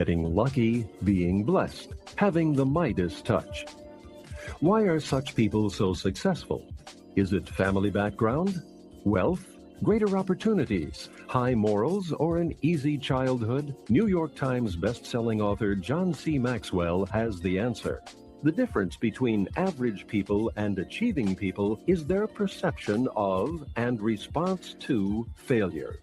Getting lucky, being blessed, having the Midas touch. Why are such people so successful? Is it family background, wealth, greater opportunities, high morals, or an easy childhood? New York Times best-selling author John C. Maxwell has the answer. The difference between average people and achieving people is their perception of and response to failure.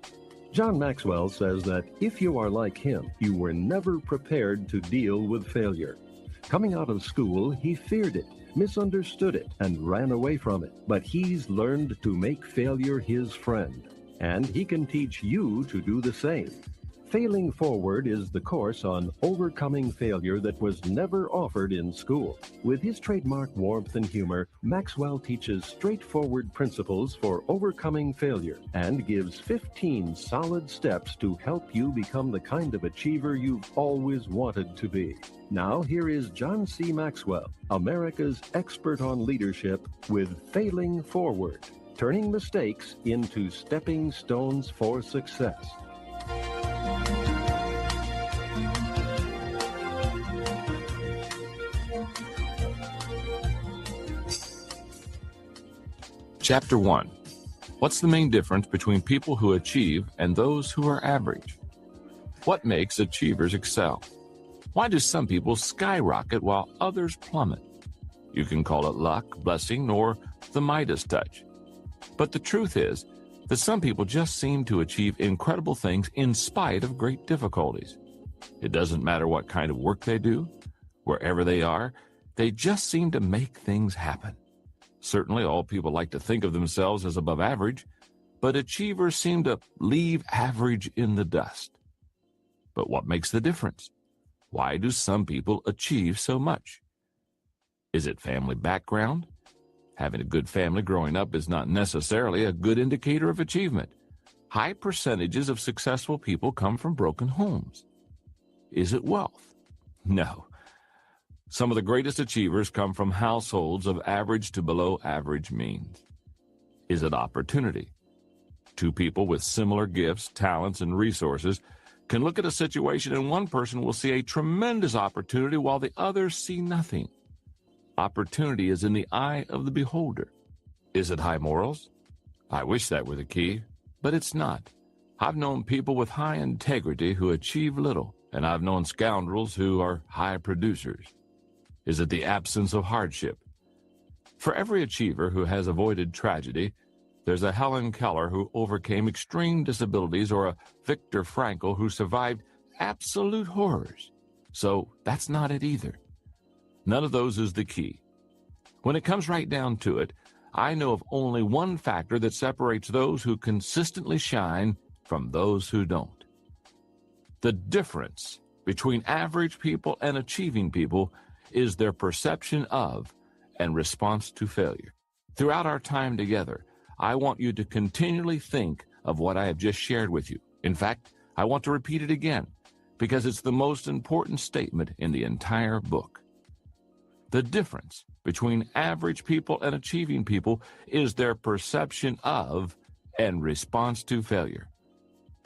John Maxwell says that if you are like him, you were never prepared to deal with failure. Coming out of school, he feared it, misunderstood it, and ran away from it. But he's learned to make failure his friend, and he can teach you to do the same. Failing Forward is the course on overcoming failure that was never offered in school. With his trademark warmth and humor, Maxwell teaches straightforward principles for overcoming failure and gives 15 solid steps to help you become the kind of achiever you've always wanted to be. Now, here is John C. Maxwell, America's expert on leadership, with Failing Forward, turning mistakes into stepping stones for success. Chapter 1. What's the main difference between people who achieve and those who are average? What makes achievers excel? Why do some people skyrocket while others plummet? You can call it luck, blessing, or the Midas touch. But the truth is that some people just seem to achieve incredible things in spite of great difficulties. It doesn't matter what kind of work they do, wherever they are, they just seem to make things happen. Certainly, all people like to think of themselves as above average, but achievers seem to leave average in the dust. But what makes the difference? Why do some people achieve so much? Is it family background? Having a good family growing up is not necessarily a good indicator of achievement. High percentages of successful people come from broken homes. Is it wealth? No. Some of the greatest achievers come from households of average to below average means. Is it opportunity? Two people with similar gifts, talents, and resources can look at a situation and one person will see a tremendous opportunity while the others see nothing. Opportunity is in the eye of the beholder. Is it high morals? I wish that were the key, but it's not. I've known people with high integrity who achieve little, and I've known scoundrels who are high producers. Is it the absence of hardship? For every achiever who has avoided tragedy, there's a Helen Keller who overcame extreme disabilities or a Viktor Frankl who survived absolute horrors. So that's not it either. None of those is the key. When it comes right down to it, I know of only one factor that separates those who consistently shine from those who don't. The difference between average people and achieving people is their perception of and response to failure. Throughout our time together, I want you to continually think of what I have just shared with you. In fact, I want to repeat it again because it's the most important statement in the entire book. The difference between average people and achieving people is their perception of and response to failure.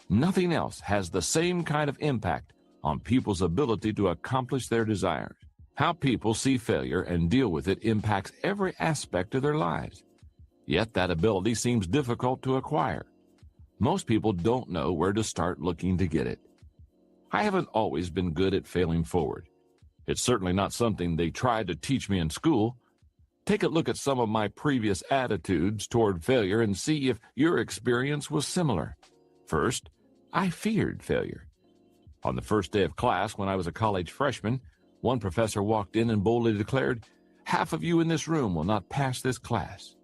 Nothing else has the same kind of impact on people's ability to accomplish their desires. How people see failure and deal with it impacts every aspect of their lives. Yet that ability seems difficult to acquire. Most people don't know where to start looking to get it. I haven't always been good at failing forward. It's certainly not something they tried to teach me in school. Take a look at some of my previous attitudes toward failure and see if your experience was similar. First, I feared failure. On the first day of class, when I was a college freshman, one professor walked in and boldly declared, "Half of you in this room will not pass this class."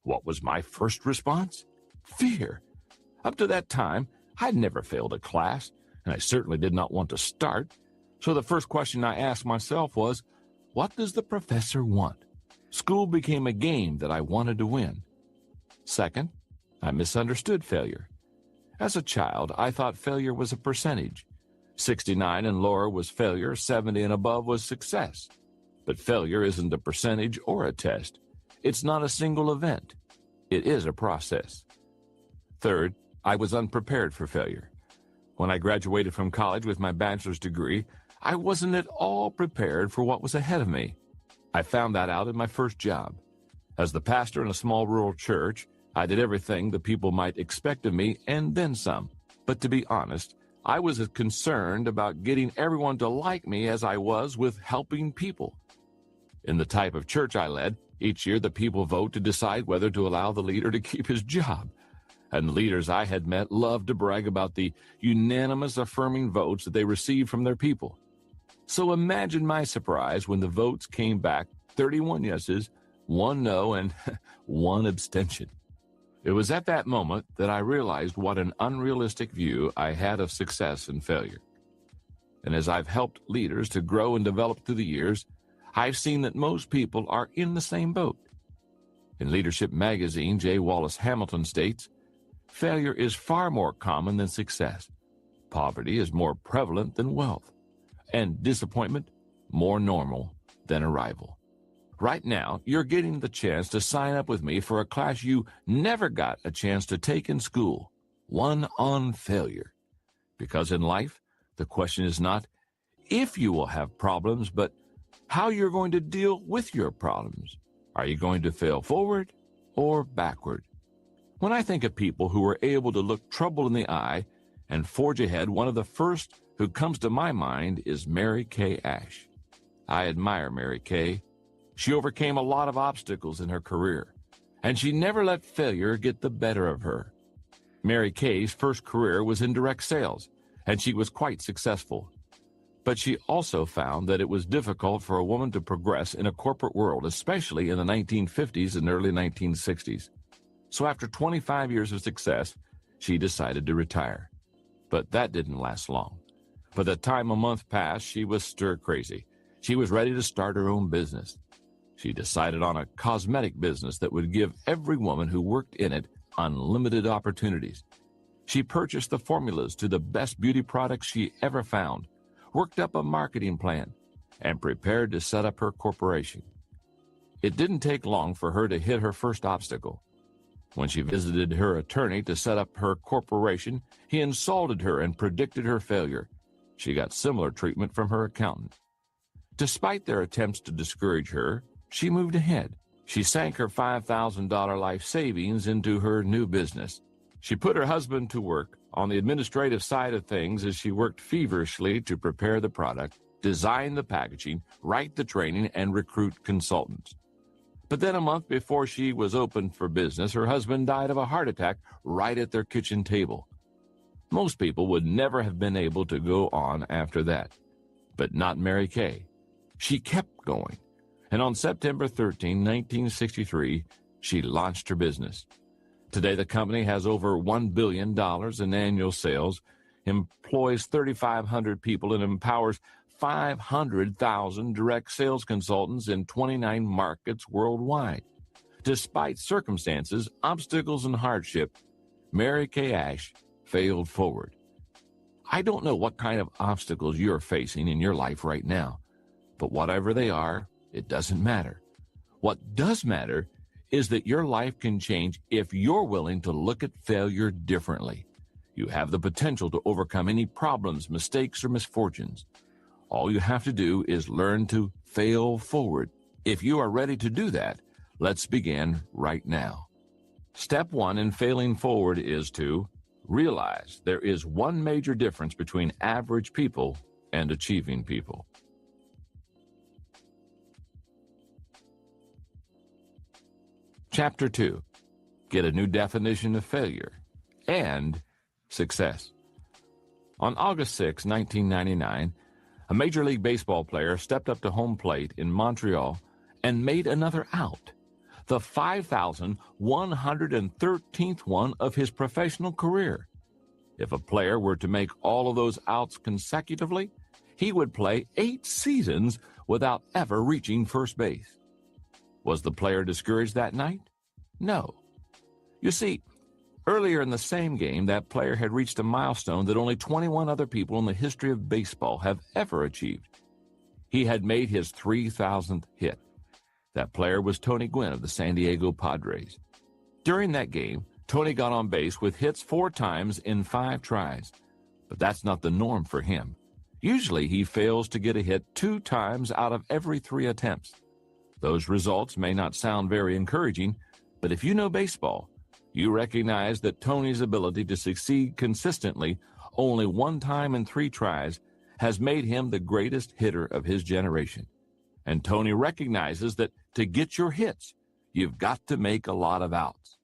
What was my first response? Fear. Up to that time, I'd never failed a class, and I certainly did not want to start. So the first question I asked myself was, what does the professor want? School became a game that I wanted to win. Second, I misunderstood failure. As a child, I thought failure was a percentage. 69 and lower was failure, 70 and above was success. But failure isn't a percentage or a test. It's not a single event. It is a process. Third, I was unprepared for failure. When I graduated from college with my bachelor's degree, I wasn't at all prepared for what was ahead of me. I found that out in my first job. As the pastor in a small rural church, I did everything the people might expect of me and then some. But to be honest, I was as concerned about getting everyone to like me as I was with helping people. In the type of church I led, each year the people vote to decide whether to allow the leader to keep his job. And the leaders I had met loved to brag about the unanimous affirming votes that they received from their people. So imagine my surprise when the votes came back 31 yeses, 1 no, and 1 abstention. It was at that moment that I realized what an unrealistic view I had of success and failure. And as I've helped leaders to grow and develop through the years, I've seen that most people are in the same boat. In Leadership magazine, J. Wallace Hamilton states, "Failure is far more common than success. Poverty is more prevalent than wealth, and disappointment more normal than arrival." Right now, you're getting the chance to sign up with me for a class you never got a chance to take in school, one on failure. Because in life, the question is not if you will have problems, but how you're going to deal with your problems. Are you going to fail forward or backward? When I think of people who are able to look trouble in the eye and forge ahead, one of the first who comes to my mind is Mary Kay Ash. I admire Mary Kay. She overcame a lot of obstacles in her career, and she never let failure get the better of her. Mary Kay's first career was in direct sales, and she was quite successful. But she also found that it was difficult for a woman to progress in a corporate world, especially in the 1950s and early 1960s. So after 25 years of success, she decided to retire. But that didn't last long. By the time a month passed, she was stir-crazy. She was ready to start her own business. She decided on a cosmetic business that would give every woman who worked in it unlimited opportunities. She purchased the formulas to the best beauty products she ever found, worked up a marketing plan, and prepared to set up her corporation. It didn't take long for her to hit her first obstacle. When she visited her attorney to set up her corporation, he insulted her and predicted her failure. She got similar treatment from her accountant. Despite their attempts to discourage her, she moved ahead. She sank her $5,000 life savings into her new business. She put her husband to work on the administrative side of things as she worked feverishly to prepare the product, design the packaging, write the training, and recruit consultants. But then a month before she was open for business, her husband died of a heart attack right at their kitchen table. Most people would never have been able to go on after that. But not Mary Kay. She kept going. And on September 13, 1963, she launched her business. Today, the company has over $1 billion in annual sales, employs 3,500 people, and empowers 500,000 direct sales consultants in 29 markets worldwide. Despite circumstances, obstacles, and hardship, Mary Kay Ash failed forward. I don't know what kind of obstacles you're facing in your life right now, but whatever they are, it doesn't matter. What does matter is that your life can change if you're willing to look at failure differently. You have the potential to overcome any problems, mistakes, or misfortunes. All you have to do is learn to fail forward. If you are ready to do that, let's begin right now. Step 1 in failing forward is to realize there is one major difference between average people and achieving people. Chapter 2. Get a new definition of failure and success. On August 6, 1999, a Major League Baseball player stepped up to home plate in Montreal and made another out, the 5,113th one of his professional career. If a player were to make all of those outs consecutively, he would play 8 seasons without ever reaching first base. Was the player discouraged that night? No. You see, earlier in the same game, that player had reached a milestone that only 21 other people in the history of baseball have ever achieved. He had made his 3,000th hit. That player was Tony Gwynn of the San Diego Padres. During that game, Tony got on base with hits 4 times in 5 tries. But that's not the norm for him. Usually he fails to get a hit 2 times out of every 3 attempts. Those results may not sound very encouraging, but if you know baseball, you recognize that Tony's ability to succeed consistently only 1 time in 3 tries has made him the greatest hitter of his generation. And Tony recognizes that to get your hits, you've got to make a lot of outs.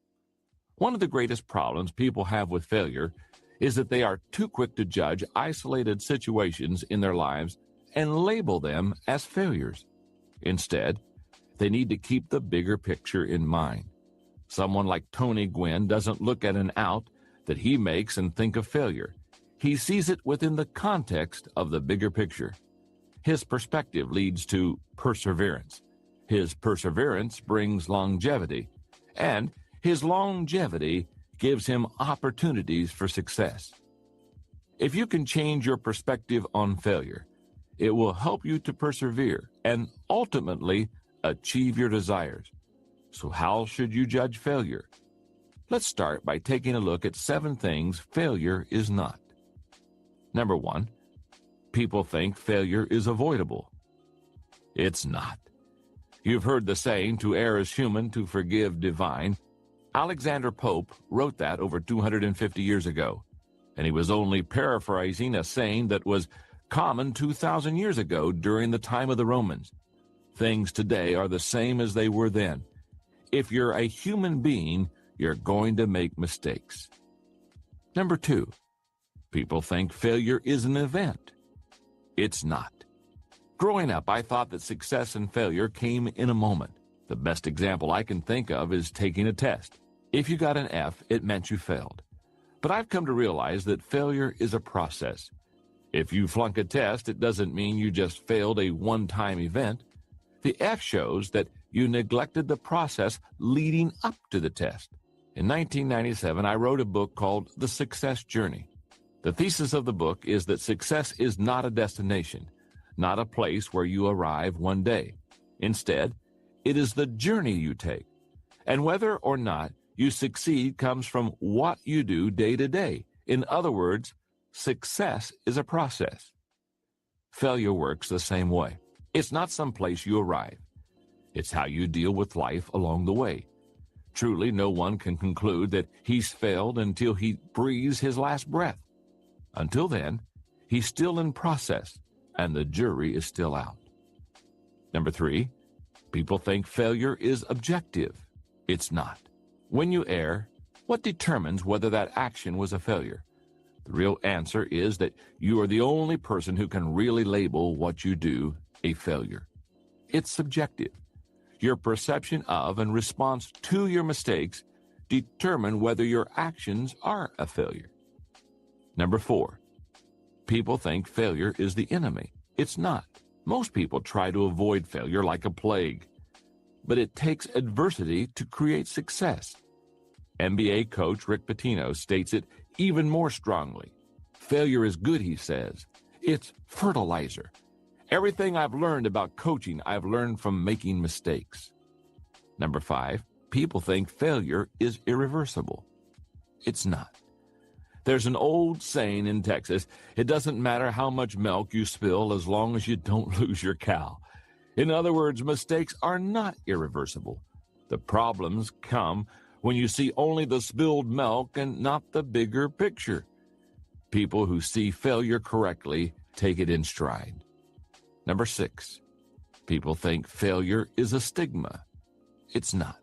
One of the greatest problems people have with failure is that they are too quick to judge isolated situations in their lives and label them as failures. Instead, they need to keep the bigger picture in mind. Someone like Tony Gwynn doesn't look at an out that he makes and think of failure. He sees it within the context of the bigger picture. His perspective leads to perseverance. His perseverance brings longevity, and his longevity gives him opportunities for success. If you can change your perspective on failure, it will help you to persevere and ultimately achieve your desires. So how should you judge failure? Let's start by taking a look at 7 things failure is not. Number 1, people think failure is avoidable. It's not. You've heard the saying, to err is human, to forgive divine. Alexander Pope wrote that over 250 years ago, and he was only paraphrasing a saying that was common 2,000 years ago during the time of the Romans. Things today are the same as they were then. If you're a human being, you're going to make mistakes. Number 2, people think failure is an event. It's not. Growing up, I thought that success and failure came in a moment. The best example I can think of is taking a test. If you got an F, it meant you failed. But I've come to realize that failure is a process. If you flunk a test, it doesn't mean you just failed a one-time event. The F shows that you neglected the process leading up to the test. In 1997, I wrote a book called The Success Journey. The thesis of the book is that success is not a destination, not a place where you arrive one day. Instead, it is the journey you take. And whether or not you succeed comes from what you do day to day. In other words, success is a process. Failure works the same way. It's not some place you arrive. It's how you deal with life along the way. Truly, no one can conclude that he's failed until he breathes his last breath. Until then, he's still in process, and the jury is still out. Number 3, people think failure is objective. It's not. When you err, what determines whether that action was a failure? The real answer is that you are the only person who can really label what you do a failure. It's subjective. Your perception of and response to your mistakes determine whether your actions are a failure. Number 4, people think failure is the enemy. It's not. Most people try to avoid failure like a plague, but it takes adversity to create success. NBA coach Rick Pitino states it even more strongly. Failure is good, he says. It's fertilizer. Everything I've learned about coaching, I've learned from making mistakes. Number 5, people think failure is irreversible. It's not. There's an old saying in Texas, it doesn't matter how much milk you spill as long as you don't lose your cow. In other words, mistakes are not irreversible. The problems come when you see only the spilled milk and not the bigger picture. People who see failure correctly take it in stride. Number 6, people think failure is a stigma. It's not.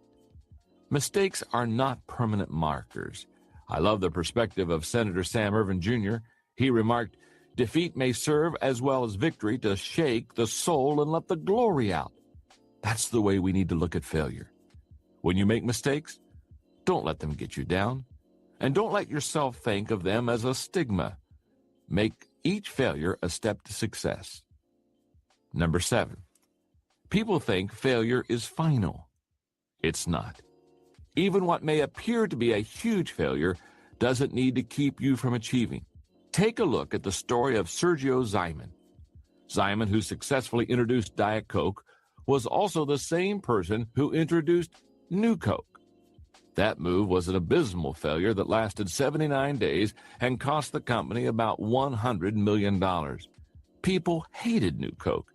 Mistakes are not permanent markers. I love the perspective of Senator Sam Ervin Jr. He remarked, defeat may serve as well as victory to shake the soul and let the glory out. That's the way we need to look at failure. When you make mistakes, don't let them get you down, and don't let yourself think of them as a stigma. Make each failure a step to success. Number 7, people think failure is final. It's not. Even what may appear to be a huge failure doesn't need to keep you from achieving. Take a look at the story of Sergio Zyman. Zyman, who successfully introduced Diet Coke, was also the same person who introduced New Coke. That move was an abysmal failure that lasted 79 days and cost the company about $100 million. People hated New Coke,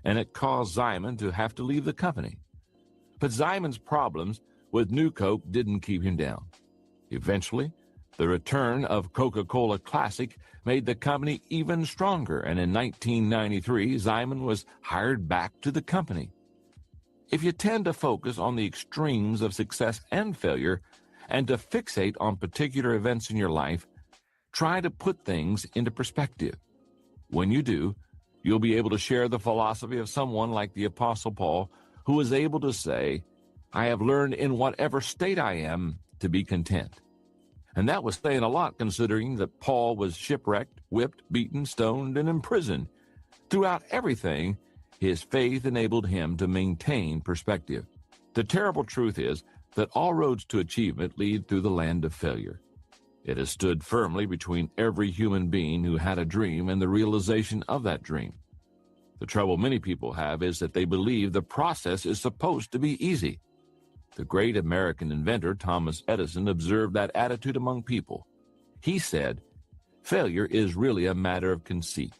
and it caused Simon to have to leave the company. But Simon's problems with New Coke didn't keep him down. Eventually, the return of Coca-Cola Classic made the company even stronger, and in 1993, Simon was hired back to the company. If you tend to focus on the extremes of success and failure and to fixate on particular events in your life, try to put things into perspective. When you do, you'll be able to share the philosophy of someone like the Apostle Paul, who was able to say, "I have learned in whatever state I am to be content." And that was saying a lot, considering that Paul was shipwrecked, whipped, beaten, stoned, and imprisoned. Throughout everything, his faith enabled him to maintain perspective. The terrible truth is that all roads to achievement lead through the land of failure. It has stood firmly between every human being who had a dream and the realization of that dream. The trouble many people have is that they believe the process is supposed to be easy. The great American inventor Thomas Edison observed that attitude among people. He said, "Failure is really a matter of conceit.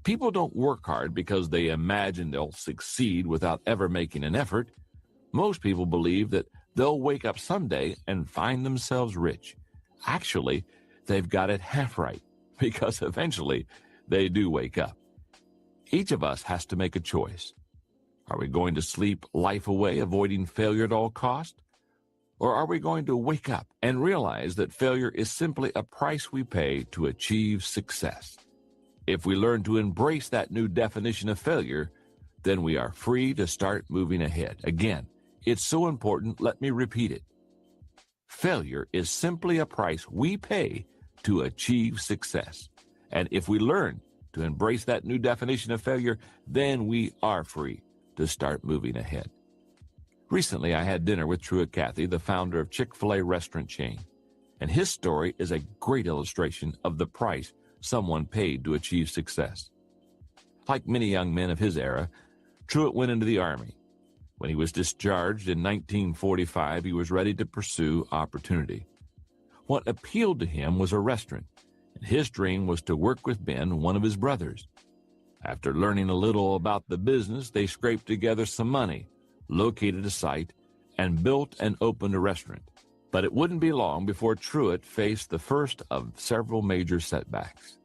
People don't work hard because they imagine they'll succeed without ever making an effort. Most people believe that they'll wake up someday and find themselves rich. Actually, they've got it half right, because eventually they do wake up." Each of us has to make a choice. Are we going to sleep life away, avoiding failure at all cost? Or are we going to wake up and realize that failure is simply a price we pay to achieve success? If we learn to embrace that new definition of failure, then we are free to start moving ahead. Again, it's so important, let me repeat it. Failure is simply a price we pay to achieve success. And if we learn to embrace that new definition of failure, then we are free to start moving ahead. Recently, I had dinner with Truett Cathy, the founder of Chick-fil-A restaurant chain, and his story is a great illustration of the price someone paid to achieve success. Like many young men of his era, Truett went into the Army. When he was discharged in 1945, he was ready to pursue opportunity. What appealed to him was a restaurant, and his dream was to work with Ben, one of his brothers. After learning a little about the business, they scraped together some money, located a site, and built and opened a restaurant. But it wouldn't be long before Truett faced the first of several major setbacks.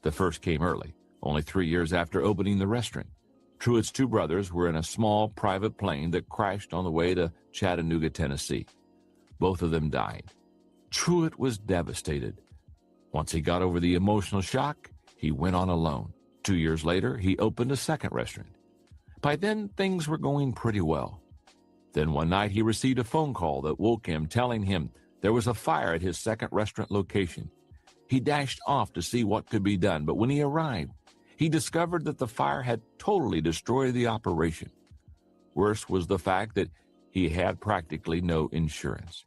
The first came early, only 3 years after opening the restaurant. Truett's two brothers were in a small private plane that crashed on the way to Chattanooga, Tennessee. Both of them died. Truett was devastated. Once he got over the emotional shock, he went on alone. 2 years later, he opened a second restaurant. By then, things were going pretty well. Then one night, he received a phone call that woke him, telling him there was a fire at his second restaurant location. He dashed off to see what could be done, but when he arrived, he discovered that the fire had totally destroyed the operation. Worse was the fact that he had practically no insurance.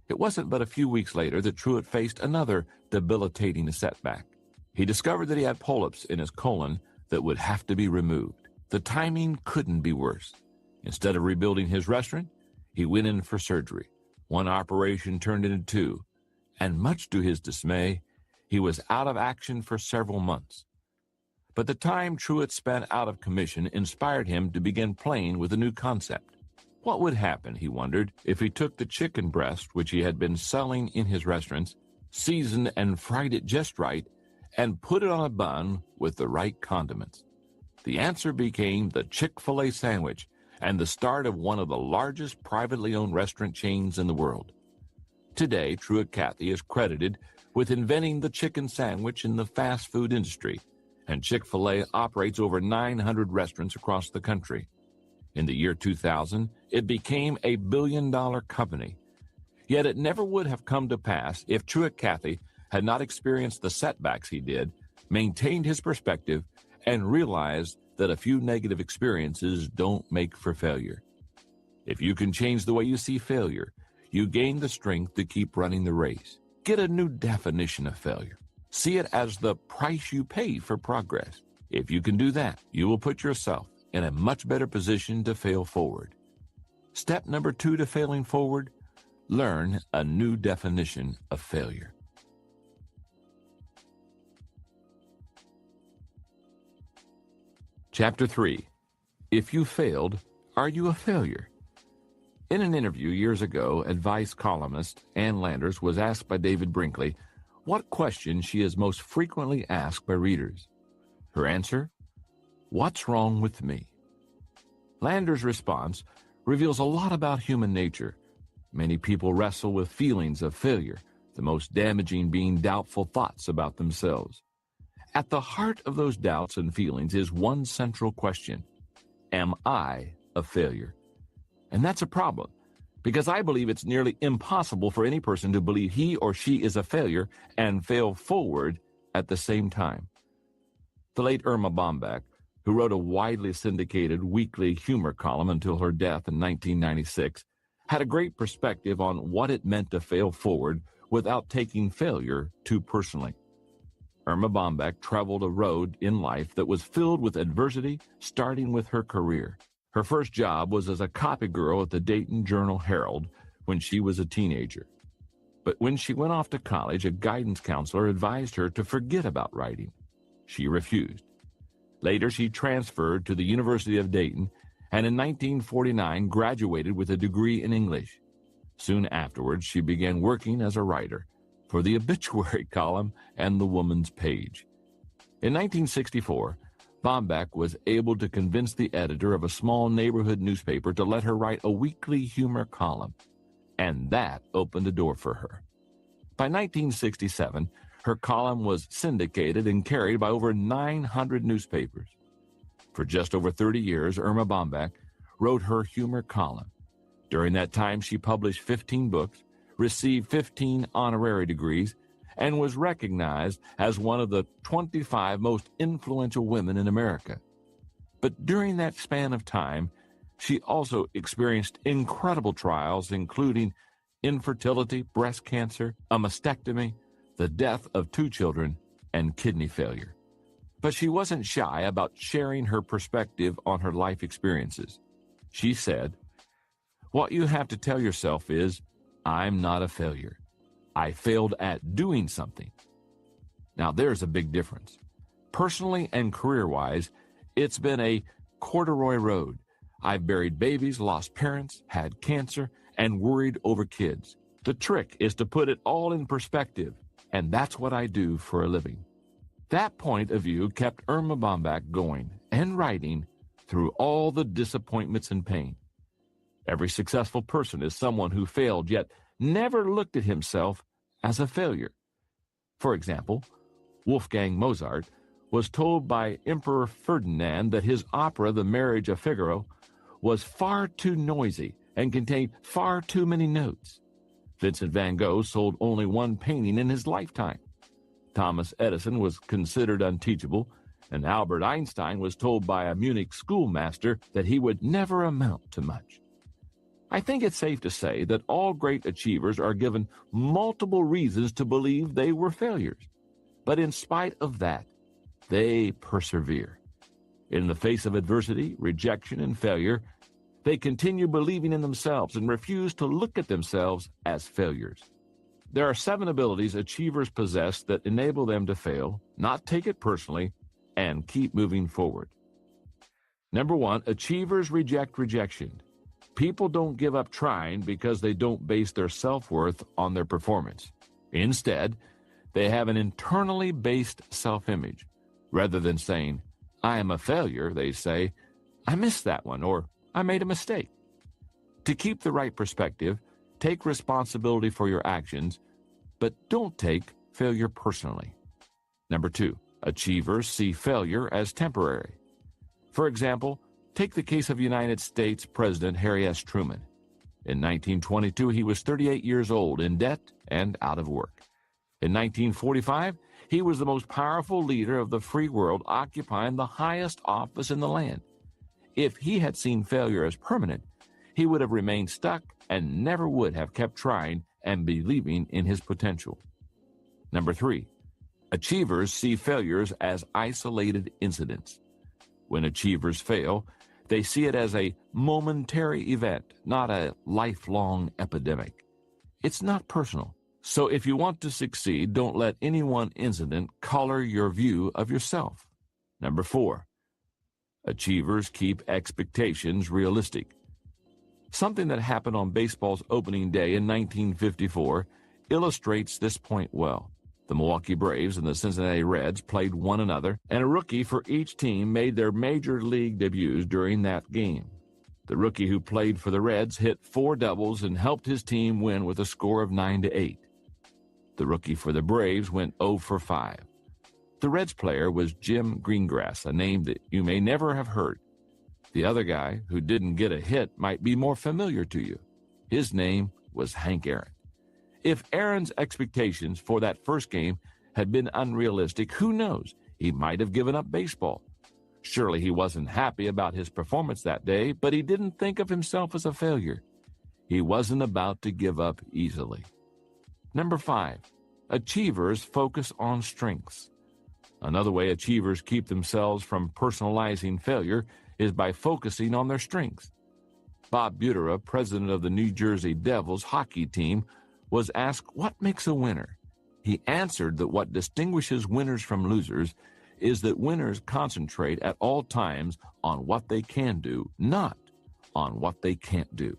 It wasn't but a few weeks later that Truett faced another debilitating setback. He discovered that he had polyps in his colon that would have to be removed. The timing couldn't be worse. Instead of rebuilding his restaurant, he went in for surgery. One operation turned into two, and much to his dismay, he was out of action for several months. But the time Truett spent out of commission inspired him to begin playing with a new concept. What would happen, he wondered, if he took the chicken breast, which he had been selling in his restaurants, seasoned and fried it just right, and put it on a bun with the right condiments? The answer became the Chick-fil-A sandwich, and the start of one of the largest privately owned restaurant chains in the world. Today, Truett Cathy is credited with inventing the chicken sandwich in the fast food industry, and Chick-fil-A operates over 900 restaurants across the country. In the year 2000, it became a billion-dollar company. Yet it never would have come to pass if Truett Cathy had not experienced the setbacks he did, maintained his perspective, and realized that a few negative experiences don't make for failure. If you can change the way you see failure, you gain the strength to keep running the race. Get a new definition of failure. See it as the price you pay for progress. If you can do that, you will put yourself in a much better position to fail forward. Step number 2 to failing forward: learn a new definition of failure. Chapter 3. If you failed, are you a failure? In an interview years ago, advice columnist Ann Landers was asked by David Brinkley what question she is most frequently asked by readers. Her answer: what's wrong with me? Landers' response reveals a lot about human nature. Many people wrestle with feelings of failure, the most damaging being doubtful thoughts about themselves. At the heart of those doubts and feelings is one central question: am I a failure? And that's a problem, because I believe it's nearly impossible for any person to believe he or she is a failure and fail forward at the same time. The late Irma Bombeck, who wrote a widely syndicated weekly humor column until her death in 1996, had a great perspective on what it meant to fail forward without taking failure too personally. Irma Bombeck traveled a road in life that was filled with adversity, starting with her career. Her first job was as a copy girl at the Dayton Journal-Herald when she was a teenager. But when she went off to college, a guidance counselor advised her to forget about writing. She refused. Later, she transferred to the University of Dayton and in 1949 graduated with a degree in English. Soon afterwards, she began working as a writer for the obituary column and the Woman's Page. In 1964, Bombeck was able to convince the editor of a small neighborhood newspaper to let her write a weekly humor column, and that opened the door for her. By 1967, her column was syndicated and carried by over 900 newspapers. For just over 30 years, Irma Bombeck wrote her humor column. During that time, she published 15 books, received 15 honorary degrees, and was recognized as one of the 25 most influential women in America. But during that span of time, she also experienced incredible trials, including infertility, breast cancer, a mastectomy, the death of 2 children, and kidney failure. But she wasn't shy about sharing her perspective on her life experiences. She said, "What you have to tell yourself is, I'm not a failure. I failed at doing something." Now, there's a big difference. Personally and career-wise, it's been a corduroy road. I've buried babies, lost parents, had cancer, and worried over kids. The trick is to put it all in perspective, and that's what I do for a living. That point of view kept Irma Bombeck going and writing through all the disappointments and pain. Every successful person is someone who failed yet never looked at himself as a failure. For example, Wolfgang Mozart was told by Emperor Ferdinand that his opera, The Marriage of Figaro, was far too noisy and contained far too many notes. Vincent van Gogh sold only 1 painting in his lifetime. Thomas Edison was considered unteachable, and Albert Einstein was told by a Munich schoolmaster that he would never amount to much. I think it's safe to say that all great achievers are given multiple reasons to believe they were failures. But in spite of that, they persevere. In the face of adversity, rejection, and failure, they continue believing in themselves and refuse to look at themselves as failures. There are 7 abilities achievers possess that enable them to fail, not take it personally, and keep moving forward. Number 1, achievers reject rejection. People don't give up trying because they don't base their self-worth on their performance. Instead, they have an internally based self-image. Rather than saying, "I am a failure," they say, "I missed that one," or "I made a mistake." To keep the right perspective, take responsibility for your actions, but don't take failure personally. Number 2, achievers see failure as temporary. For example, take the case of United States President Harry S. Truman. In 1922, he was 38 years old, in debt and out of work. In 1945, he was the most powerful leader of the free world, occupying the highest office in the land. If he had seen failure as permanent, he would have remained stuck and never would have kept trying and believing in his potential. Number 3, achievers see failures as isolated incidents. When achievers fail, they see it as a momentary event, not a lifelong epidemic. It's not personal. So if you want to succeed, don't let any one incident color your view of yourself. Number 4, achievers keep expectations realistic. Something that happened on baseball's opening day in 1954 illustrates this point well. The Milwaukee Braves and the Cincinnati Reds played one another, and a rookie for each team made their major league debuts during that game. The rookie who played for the Reds hit 4 doubles and helped his team win with a score of 9-8. The rookie for the Braves went 0 for 5. The Reds player was Jim Greengrass, a name that you may never have heard. The other guy who didn't get a hit might be more familiar to you. His name was Hank Aaron. If Aaron's expectations for that first game had been unrealistic, who knows? He might have given up baseball. Surely he wasn't happy about his performance that day, but he didn't think of himself as a failure. He wasn't about to give up easily. Number 5, achievers focus on strengths. Another way achievers keep themselves from personalizing failure is by focusing on their strengths. Bob Butera, president of the New Jersey Devils hockey team, was asked what makes a winner. He answered that what distinguishes winners from losers is that winners concentrate at all times on what they can do, not on what they can't do.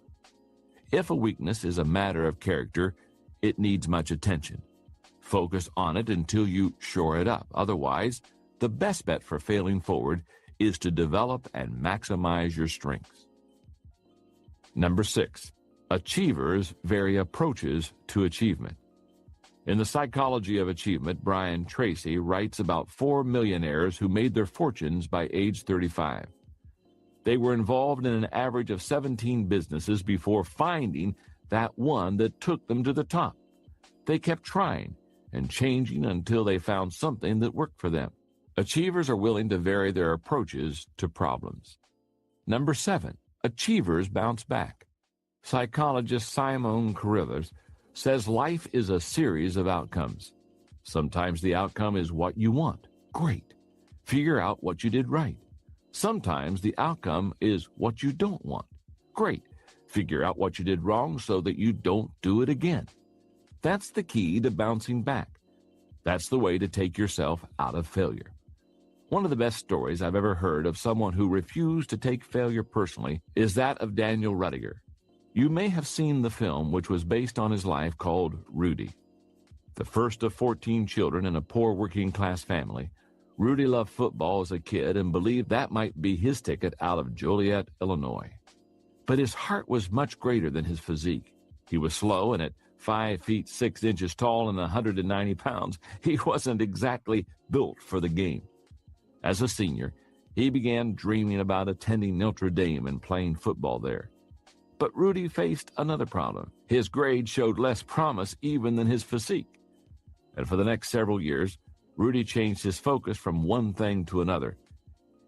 If a weakness is a matter of character, it needs much attention. Focus on it until you shore it up. Otherwise, the best bet for failing forward is to develop and maximize your strengths. Number 6, achievers vary approaches to achievement. In The Psychology of Achievement, Brian Tracy writes about 4 millionaires who made their fortunes by age 35. They were involved in an average of 17 businesses before finding that one that took them to the top. They kept trying and changing until they found something that worked for them. Achievers are willing to vary their approaches to problems. Number 7, achievers bounce back. Psychologist Simone Carruthers says life is a series of outcomes. Sometimes the outcome is what you want. Great. Figure out what you did right. Sometimes the outcome is what you don't want. Great. Figure out what you did wrong so that you don't do it again. That's the key to bouncing back. That's the way to take yourself out of failure. One of the best stories I've ever heard of someone who refused to take failure personally is that of Daniel Rudiger. You may have seen the film, which was based on his life, called Rudy. The first of 14 children in a poor working-class family, Rudy loved football as a kid and believed that might be his ticket out of Joliet, Illinois. But his heart was much greater than his physique. He was slow, and at 5 feet 6 inches tall and 190 pounds, he wasn't exactly built for the game. As a senior, he began dreaming about attending Notre Dame and playing football there. But Rudy faced another problem. His grades showed less promise even than his physique. And for the next several years, Rudy changed his focus from one thing to another.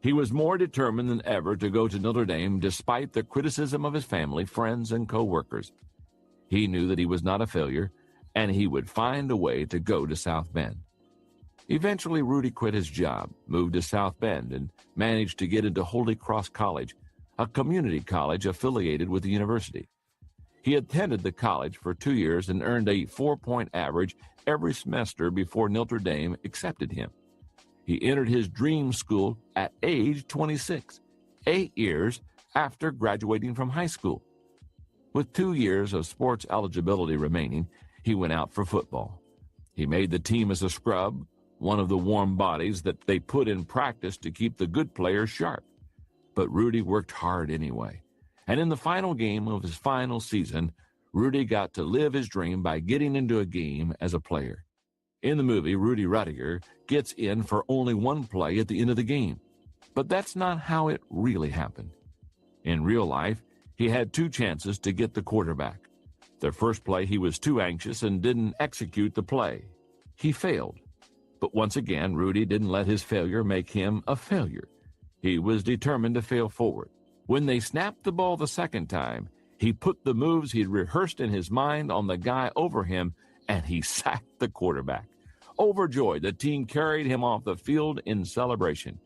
He was more determined than ever to go to Notre Dame despite the criticism of his family, friends, and co-workers. He knew that he was not a failure, and he would find a way to go to South Bend. Eventually, Rudy quit his job, moved to South Bend, and managed to get into Holy Cross College, a community college affiliated with the university. He attended the college for 2 years and earned a 4-point average every semester before Notre Dame accepted him. He entered his dream school at age 26, 8 years after graduating from high school. With 2 years of sports eligibility remaining, he went out for football. He made the team as a scrub, one of the warm bodies that they put in practice to keep the good players sharp. But Rudy worked hard anyway. And in the final game of his final season, Rudy got to live his dream by getting into a game as a player. In the movie, Rudy Rudiger gets in for only one play at the end of the game. But that's not how it really happened. In real life, he had 2 chances to get the quarterback. The first play, he was too anxious and didn't execute the play. He failed. But once again, Rudy didn't let his failure make him a failure. He was determined to fail forward. When they snapped the ball the second time, he put the moves he'd rehearsed in his mind on the guy over him, and he sacked the quarterback. Overjoyed, the team carried him off the field in celebration.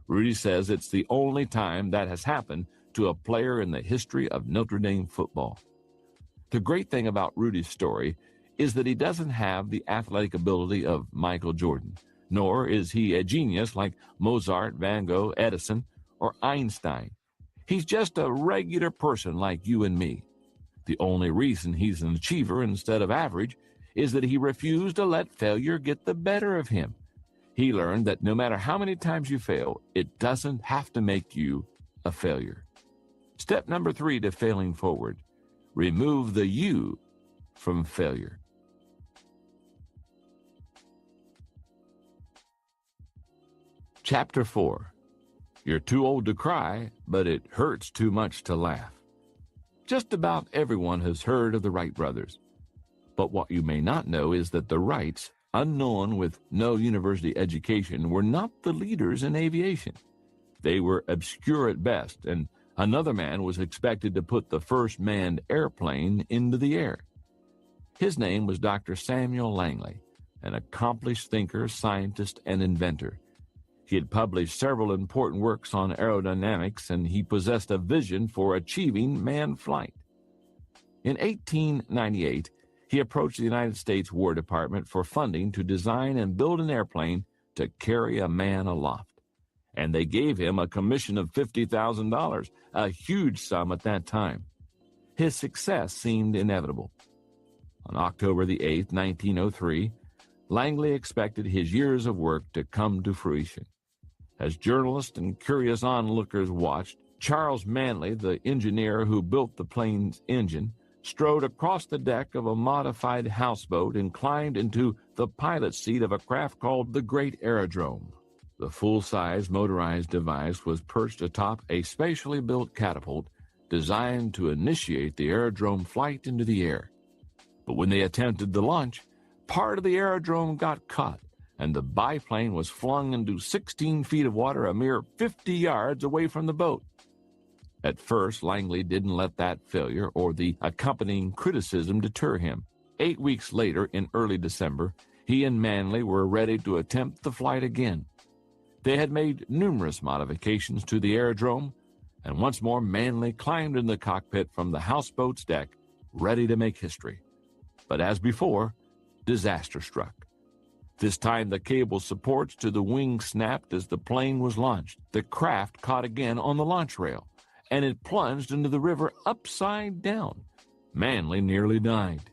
Rudy says it's the only time that has happened to a player in the history of Notre Dame football. The great thing about Rudy's story is that he doesn't have the athletic ability of Michael Jordan, nor is he a genius like Mozart, Van Gogh, Edison, or Einstein. He's just a regular person like you and me. The only reason he's an achiever instead of average is that he refused to let failure get the better of him. He learned that no matter how many times you fail, it doesn't have to make you a failure. Step number 3 to failing forward: remove the you from failure. Chapter 4. You're too old to cry, but it hurts too much to laugh. Just about everyone has heard of the Wright brothers. But what you may not know is that the Wrights, unknown with no university education, were not the leaders in aviation. They were obscure at best, and another man was expected to put the first manned airplane into the air. His name was Dr. Samuel Langley, an accomplished thinker, scientist, and inventor. He had published several important works on aerodynamics, and he possessed a vision for achieving manned flight. In 1898, he approached the United States War Department for funding to design and build an airplane to carry a man aloft. And they gave him a commission of $50,000, a huge sum at that time. His success seemed inevitable. On October the 8th, 1903, Langley expected his years of work to come to fruition. As journalists and curious onlookers watched, Charles Manley, the engineer who built the plane's engine, strode across the deck of a modified houseboat and climbed into the pilot's seat of a craft called the Great Aerodrome. The full-size motorized device was perched atop a specially built catapult designed to initiate the aerodrome flight into the air. But when they attempted the launch, part of the aerodrome got caught, and the biplane was flung into 16 feet of water a mere 50 yards away from the boat. At first, Langley didn't let that failure or the accompanying criticism deter him. 8 weeks later, in early December, he and Manley were ready to attempt the flight again. They had made numerous modifications to the aerodrome, and once more Manley climbed in the cockpit from the houseboat's deck, ready to make history. But as before, disaster struck. This time the cable supports to the wing snapped as the plane was launched. The craft caught again on the launch rail, and it plunged into the river upside down. Manley nearly died.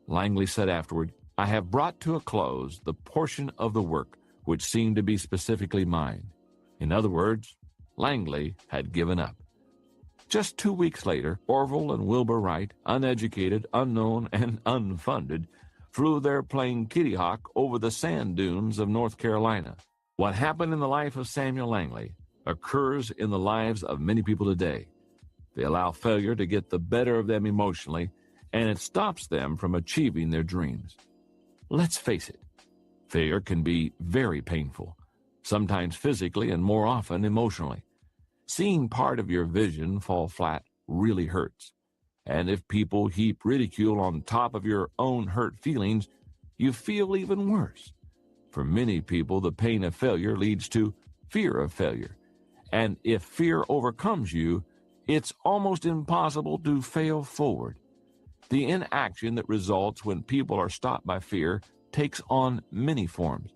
Langley said afterward, "I have brought to a close the portion of the work which seemed to be specifically mine." In other words, Langley had given up. Just 2 weeks later, Orville and Wilbur Wright, uneducated, unknown, and unfunded, flew their plane Kitty Hawk over the sand dunes of North Carolina. What happened in the life of Samuel Langley occurs in the lives of many people today. They allow failure to get the better of them emotionally, and it stops them from achieving their dreams. Let's face it, failure can be very painful, sometimes physically and more often emotionally. Seeing part of your vision fall flat really hurts. And if people heap ridicule on top of your own hurt feelings, you feel even worse. For many people, the pain of failure leads to fear of failure. And if fear overcomes you, it's almost impossible to fail forward. The inaction that results when people are stopped by fear takes on many forms.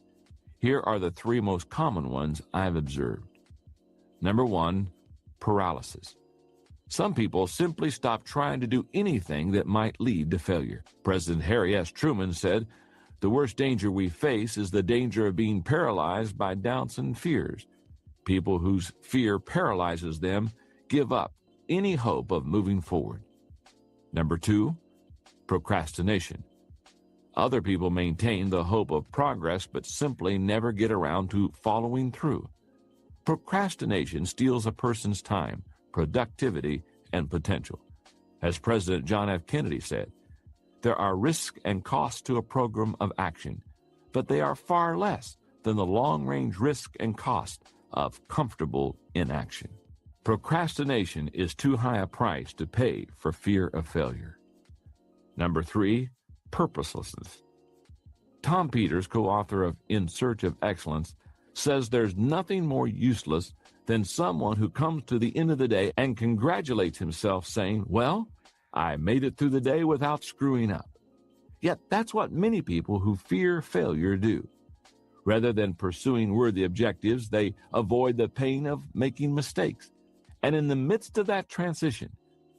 Here are the 3 most common ones I've observed. Number 1, paralysis. Some people simply stop trying to do anything that might lead to failure. President Harry S. Truman said, "The worst danger we face is the danger of being paralyzed by doubts and fears." People whose fear paralyzes them give up any hope of moving forward. Number 2, procrastination. Other people maintain the hope of progress but simply never get around to following through. Procrastination steals a person's time, productivity, and potential. As President John F. Kennedy said, "There are risks and costs to a program of action, but they are far less than the long-range risk and cost of comfortable inaction." Procrastination is too high a price to pay for fear of failure. Number 3, purposelessness. Tom Peters, co-author of In Search of Excellence, says there's nothing more useless than someone who comes to the end of the day and congratulates himself saying, "Well, I made it through the day without screwing up. Yet that's what many people who fear failure do. Rather than pursuing worthy objectives, they avoid the pain of making mistakes. And in the midst of that transition,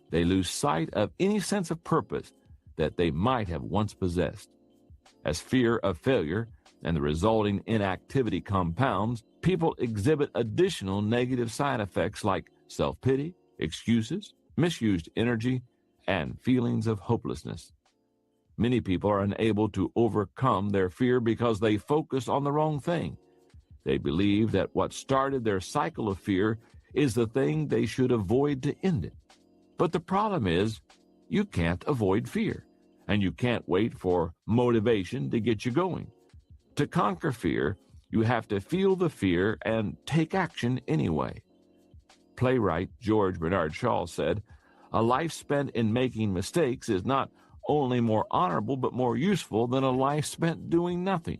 they lose sight of any sense of purpose that they might have once possessed. As fear of failure and the resulting inactivity compounds, people exhibit additional negative side effects like self-pity, excuses, misused energy, and feelings of hopelessness. Many people are unable to overcome their fear because they focus on the wrong thing. They believe that what started their cycle of fear is the thing they should avoid to end it. But the problem is, you can't avoid fear, and you can't wait for motivation to get you going. To conquer fear, you have to feel the fear and take action anyway. Playwright George Bernard Shaw said, "A life spent in making mistakes is not only more honorable but more useful than a life spent doing nothing."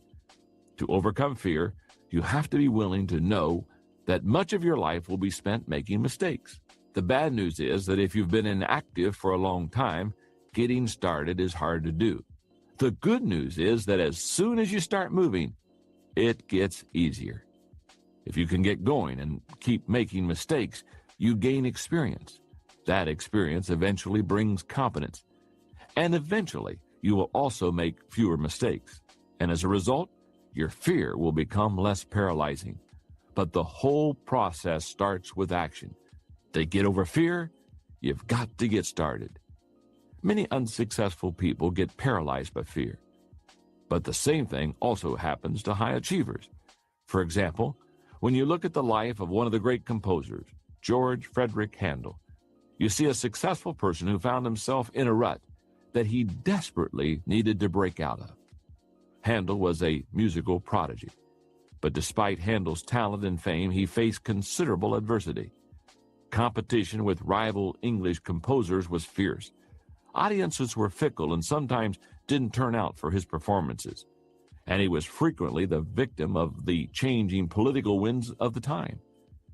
To overcome fear, you have to be willing to know that much of your life will be spent making mistakes. The bad news is that if you've been inactive for a long time, getting started is hard to do. The good news is that as soon as you start moving, it gets easier. If you can get going and keep making mistakes, you gain experience. That experience eventually brings competence. And eventually, you will also make fewer mistakes. And as a result, your fear will become less paralyzing. But the whole process starts with action. To get over fear, you've got to get started. Many unsuccessful people get paralyzed by fear. But the same thing also happens to high achievers. For example, when you look at the life of one of the great composers, George Frederick Handel, you see a successful person who found himself in a rut that he desperately needed to break out of. Handel was a musical prodigy, but despite Handel's talent and fame, he faced considerable adversity. Competition with rival English composers was fierce. Audiences were fickle and sometimes didn't turn out for his performances, and he was frequently the victim of the changing political winds of the time.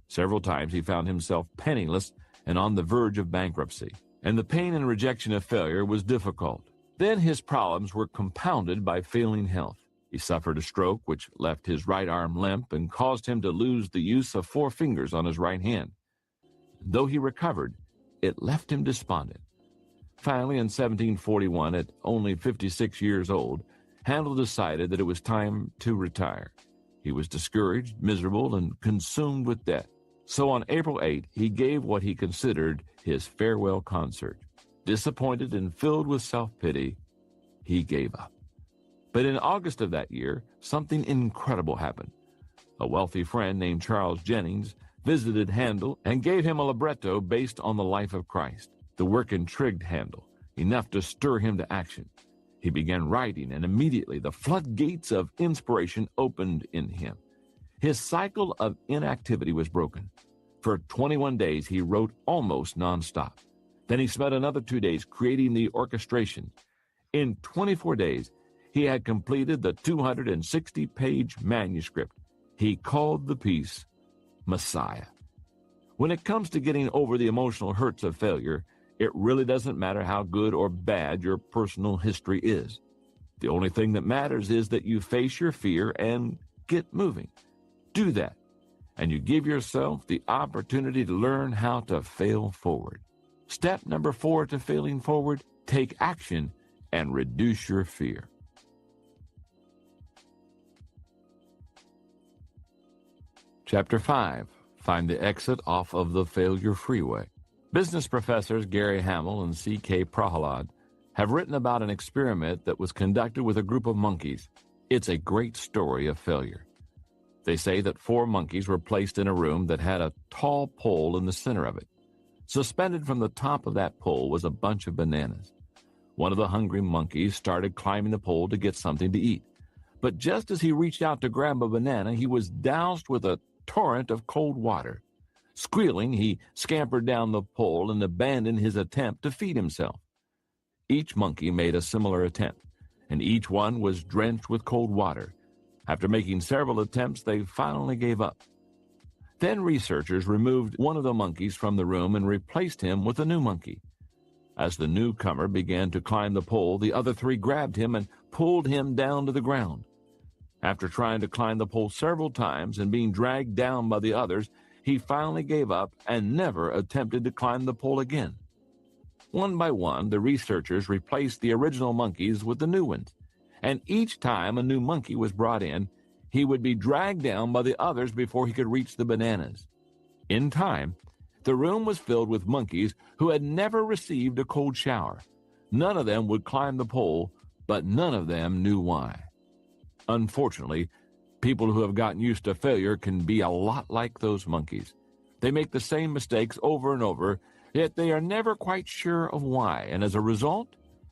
Several times he found himself penniless and on the verge of bankruptcy, and the pain and rejection of failure was difficult. Then his problems were compounded by failing health. He suffered a stroke which left his right arm limp and caused him to lose the use of 4 fingers on his right hand. Though he recovered, it left him despondent. Finally, in 1741, at only 56 years old, Handel decided that it was time to retire. He was discouraged, miserable, and consumed with debt. So on April 8, he gave what he considered his farewell concert. Disappointed and filled with self-pity, he gave up. But in August of that year, something incredible happened. A wealthy friend named Charles Jennings visited Handel and gave him a libretto based on the life of Christ. The work intrigued Handel, enough to stir him to action. He began writing, and immediately the floodgates of inspiration opened in him. His cycle of inactivity was broken. For 21 days, he wrote almost nonstop. Then he spent another 2 days creating the orchestration. In 24 days, he had completed the 260-page manuscript. He called the piece Messiah. When it comes to getting over the emotional hurts of failure, it really doesn't matter how good or bad your personal history is. The only thing that matters is that you face your fear and get moving. Do that, and you give yourself the opportunity to learn how to fail forward. Step number 4 to failing forward: take action and reduce your fear. Chapter 5. Find the exit off of the failure freeway. Business professors Gary Hamel and C.K. Prahalad have written about an experiment that was conducted with a group of monkeys. It's a great story of failure. They say that 4 monkeys were placed in a room that had a tall pole in the center of it. Suspended from the top of that pole was a bunch of bananas. One of the hungry monkeys started climbing the pole to get something to eat. But just as he reached out to grab a banana, he was doused with a torrent of cold water. Squealing, he scampered down the pole and abandoned his attempt to feed himself. Each monkey made a similar attempt, and each one was drenched with cold water. After making several attempts, they finally gave up. Then researchers removed one of the monkeys from the room and replaced him with a new monkey. As the newcomer began to climb the pole, the other three grabbed him and pulled him down to the ground. After trying to climb the pole several times and being dragged down by the others, he finally gave up and never attempted to climb the pole again. One by one, the researchers replaced the original monkeys with the new ones, and each time a new monkey was brought in, he would be dragged down by the others before he could reach the bananas. In time, the room was filled with monkeys who had never received a cold shower. None of them would climb the pole, but none of them knew why. Unfortunately, people who have gotten used to failure can be a lot like those monkeys. They make the same mistakes over and over, yet they are never quite sure of why, and as a result,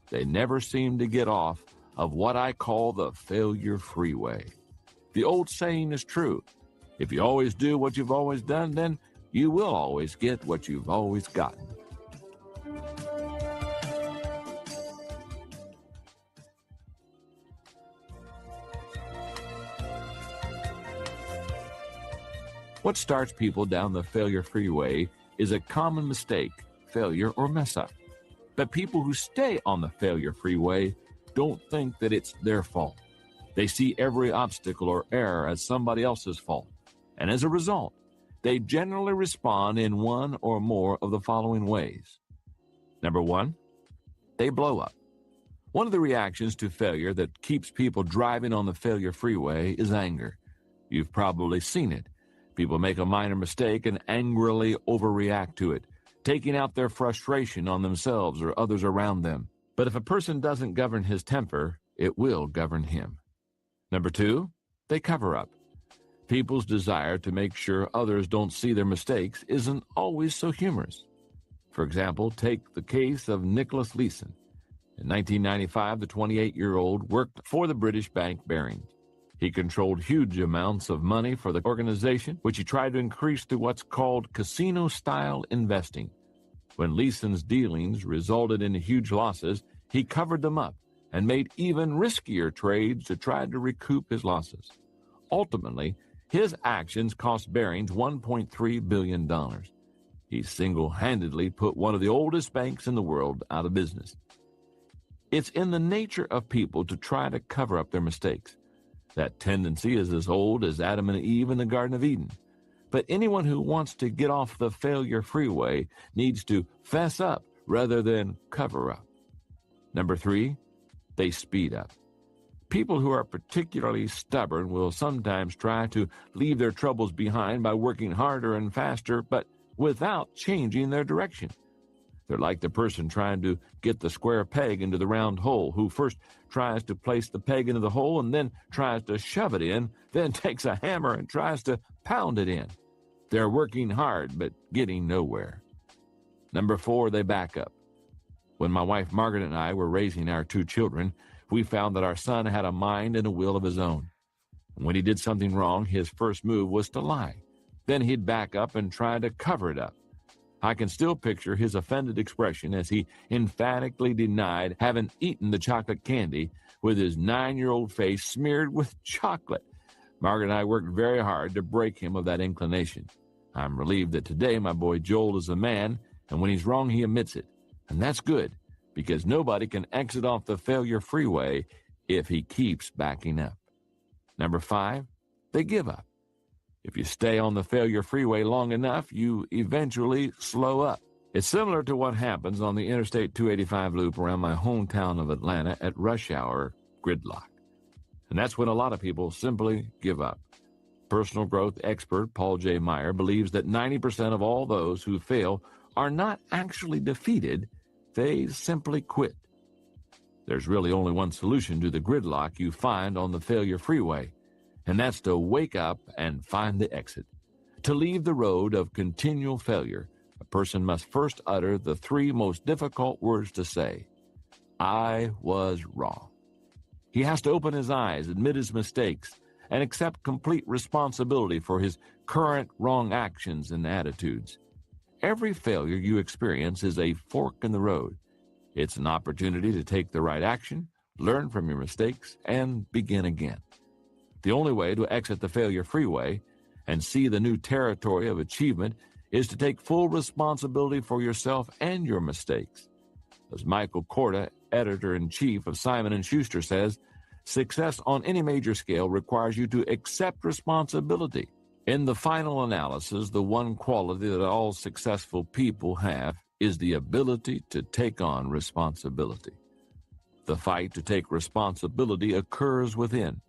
they never seem to get off of what I call the failure freeway. The old saying is true. If you always do what you've always done, then you will always get what you've always gotten. What starts people down the failure freeway is a common mistake, failure, or mess up. But people who stay on the failure freeway don't think that it's their fault. They see every obstacle or error as somebody else's fault. And as a result, they generally respond in one or more of the following ways. Number one, they blow up. One of the reactions to failure that keeps people driving on the failure freeway is anger. You've probably seen it. People make a minor mistake and angrily overreact to it, taking out their frustration on themselves or others around them. But if a person doesn't govern his temper, it will govern him. Number two, they cover up. People's desire to make sure others don't see their mistakes isn't always so humorous. For example, take the case of Nicholas Leeson. In 1995, the 28-year-old worked for the British bank Barings. He controlled huge amounts of money for the organization, which he tried to increase through what's called casino-style investing. When Leeson's dealings resulted in huge losses, he covered them up and made even riskier trades to try to recoup his losses. Ultimately, his actions cost Barings $1.3 billion. He single-handedly put one of the oldest banks in the world out of business. It's in the nature of people to try to cover up their mistakes. That tendency is as old as Adam and Eve in the Garden of Eden. But anyone who wants to get off the failure freeway needs to fess up rather than cover up. Number three, they speed up. People who are particularly stubborn will sometimes try to leave their troubles behind by working harder and faster, but without changing their direction. They're like the person trying to get the square peg into the round hole, who first tries to place the peg into the hole and then tries to shove it in, then takes a hammer and tries to pound it in. They're working hard, but getting nowhere. Number four, they back up. When my wife Margaret and I were raising our two children, we found that our son had a mind and a will of his own. When he did something wrong, his first move was to lie. Then he'd back up and try to cover it up. I can still picture his offended expression as he emphatically denied having eaten the chocolate candy, with his 9-year-old face smeared with chocolate. Margaret and I worked very hard to break him of that inclination. I'm relieved that today my boy Joel is a man, and when he's wrong, he admits it. And that's good, because nobody can exit off the failure freeway if he keeps backing up. Number five, they give up. If you stay on the failure freeway long enough, you eventually slow up. It's similar to what happens on the Interstate 285 loop around my hometown of Atlanta at rush hour gridlock. And that's when a lot of people simply give up. Personal growth expert Paul J. Meyer believes that 90% of all those who fail are not actually defeated, they simply quit. There's really only one solution to the gridlock you find on the failure freeway, and that's to wake up and find the exit. To leave the road of continual failure, a person must first utter the three most difficult words to say: I was wrong. He has to open his eyes, admit his mistakes, and accept complete responsibility for his current wrong actions and attitudes. Every failure you experience is a fork in the road. It's an opportunity to take the right action, learn from your mistakes, and begin again. The only way to exit the failure freeway and see the new territory of achievement is to take full responsibility for yourself and your mistakes. As Michael Korda, editor-in-chief of Simon & Schuster, says, success on any major scale requires you to accept responsibility. In the final analysis, the one quality that all successful people have is the ability to take on responsibility. The fight to take responsibility occurs within,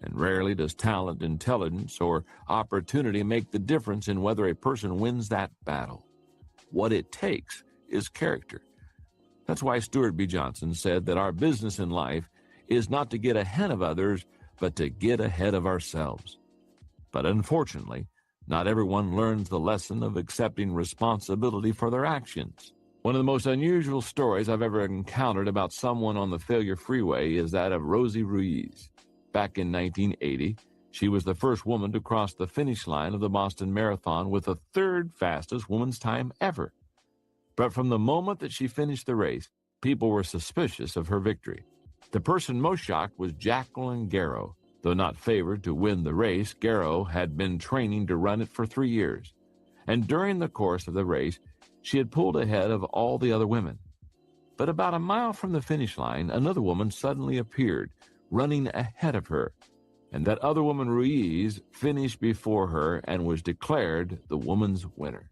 and rarely does talent, intelligence, or opportunity make the difference in whether a person wins that battle. What it takes is character. That's why Stuart B. Johnson said that our business in life is not to get ahead of others, but to get ahead of ourselves. But unfortunately, not everyone learns the lesson of accepting responsibility for their actions. One of the most unusual stories I've ever encountered about someone on the failure freeway is that of Rosie Ruiz. Back in 1980, she was the first woman to cross the finish line of the Boston Marathon with the third fastest woman's time ever. But from the moment that she finished the race, people were suspicious of her victory. The person most shocked was Jacqueline Garrow. Though not favored to win the race, Garrow had been training to run it for 3 years. And during the course of the race, she had pulled ahead of all the other women. But about a mile from the finish line, another woman suddenly appeared, running ahead of her. And that other woman, Ruiz, finished before her and was declared the woman's winner.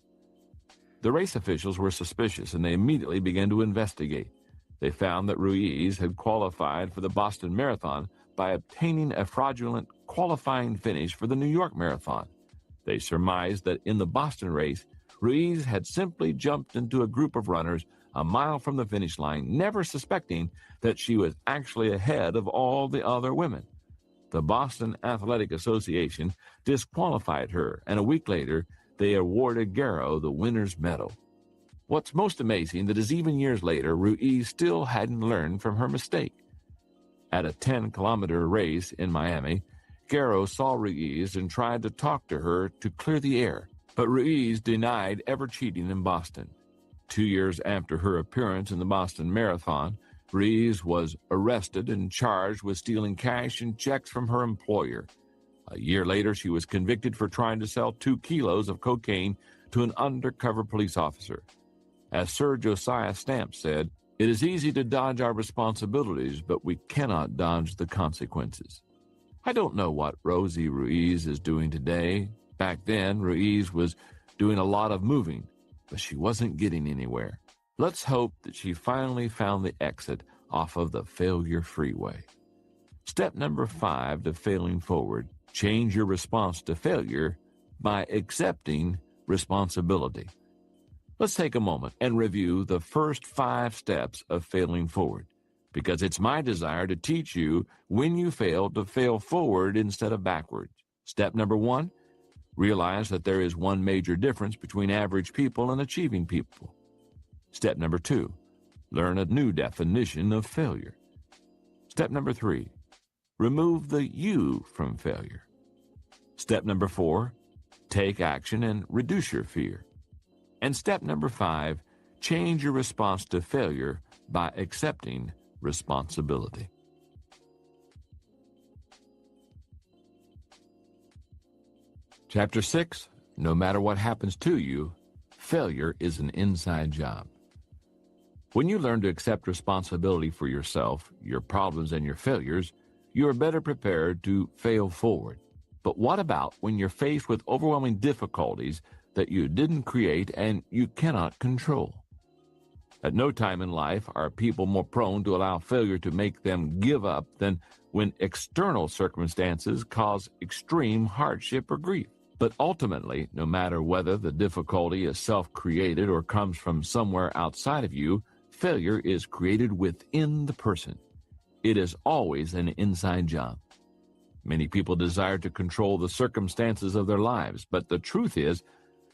The race officials were suspicious, and they immediately began to investigate. They found that Ruiz had qualified for the Boston Marathon by obtaining a fraudulent qualifying finish for the New York Marathon. They surmised that in the Boston race, Ruiz had simply jumped into a group of runners a mile from the finish line, never suspecting that she was actually ahead of all the other women. The Boston Athletic Association disqualified her, and a week later, they awarded Garrow the winner's medal. What's most amazing that is even years later, Ruiz still hadn't learned from her mistake. At a 10-kilometer race in Miami, Garrow saw Ruiz and tried to talk to her to clear the air, but Ruiz denied ever cheating in Boston. 2 years after her appearance in the Boston Marathon, Ruiz was arrested and charged with stealing cash and checks from her employer. A year later, she was convicted for trying to sell 2 kilos of cocaine to an undercover police officer. As Sir Josiah Stamp said, "It is easy to dodge our responsibilities, but we cannot dodge the consequences." I don't know what Rosie Ruiz is doing today. Back then, Ruiz was doing a lot of moving, but she wasn't getting anywhere. Let's hope that she finally found the exit off of the failure freeway. Step number 5 to failing forward: change your response to failure by accepting responsibility. Let's take a moment and review the first 5 steps of failing forward, because it's my desire to teach you when you fail to fail forward instead of backwards. Step number 1, realize that there is one major difference between average people and achieving people. Step number 2, learn a new definition of failure. Step number 3, remove the you from failure. Step number 4, take action and reduce your fear. And step number 5, change your response to failure by accepting responsibility. Chapter 6, no matter what happens to you, failure is an inside job. When you learn to accept responsibility for yourself, your problems, and your failures, you are better prepared to fail forward. But what about when you're faced with overwhelming difficulties that you didn't create and you cannot control? At no time in life are people more prone to allow failure to make them give up than when external circumstances cause extreme hardship or grief. But ultimately, no matter whether the difficulty is self-created or comes from somewhere outside of you, failure is created within the person. It is always an inside job. Many people desire to control the circumstances of their lives, but the truth is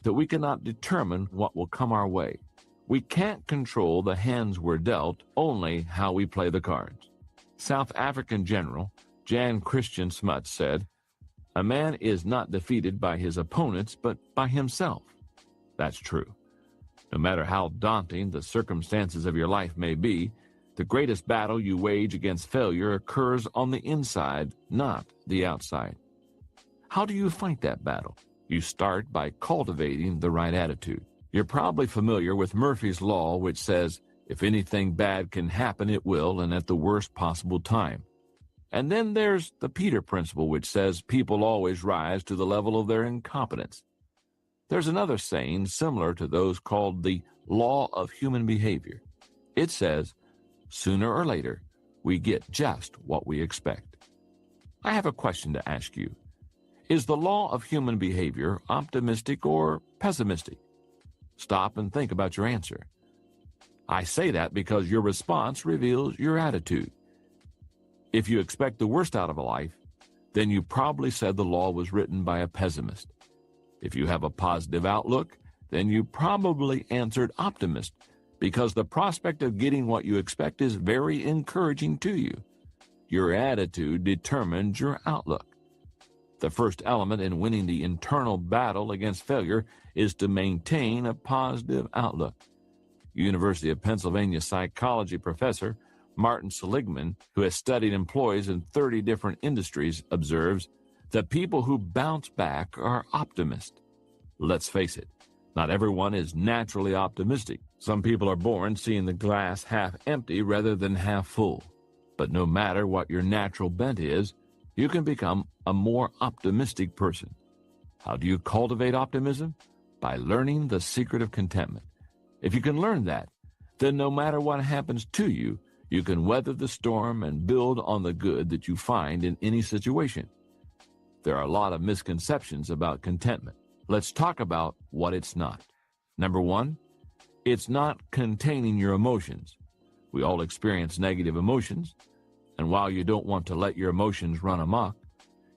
that we cannot determine what will come our way. We can't control the hands we're dealt, only how we play the cards. South African General Jan Christian Smuts said, "A man is not defeated by his opponents, but by himself." That's true. No matter how daunting the circumstances of your life may be, the greatest battle you wage against failure occurs on the inside, not the outside. How do you fight that battle? You start by cultivating the right attitude. You're probably familiar with Murphy's Law, which says, If anything bad can happen, it will, and at the worst possible time. And then there's the Peter principle, which says people always rise to the level of their incompetence. There's another saying similar to those called the law of human behavior. It says, sooner or later, we get just what we expect. I have a question to ask you. Is the law of human behavior optimistic or pessimistic? Stop and think about your answer. I say that because your response reveals your attitude. If you expect the worst out of a life, then you probably said the law was written by a pessimist. If you have a positive outlook, then you probably answered optimist, because the prospect of getting what you expect is very encouraging to you. Your attitude determines your outlook. The first element in winning the internal battle against failure is to maintain a positive outlook. University of Pennsylvania psychology professor Martin Seligman, who has studied employees in 30 different industries, observes that people who bounce back are optimists. Let's face it, not everyone is naturally optimistic. Some people are born seeing the glass half empty rather than half full. But no matter what your natural bent is, you can become a more optimistic person. How do you cultivate optimism? By learning the secret of contentment. If you can learn that, then no matter what happens to you, you can weather the storm and build on the good that you find in any situation. There are a lot of misconceptions about contentment. Let's talk about what it's not. Number one, it's not containing your emotions. We all experience negative emotions, and while you don't want to let your emotions run amok,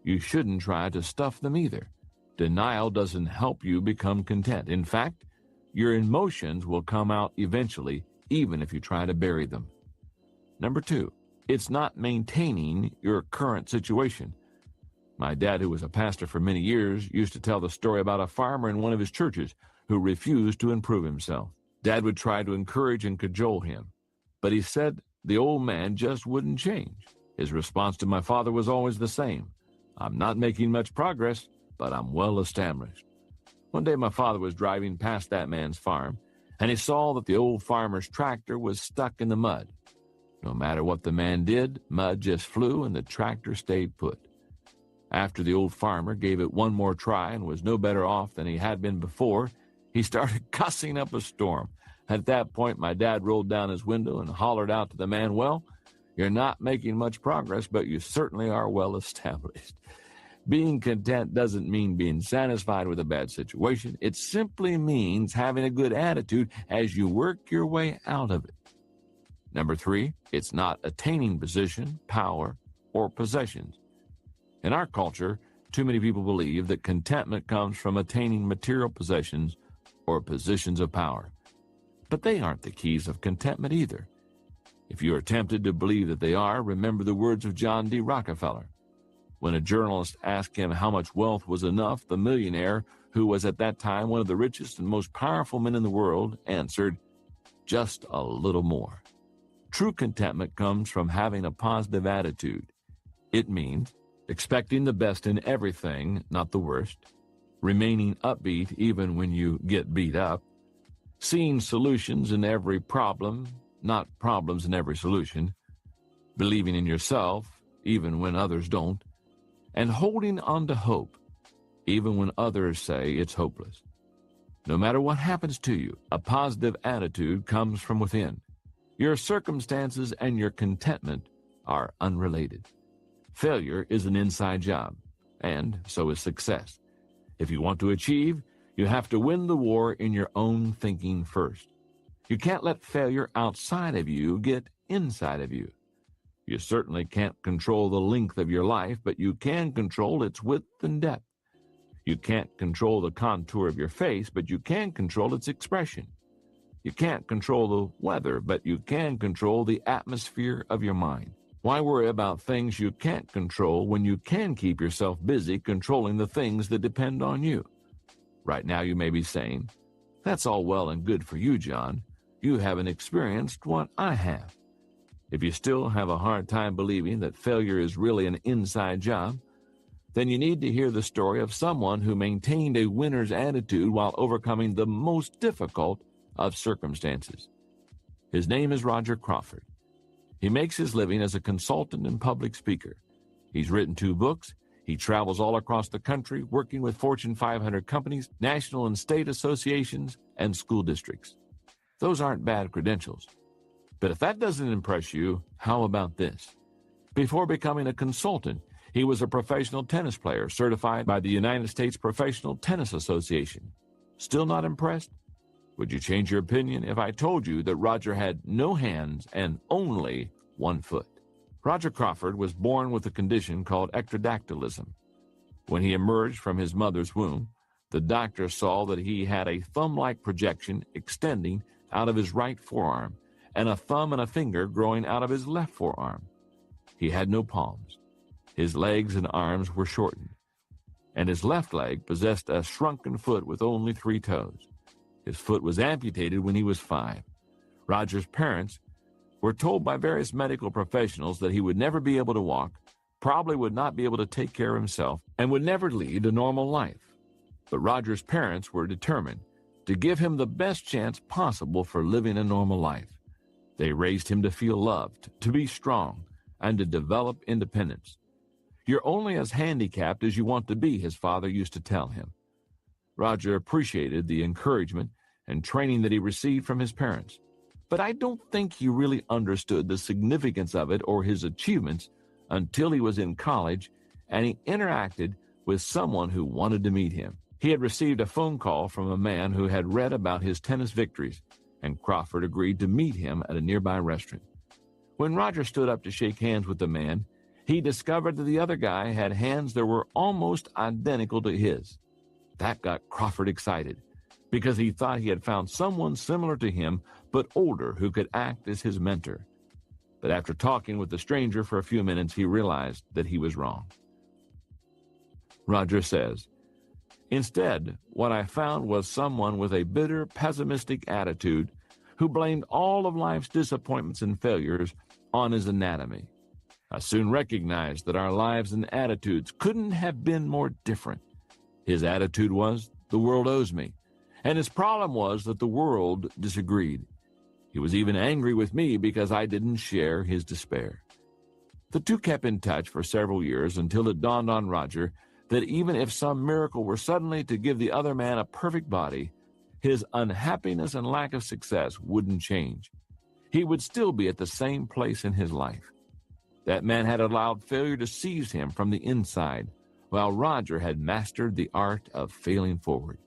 you shouldn't try to stuff them either. Denial doesn't help you become content. In fact, your emotions will come out eventually, even if you try to bury them. Number two, it's not maintaining your current situation. My dad, who was a pastor for many years, used to tell the story about a farmer in one of his churches who refused to improve himself. Dad would try to encourage and cajole him, but he said the old man just wouldn't change. His response to my father was always the same. I'm not making much progress, but I'm well established. One day my father was driving past that man's farm, and he saw that the old farmer's tractor was stuck in the mud. No matter what the man did, mud just flew and the tractor stayed put. After the old farmer gave it one more try and was no better off than he had been before, he started cussing up a storm. At that point, my dad rolled down his window and hollered out to the man, "Well, you're not making much progress, but you certainly are well established." Being content doesn't mean being satisfied with a bad situation. It simply means having a good attitude as you work your way out of it. Number three, it's not attaining position, power, or possessions. In our culture, too many people believe that contentment comes from attaining material possessions or positions of power. But they aren't the keys of contentment either. If you are tempted to believe that they are, remember the words of John D. Rockefeller. When a journalist asked him how much wealth was enough, the millionaire, who was at that time one of the richest and most powerful men in the world, answered, "Just a little more." True contentment comes from having a positive attitude. It means expecting the best in everything, not the worst, remaining upbeat even when you get beat up, seeing solutions in every problem, not problems in every solution, believing in yourself even when others don't, and holding on to hope even when others say it's hopeless. No matter what happens to you, a positive attitude comes from within. Your circumstances and your contentment are unrelated. Failure is an inside job, and so is success. If you want to achieve, you have to win the war in your own thinking first. You can't let failure outside of you get inside of you. You certainly can't control the length of your life, but you can control its width and depth. You can't control the contour of your face, but you can control its expression. You can't control the weather, but you can control the atmosphere of your mind. Why worry about things you can't control when you can keep yourself busy controlling the things that depend on you? Right now you may be saying, "That's all well and good for you, John. You haven't experienced what I have." If you still have a hard time believing that failure is really an inside job, then you need to hear the story of someone who maintained a winner's attitude while overcoming the most difficult of circumstances. His name is Roger Crawford. He makes his living as a consultant and public speaker. He's written 2 books. He travels all across the country, working with Fortune 500 companies, national and state associations, and school districts. Those aren't bad credentials. But if that doesn't impress you, how about this? Before becoming a consultant, he was a professional tennis player certified by the United States Professional Tennis Association. Still not impressed? Would you change your opinion if I told you that Roger had no hands and only 1 foot? Roger Crawford was born with a condition called ectrodactylism. When he emerged from his mother's womb, the doctor saw that he had a thumb-like projection extending out of his right forearm and a thumb and a finger growing out of his left forearm. He had no palms. His legs and arms were shortened, and his left leg possessed a shrunken foot with only 3 toes. His foot was amputated when he was 5. Roger's parents were told by various medical professionals that he would never be able to walk, probably would not be able to take care of himself, and would never lead a normal life. But Roger's parents were determined to give him the best chance possible for living a normal life. They raised him to feel loved, to be strong, and to develop independence. You're only as handicapped as you want to be, his father used to tell him. Roger appreciated the encouragement and training that he received from his parents, but I don't think he really understood the significance of it or his achievements until he was in college and he interacted with someone who wanted to meet him. He had received a phone call from a man who had read about his tennis victories, and Crawford agreed to meet him at a nearby restaurant. When Roger stood up to shake hands with the man, he discovered that the other guy had hands that were almost identical to his. That got Crawford excited, because he thought he had found someone similar to him, but older, who could act as his mentor. But after talking with the stranger for a few minutes, he realized that he was wrong. Roger says, "Instead, what I found was someone with a bitter, pessimistic attitude who blamed all of life's disappointments and failures on his anatomy. I soon recognized that our lives and attitudes couldn't have been more different. His attitude was, the world owes me, and his problem was that the world disagreed. He was even angry with me because I didn't share his despair." The two kept in touch for several years until it dawned on Roger that even if some miracle were suddenly to give the other man a perfect body, his unhappiness and lack of success wouldn't change. He would still be at the same place in his life. That man had allowed failure to seize him from the inside, while Roger had mastered the art of failing forward.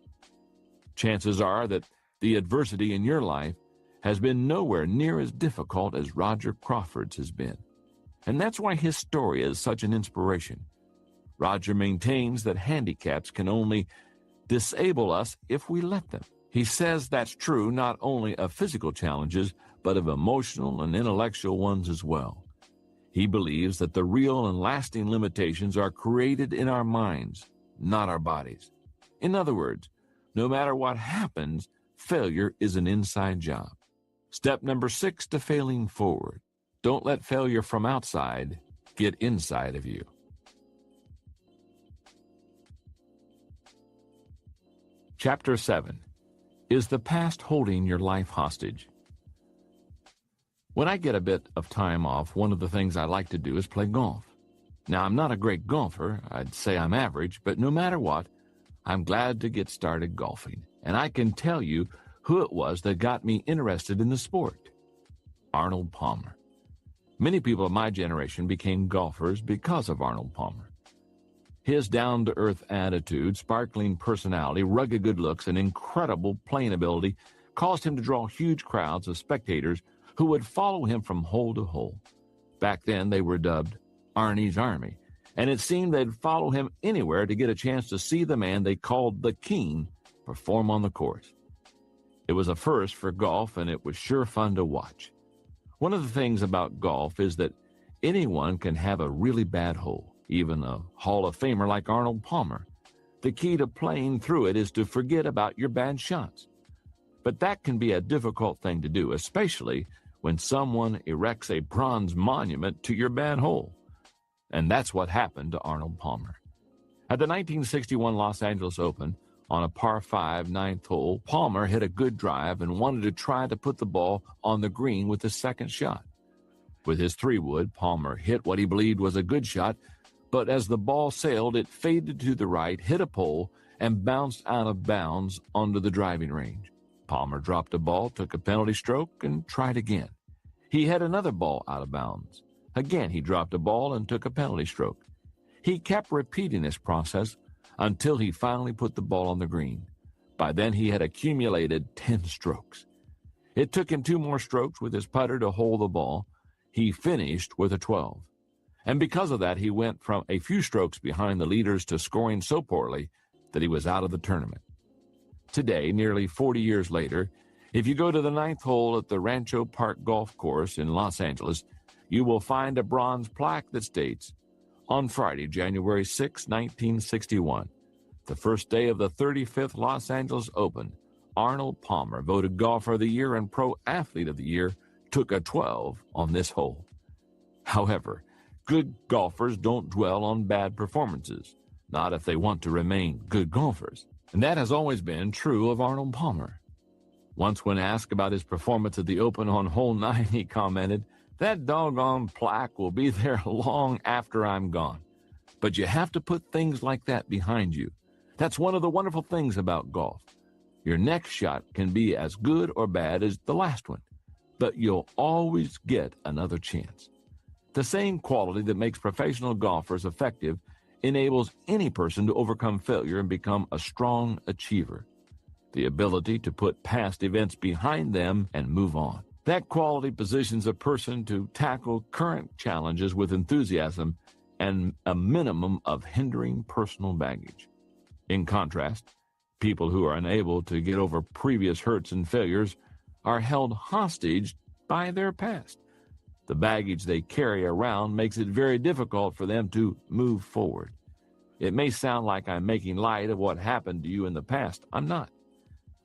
Chances are that the adversity in your life has been nowhere near as difficult as Roger Crawford's has been. And that's why his story is such an inspiration. Roger maintains that handicaps can only disable us if we let them. He says that's true not only of physical challenges, but of emotional and intellectual ones as well. He believes that the real and lasting limitations are created in our minds, not our bodies. In other words, no matter what happens, failure is an inside job. Step number 6 to failing forward. Don't let failure from outside get inside of you. Chapter 7. Is the past holding your life hostage? When I get a bit of time off, one of the things I like to do is play golf. Now, I'm not a great golfer. I'd say I'm average, but no matter what, I'm glad to get started golfing. And I can tell you who it was that got me interested in the sport. Arnold Palmer. Many people of my generation became golfers because of Arnold Palmer. His down-to-earth attitude, sparkling personality, rugged good looks, and incredible playing ability caused him to draw huge crowds of spectators who would follow him from hole to hole. Back then, they were dubbed Arnie's Army, and it seemed they'd follow him anywhere to get a chance to see the man they called the King perform on the course. It was a first for golf, and it was sure fun to watch. One of the things about golf is that anyone can have a really bad hole, even a Hall of Famer like Arnold Palmer. The key to playing through it is to forget about your bad shots. But that can be a difficult thing to do, especially when someone erects a bronze monument to your bad hole. And that's what happened to Arnold Palmer. At the 1961 Los Angeles Open, On a par 5 ninth hole, Palmer hit a good drive and wanted to try to put the ball on the green with his second shot. With his 3-wood, Palmer hit what he believed was a good shot, but as the ball sailed, it faded to the right, hit a pole, and bounced out of bounds onto the driving range. Palmer dropped the ball, took a penalty stroke, and tried again. He had another ball out of bounds. Again, he dropped a ball and took a penalty stroke. He kept repeating this process until he finally put the ball on the green. By then, he had accumulated 10 strokes. It took him 2 more strokes with his putter to hold the ball. He finished with a 12. And because of that, he went from a few strokes behind the leaders to scoring so poorly that he was out of the tournament. Today, nearly 40 years later, if you go to the 9th hole at the Rancho Park Golf Course in Los Angeles, you will find a bronze plaque that states, "On Friday, January 6, 1961, the first day of the 35th Los Angeles Open, Arnold Palmer, voted Golfer of the Year and Pro Athlete of the Year, took a 12 on this hole." However, good golfers don't dwell on bad performances, not if they want to remain good golfers. And that has always been true of Arnold Palmer. Once when asked about his performance at the Open on hole 9, he commented, "That doggone plaque will be there long after I'm gone." But you have to put things like that behind you. That's one of the wonderful things about golf. Your next shot can be as good or bad as the last one, but you'll always get another chance. The same quality that makes professional golfers effective enables any person to overcome failure and become a strong achiever. The ability to put past events behind them and move on. That quality positions a person to tackle current challenges with enthusiasm and a minimum of hindering personal baggage. In contrast, people who are unable to get over previous hurts and failures are held hostage by their past. The baggage they carry around makes it very difficult for them to move forward. It may sound like I'm making light of what happened to you in the past. I'm not.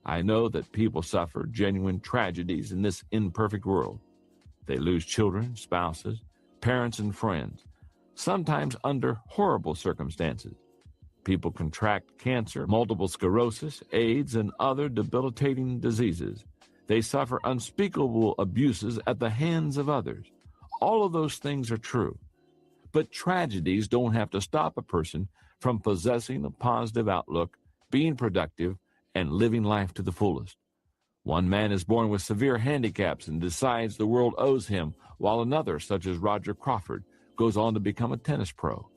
I know that people suffer genuine tragedies in this imperfect world. They lose children, spouses, parents, and friends, sometimes under horrible circumstances. People contract cancer, multiple sclerosis, AIDS, and other debilitating diseases. They suffer unspeakable abuses at the hands of others. All of those things are true. But tragedies don't have to stop a person from possessing a positive outlook, being productive, and living life to the fullest. One man is born with severe handicaps and decides the world owes him, while another, such as Roger Crawford, goes on to become a tennis pro.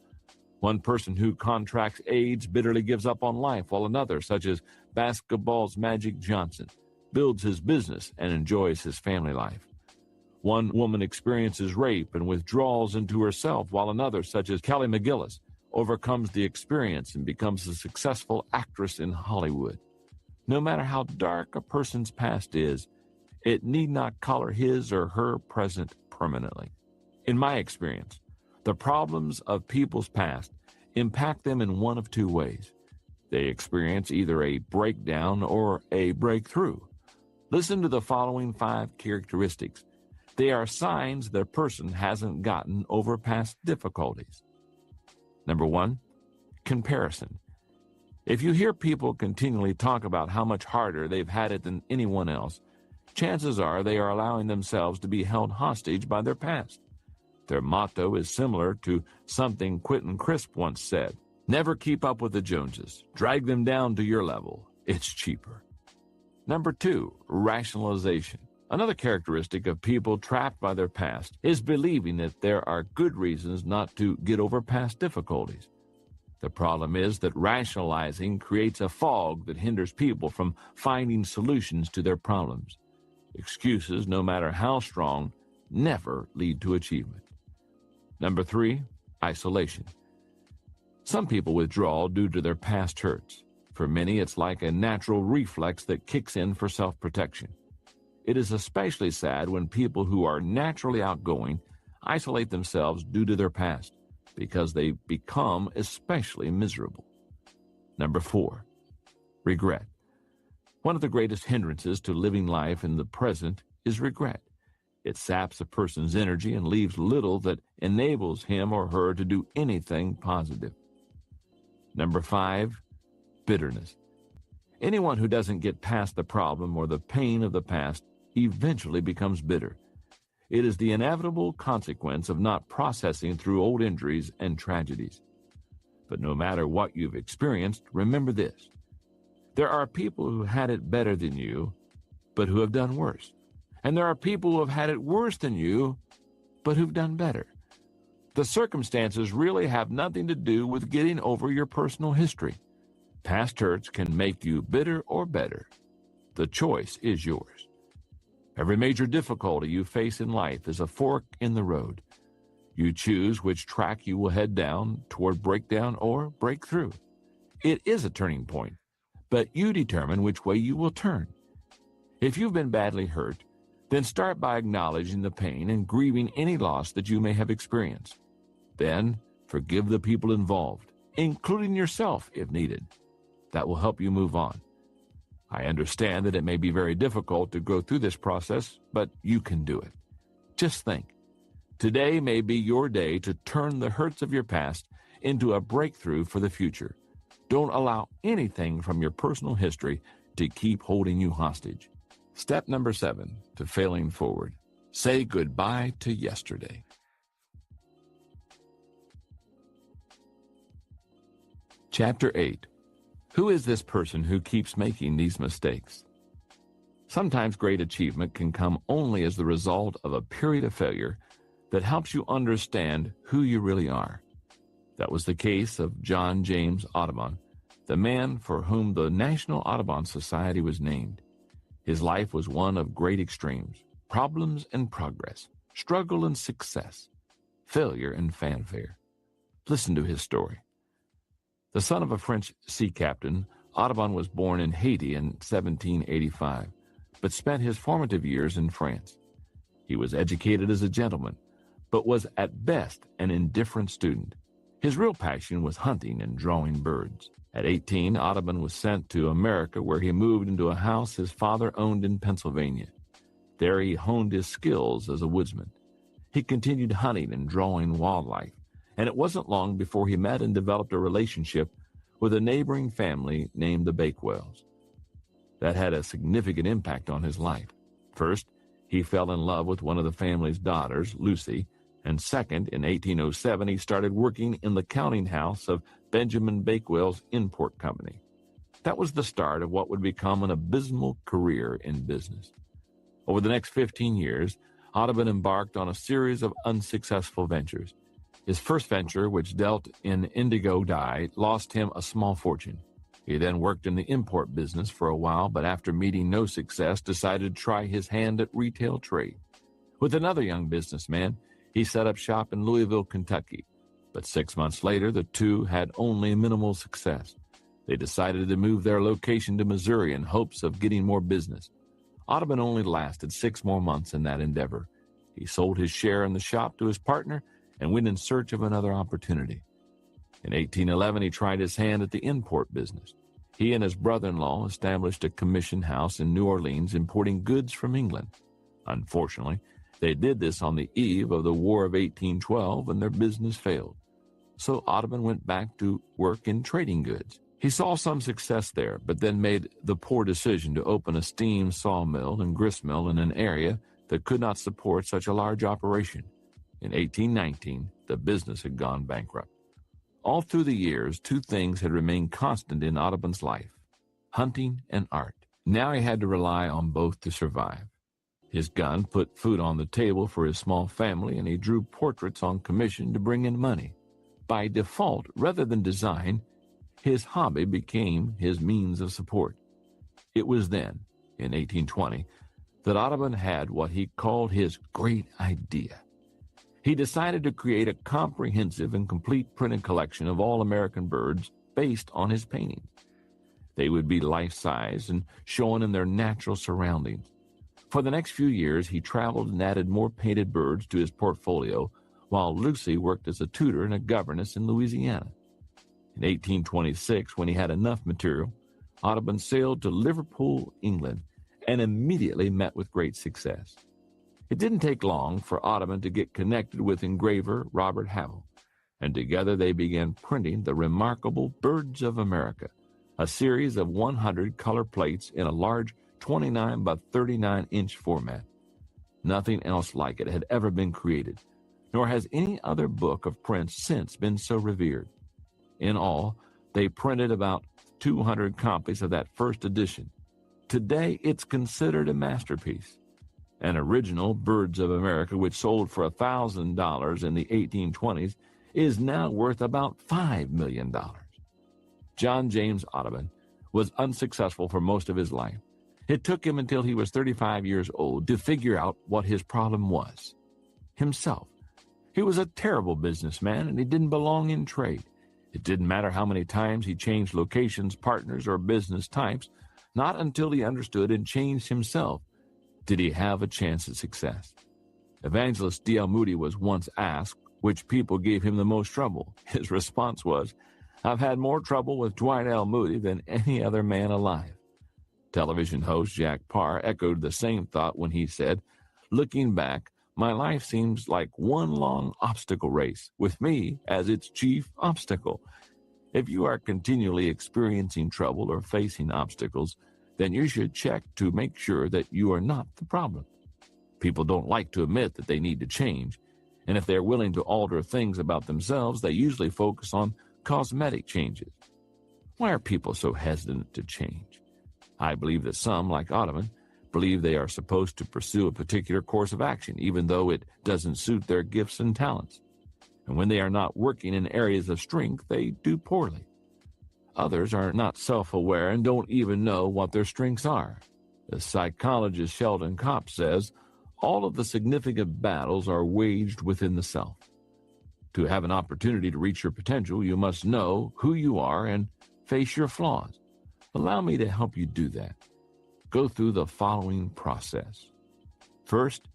One person who contracts AIDS bitterly gives up on life, while another, such as basketball's Magic Johnson, builds his business and enjoys his family life. One woman experiences rape and withdrawals into herself, while another, such as Kelly McGillis, overcomes the experience and becomes a successful actress in Hollywood. No matter how dark a person's past is, it need not color his or her present permanently. In my experience, the problems of people's past impact them in one of two ways. They experience either a breakdown or a breakthrough. Listen to the following 5 characteristics. They are signs that a person hasn't gotten over past difficulties. Number 1, comparison. If you hear people continually talk about how much harder they've had it than anyone else, chances are they are allowing themselves to be held hostage by their past. Their motto is similar to something Quentin Crisp once said: "Never keep up with the Joneses. Drag them down to your level. It's cheaper." Number 2, rationalization. Another characteristic of people trapped by their past is believing that there are good reasons not to get over past difficulties. The problem is that rationalizing creates a fog that hinders people from finding solutions to their problems. Excuses, no matter how strong, never lead to achievement. Number 3, isolation. Some people withdraw due to their past hurts. For many, it's like a natural reflex that kicks in for self-protection. It is especially sad when people who are naturally outgoing isolate themselves due to their past, because they become especially miserable. Number 4, regret. One of the greatest hindrances to living life in the present is regret. It saps a person's energy and leaves little that enables him or her to do anything positive. Number 5, bitterness. Anyone who doesn't get past the problem or the pain of the past eventually becomes bitter. It is the inevitable consequence of not processing through old injuries and tragedies. But no matter what you've experienced, remember this. There are people who had it better than you, but who have done worse. And there are people who have had it worse than you, but who've done better. The circumstances really have nothing to do with getting over your personal history. Past hurts can make you bitter or better. The choice is yours. Every major difficulty you face in life is a fork in the road. You choose which track you will head down toward breakdown or breakthrough. It is a turning point, but you determine which way you will turn. If you've been badly hurt, then start by acknowledging the pain and grieving any loss that you may have experienced. Then, forgive the people involved, including yourself if needed. That will help you move on. I understand that it may be very difficult to go through this process, but you can do it. Just think, today may be your day to turn the hurts of your past into a breakthrough for the future. Don't allow anything from your personal history to keep holding you hostage. Step number 7 to failing forward. Say goodbye to yesterday. Chapter 8. Who is this person who keeps making these mistakes? Sometimes great achievement can come only as the result of a period of failure that helps you understand who you really are. That was the case of John James Audubon, the man for whom the National Audubon Society was named. His life was one of great extremes, problems and progress, struggle and success, failure and fanfare. Listen to his story. The son of a French sea captain, Audubon was born in Haiti in 1785, but spent his formative years in France. He was educated as a gentleman, but was at best an indifferent student. His real passion was hunting and drawing birds. At 18, Audubon was sent to America, where he moved into a house his father owned in Pennsylvania. There he honed his skills as a woodsman. He continued hunting and drawing wildlife, and it wasn't long before he met and developed a relationship with a neighboring family named the Bakewells. That had a significant impact on his life. First, he fell in love with one of the family's daughters, Lucy, and second, in 1807, he started working in the counting house of Benjamin Bakewell's import company. That was the start of what would become an abysmal career in business. Over the next 15 years, Audubon embarked on a series of unsuccessful ventures. His first venture, which dealt in indigo dye, lost him a small fortune. He then worked in the import business for a while, but after meeting no success, decided to try his hand at retail trade. With another young businessman, he set up shop in Louisville, Kentucky. But 6 months later, the two had only minimal success. They decided to move their location to Missouri in hopes of getting more business. Audubon only lasted 6 more months in that endeavor. He sold his share in the shop to his partner and went in search of another opportunity. In 1811, he tried his hand at the import business. He and his brother-in-law established a commission house in New Orleans importing goods from England. Unfortunately, they did this on the eve of the War of 1812, and their business failed. So Audubon went back to work in trading goods. He saw some success there, but then made the poor decision to open a steam sawmill and gristmill in an area that could not support such a large operation. In 1819, the business had gone bankrupt. All through the years, two things had remained constant in Audubon's life: hunting and art. Now he had to rely on both to survive. His gun put food on the table for his small family, and he drew portraits on commission to bring in money. By default, rather than design, his hobby became his means of support. It was then, in 1820, that Audubon had what he called his great idea. He decided to create a comprehensive and complete printed collection of all American birds based on his paintings. They would be life-size and shown in their natural surroundings. For the next few years, he traveled and added more painted birds to his portfolio, while Lucy worked as a tutor and a governess in Louisiana. In 1826, when he had enough material, Audubon sailed to Liverpool, England, and immediately met with great success. It didn't take long for Audubon to get connected with engraver Robert Havell, and together they began printing the remarkable Birds of America, a series of 100 color plates in a large 29 by 39-inch format. Nothing else like it had ever been created, nor has any other book of prints since been so revered. In all, they printed about 200 copies of that first edition. Today, it's considered a masterpiece. An original, Birds of America, which sold for $1,000 in the 1820s, is now worth about $5 million. John James Audubon was unsuccessful for most of his life. It took him until he was 35 years old to figure out what his problem was. Himself. He was a terrible businessman, and he didn't belong in trade. It didn't matter how many times he changed locations, partners, or business types. Not until he understood and changed himself did he have a chance at success. Evangelist D.L. Moody was once asked which people gave him the most trouble. His response was, "I've had more trouble with Dwight L. Moody than any other man alive." Television host Jack Parr echoed the same thought when he said, "Looking back, my life seems like one long obstacle race, with me as its chief obstacle." If you are continually experiencing trouble or facing obstacles, then you should check to make sure that you are not the problem. People don't like to admit that they need to change, and if they're willing to alter things about themselves, they usually focus on cosmetic changes. Why are people so hesitant to change? I believe that some, like Audubon, believe they are supposed to pursue a particular course of action, even though it doesn't suit their gifts and talents. And when they are not working in areas of strength, they do poorly. Others are not self-aware and don't even know what their strengths are. The psychologist Sheldon Kopp says, all of the significant battles are waged within the self. To have an opportunity to reach your potential, you must know who you are and face your flaws. Allow me to help you do that. Go through the following process. First,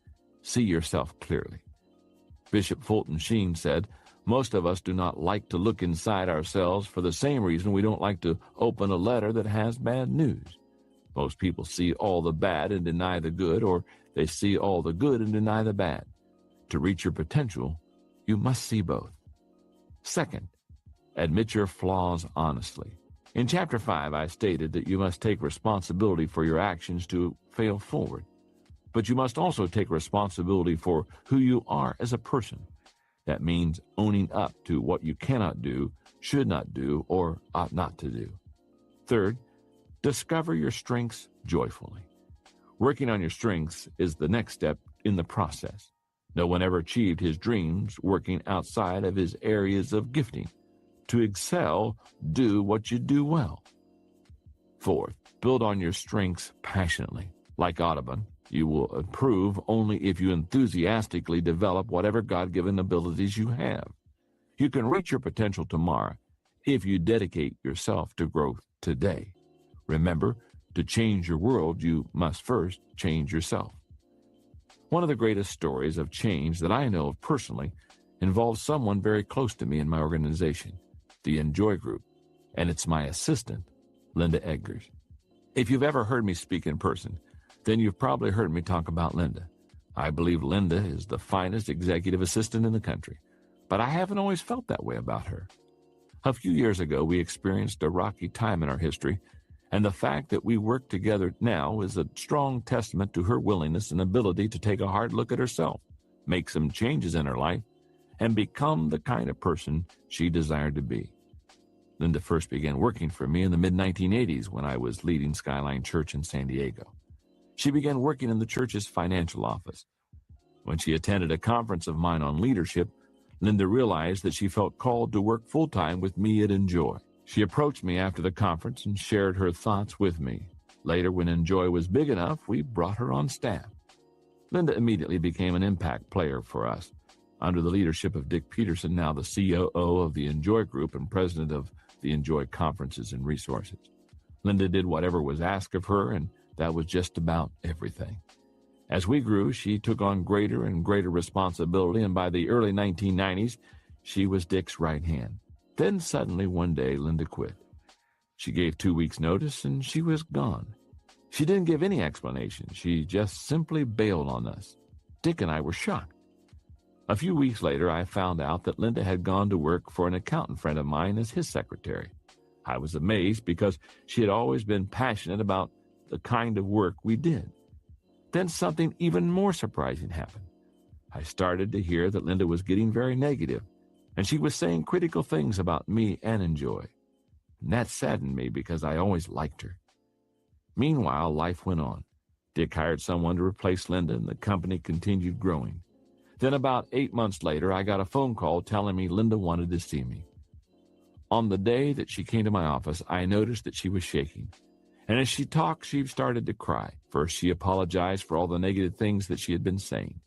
see yourself clearly. Bishop Fulton Sheen said, "Most of us do not like to look inside ourselves for the same reason we don't like to open a letter that has bad news. Most people see all the bad and deny the good, or they see all the good and deny the bad. To reach your potential, you must see both." Second, admit your flaws honestly. In Chapter 5, I stated that you must take responsibility for your actions to fail forward. But you must also take responsibility for who you are as a person. That means owning up to what you cannot do, should not do, or ought not to do. Third, discover your strengths joyfully. Working on your strengths is the next step in the process. No one ever achieved his dreams working outside of his areas of gifting. To excel, do what you do well. Fourth, build on your strengths passionately. Like Audubon, you will improve only if you enthusiastically develop whatever God-given abilities you have. You can reach your potential tomorrow if you dedicate yourself to growth today. Remember, to change your world, you must first change yourself. One of the greatest stories of change that I know of personally involves someone very close to me in my organization, the Enjoy Group, and it's my assistant, Linda Eggers. If you've ever heard me speak in person, then you've probably heard me talk about Linda. I believe Linda is the finest executive assistant in the country, but I haven't always felt that way about her. A few years ago, we experienced a rocky time in our history, and the fact that we work together now is a strong testament to her willingness and ability to take a hard look at herself, make some changes in her life, and become the kind of person she desired to be. Linda first began working for me in the mid-1980s when I was leading Skyline Church in San Diego. She began working in the church's financial office. When she attended a conference of mine on leadership, Linda realized that she felt called to work full-time with me at Enjoy. She approached me after the conference and shared her thoughts with me. Later, when Enjoy was big enough, we brought her on staff. Linda immediately became an impact player for us. Under the leadership of Dick Peterson, now the COO of the Enjoy Group and president of the Enjoy Conferences and Resources. Linda did whatever was asked of her, and that was just about everything. As we grew, she took on greater and greater responsibility, and by the early 1990s, she was Dick's right hand. Then suddenly one day, Linda quit. She gave 2 weeks' notice, and she was gone. She didn't give any explanation. She just simply bailed on us. Dick and I were shocked. A few weeks later, I found out that Linda had gone to work for an accountant friend of mine as his secretary. I was amazed because she had always been passionate about the kind of work we did. Then something even more surprising happened. I started to hear that Linda was getting very negative, and she was saying critical things about me and Enjoy. And that saddened me because I always liked her. Meanwhile, life went on. Dick hired someone to replace Linda, and the company continued growing. Then about 8 months later, I got a phone call telling me Linda wanted to see me. On the day that she came to my office, I noticed that she was shaking. And as she talked, she started to cry. First, she apologized for all the negative things that she had been saying.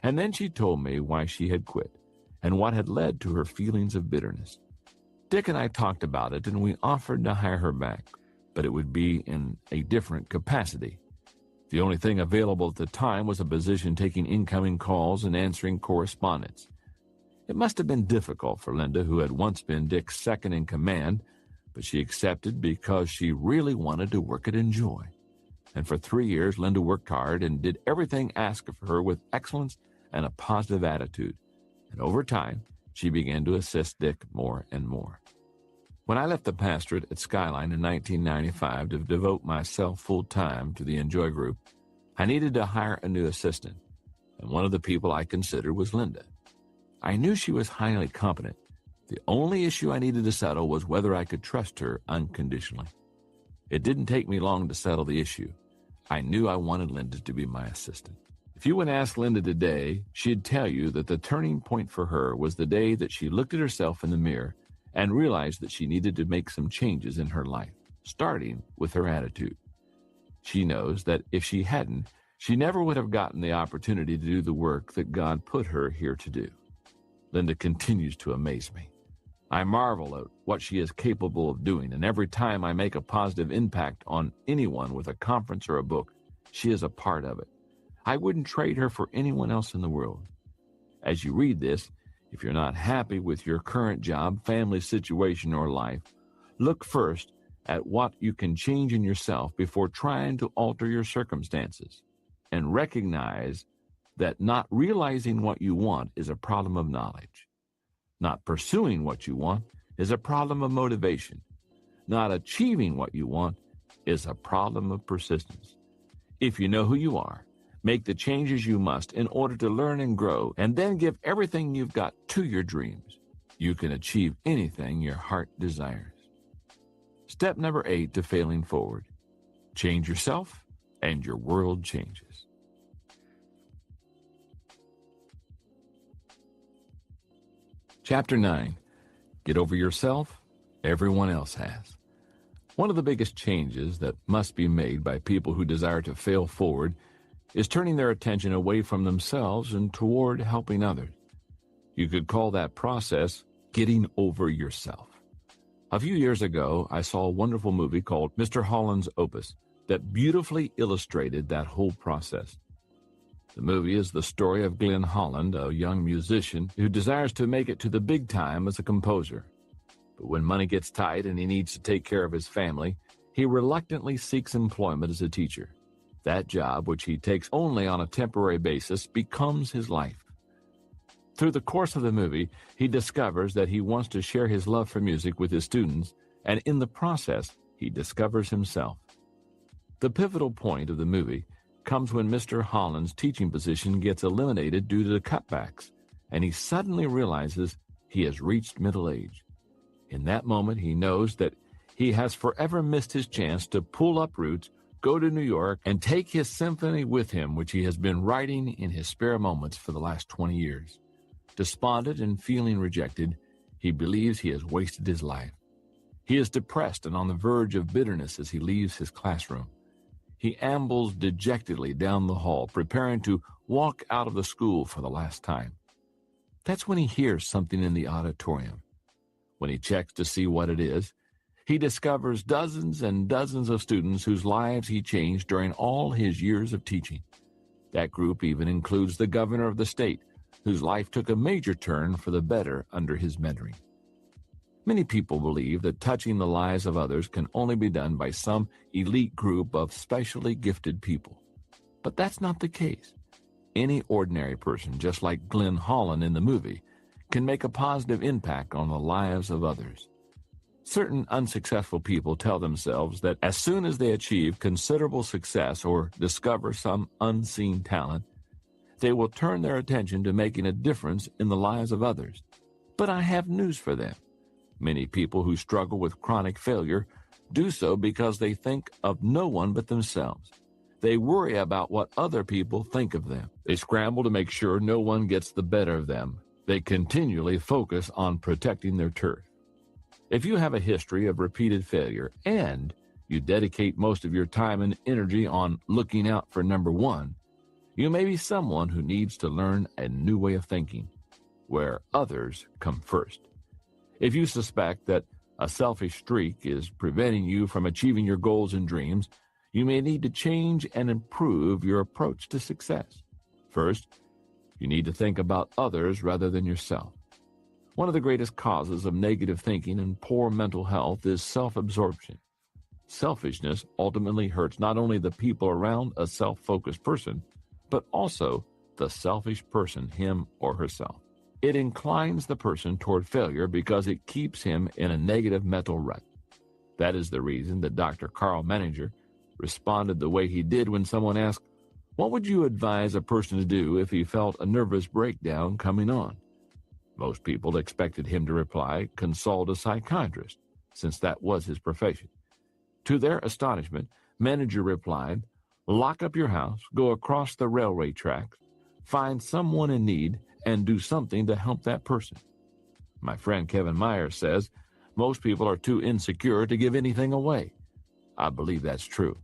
And then she told me why she had quit and what had led to her feelings of bitterness. Dick and I talked about it, and we offered to hire her back, but it would be in a different capacity. The only thing available at the time was a position taking incoming calls and answering correspondence. It must have been difficult for Linda, who had once been Dick's second in command, but she accepted because she really wanted to work at Enjoy. And for 3 years, Linda worked hard and did everything asked of her with excellence and a positive attitude. And over time, she began to assist Dick more and more. When I left the pastorate at Skyline in 1995 to devote myself full-time to the Enjoy group, I needed to hire a new assistant, and one of the people I considered was Linda. I knew she was highly competent. The only issue I needed to settle was whether I could trust her unconditionally. It didn't take me long to settle the issue. I knew I wanted Linda to be my assistant. If you would ask Linda today, she'd tell you that the turning point for her was the day that she looked at herself in the mirror and realized that she needed to make some changes in her life, starting with her attitude. She knows that if she hadn't, she never would have gotten the opportunity to do the work that God put her here to do. Linda continues to amaze me. I marvel at what she is capable of doing, and every time I make a positive impact on anyone with a conference or a book, she is a part of it. I wouldn't trade her for anyone else in the world. As you read this, if you're not happy with your current job, family situation, or life, look first at what you can change in yourself before trying to alter your circumstances, and recognize that not realizing what you want is a problem of knowledge. Not pursuing what you want is a problem of motivation. Not achieving what you want is a problem of persistence. If you know who you are, make the changes you must in order to learn and grow, and then give everything you've got to your dreams. You can achieve anything your heart desires. Step number 8 to failing forward. Change yourself, and your world changes. Chapter 9. Get over yourself. Everyone else has. One of the biggest changes that must be made by people who desire to fail forward is turning their attention away from themselves and toward helping others. You could call that process getting over yourself. A few years ago, I saw a wonderful movie called Mr. Holland's Opus that beautifully illustrated that whole process. The movie is the story of Glenn Holland, a young musician who desires to make it to the big time as a composer. But when money gets tight and he needs to take care of his family, he reluctantly seeks employment as a teacher. That job, which he takes only on a temporary basis, becomes his life. Through the course of the movie, he discovers that he wants to share his love for music with his students, and in the process, he discovers himself. The pivotal point of the movie comes when Mr. Holland's teaching position gets eliminated due to the cutbacks, and he suddenly realizes he has reached middle age. In that moment, he knows that he has forever missed his chance to pull up roots, go to New York, and take his symphony with him, which he has been writing in his spare moments for the last 20 years. Despondent and feeling rejected, he believes he has wasted his life. He is depressed and on the verge of bitterness as he leaves his classroom. He ambles dejectedly down the hall, preparing to walk out of the school for the last time. That's when he hears something in the auditorium. When he checks to see what it is, he discovers dozens and dozens of students whose lives he changed during all his years of teaching. That group even includes the governor of the state, whose life took a major turn for the better under his mentoring. Many people believe that touching the lives of others can only be done by some elite group of specially gifted people. But that's not the case. Any ordinary person, just like Glenn Holland in the movie, can make a positive impact on the lives of others. Certain unsuccessful people tell themselves that as soon as they achieve considerable success or discover some unseen talent, they will turn their attention to making a difference in the lives of others. But I have news for them. Many people who struggle with chronic failure do so because they think of no one but themselves. They worry about what other people think of them. They scramble to make sure no one gets the better of them. They continually focus on protecting their turf. If you have a history of repeated failure and you dedicate most of your time and energy on looking out for number one, you may be someone who needs to learn a new way of thinking, where others come first. If you suspect that a selfish streak is preventing you from achieving your goals and dreams, you may need to change and improve your approach to success. First, you need to think about others rather than yourself. One of the greatest causes of negative thinking and poor mental health is self-absorption. Selfishness ultimately hurts not only the people around a self-focused person, but also the selfish person, him or herself. It inclines the person toward failure because it keeps him in a negative mental rut. That is the reason that Dr. Carl Menninger responded the way he did when someone asked, "What would you advise a person to do if he felt a nervous breakdown coming on?" Most people expected him to reply, "Consult a psychiatrist," since that was his profession. To their astonishment, Menninger replied, "Lock up your house, go across the railway tracks, find someone in need, and do something to help that person." My friend Kevin Myers says, "Most people are too insecure to give anything away." I believe that's true.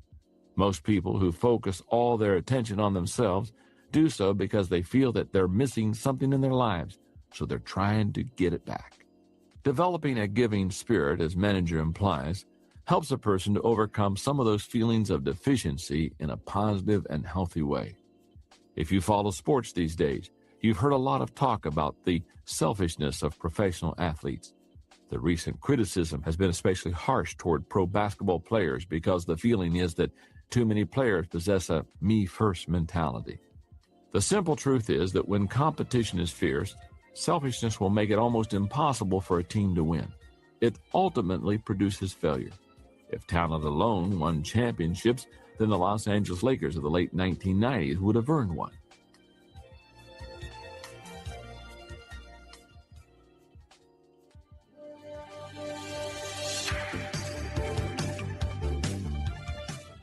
Most people who focus all their attention on themselves do so because they feel that they're missing something in their lives, so they're trying to get it back. Developing a giving spirit, as Menninger implies, helps a person to overcome some of those feelings of deficiency in a positive and healthy way. If you follow sports these days, you've heard a lot of talk about the selfishness of professional athletes. The recent criticism has been especially harsh toward pro basketball players because the feeling is that too many players possess a me-first mentality. The simple truth is that when competition is fierce, selfishness will make it almost impossible for a team to win. It ultimately produces failure. If talent alone won championships, then the Los Angeles Lakers of the late 1990s would have earned one.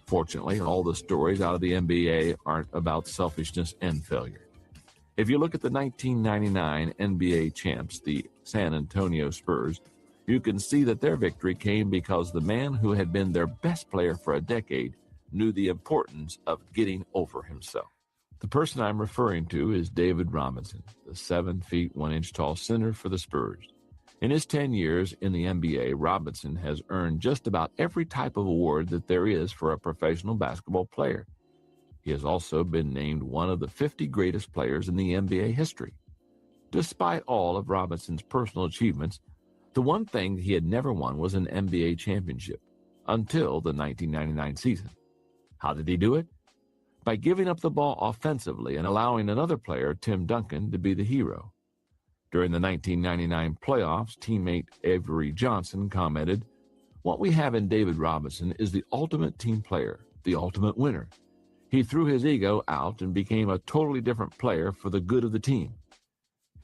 Fortunately, all the stories out of the NBA aren't about selfishness and failure. If you look at the 1999 NBA champs, the San Antonio Spurs, you can see that their victory came because the man who had been their best player for a decade knew the importance of getting over himself. The person I'm referring to is David Robinson, the 7 feet 1 inch tall center for the Spurs. In his 10 years in the NBA, Robinson has earned just about every type of award that there is for a professional basketball player. He has also been named one of the 50 greatest players in the NBA history. Despite all of Robinson's personal achievements, the one thing he had never won was an NBA championship until the 1999 season. How did he do it? By giving up the ball offensively and allowing another player, Tim Duncan, to be the hero. During the 1999 playoffs, teammate Avery Johnson commented, "What we have in David Robinson is the ultimate team player, the ultimate winner. He threw his ego out and became a totally different player for the good of the team."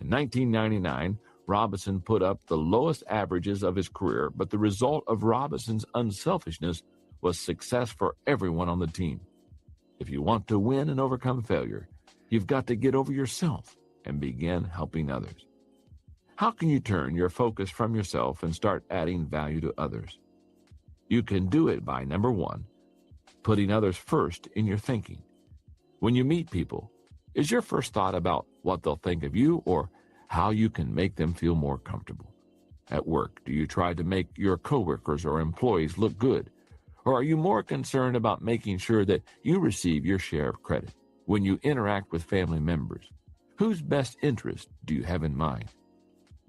In 1999, Robinson put up the lowest averages of his career, but the result of Robinson's unselfishness was success for everyone on the team. If you want to win and overcome failure, you've got to get over yourself and begin helping others. How can you turn your focus from yourself and start adding value to others? You can do it by, number one, putting others first in your thinking. When you meet people, is your first thought about what they'll think of you or how you can make them feel more comfortable? At work, do you try to make your coworkers or employees look good? Or are you more concerned about making sure that you receive your share of credit? When you interact with family members, whose best interest do you have in mind?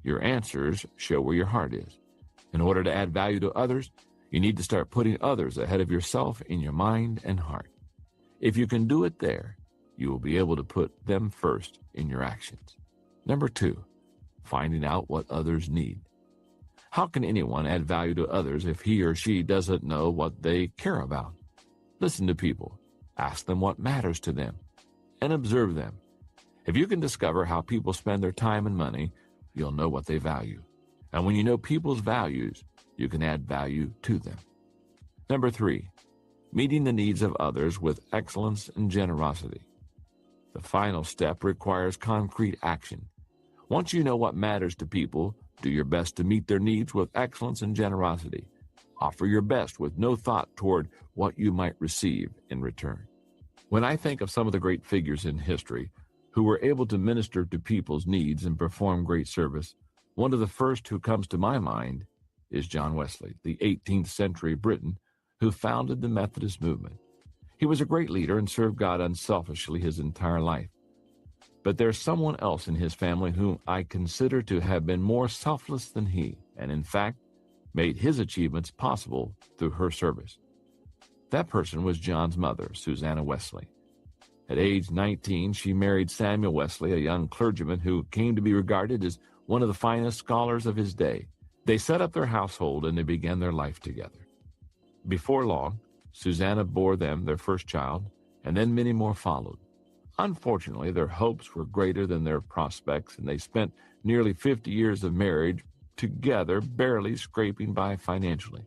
Your answers show where your heart is. In order to add value to others, you need to start putting others ahead of yourself in your mind and heart. If you can do it there, you will be able to put them first in your actions. Number two, finding out what others need. How can anyone add value to others if he or she doesn't know what they care about? Listen to people, ask them what matters to them, and observe them. If you can discover how people spend their time and money, you'll know what they value. And when you know people's values, you can add value to them. Number 3, meeting the needs of others with excellence and generosity. The final step requires concrete action. Once you know what matters to people, do your best to meet their needs with excellence and generosity. Offer your best with no thought toward what you might receive in return. When I think of some of the great figures in history who were able to minister to people's needs and perform great service, one of the first who comes to my mind is John Wesley, the 18th century Briton who founded the Methodist movement. He was a great leader and served God unselfishly his entire life. But there's someone else in his family whom I consider to have been more selfless than he, and in fact, made his achievements possible through her service. That person was John's mother, Susanna Wesley. At age 19, she married Samuel Wesley, a young clergyman who came to be regarded as one of the finest scholars of his day. They set up their household and they began their life together. Before long, Susanna bore them their first child, and then many more followed. Unfortunately, their hopes were greater than their prospects, and they spent nearly 50 years of marriage together, barely scraping by financially.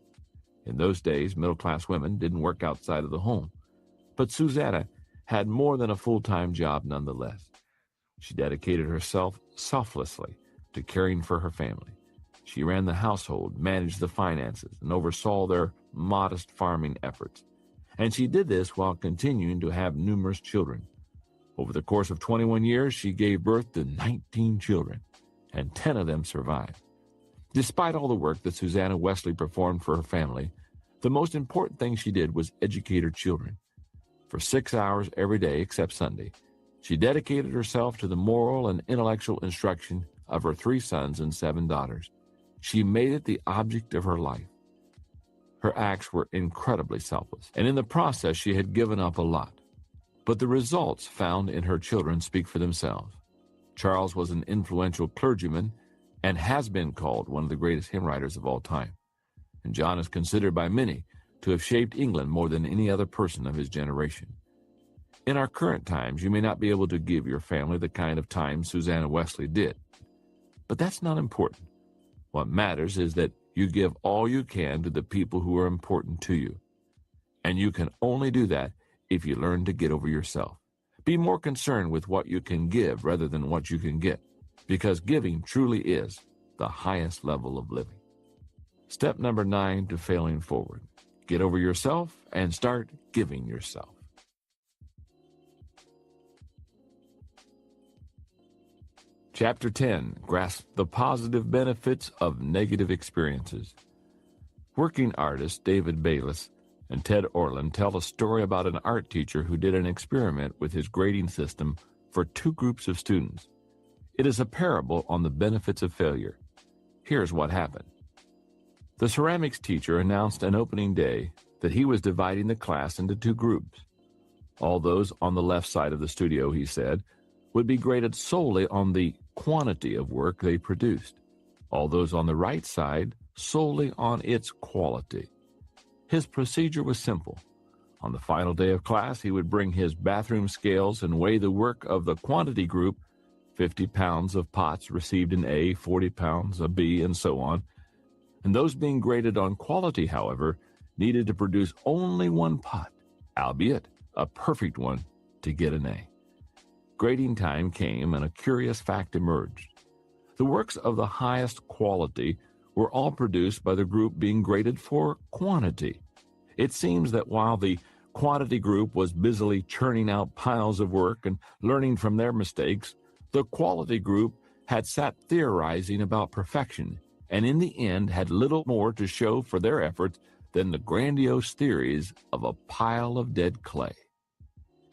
In those days, middle-class women didn't work outside of the home. But Susanna had more than a full-time job nonetheless. She dedicated herself selflessly to caring for her family. She ran the household, managed the finances, and oversaw their modest farming efforts. And she did this while continuing to have numerous children. Over the course of 21 years, she gave birth to 19 children, and 10 of them survived. Despite all the work that Susanna Wesley performed for her family, the most important thing she did was educate her children. For 6 hours every day except Sunday, she dedicated herself to the moral and intellectual instruction of her 3 sons and 7 daughters. She made it the object of her life. Her acts were incredibly selfless, and in the process she had given up a lot. But the results found in her children speak for themselves. Charles was an influential clergyman and has been called one of the greatest hymn writers of all time. And John is considered by many to have shaped England more than any other person of his generation. In our current times, you may not be able to give your family the kind of time Susanna Wesley did. But that's not important. What matters is that you give all you can to the people who are important to you. And you can only do that if you learn to get over yourself. Be more concerned with what you can give rather than what you can get, because giving truly is the highest level of living. Step number 9 to failing forward. Get over yourself and start giving yourself. Chapter 10, Grasp the Positive Benefits of Negative Experiences. Working artists David Bayless and Ted Orland tell a story about an art teacher who did an experiment with his grading system for 2 groups of students. It is a parable on the benefits of failure. Here's what happened. The ceramics teacher announced on opening day that he was dividing the class into 2 groups. All those on the left side of the studio, he said, would be graded solely on the quantity of work they produced. All those on the right side solely on its quality. His procedure was simple. On the final day of class, he would bring his bathroom scales and weigh the work of the quantity group. 50 pounds of pots received an A, 40 pounds a B, and so on. And those being graded on quality, however, needed to produce only 1 pot, albeit a perfect one, to get an A. Grading time came, and a curious fact emerged. The works of the highest quality were all produced by the group being graded for quantity. It seems that while the quantity group was busily churning out piles of work and learning from their mistakes, the quality group had sat theorizing about perfection, and in the end had little more to show for their efforts than the grandiose theories of a pile of dead clay.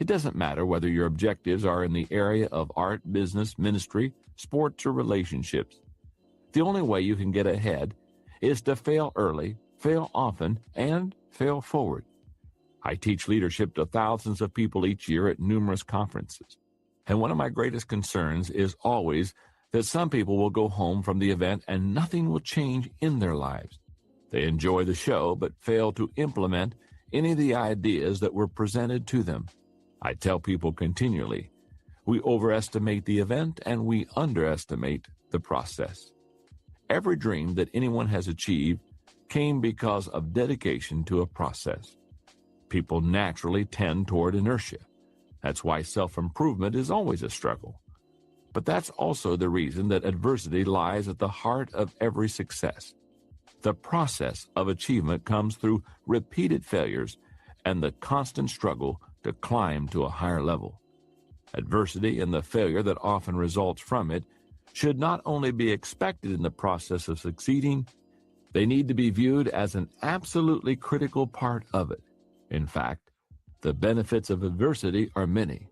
It doesn't matter whether your objectives are in the area of art, business, ministry, sports, or relationships. The only way you can get ahead is to fail early, fail often, and fail forward. I teach leadership to thousands of people each year at numerous conferences. And one of my greatest concerns is always that some people will go home from the event and nothing will change in their lives. They enjoy the show but fail to implement any of the ideas that were presented to them. I tell people continually, we overestimate the event and we underestimate the process. Every dream that anyone has achieved came because of dedication to a process. People naturally tend toward inertia. That's why self-improvement is always a struggle. But that's also the reason that adversity lies at the heart of every success. The process of achievement comes through repeated failures and the constant struggle to climb to a higher level. Adversity and the failure that often results from it should not only be expected in the process of succeeding, they need to be viewed as an absolutely critical part of it. In fact, the benefits of adversity are many.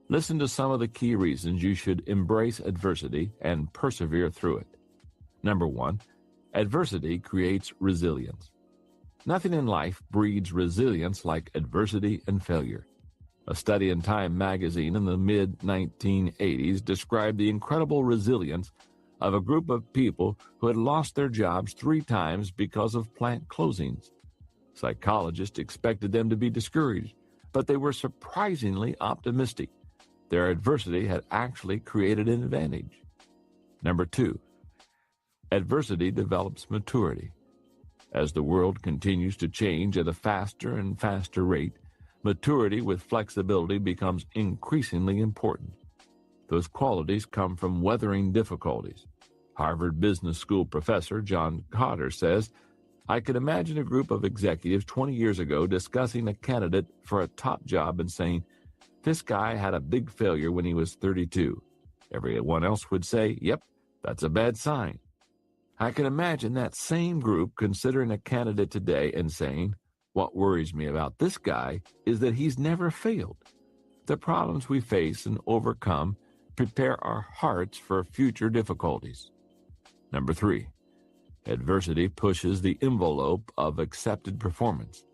Listen to some of the key reasons you should embrace adversity and persevere through it. Number 1, adversity creates resilience. Nothing in life breeds resilience like adversity and failure. A study in Time magazine in the mid-1980s described the incredible resilience of a group of people who had lost their jobs 3 times because of plant closings. Psychologists expected them to be discouraged, but they were surprisingly optimistic. Their adversity had actually created an advantage. Number 2, adversity develops maturity. As the world continues to change at a faster and faster rate, maturity with flexibility becomes increasingly important. Those qualities come from weathering difficulties. Harvard Business School professor John Cotter says, I could imagine a group of executives 20 years ago discussing a candidate for a top job and saying, this guy had a big failure when he was 32. Everyone else would say, yep, that's a bad sign. I can imagine that same group considering a candidate today and saying, what worries me about this guy is that he's never failed. The problems we face and overcome prepare our hearts for future difficulties. Number 3, adversity pushes the envelope of accepted performance.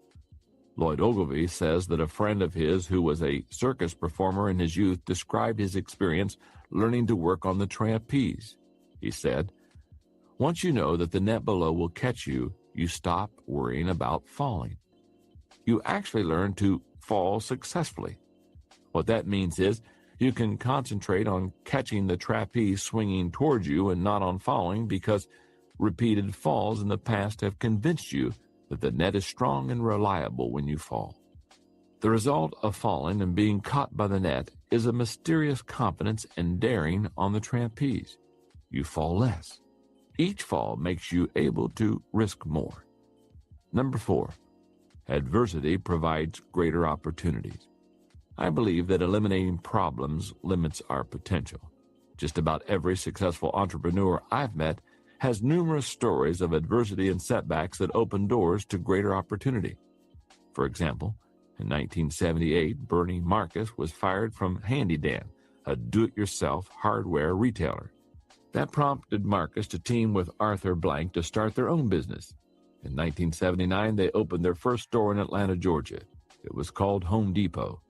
Lloyd Ogilvy says that a friend of his who was a circus performer in his youth described his experience learning to work on the trapeze. He said, once you know that the net below will catch you, you stop worrying about falling. You actually learn to fall successfully. What that means is you can concentrate on catching the trapeze swinging towards you and not on falling because repeated falls in the past have convinced you that the net is strong and reliable when you fall. The result of falling and being caught by the net is a mysterious confidence and daring on the trapeze. You fall less. Each fall makes you able to risk more. Number 4, adversity provides greater opportunities. I believe that eliminating problems limits our potential. Just about every successful entrepreneur I've met has numerous stories of adversity and setbacks that open doors to greater opportunity. For example, in 1978, Bernie Marcus was fired from Handy Dan, a do-it-yourself hardware retailer. That prompted Marcus to team with Arthur Blank to start their own business. In 1979, they opened their first store in Atlanta, Georgia. It was called Home Depot.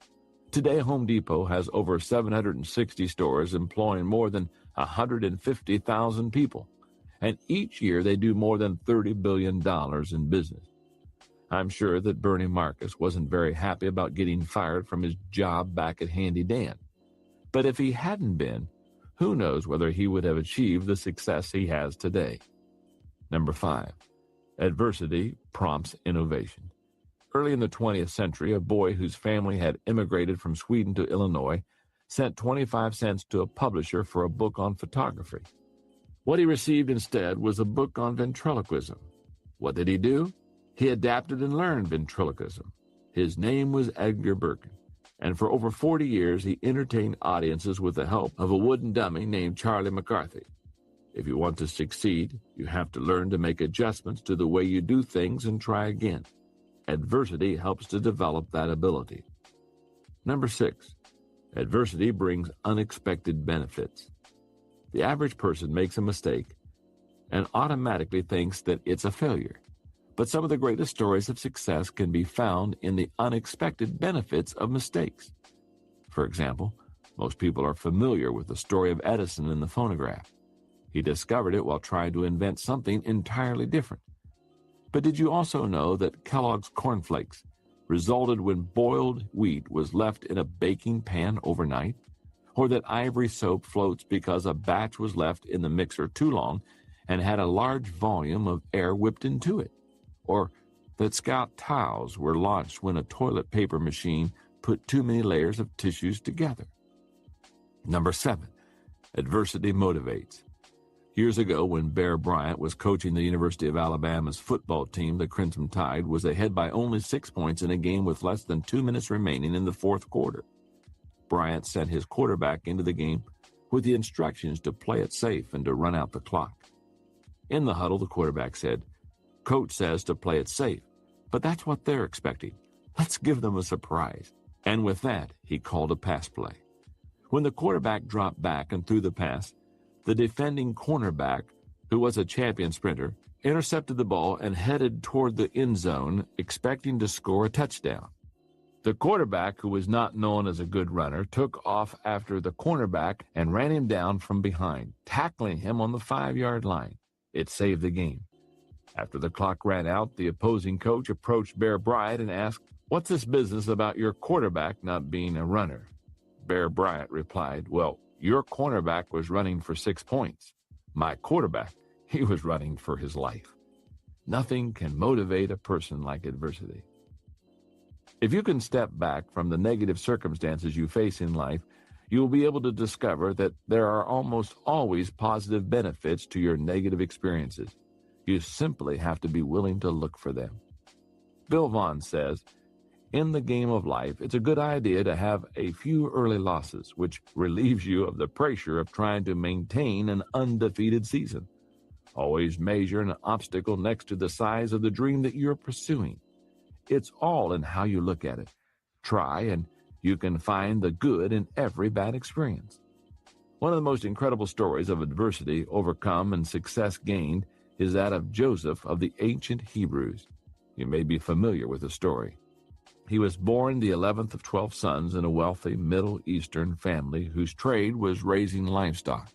Today, Home Depot has over 760 stores employing more than 150,000 people. And each year they do more than $30 billion in business. I'm sure that Bernie Marcus wasn't very happy about getting fired from his job back at Handy Dan. But if he hadn't been, who knows whether he would have achieved the success he has today. Number 5, adversity prompts innovation. Early in the 20th century, a boy whose family had immigrated from Sweden to Illinois sent 25 cents to a publisher for a book on photography. What he received instead was a book on ventriloquism. What did he do? He adapted and learned ventriloquism. His name was Edgar Birkin, and for over 40 years he entertained audiences with the help of a wooden dummy named Charlie McCarthy. If you want to succeed, you have to learn to make adjustments to the way you do things and try again. Adversity helps to develop that ability. Number 6, adversity brings unexpected benefits. The average person makes a mistake and automatically thinks that it's a failure. But some of the greatest stories of success can be found in the unexpected benefits of mistakes. For example, most people are familiar with the story of Edison and the phonograph. He discovered it while trying to invent something entirely different. But did you also know that Kellogg's cornflakes resulted when boiled wheat was left in a baking pan overnight? Or that ivory soap floats because a batch was left in the mixer too long and had a large volume of air whipped into it? Or that Scout towels were launched when a toilet paper machine put too many layers of tissues together? Number 7, adversity motivates. Years ago, when Bear Bryant was coaching the University of Alabama's football team, the Crimson Tide was ahead by only 6 points in a game with less than 2 minutes remaining in the fourth quarter. Bryant sent his quarterback into the game with the instructions to play it safe and to run out the clock. In the huddle, the quarterback said, "Coach says to play it safe, but that's what they're expecting. Let's give them a surprise." And with that, he called a pass play. When the quarterback dropped back and threw the pass, the defending cornerback, who was a champion sprinter, intercepted the ball and headed toward the end zone, expecting to score a touchdown. The quarterback, who was not known as a good runner, took off after the cornerback and ran him down from behind, tackling him on the 5-yard line. It saved the game. After the clock ran out, the opposing coach approached Bear Bryant and asked, "What's this business about your quarterback not being a runner?" Bear Bryant replied, "Well, your cornerback was running for 6 points. My quarterback, he was running for his life." Nothing can motivate a person like adversity. If you can step back from the negative circumstances you face in life, you will be able to discover that there are almost always positive benefits to your negative experiences. You simply have to be willing to look for them. Bill Vaughn says, "In the game of life, it's a good idea to have a few early losses, which relieves you of the pressure of trying to maintain an undefeated season. Always measure an obstacle next to the size of the dream that you're pursuing. It's all in how you look at it. Try, and you can find the good in every bad experience." One of the most incredible stories of adversity overcome and success gained is that of Joseph of the ancient Hebrews. You may be familiar with the story. He was born the 11th of 12 sons in a wealthy Middle Eastern family whose trade was raising livestock.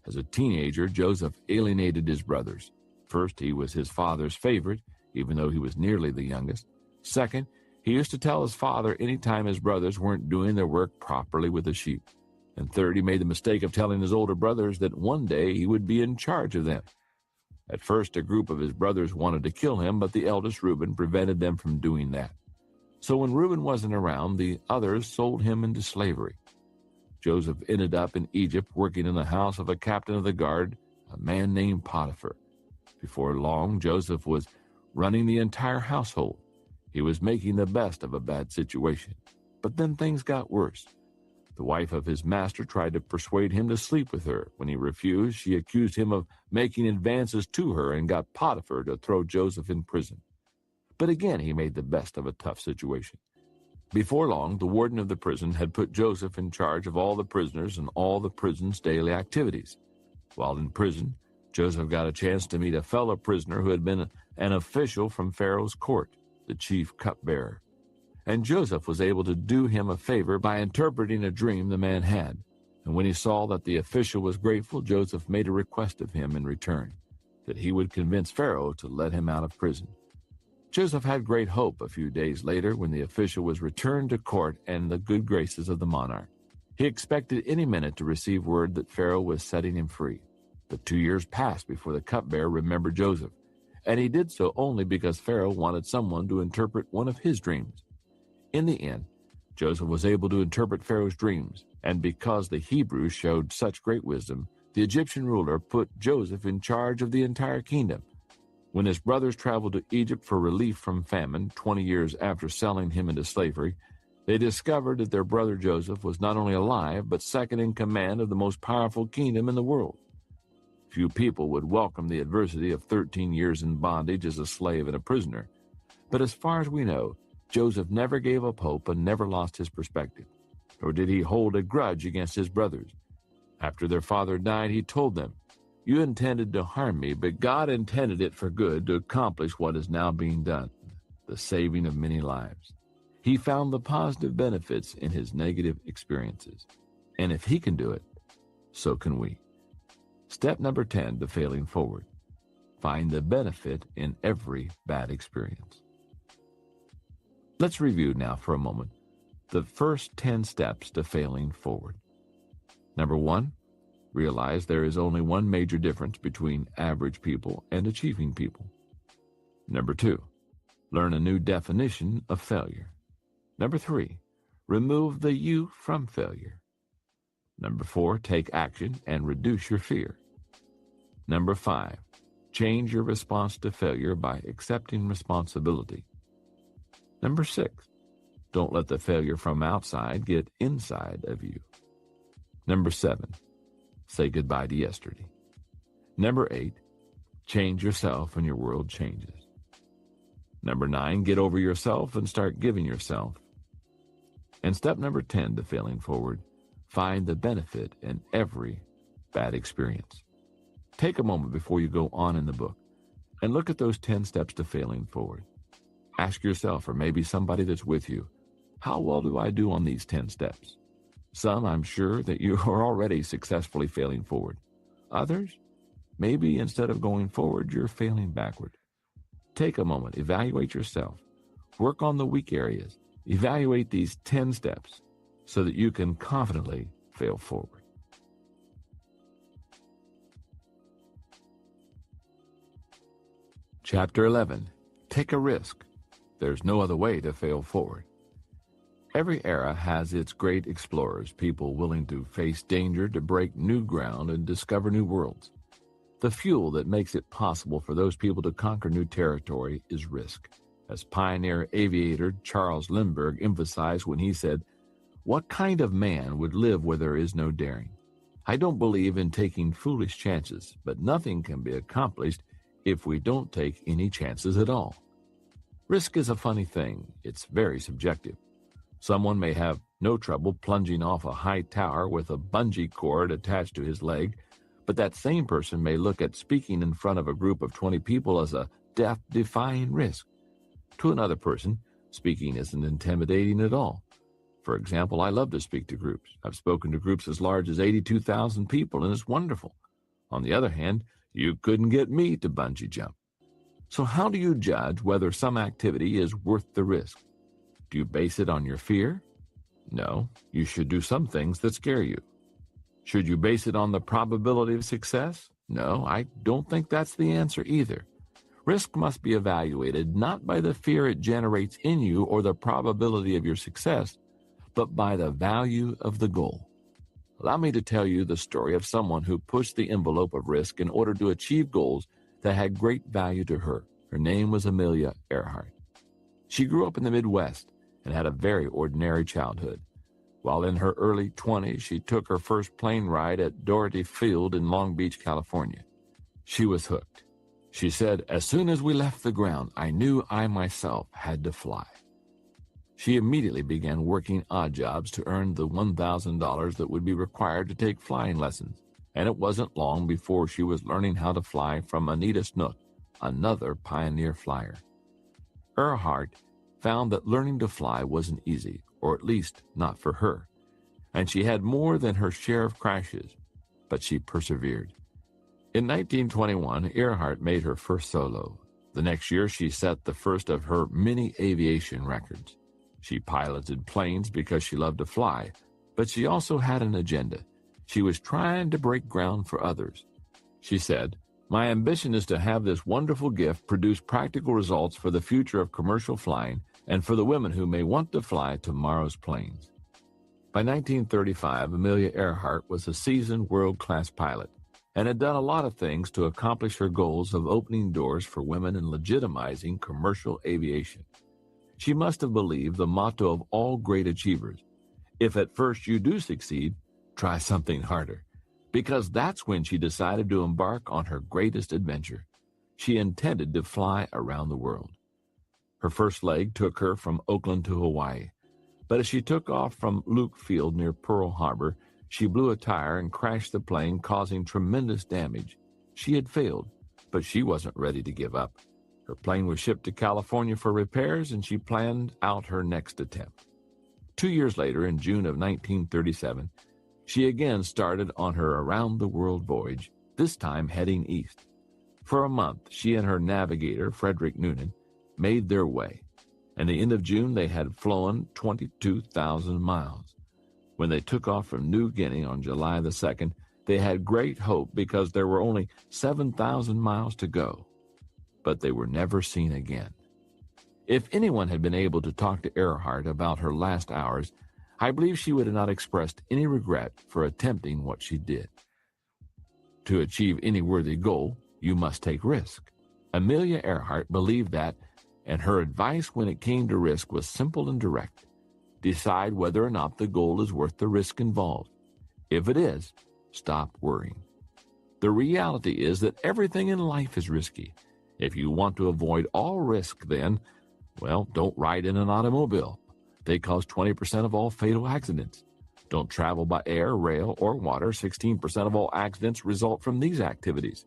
As a teenager, Joseph alienated his brothers. First, he was his father's favorite, even though he was nearly the youngest. Second, he used to tell his father anytime his brothers weren't doing their work properly with the sheep. And third, he made the mistake of telling his older brothers that one day he would be in charge of them. At first, a group of his brothers wanted to kill him, but the eldest Reuben prevented them from doing that. So when Reuben wasn't around, the others sold him into slavery. Joseph ended up in Egypt working in the house of a captain of the guard, a man named Potiphar. Before long, Joseph was running the entire household. He was making the best of a bad situation. But then things got worse. The wife of his master tried to persuade him to sleep with her. When he refused, she accused him of making advances to her and got Potiphar to throw Joseph in prison. But again, he made the best of a tough situation. Before long, the warden of the prison had put Joseph in charge of all the prisoners and all the prison's daily activities. While in prison, Joseph got a chance to meet a fellow prisoner who had been an official from Pharaoh's court, the chief cupbearer. And Joseph was able to do him a favor by interpreting a dream the man had. And when he saw that the official was grateful, Joseph made a request of him in return, that he would convince Pharaoh to let him out of prison. Joseph had great hope a few days later when the official was returned to court and the good graces of the monarch. He expected any minute to receive word that Pharaoh was setting him free. But 2 years passed before the cupbearer remembered Joseph, and he did so only because Pharaoh wanted someone to interpret one of his dreams. In the end, Joseph was able to interpret Pharaoh's dreams, and because the Hebrews showed such great wisdom, the Egyptian ruler put Joseph in charge of the entire kingdom. When his brothers traveled to Egypt for relief from famine 20 years after selling him into slavery, they discovered that their brother Joseph was not only alive, but second in command of the most powerful kingdom in the world. Few people would welcome the adversity of 13 years in bondage as a slave and a prisoner. But as far as we know, Joseph never gave up hope and never lost his perspective, nor did he hold a grudge against his brothers. After their father died, he told them, "You intended to harm me, but God intended it for good to accomplish what is now being done, the saving of many lives." He found the positive benefits in his negative experiences. And if he can do it, so can we. Step number 10 to failing forward. Find the benefit in every bad experience. Let's review now for a moment the first 10 steps to failing forward. Number 1, realize there is only one major difference between average people and achieving people. Number 2, learn a new definition of failure. Number 3, remove the you from failure. Number 4, take action and reduce your fear. Number 5, change your response to failure by accepting responsibility. Number 6, don't let the failure from outside get inside of you. Number 7, say goodbye to yesterday. Number 8, change yourself and your world changes. Number 9, get over yourself and start giving yourself. And step number 10 to failing forward, find the benefit in every bad experience. Take a moment before you go on in the book and look at those 10 steps to failing forward. Ask yourself, or maybe somebody that's with you, how well do I do on these 10 steps? Some, I'm sure that you are already successfully failing forward. Others, maybe instead of going forward, you're failing backward. Take a moment, evaluate yourself, work on the weak areas, evaluate these 10 steps so that you can confidently fail forward. Chapter 11, take a risk. There's no other way to fail forward. Every era has its great explorers, people willing to face danger to break new ground and discover new worlds. The fuel that makes it possible for those people to conquer new territory is risk, as pioneer aviator Charles Lindbergh emphasized when he said, "What kind of man would live where there is no daring? I don't believe in taking foolish chances, but nothing can be accomplished if we don't take any chances at all." Risk is a funny thing. It's very subjective. Someone may have no trouble plunging off a high tower with a bungee cord attached to his leg, but that same person may look at speaking in front of a group of 20 people as a death-defying risk. To another person, speaking isn't intimidating at all. For example, I love to speak to groups. I've spoken to groups as large as 82,000 people, and it's wonderful. On the other hand, you couldn't get me to bungee jump. So how do you judge whether some activity is worth the risk? Do you base it on your fear? No, you should do some things that scare you. Should you base it on the probability of success? No, I don't think that's the answer either. Risk must be evaluated not by the fear it generates in you or the probability of your success, but by the value of the goal. Allow me to tell you the story of someone who pushed the envelope of risk in order to achieve goals that had great value to her. Her name was Amelia Earhart. She grew up in the Midwest and had a very ordinary childhood. While in her early 20s, she took her first plane ride at Doherty Field in Long Beach, California. She was hooked. She said, "As soon as we left the ground, I knew I myself had to fly." She immediately began working odd jobs to earn the $1,000 that would be required to take flying lessons, and it wasn't long before she was learning how to fly from Anita Snook, another pioneer flyer. Earhart found that learning to fly wasn't easy, or at least not for her, and she had more than her share of crashes, but she persevered. In 1921, Earhart made her first solo. The next year, she set the first of her many aviation records. She piloted planes because she loved to fly, but she also had an agenda. She was trying to break ground for others. She said, "My ambition is to have this wonderful gift produce practical results for the future of commercial flying and for the women who may want to fly tomorrow's planes." By 1935, Amelia Earhart was a seasoned world-class pilot and had done a lot of things to accomplish her goals of opening doors for women and legitimizing commercial aviation. She must have believed the motto of all great achievers: if at first you do succeed, try something harder, because that's when she decided to embark on her greatest adventure. She intended to fly around the world. Her first leg took her from Oakland to Hawaii, but as she took off from Luke Field near Pearl Harbor, she blew a tire and crashed the plane, causing tremendous damage. She had failed, but she wasn't ready to give up. Her plane was shipped to California for repairs, and she planned out her next attempt. 2 years later, in June of 1937, she again started on her around-the-world voyage, this time heading east. For a month, she and her navigator, Frederick Noonan, made their way. At the end of June, they had flown 22,000 miles. When they took off from New Guinea on July the 2nd, they had great hope because there were only 7,000 miles to go. But they were never seen again. If anyone had been able to talk to Earhart about her last hours, I believe she would have not expressed any regret for attempting what she did. To achieve any worthy goal, you must take risk. Amelia Earhart believed that, and her advice when it came to risk was simple and direct. Decide whether or not the goal is worth the risk involved. If it is, stop worrying. The reality is that everything in life is risky. If you want to avoid all risk, then, well, don't ride in an automobile. They cause 20% of all fatal accidents. Don't travel by air, rail, or water. 16% of all accidents result from these activities.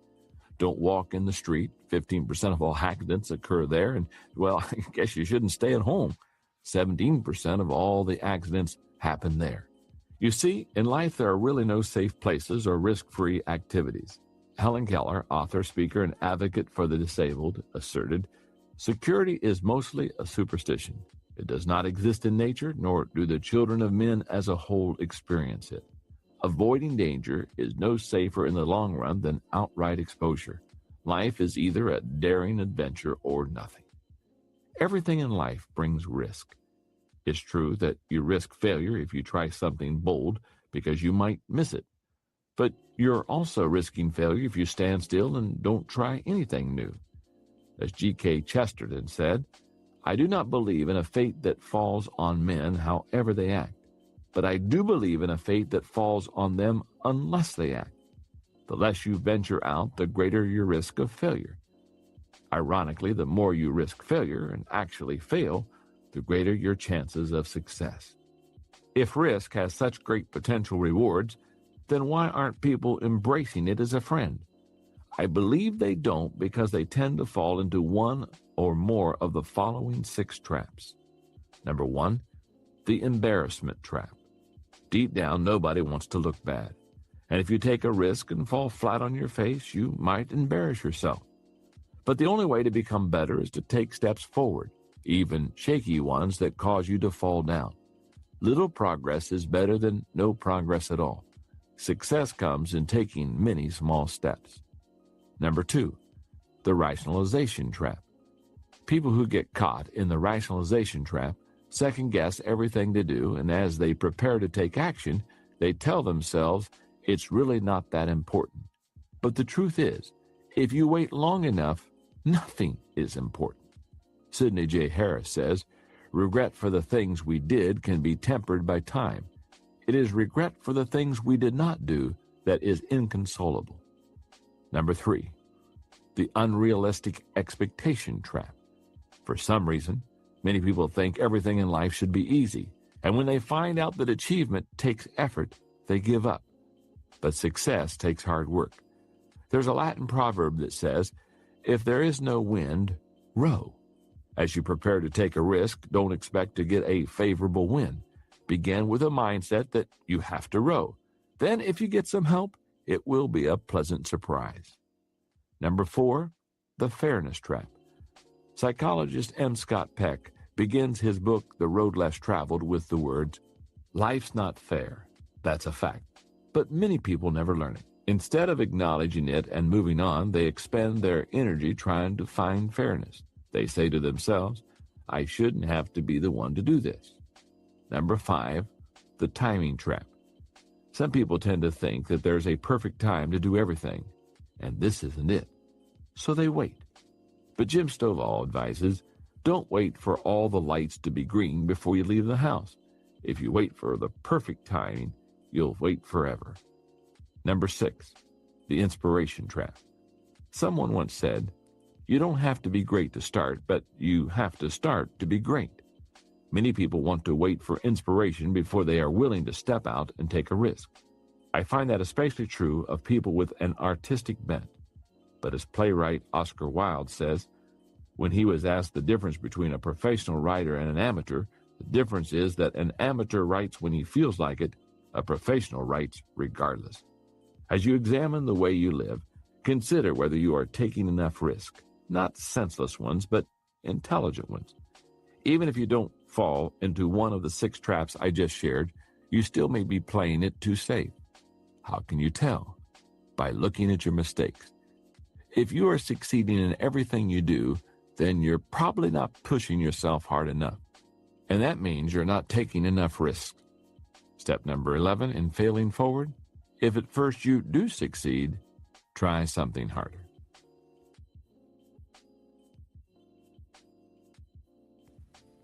Don't walk in the street. 15% of all accidents occur there. And, well, I guess you shouldn't stay at home. 17% of all the accidents happen there. You see, in life there are really no safe places or risk-free activities. Helen Keller, author, speaker, and advocate for the disabled, asserted, "Security is mostly a superstition. It does not exist in nature, nor do the children of men as a whole experience it. Avoiding danger is no safer in the long run than outright exposure. Life is either a daring adventure or nothing." Everything in life brings risk. It's true that you risk failure if you try something bold because you might miss it. But you're also risking failure if you stand still and don't try anything new. As G.K. Chesterton said, "I do not believe in a fate that falls on men however they act, but I do believe in a fate that falls on them unless they act. The less you venture out, the greater your risk of failure. Ironically, the more you risk failure and actually fail, the greater your chances of success." If risk has such great potential rewards, then why aren't people embracing it as a friend? I believe they don't because they tend to fall into one or more of the following 6 traps. Number 1, the embarrassment trap. Deep down, nobody wants to look bad. And if you take a risk and fall flat on your face, you might embarrass yourself. But the only way to become better is to take steps forward, even shaky ones that cause you to fall down. Little progress is better than no progress at all. Success comes in taking many small steps. Number 2, the rationalization trap. People who get caught in the rationalization trap second-guess everything they do, and as they prepare to take action, they tell themselves it's really not that important. But the truth is, if you wait long enough, nothing is important. Sidney J. Harris says, "Regret for the things we did can be tempered by time. It is regret for the things we did not do that is inconsolable." Number 3, the unrealistic expectation trap. For some reason, many people think everything in life should be easy, and when they find out that achievement takes effort, they give up. But success takes hard work. There's a Latin proverb that says, "If there is no wind, row." As you prepare to take a risk, don't expect to get a favorable wind. Begin with a mindset that you have to row. Then, if you get some help, it will be a pleasant surprise. Number 4, the fairness trap. Psychologist M. Scott Peck begins his book, The Road Less Traveled, with the words, "Life's not fair. That's a fact. But many people never learn it. Instead of acknowledging it and moving on, they expend their energy trying to find fairness. They say to themselves, I shouldn't have to be the one to do this." Number 5, the timing trap. Some people tend to think that there's a perfect time to do everything, and this isn't it. So they wait. But Jim Stovall advises, don't wait for all the lights to be green before you leave the house. If you wait for the perfect timing, you'll wait forever. Number 6, the inspiration trap. Someone once said, "You don't have to be great to start, but you have to start to be great." Many people want to wait for inspiration before they are willing to step out and take a risk. I find that especially true of people with an artistic bent. But as playwright Oscar Wilde says, when he was asked the difference between a professional writer and an amateur, the difference is that an amateur writes when he feels like it, a professional writes regardless. As you examine the way you live, consider whether you are taking enough risk, not senseless ones, but intelligent ones. Even if you don't fall into one of the 6 traps I just shared, you still may be playing it too safe. How can you tell? By looking at your mistakes. If you are succeeding in everything you do, then you're probably not pushing yourself hard enough. And that means you're not taking enough risks. Step number 11 in failing forward: if at first you do succeed, try something harder.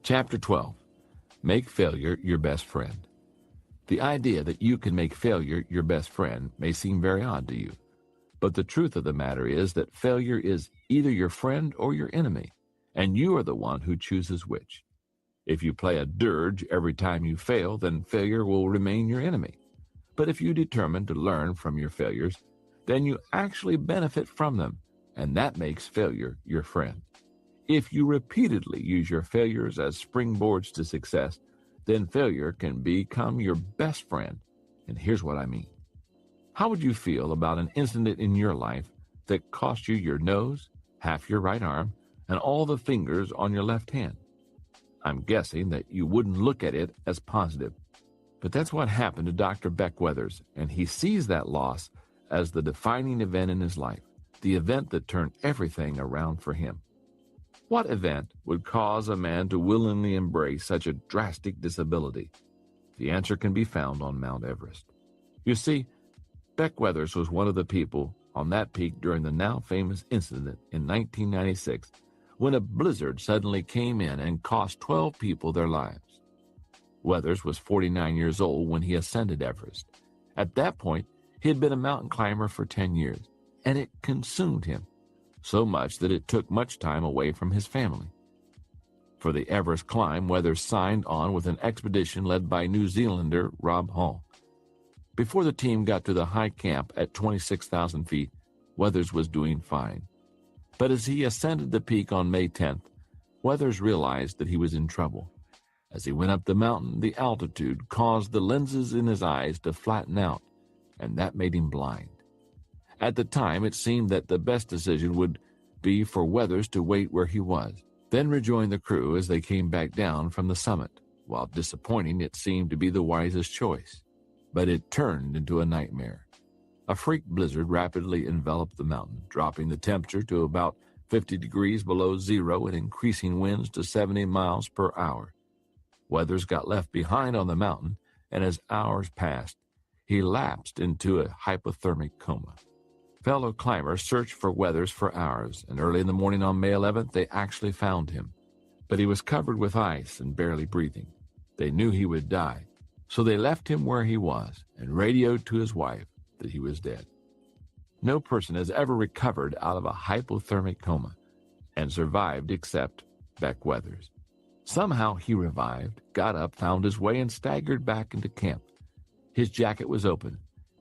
Chapter 12. Make failure your best friend. The idea that you can make failure your best friend may seem very odd to you, but the truth of the matter is that failure is either your friend or your enemy, and you are the one who chooses which. If you play a dirge every time you fail, then failure will remain your enemy. But if you determine to learn from your failures, then you actually benefit from them, and that makes failure your friend. If you repeatedly use your failures as springboards to success, then failure can become your best friend. And here's what I mean. How would you feel about an incident in your life that cost you your nose, half your right arm, and all the fingers on your left hand? I'm guessing that you wouldn't look at it as positive. But that's what happened to Dr. Beck Weathers, and he sees that loss as the defining event in his life, the event that turned everything around for him. What event would cause a man to willingly embrace such a drastic disability? The answer can be found on Mount Everest. You see, Beck Weathers was one of the people on that peak during the now famous incident in 1996 when a blizzard suddenly came in and cost 12 people their lives. Weathers was 49 years old when he ascended Everest. At that point, he had been a mountain climber for 10 years, and it consumed him, so much that it took much time away from his family. For the Everest climb, Weathers signed on with an expedition led by New Zealander Rob Hall. Before the team got to the high camp at 26,000 feet, Weathers was doing fine. But as he ascended the peak on May 10th, Weathers realized that he was in trouble. As he went up the mountain, the altitude caused the lenses in his eyes to flatten out, and that made him blind. At the time, it seemed that the best decision would be for Weathers to wait where he was, then rejoin the crew as they came back down from the summit. While disappointing, it seemed to be the wisest choice. But it turned into a nightmare. A freak blizzard rapidly enveloped the mountain, dropping the temperature to about 50 degrees below zero and increasing winds to 70 miles per hour. Weathers got left behind on the mountain, and as hours passed, he lapsed into a hypothermic coma. Fellow climbers searched for Weathers for hours, and early in the morning on May 11th, they actually found him. But he was covered with ice and barely breathing. They knew he would die, so they left him where he was and radioed to his wife that he was dead. No person has ever recovered out of a hypothermic coma and survived except Beck Weathers. Somehow he revived, got up, found his way, and staggered back into camp. His jacket was open.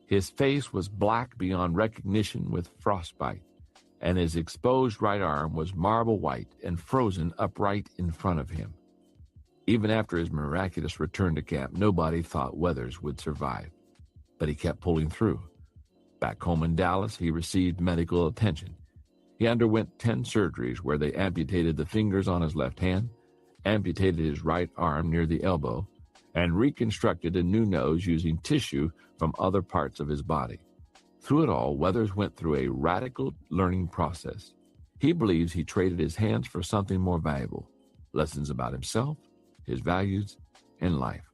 His face was black beyond recognition with frostbite, and his exposed right arm was marble white and frozen upright in front of him. Even after his miraculous return to camp, nobody thought Weathers would survive, but he kept pulling through. Back home in Dallas, he received medical attention. He underwent 10 surgeries where they amputated the fingers on his left hand, amputated his right arm near the elbow, and reconstructed a new nose using tissue from other parts of his body. Through it all, Weathers went through a radical learning process. He believes he traded his hands for something more valuable: lessons about himself, his values, and life.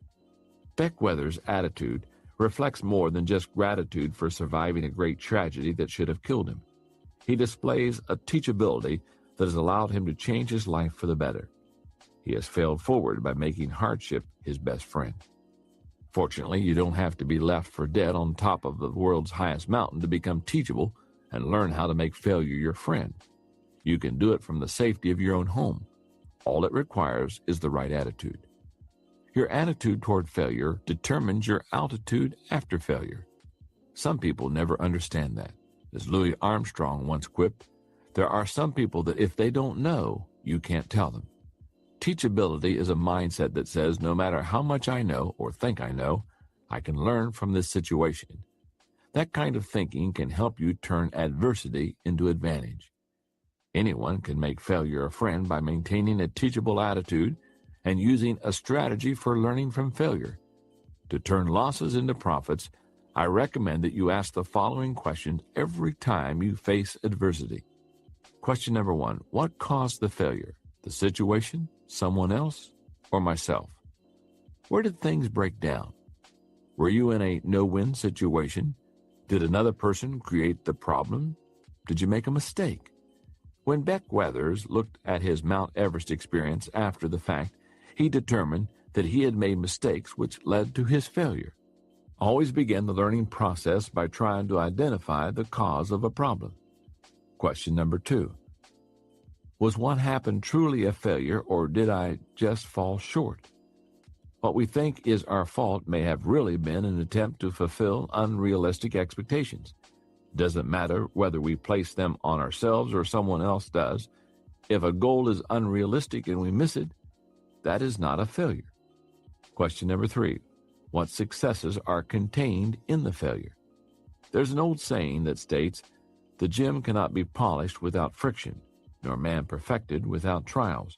Beck Weathers' attitude reflects more than just gratitude for surviving a great tragedy that should have killed him. He displays a teachability that has allowed him to change his life for the better. He has failed forward by making hardship his best friend. Fortunately, you don't have to be left for dead on top of the world's highest mountain to become teachable and learn how to make failure your friend. You can do it from the safety of your own home. All it requires is the right attitude. Your attitude toward failure determines your altitude after failure. Some people never understand that. As Louis Armstrong once quipped, there are some people that if they don't know, you can't tell them. Teachability is a mindset that says no matter how much I know or think I know, I can learn from this situation. That kind of thinking can help you turn adversity into advantage. Anyone can make failure a friend by maintaining a teachable attitude and using a strategy for learning from failure. To turn losses into profits, I recommend that you ask the following questions every time you face adversity. Question number 1, what caused the failure? The situation, someone else, or myself? Where did things break down? Were you in a no-win situation? Did another person create the problem? Did you make a mistake? When Beck Weathers looked at his Mount Everest experience after the fact, he determined that he had made mistakes which led to his failure. Always begin the learning process by trying to identify the cause of a problem. Question number 2. Was what happened truly a failure, or did I just fall short? What we think is our fault may have really been an attempt to fulfill unrealistic expectations. Doesn't matter whether we place them on ourselves or someone else does. If a goal is unrealistic and we miss it, that is not a failure. Question number 3. What successes are contained in the failure? There's an old saying that states, "The gem cannot be polished without friction, nor man perfected without trials."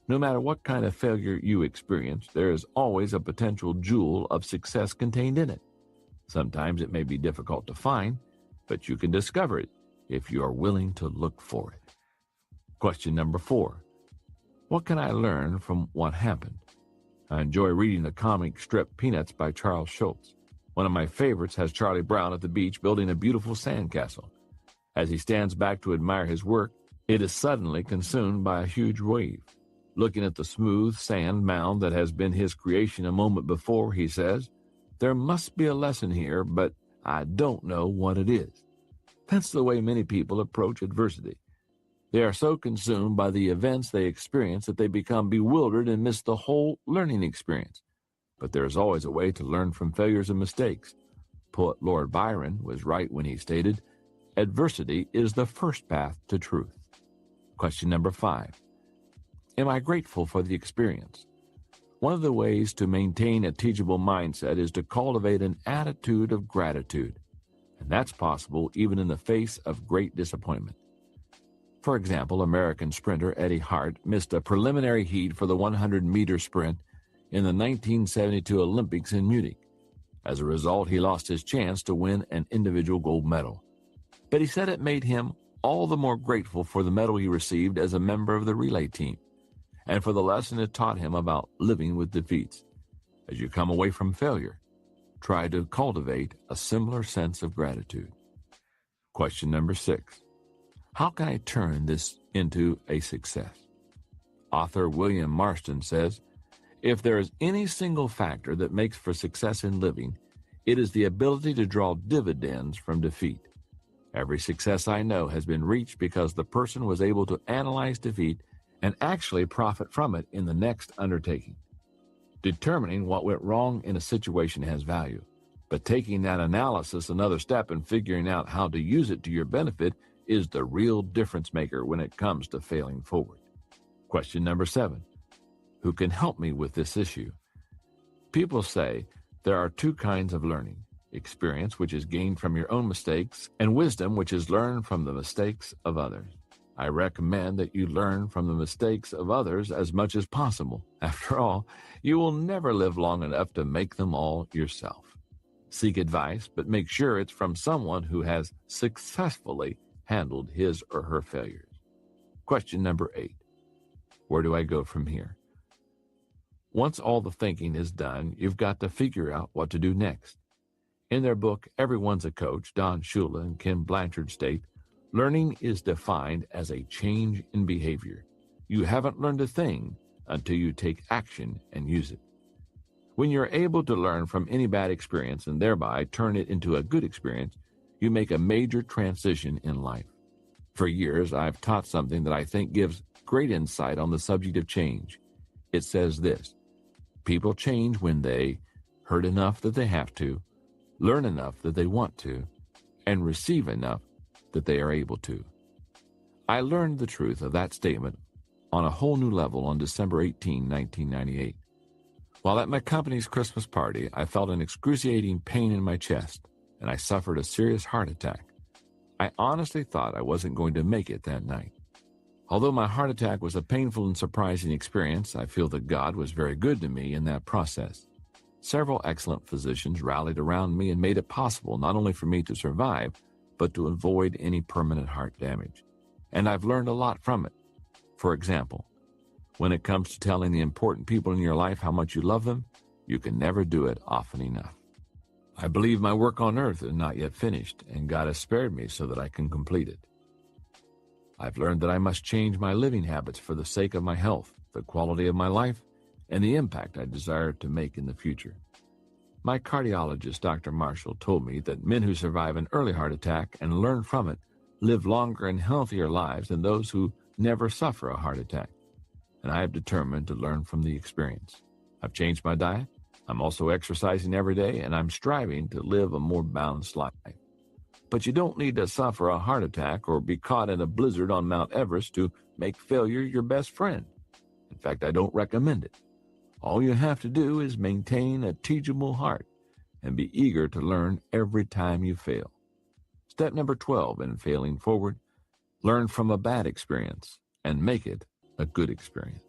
No matter what kind of failure you experience, there is always a potential jewel of success contained in it. Sometimes it may be difficult to find, but you can discover it if you are willing to look for it. Question number 4. What can I learn from what happened? I enjoy reading the comic strip Peanuts by Charles Schulz. One of my favorites has Charlie Brown at the beach building a beautiful sandcastle. As he stands back to admire his work, it is suddenly consumed by a huge wave. Looking at the smooth sand mound that has been his creation a moment before, he says, "There must be a lesson here, but I don't know what it is." That's the way many people approach adversity. They are so consumed by the events they experience that they become bewildered and miss the whole learning experience. But there is always a way to learn from failures and mistakes. Poet Lord Byron was right when he stated, "Adversity is the first path to truth." Question number 5. Am I grateful for the experience? One of the ways to maintain a teachable mindset is to cultivate an attitude of gratitude, and that's possible even in the face of great disappointment. For example, American sprinter Eddie Hart missed a preliminary heat for the 100-meter sprint in the 1972 Olympics in Munich. As a result, he lost his chance to win an individual gold medal. But he said it made him all the more grateful for the medal he received as a member of the relay team, and for the lesson it taught him about living with defeats. As you come away from failure, try to cultivate a similar sense of gratitude. Question number 6. How can I turn this into a success? Author William Marston says, "If there is any single factor that makes for success in living, it is the ability to draw dividends from defeat. Every success I know has been reached because the person was able to analyze defeat and actually profit from it in the next undertaking. Determining what went wrong in a situation has value, but taking that analysis another step and figuring out how to use it to your benefit is the real difference maker when it comes to failing forward." Question number 7. Who can help me with this issue? People say there are 2 kinds of learning: experience, which is gained from your own mistakes, and wisdom, which is learned from the mistakes of others. I recommend that you learn from the mistakes of others as much as possible. After all, you will never live long enough to make them all yourself. Seek advice, but make sure it's from someone who has successfully handled his or her failures. Question number 8. Where do I go from here? Once all the thinking is done, you've got to figure out what to do next. In their book, Everyone's a Coach, Don Shula and Kim Blanchard state, learning is defined as a change in behavior. You haven't learned a thing until you take action and use it. When you're able to learn from any bad experience and thereby turn it into a good experience, you make a major transition in life. For years, I've taught something that I think gives great insight on the subject of change. It says this: people change when they hurt enough that they have to, learn enough that they want to, and receive enough that they are able to. I learned the truth of that statement on a whole new level on December 18, 1998. While at my company's Christmas party, I felt an excruciating pain in my chest, and I suffered a serious heart attack. I honestly thought I wasn't going to make it that night. Although my heart attack was a painful and surprising experience, I feel that God was very good to me in that process. Several excellent physicians rallied around me and made it possible not only for me to survive, but to avoid any permanent heart damage. And I've learned a lot from it. For example, when it comes to telling the important people in your life how much you love them, you can never do it often enough. I believe my work on earth is not yet finished, and God has spared me so that I can complete it. I've learned that I must change my living habits for the sake of my health, the quality of my life, and the impact I desire to make in the future. My cardiologist, Dr. Marshall, told me that men who survive an early heart attack and learn from it live longer and healthier lives than those who never suffer a heart attack. And I have determined to learn from the experience. I've changed my diet. I'm also exercising every day, and I'm striving to live a more balanced life. But you don't need to suffer a heart attack or be caught in a blizzard on Mount Everest to make failure your best friend. In fact, I don't recommend it. All you have to do is maintain a teachable heart and be eager to learn every time you fail. Step number 12 in failing forward: learn from a bad experience and make it a good experience.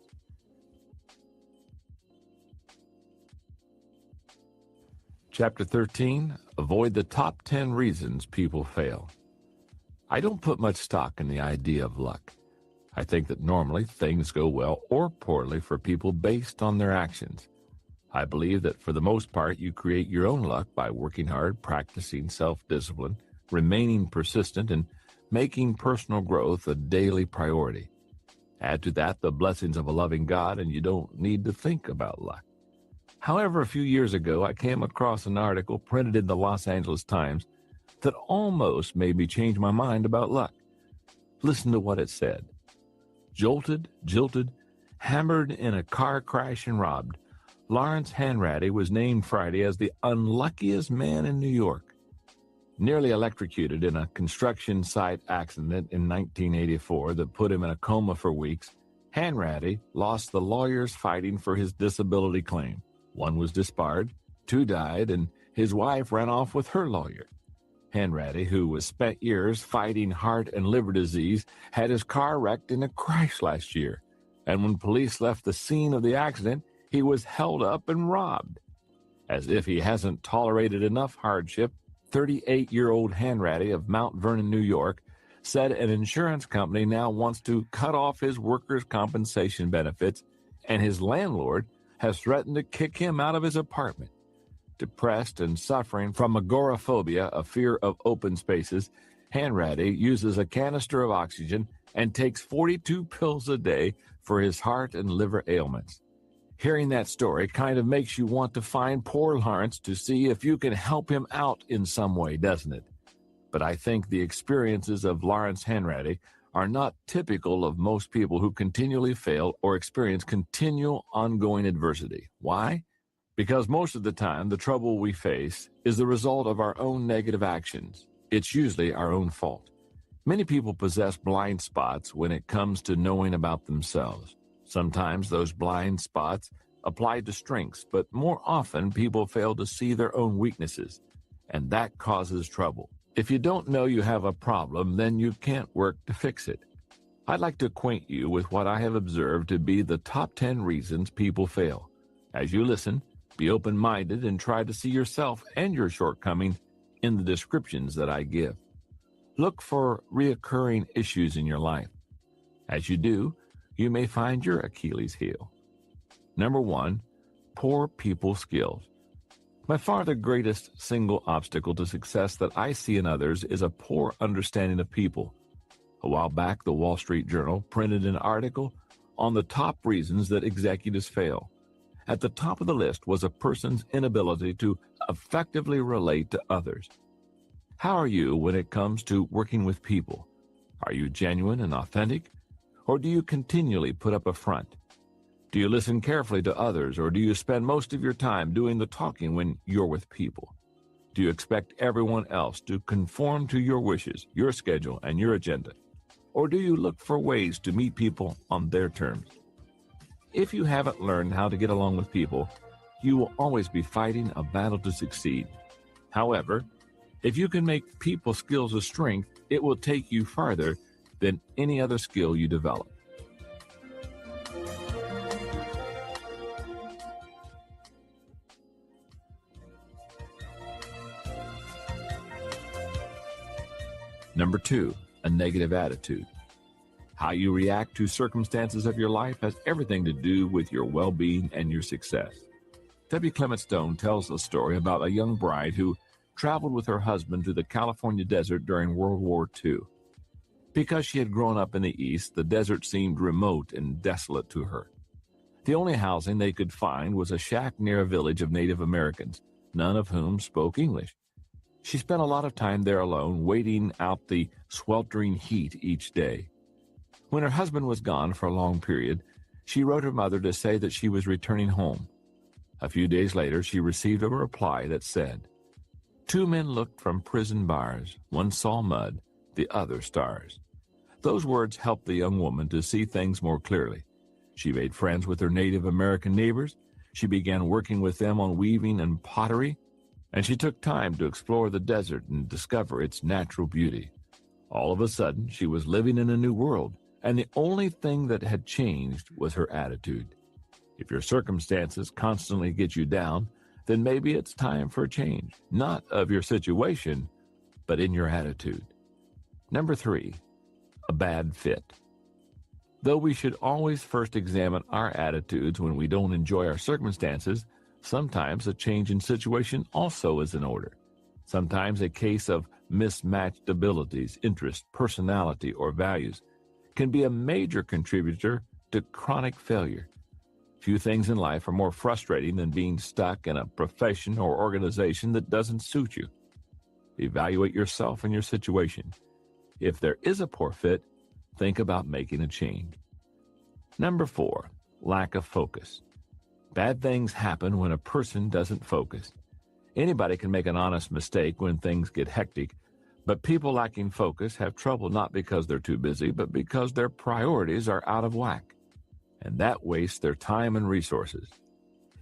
Chapter 13, avoid the top 10 reasons people fail. I don't put much stock in the idea of luck. I think that normally things go well or poorly for people based on their actions. I believe that for the most part you create your own luck by working hard, practicing self-discipline, remaining persistent, and making personal growth a daily priority. Add to that the blessings of a loving God, and you don't need to think about luck. However, a few years ago, I came across an article printed in the Los Angeles Times that almost made me change my mind about luck. Listen to what it said. Jolted, jilted, hammered in a car crash and robbed, Lawrence Hanratty was named Friday as the unluckiest man in New York. Nearly electrocuted in a construction site accident in 1984 that put him in a coma for weeks, Hanratty lost the lawyers fighting for his disability claim. One was disbarred, two died, and his wife ran off with her lawyer. Hanratty, who was spent years fighting heart and liver disease, had his car wrecked in a crash last year. And when police left the scene of the accident, he was held up and robbed. As if he hasn't tolerated enough hardship, 38-year-old Hanratty of Mount Vernon, New York, said an insurance company now wants to cut off his workers' compensation benefits, and his landlord has threatened to kick him out of his apartment. Depressed and suffering from agoraphobia, a fear of open spaces, Hanratty uses a canister of oxygen and takes 42 pills a day for his heart and liver ailments. Hearing that story kind of makes you want to find poor Lawrence to see if you can help him out in some way, doesn't it? But I think the experiences of Lawrence Hanratty are not typical of most people who continually fail or experience continual ongoing adversity. Why? Because most of the time, the trouble we face is the result of our own negative actions. It's usually our own fault. Many people possess blind spots when it comes to knowing about themselves. Sometimes those blind spots apply to strengths, but more often people fail to see their own weaknesses, and that causes trouble. If you don't know you have a problem, then you can't work to fix it. I'd like to acquaint you with what I have observed to be the top 10 reasons people fail. As you listen, be open-minded and try to see yourself and your shortcomings in the descriptions that I give. Look for reoccurring issues in your life. As you do, you may find your Achilles heel. Number 1, poor people skills. By far the greatest single obstacle to success that I see in others is a poor understanding of people. A while back, the Wall Street Journal printed an article on the top reasons that executives fail. At the top of the list was a person's inability to effectively relate to others. How are you when it comes to working with people? Are you genuine and authentic, or do you continually put up a front? Do you listen carefully to others, or do you spend most of your time doing the talking when you're with people? Do you expect everyone else to conform to your wishes, your schedule, and your agenda? Or do you look for ways to meet people on their terms? If you haven't learned how to get along with people, you will always be fighting a battle to succeed. However, If you can make people skills a strength, it will take you farther than any other skill you develop. Number 2, a negative attitude. How you react to circumstances of your life has everything to do with your well-being and your success. W. Clement Stone tells a story about a young bride who traveled with her husband to the California desert during World War II. Because she had grown up in the East, the desert seemed remote and desolate to her. The only housing they could find was a shack near a village of Native Americans, none of whom spoke English. She spent a lot of time there alone, waiting out the sweltering heat each day. When her husband was gone for a long period, she wrote her mother to say that she was returning home. A few days later, she received a reply that said, "Two men looked from prison bars. One saw mud, the other stars." Those words helped the young woman to see things more clearly. She made friends with her Native American neighbors. She began working with them on weaving and pottery, and she took time to explore the desert and discover its natural beauty. All of a sudden, she was living in a new world, and the only thing that had changed was her attitude. If your circumstances constantly get you down, then maybe it's time for a change, not of your situation, but in your attitude. Number 3, a bad fit. Though we should always first examine our attitudes when we don't enjoy our circumstances, sometimes a change in situation also is in order. Sometimes a case of mismatched abilities, interests, personality, or values can be a major contributor to chronic failure. Few things in life are more frustrating than being stuck in a profession or organization that doesn't suit you. Evaluate yourself and your situation. If there is a poor fit, think about making a change. Number 4, lack of focus. Bad things happen when a person doesn't focus. Anybody can make an honest mistake when things get hectic, but people lacking focus have trouble not because they're too busy, but because their priorities are out of whack. And that wastes their time and resources.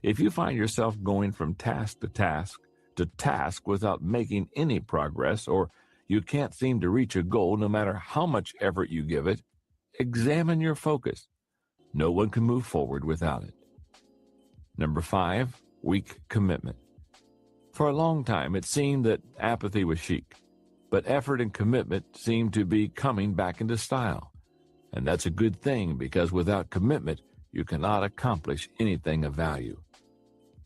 If you find yourself going from task to task without making any progress, or you can't seem to reach a goal no matter how much effort you give it, examine your focus. No one can move forward without it. Number 5, weak commitment. For a long time, it seemed that apathy was chic, but effort and commitment seemed to be coming back into style. And that's a good thing, because without commitment, you cannot accomplish anything of value.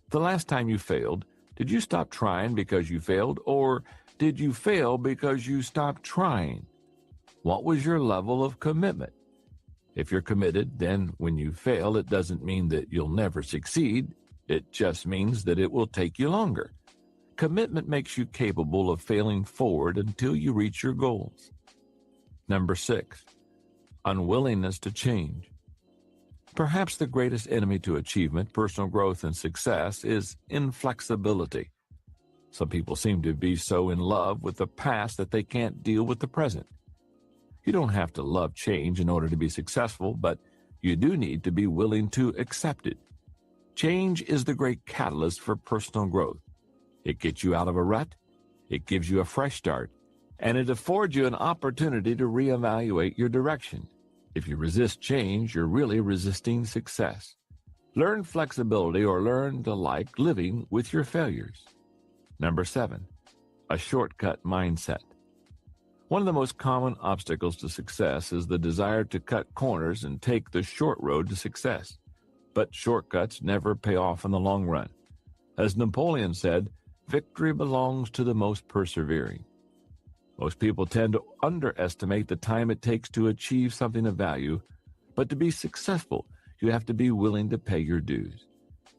The last time you failed, did you stop trying because you failed, or did you fail because you stopped trying? What was your level of commitment? If you're committed, then when you fail, it doesn't mean that you'll never succeed. It just means that it will take you longer. Commitment makes you capable of failing forward until you reach your goals. Number 6, unwillingness to change. Perhaps the greatest enemy to achievement, personal growth, and success is inflexibility. Some people seem to be so in love with the past that they can't deal with the present. You don't have to love change in order to be successful, but you do need to be willing to accept it. Change is the great catalyst for personal growth. It gets you out of a rut, it gives you a fresh start, and it affords you an opportunity to reevaluate your direction. If you resist change, you're really resisting success. Learn flexibility, or learn to like living with your failures. Number 7, a shortcut mindset. One of the most common obstacles to success is the desire to cut corners and take the short road to success. But shortcuts never pay off in the long run. As Napoleon said, victory belongs to the most persevering. Most people tend to underestimate the time it takes to achieve something of value, but to be successful, you have to be willing to pay your dues.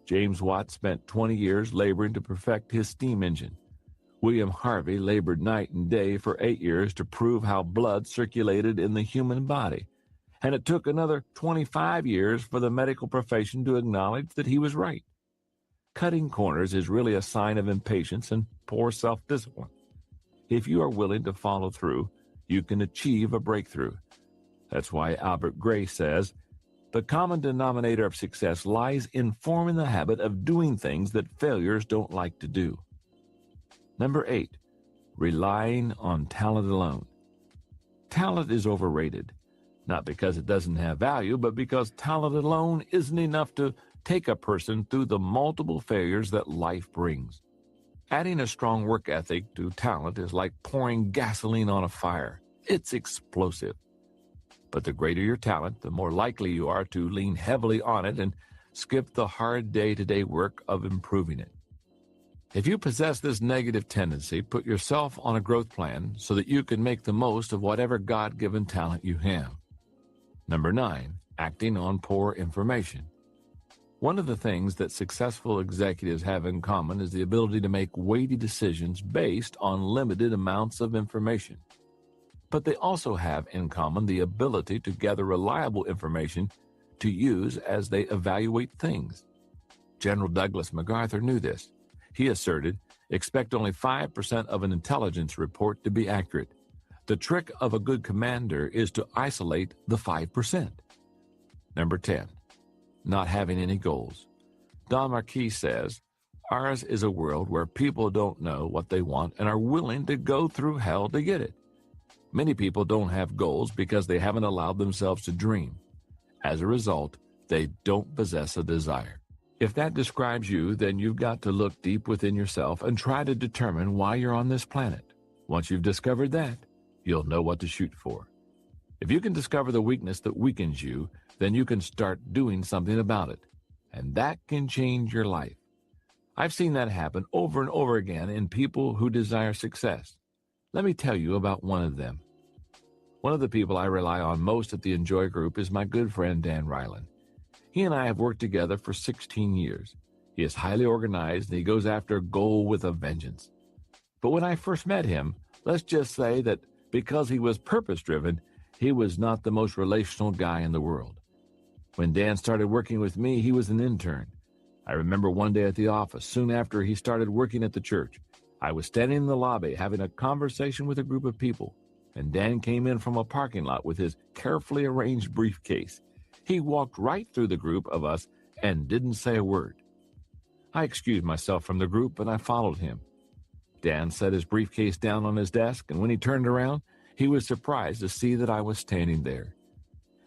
James Watt spent 20 years laboring to perfect his steam engine. William Harvey labored night and day for 8 years to prove how blood circulated in the human body. And it took another 25 years for the medical profession to acknowledge that he was right. Cutting corners is really a sign of impatience and poor self-discipline. If you are willing to follow through, you can achieve a breakthrough. That's why Albert Gray says, the common denominator of success lies in forming the habit of doing things that failures don't like to do. Number 8, relying on talent alone. Talent is overrated, not because it doesn't have value, but because talent alone isn't enough to take a person through the multiple failures that life brings. Adding a strong work ethic to talent is like pouring gasoline on a fire. It's explosive. But the greater your talent, the more likely you are to lean heavily on it and skip the hard day-to-day work of improving it. If you possess this negative tendency, put yourself on a growth plan so that you can make the most of whatever God-given talent you have. Number 9, acting on poor information. One of the things that successful executives have in common is the ability to make weighty decisions based on limited amounts of information. But they also have in common the ability to gather reliable information to use as they evaluate things. General Douglas MacArthur knew this. He asserted, expect only 5% of an intelligence report to be accurate. The trick of a good commander is to isolate the 5%. Number 10, not having any goals. Don Marquis says, ours is a world where people don't know what they want and are willing to go through hell to get it. Many people don't have goals because they haven't allowed themselves to dream. As a result, they don't possess a desire. If that describes you, then you've got to look deep within yourself and try to determine why you're on this planet. Once you've discovered that, you'll know what to shoot for. If you can discover the weakness that weakens you, then you can start doing something about it. And that can change your life. I've seen that happen over and over again in people who desire success. Let me tell you about one of them. One of the people I rely on most at the Enjoy Group is my good friend Dan Ryland. He and I have worked together for 16 years. He is highly organized and he goes after a goal with a vengeance. But when I first met him, let's just say that because he was purpose-driven, he was not the most relational guy in the world. When Dan started working with me, he was an intern. I remember one day at the office, soon after he started working at the church, I was standing in the lobby having a conversation with a group of people, and Dan came in from a parking lot with his carefully arranged briefcase. He walked right through the group of us and didn't say a word. I excused myself from the group and I followed him. Dan set his briefcase down on his desk, and when he turned around, he was surprised to see that I was standing there.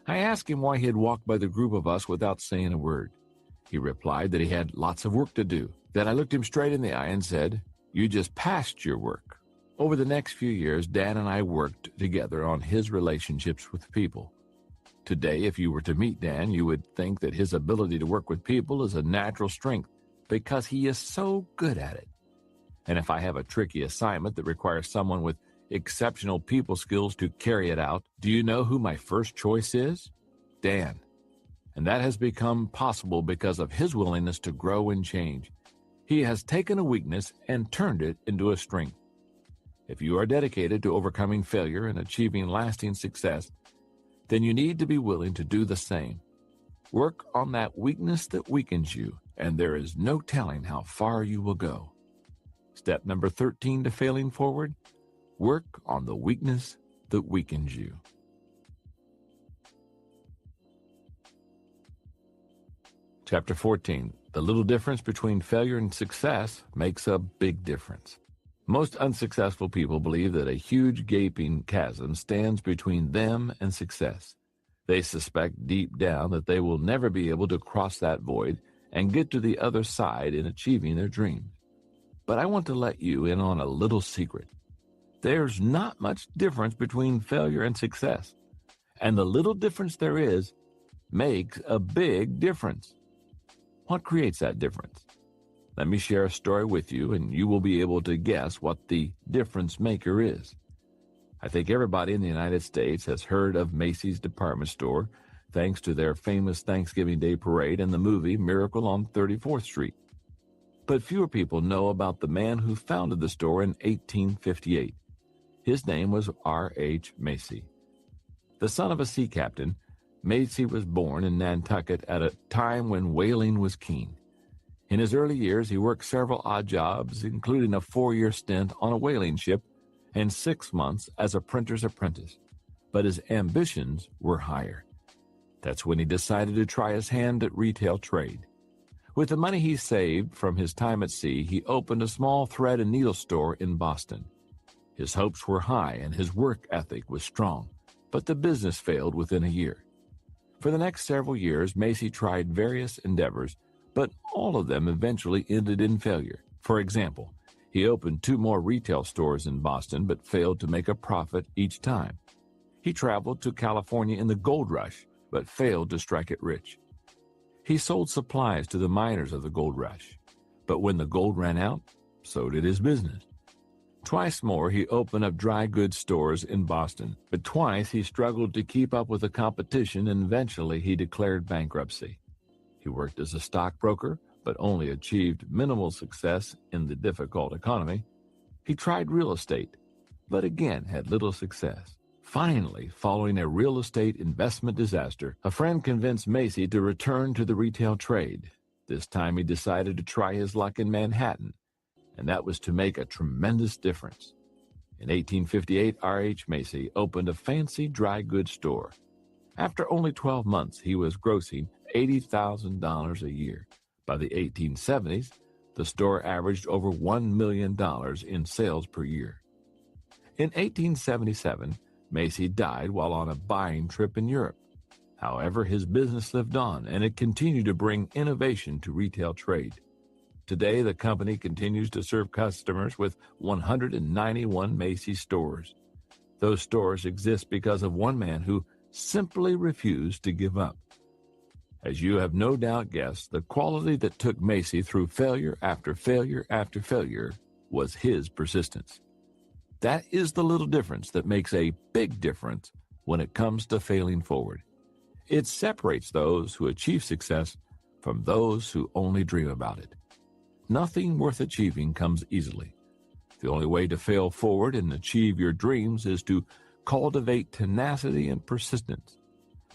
I asked him why he had walked by the group of us without saying a word. He replied that he had lots of work to do. Then I looked him straight in the eye and said, "You just passed your work." Over the next few years, Dan and I worked together on his relationships with people. Today, if you were to meet Dan, you would think that his ability to work with people is a natural strength because he is so good at it. And if I have a tricky assignment that requires someone with exceptional people skills to carry it out, do you know who my first choice is? Dan. And that has become possible because of his willingness to grow and change. He has taken a weakness and turned it into a strength. If you are dedicated to overcoming failure and achieving lasting success, then you need to be willing to do the same. Work on that weakness that weakens you, and there is no telling how far you will go. Step number 13 to failing forward, work on the weakness that weakens you. Chapter 14, the little difference between failure and success makes a big difference. Most unsuccessful people believe that a huge gaping chasm stands between them and success. They suspect deep down that they will never be able to cross that void and get to the other side in achieving their dreams. But I want to let you in on a little secret. There's not much difference between failure and success. And the little difference there is makes a big difference. What creates that difference? Let me share a story with you, and you will be able to guess what the difference maker is. I think everybody in the United States has heard of Macy's department store, thanks to their famous Thanksgiving Day parade and the movie Miracle on 34th Street. But fewer people know about the man who founded the store in 1858. His name was R.H. Macy. The son of a sea captain, Macy was born in Nantucket at a time when whaling was keen. In his early years, he worked several odd jobs, including a 4-year stint on a whaling ship and 6 months as a printer's apprentice. But his ambitions were higher. That's when he decided to try his hand at retail trade. With the money he saved from his time at sea, he opened a small thread and needle store in Boston. His hopes were high and his work ethic was strong, but the business failed within a year. For the next several years, Macy tried various endeavors, but all of them eventually ended in failure. For example, he opened 2 more retail stores in Boston, but failed to make a profit each time. He traveled to California in the gold rush, but failed to strike it rich. He sold supplies to the miners of the gold rush, but when the gold ran out, so did his business. Twice more, he opened up dry goods stores in Boston, but twice he struggled to keep up with the competition, and eventually he declared bankruptcy. He worked as a stockbroker, but only achieved minimal success in the difficult economy. He tried real estate, but again had little success. Finally, following a real estate investment disaster, a friend convinced Macy to return to the retail trade. This time he decided to try his luck in Manhattan, and that was to make a tremendous difference. In 1858, R.H. Macy opened a fancy dry goods store. After only 12 months, he was grossing $80,000 a year. By the 1870s, the store averaged over $1 million in sales per year. In 1877, Macy died while on a buying trip in Europe. However, his business lived on, and it continued to bring innovation to retail trade. Today, the company continues to serve customers with 191 Macy's stores. Those stores exist because of one man who simply refused to give up. As you have no doubt guessed, the quality that took Macy through failure after failure after failure was his persistence. That is the little difference that makes a big difference when it comes to failing forward. It separates those who achieve success from those who only dream about it. Nothing worth achieving comes easily. The only way to fail forward and achieve your dreams is to cultivate tenacity and persistence.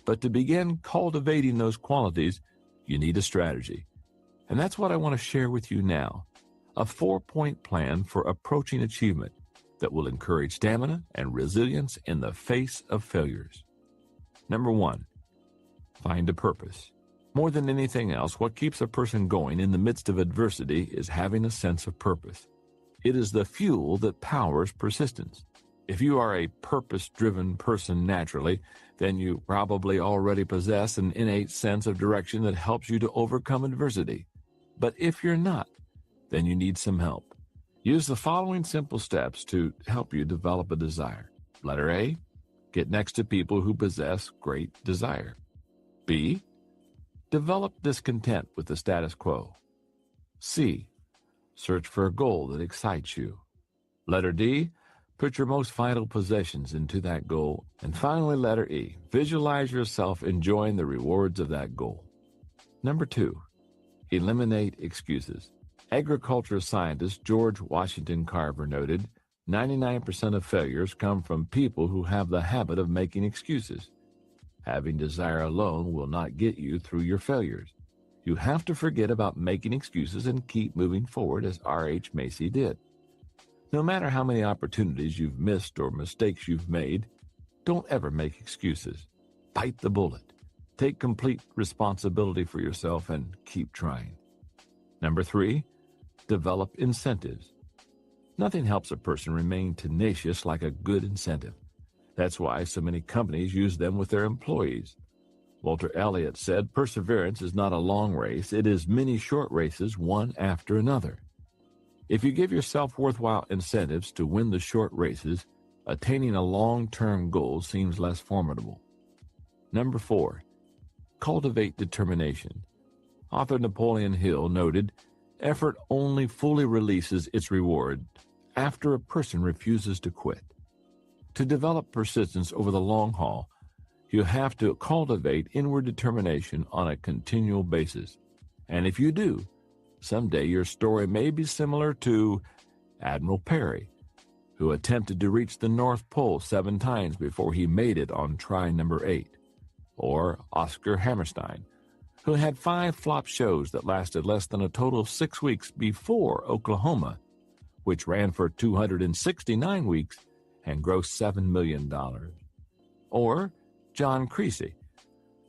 But to begin cultivating those qualities, you need a strategy. And that's what I want to share with you now. A 4-point plan for approaching achievement that will encourage stamina and resilience in the face of failures. Number 1, find a purpose. More than anything else, what keeps a person going in the midst of adversity is having a sense of purpose. It is the fuel that powers persistence. If you are a purpose-driven person naturally, then you probably already possess an innate sense of direction that helps you to overcome adversity. But if you're not, then you need some help. Use the following simple steps to help you develop a desire. Letter A, get next to people who possess great desire. B, develop discontent with the status quo. C, search for a goal that excites you. Letter D, put your most vital possessions into that goal. And finally, letter E, visualize yourself enjoying the rewards of that goal. Number 2, eliminate excuses. Agriculture scientist George Washington Carver noted, 99% of failures come from people who have the habit of making excuses. Having desire alone will not get you through your failures. You have to forget about making excuses and keep moving forward as R.H. Macy did. No matter how many opportunities you've missed or mistakes you've made, don't ever make excuses. Bite the bullet. Take complete responsibility for yourself and keep trying. Number 3, develop incentives. Nothing helps a person remain tenacious like a good incentive. That's why so many companies use them with their employees. Walter Elliott said, perseverance is not a long race, it is many short races, one after another. If you give yourself worthwhile incentives to win the short races, attaining a long-term goal seems less formidable. Number 4, cultivate determination. Author Napoleon Hill noted, effort only fully releases its reward after a person refuses to quit. To develop persistence over the long haul, you have to cultivate inward determination on a continual basis. And if you do, someday your story may be similar to Admiral Peary, who attempted to reach the North Pole 7 times before he made it on try number 8, or Oscar Hammerstein, who had 5 flop shows that lasted less than a total of 6 weeks before Oklahoma, which ran for 269 weeks and grossed $7 million. Or John Creasy,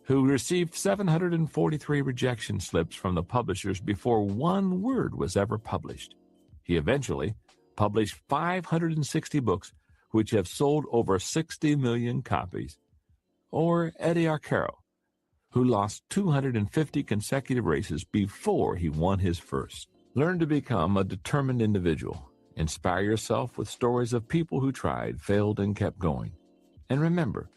who received 743 rejection slips from the publishers before one word was ever published. He eventually published 560 books which have sold over 60 million copies. Or Eddie Arcaro, who lost 250 consecutive races before he won his first. Learn to become a determined individual. Inspire yourself with stories of people who tried, failed, and kept going. And remember,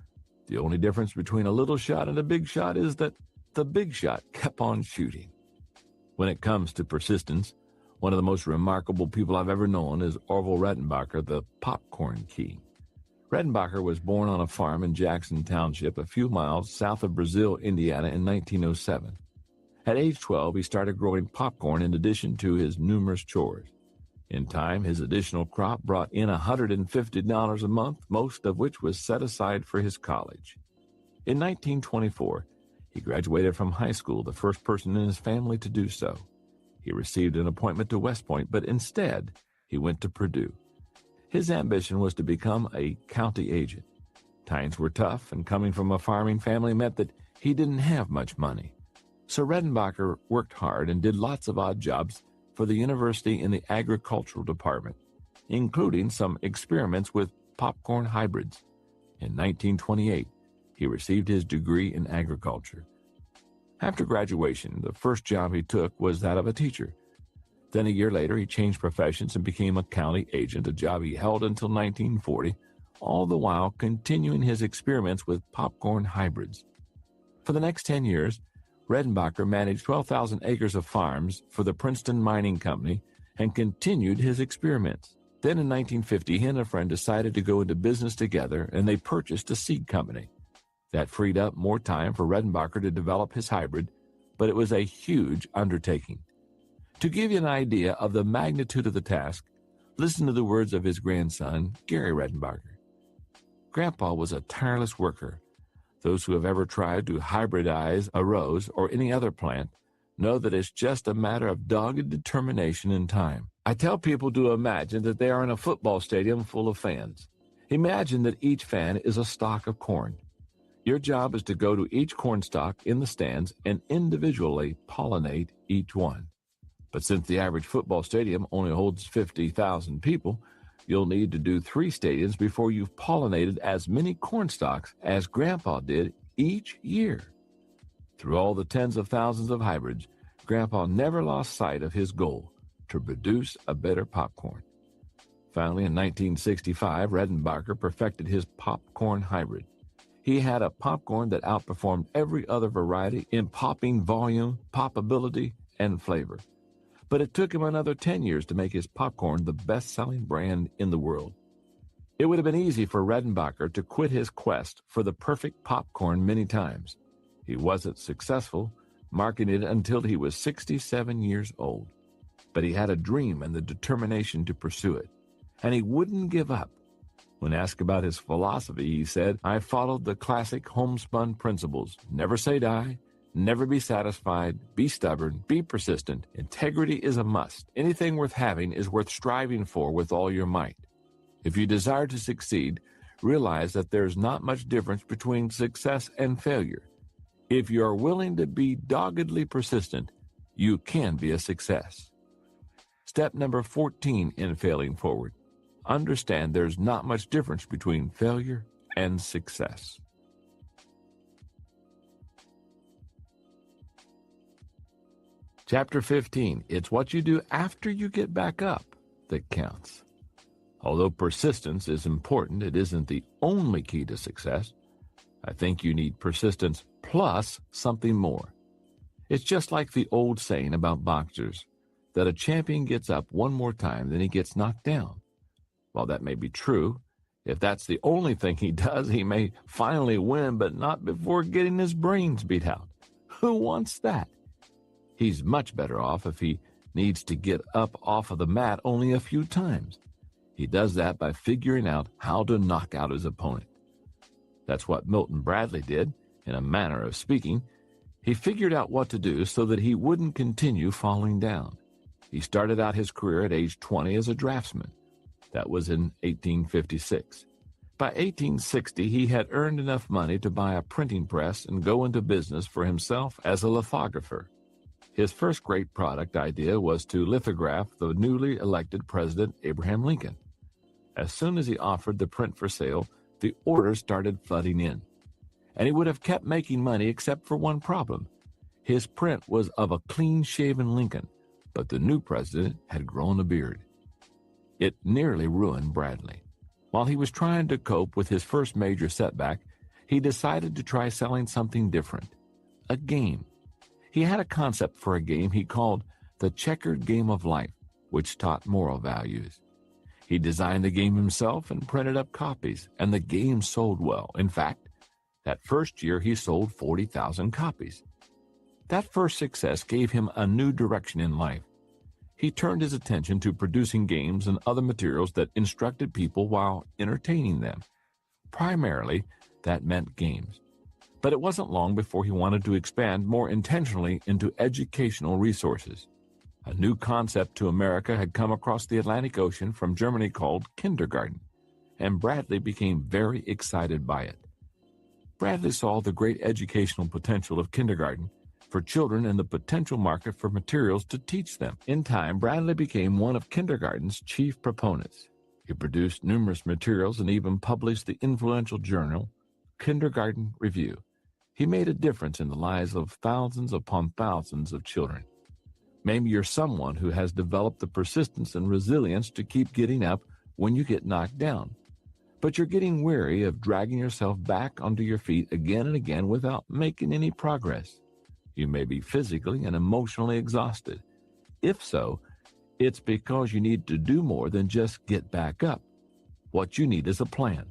the only difference between a little shot and a big shot is that the big shot kept on shooting. When it comes to persistence, one of the most remarkable people I've ever known is Orville Redenbacher, the popcorn king. Redenbacher was born on a farm in Jackson Township, a few miles south of Brazil, Indiana, in 1907. At age 12, he started growing popcorn in addition to his numerous chores. In time, his additional crop brought in $150 a month, most of which was set aside for his college. In 1924, he graduated from high school, the first person in his family to do so. He received an appointment to West Point, but instead, he went to Purdue. His ambition was to become a county agent. Times were tough, and coming from a farming family meant that he didn't have much money. So Redenbacher worked hard and did lots of odd jobs for the university in the agricultural department, including some experiments with popcorn hybrids. In 1928, he received his degree in agriculture. After graduation, the first job he took was that of a teacher. Then a year later, he changed professions and became a county agent, a job he held until 1940, all the while continuing his experiments with popcorn hybrids. For the next 10 years, Redenbacher managed 12,000 acres of farms for the Princeton Mining Company and continued his experiments. Then in 1950, he and a friend decided to go into business together, and they purchased a seed company. That freed up more time for Redenbacher to develop his hybrid, but it was a huge undertaking. To give you an idea of the magnitude of the task, listen to the words of his grandson, Gary Redenbacher. Grandpa was a tireless worker. Those who have ever tried to hybridize a rose or any other plant know that it's just a matter of dogged determination and time. I tell people to imagine that they are in a football stadium full of fans. Imagine that each fan is a stalk of corn. Your job is to go to each corn stalk in the stands and individually pollinate each one. But since the average football stadium only holds 50,000 people, you'll need to do 3 stadiums before you've pollinated as many corn stalks as Grandpa did each year. Through all the tens of thousands of hybrids, Grandpa never lost sight of his goal, to produce a better popcorn. Finally, in 1965, Redenbacher perfected his popcorn hybrid. He had a popcorn that outperformed every other variety in popping volume, poppability, and flavor. But it took him another 10 years to make his popcorn the best-selling brand in the world. It would have been easy for Redenbacher to quit his quest for the perfect popcorn many times. He wasn't successful, marketing it until he was 67 years old. But he had a dream and the determination to pursue it, and he wouldn't give up. When asked about his philosophy, he said, "I followed the classic homespun principles. Never say die. Never be satisfied. Be stubborn. Be persistent. Integrity is a must. Anything worth having is worth striving for with all your might. If you desire to succeed, realize that there's not much difference between success and failure. If you are willing to be doggedly persistent, you can be a success." Step number 14 in failing forward. Understand there's not much difference between failure and success. Chapter 15. It's what you do after you get back up that counts. Although persistence is important, it isn't the only key to success. I think you need persistence plus something more. It's just like the old saying about boxers, that a champion gets up one more time than he gets knocked down. While that may be true, if that's the only thing he does, he may finally win, but not before getting his brains beat out. Who wants that? He's much better off if he needs to get up off of the mat only a few times. He does that by figuring out how to knock out his opponent. That's what Milton Bradley did, in a manner of speaking. He figured out what to do so that he wouldn't continue falling down. He started out his career at age 20 as a draftsman. That was in 1856. By 1860, he had earned enough money to buy a printing press and go into business for himself as a lithographer. His first great product idea was to lithograph the newly elected President Abraham Lincoln. As soon as he offered the print for sale, the orders started flooding in. And he would have kept making money except for one problem. His print was of a clean-shaven Lincoln, but the new president had grown a beard. It nearly ruined Bradley. While he was trying to cope with his first major setback, he decided to try selling something different, a game. He had a concept for a game he called the checkered game of life, which taught moral values. He designed the game himself and printed up copies, and the game sold well. In fact, that first year he sold 40,000 copies. That first success gave him a new direction in life. He turned his attention to producing games and other materials that instructed people while entertaining them. Primarily, that meant games. But it wasn't long before he wanted to expand more intentionally into educational resources. A new concept to America had come across the Atlantic Ocean from Germany called kindergarten, and Bradley became very excited by it. Bradley saw the great educational potential of kindergarten for children and the potential market for materials to teach them. In time, Bradley became one of kindergarten's chief proponents. He produced numerous materials and even published the influential journal, Kindergarten Review. He made a difference in the lives of thousands upon thousands of children. Maybe you're someone who has developed the persistence and resilience to keep getting up when you get knocked down. But you're getting weary of dragging yourself back onto your feet again and again without making any progress. You may be physically and emotionally exhausted. If so, it's because you need to do more than just get back up. What you need is a plan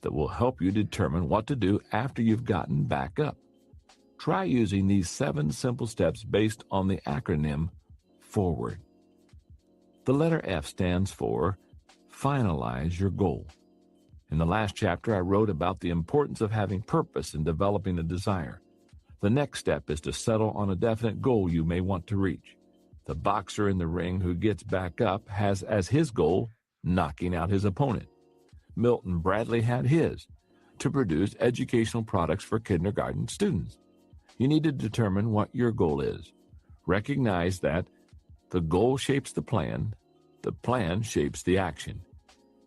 that will help you determine what to do after you've gotten back up. Try using these 7 simple steps based on the acronym FORWARD. The letter F stands for Finalize Your Goal. In the last chapter, I wrote about the importance of having purpose in developing a desire. The next step is to settle on a definite goal you may want to reach. The boxer in the ring who gets back up has as his goal knocking out his opponent. Milton Bradley had his, to produce educational products for kindergarten students. You need to determine what your goal is. Recognize that the goal shapes the plan shapes the action.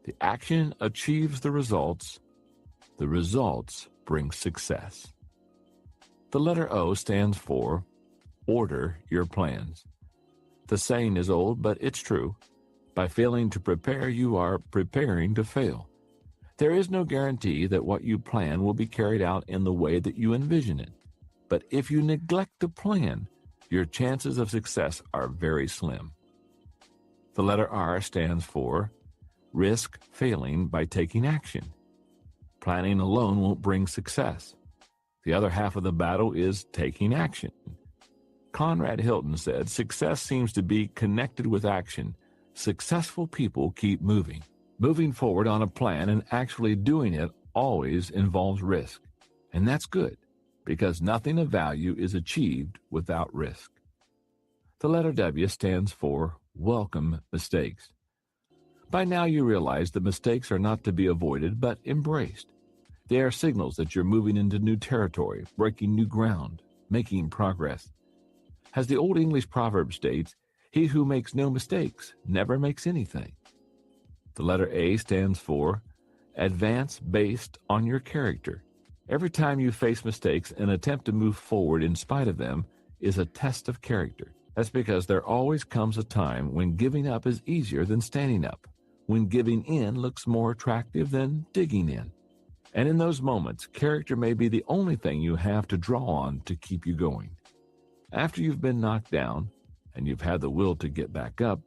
The action achieves the results bring success. The letter O stands for Order Your Plans. The saying is old, but it's true. By failing to prepare, you are preparing to fail. There is no guarantee that what you plan will be carried out in the way that you envision it. But if you neglect the plan, your chances of success are very slim. The letter R stands for Risk Failing by Taking Action. Planning alone won't bring success. The other half of the battle is taking action. Conrad Hilton said, "Success seems to be connected with action. Successful people keep moving." Moving forward on a plan and actually doing it always involves risk. And that's good, because nothing of value is achieved without risk. The letter W stands for Welcome Mistakes. By now you realize that mistakes are not to be avoided but embraced. They are signals that you're moving into new territory, breaking new ground, making progress. As the old English proverb states, he who makes no mistakes never makes anything. The letter A stands for Advance Based on Your Character. Every time you face mistakes, an attempt to move forward in spite of them is a test of character. That's because there always comes a time when giving up is easier than standing up, when giving in looks more attractive than digging in. And in those moments, character may be the only thing you have to draw on to keep you going. After you've been knocked down, and you've had the will to get back up,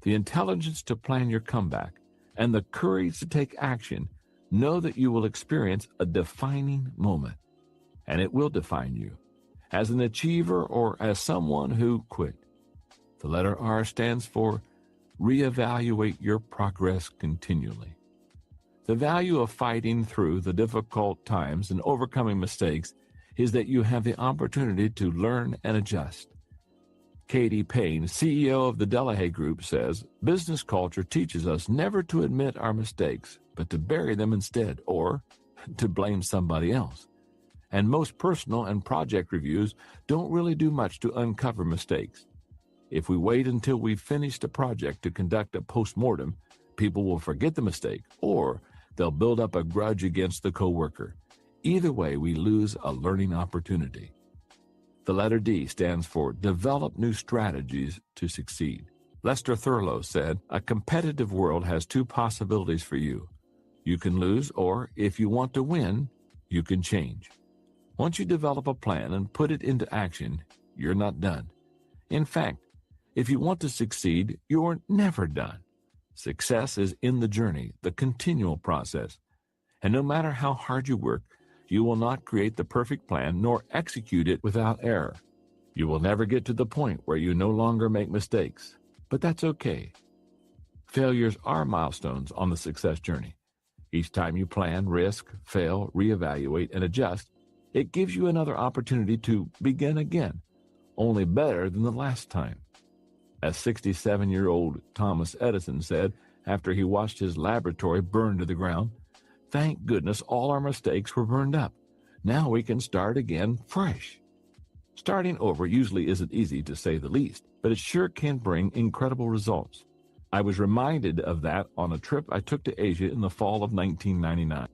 the intelligence to plan your comeback, and the courage to take action, know that you will experience a defining moment. And it will define you, as an achiever or as someone who quit. The letter R stands for Reevaluate Your Progress Continually. The value of fighting through the difficult times and overcoming mistakes is that you have the opportunity to learn and adjust. Katie Payne, CEO of the Delahaye Group, says, "Business culture teaches us never to admit our mistakes, but to bury them instead, or to blame somebody else. and most personal and project reviews don't really do much to uncover mistakes. If we wait until we've finished a project to conduct a post-mortem, people will forget the mistake, or they'll build up a grudge against the coworker. Either way, we lose a learning opportunity. The letter D stands for Develop New Strategies to Succeed. Lester Thurlow said, "A competitive world has two possibilities for you. You can lose, or if you want to win, you can change." Once you develop a plan and put it into action, you're not done. In fact, if you want to succeed, you're never done. Success is in the journey, the continual process. And no matter how hard you work, you will not create the perfect plan nor execute it without error. You will never get to the point where you no longer make mistakes, but that's okay. Failures are milestones on the success journey. Each time you plan, risk, fail, reevaluate, and adjust, it gives you another opportunity to begin again, only better than the last time. As 67-year-old Thomas Edison said after he watched his laboratory burn to the ground, "Thank goodness all our mistakes were burned up. Now we can start again fresh." Starting over usually isn't easy, to say the least, but it sure can bring incredible results. I was reminded of that on a trip I took to Asia in the fall of 1999.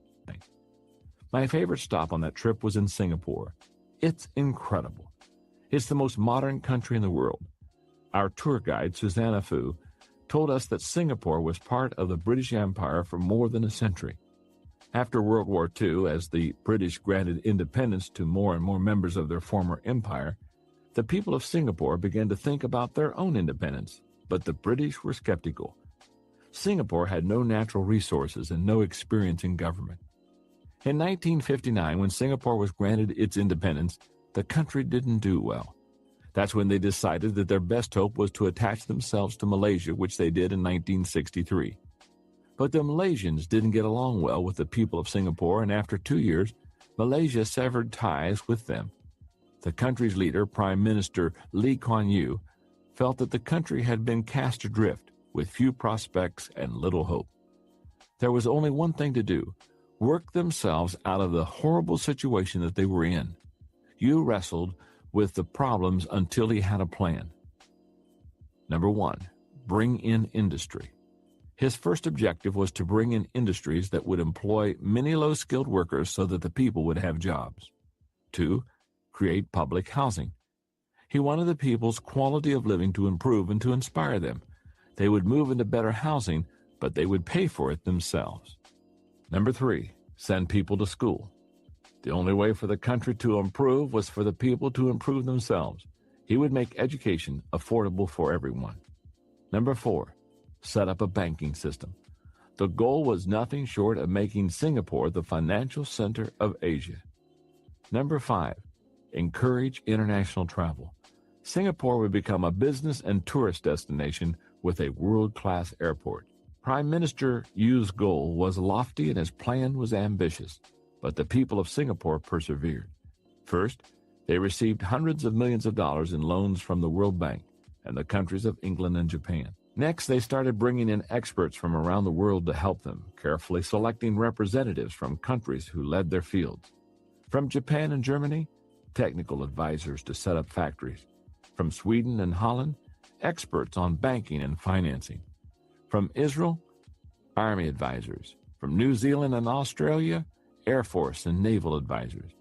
My favorite stop on that trip was in Singapore. It's incredible. It's the most modern country in the world. Our tour guide, Susanna Fu, told us that Singapore was part of the British Empire for more than a century. After World War II, as the British granted independence to more and more members of their former empire, the people of Singapore began to think about their own independence, but the British were skeptical. Singapore had no natural resources and no experience in government. In 1959, when Singapore was granted its independence, the country didn't do well. That's when they decided that their best hope was to attach themselves to Malaysia, which they did in 1963. But the Malaysians didn't get along well with the people of Singapore, and after 2 years, Malaysia severed ties with them. The country's leader, Prime Minister Lee Kuan Yew, felt that the country had been cast adrift with few prospects and little hope. There was only one thing to do: work themselves out of the horrible situation that they were in. Yew wrestled with the problems until he had a plan. Number 1, bring in industry. His first objective was to bring in industries that would employ many low-skilled workers so that the people would have jobs. 2, create public housing. He wanted the people's quality of living to improve and to inspire them. They would move into better housing, but they would pay for it themselves. Number 3, send people to school. The only way for the country to improve was for the people to improve themselves. He would make education affordable for everyone. Number 4, set up a banking system. The goal was nothing short of making Singapore the financial center of Asia. Number 5, encourage international travel. Singapore would become a business and tourist destination with a world-class airport. Prime Minister Yew's goal was lofty and his plan was ambitious, but the people of Singapore persevered. First, they received hundreds of millions of dollars in loans from the World Bank and the countries of England and Japan. Next, they started bringing in experts from around the world to help them, carefully selecting representatives from countries who led their fields. From Japan and Germany, technical advisors to set up factories. From Sweden and Holland, experts on banking and financing. From Israel, Army advisors. From New Zealand and Australia, Air Force and naval advisors.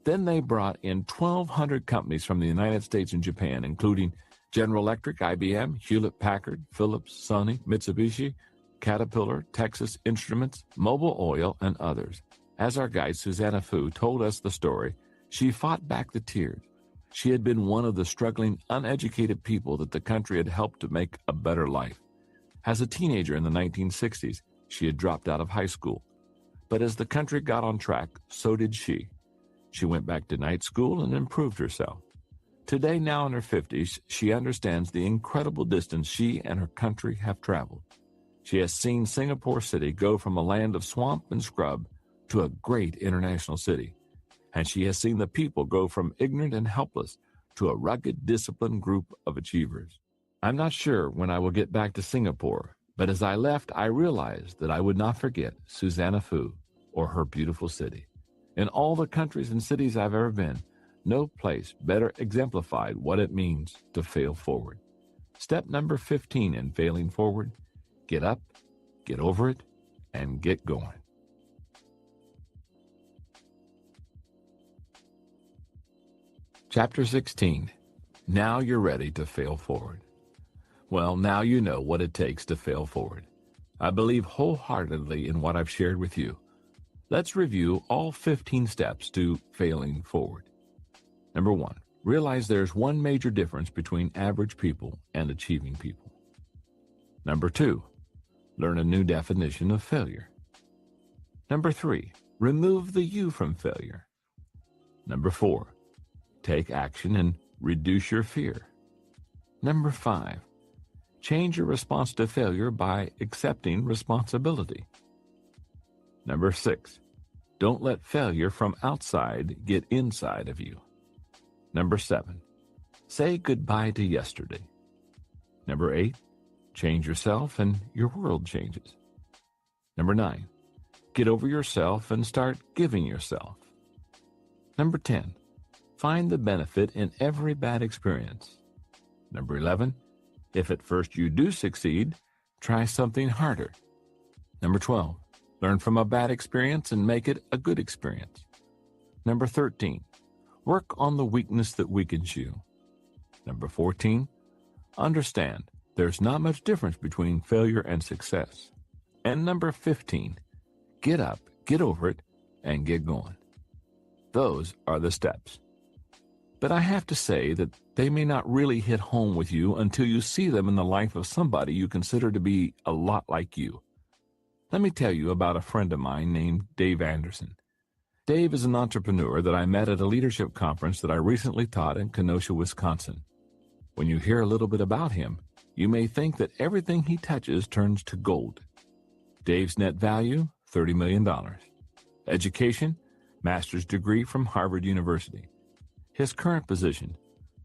Then they brought in 1,200 companies from the United States and Japan, including General Electric, IBM, Hewlett-Packard, Philips, Sony, Mitsubishi, Caterpillar, Texas Instruments, Mobil Oil, and others. As our guide Susanna Fu told us the story, she fought back the tears. She had been one of the struggling, uneducated people that the country had helped to make a better life. As a teenager in the 1960s, she had dropped out of high school. But as the country got on track, so did she. She went back to night school and improved herself. Today, now in her 50s, she understands the incredible distance she and her country have traveled. She has seen Singapore City go from a land of swamp and scrub to a great international city. And she has seen the people go from ignorant and helpless to a rugged, disciplined group of achievers. I'm not sure when I will get back to Singapore, but as I left, I realized that I would not forget Susanna Fu or her beautiful city. In all the countries and cities I've ever been, no place better exemplified what it means to fail forward. Step number 15 in failing forward: get up, get over it, and get going. Chapter 16. Now you're ready to fail forward. Well, now you know what it takes to fail forward. I believe wholeheartedly in what I've shared with you. Let's review all 15 steps to failing forward. Number 1, realize there's one major difference between average people and achieving people. Number 2, learn a new definition of failure. Number 3, remove the you from failure. Number 4, take action and reduce your fear. Number 5, change your response to failure by accepting responsibility. Number 6, don't let failure from outside get inside of you. Number 7, say goodbye to yesterday. Number 8, change yourself and your world changes. Number 9, get over yourself and start giving yourself. Number 10, find the benefit in every bad experience. Number 11, if at first you do succeed, try something harder. Number 12, learn from a bad experience and make it a good experience. Number 13, work on the weakness that weakens you. Number 14, understand there's not much difference between failure and success. And number 15, get up, get over it, and get going. Those are the steps. But I have to say that they may not really hit home with you until you see them in the life of somebody you consider to be a lot like you. Let me tell you about a friend of mine named Dave Anderson. Dave is an entrepreneur that I met at a leadership conference that I recently taught in Kenosha, Wisconsin. When you hear a little bit about him, you may think that everything he touches turns to gold. Dave's net value, $30 million. Education, master's degree from Harvard University. His current position,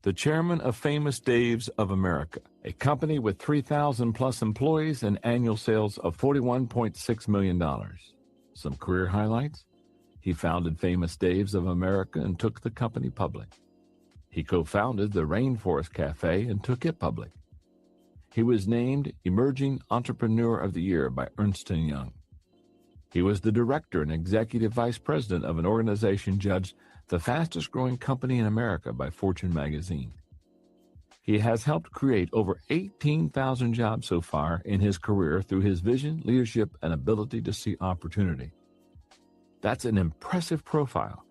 the chairman of Famous Daves of America, a company with 3,000 plus employees and annual sales of $41.6 million. Some career highlights: he founded Famous Daves of America and took the company public. He co-founded the Rainforest Cafe and took it public. He was named Emerging Entrepreneur of the Year by Ernst & Young. He was the director and executive vice president of an organization judged the fastest growing company in America by Fortune magazine. He has helped create over 18,000 jobs so far in his career through his vision, leadership, and ability to see opportunity. That's an impressive profile,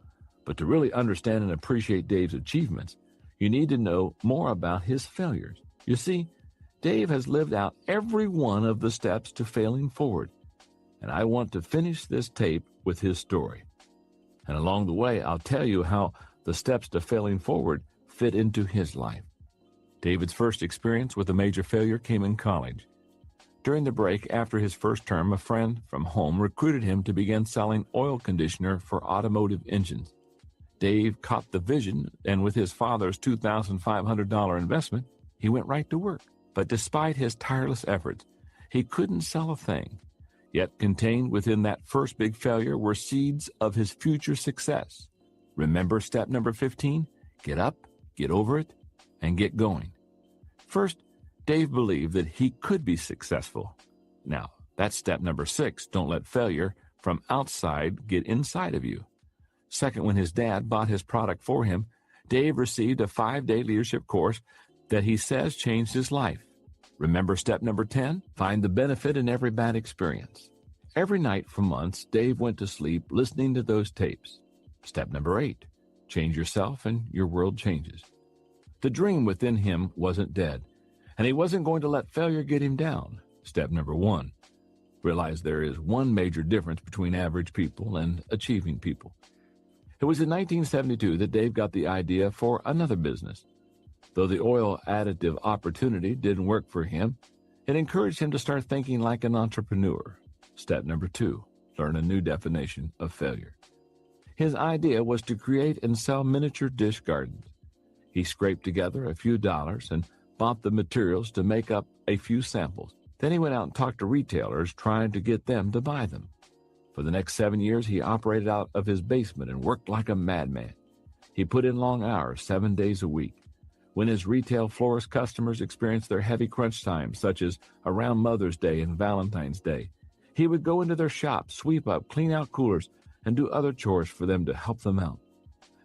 but to really understand and appreciate Dave's achievements, you need to know more about his failures. You see, Dave has lived out every one of the steps to failing forward, and I want to finish this tape with his story. And along the way, I'll tell you how the steps to failing forward fit into his life. David's first experience with a major failure came in college. During the break after his first term, a friend from home recruited him to begin selling oil conditioner for automotive engines. Dave caught the vision, and with his father's $2,500 investment, he went right to work. But despite his tireless efforts, he couldn't sell a thing. Yet contained within that first big failure were seeds of his future success. Remember step number 15? Get up, get over it, and get going. First, Dave believed that he could be successful. Now, that's step number 6. Don't let failure from outside get inside of you. Second, when his dad bought his product for him, Dave received a 5-day leadership course that he says changed his life. Remember step number 10? Find the benefit in every bad experience. Every night for months, Dave went to sleep listening to those tapes. Step number 8, change yourself and your world changes. The dream within him wasn't dead, and he wasn't going to let failure get him down. Step number 1, realize there is one major difference between average people and achieving people. It was in 1972 that Dave got the idea for another business. Though the oil additive opportunity didn't work for him, it encouraged him to start thinking like an entrepreneur. Step number 2, learn a new definition of failure. His idea was to create and sell miniature dish gardens. He scraped together a few dollars and bought the materials to make up a few samples. Then he went out and talked to retailers, trying to get them to buy them. For the next 7 years, he operated out of his basement and worked like a madman. He put in long hours, 7 days a week. When his retail florist customers experienced their heavy crunch times, such as around Mother's Day and Valentine's Day, he would go into their shop, sweep up, clean out coolers, and do other chores for them to help them out.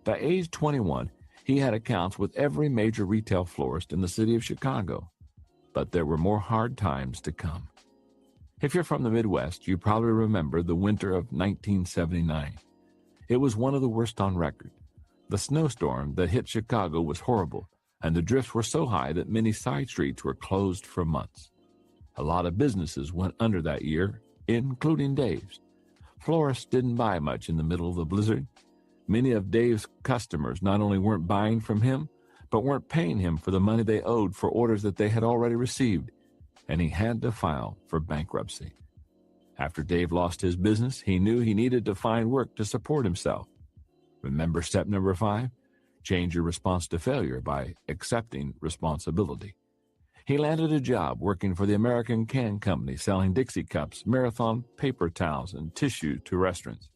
By age 21, he had accounts with every major retail florist in the city of Chicago. But there were more hard times to come. If you're from the Midwest, you probably remember the winter of 1979. It was one of the worst on record. The snowstorm that hit Chicago was horrible, and the drifts were so high that many side streets were closed for months. A lot of businesses went under that year, including Dave's. Florists didn't buy much in the middle of the blizzard. Many of Dave's customers not only weren't buying from him, but weren't paying him for the money they owed for orders that they had already received, and he had to file for bankruptcy. After Dave lost his business, he knew he needed to find work to support himself. Remember step number 5? Change your response to failure by accepting responsibility. He landed a job working for the American Can Company, selling Dixie cups, Marathon paper towels, and tissue to restaurants.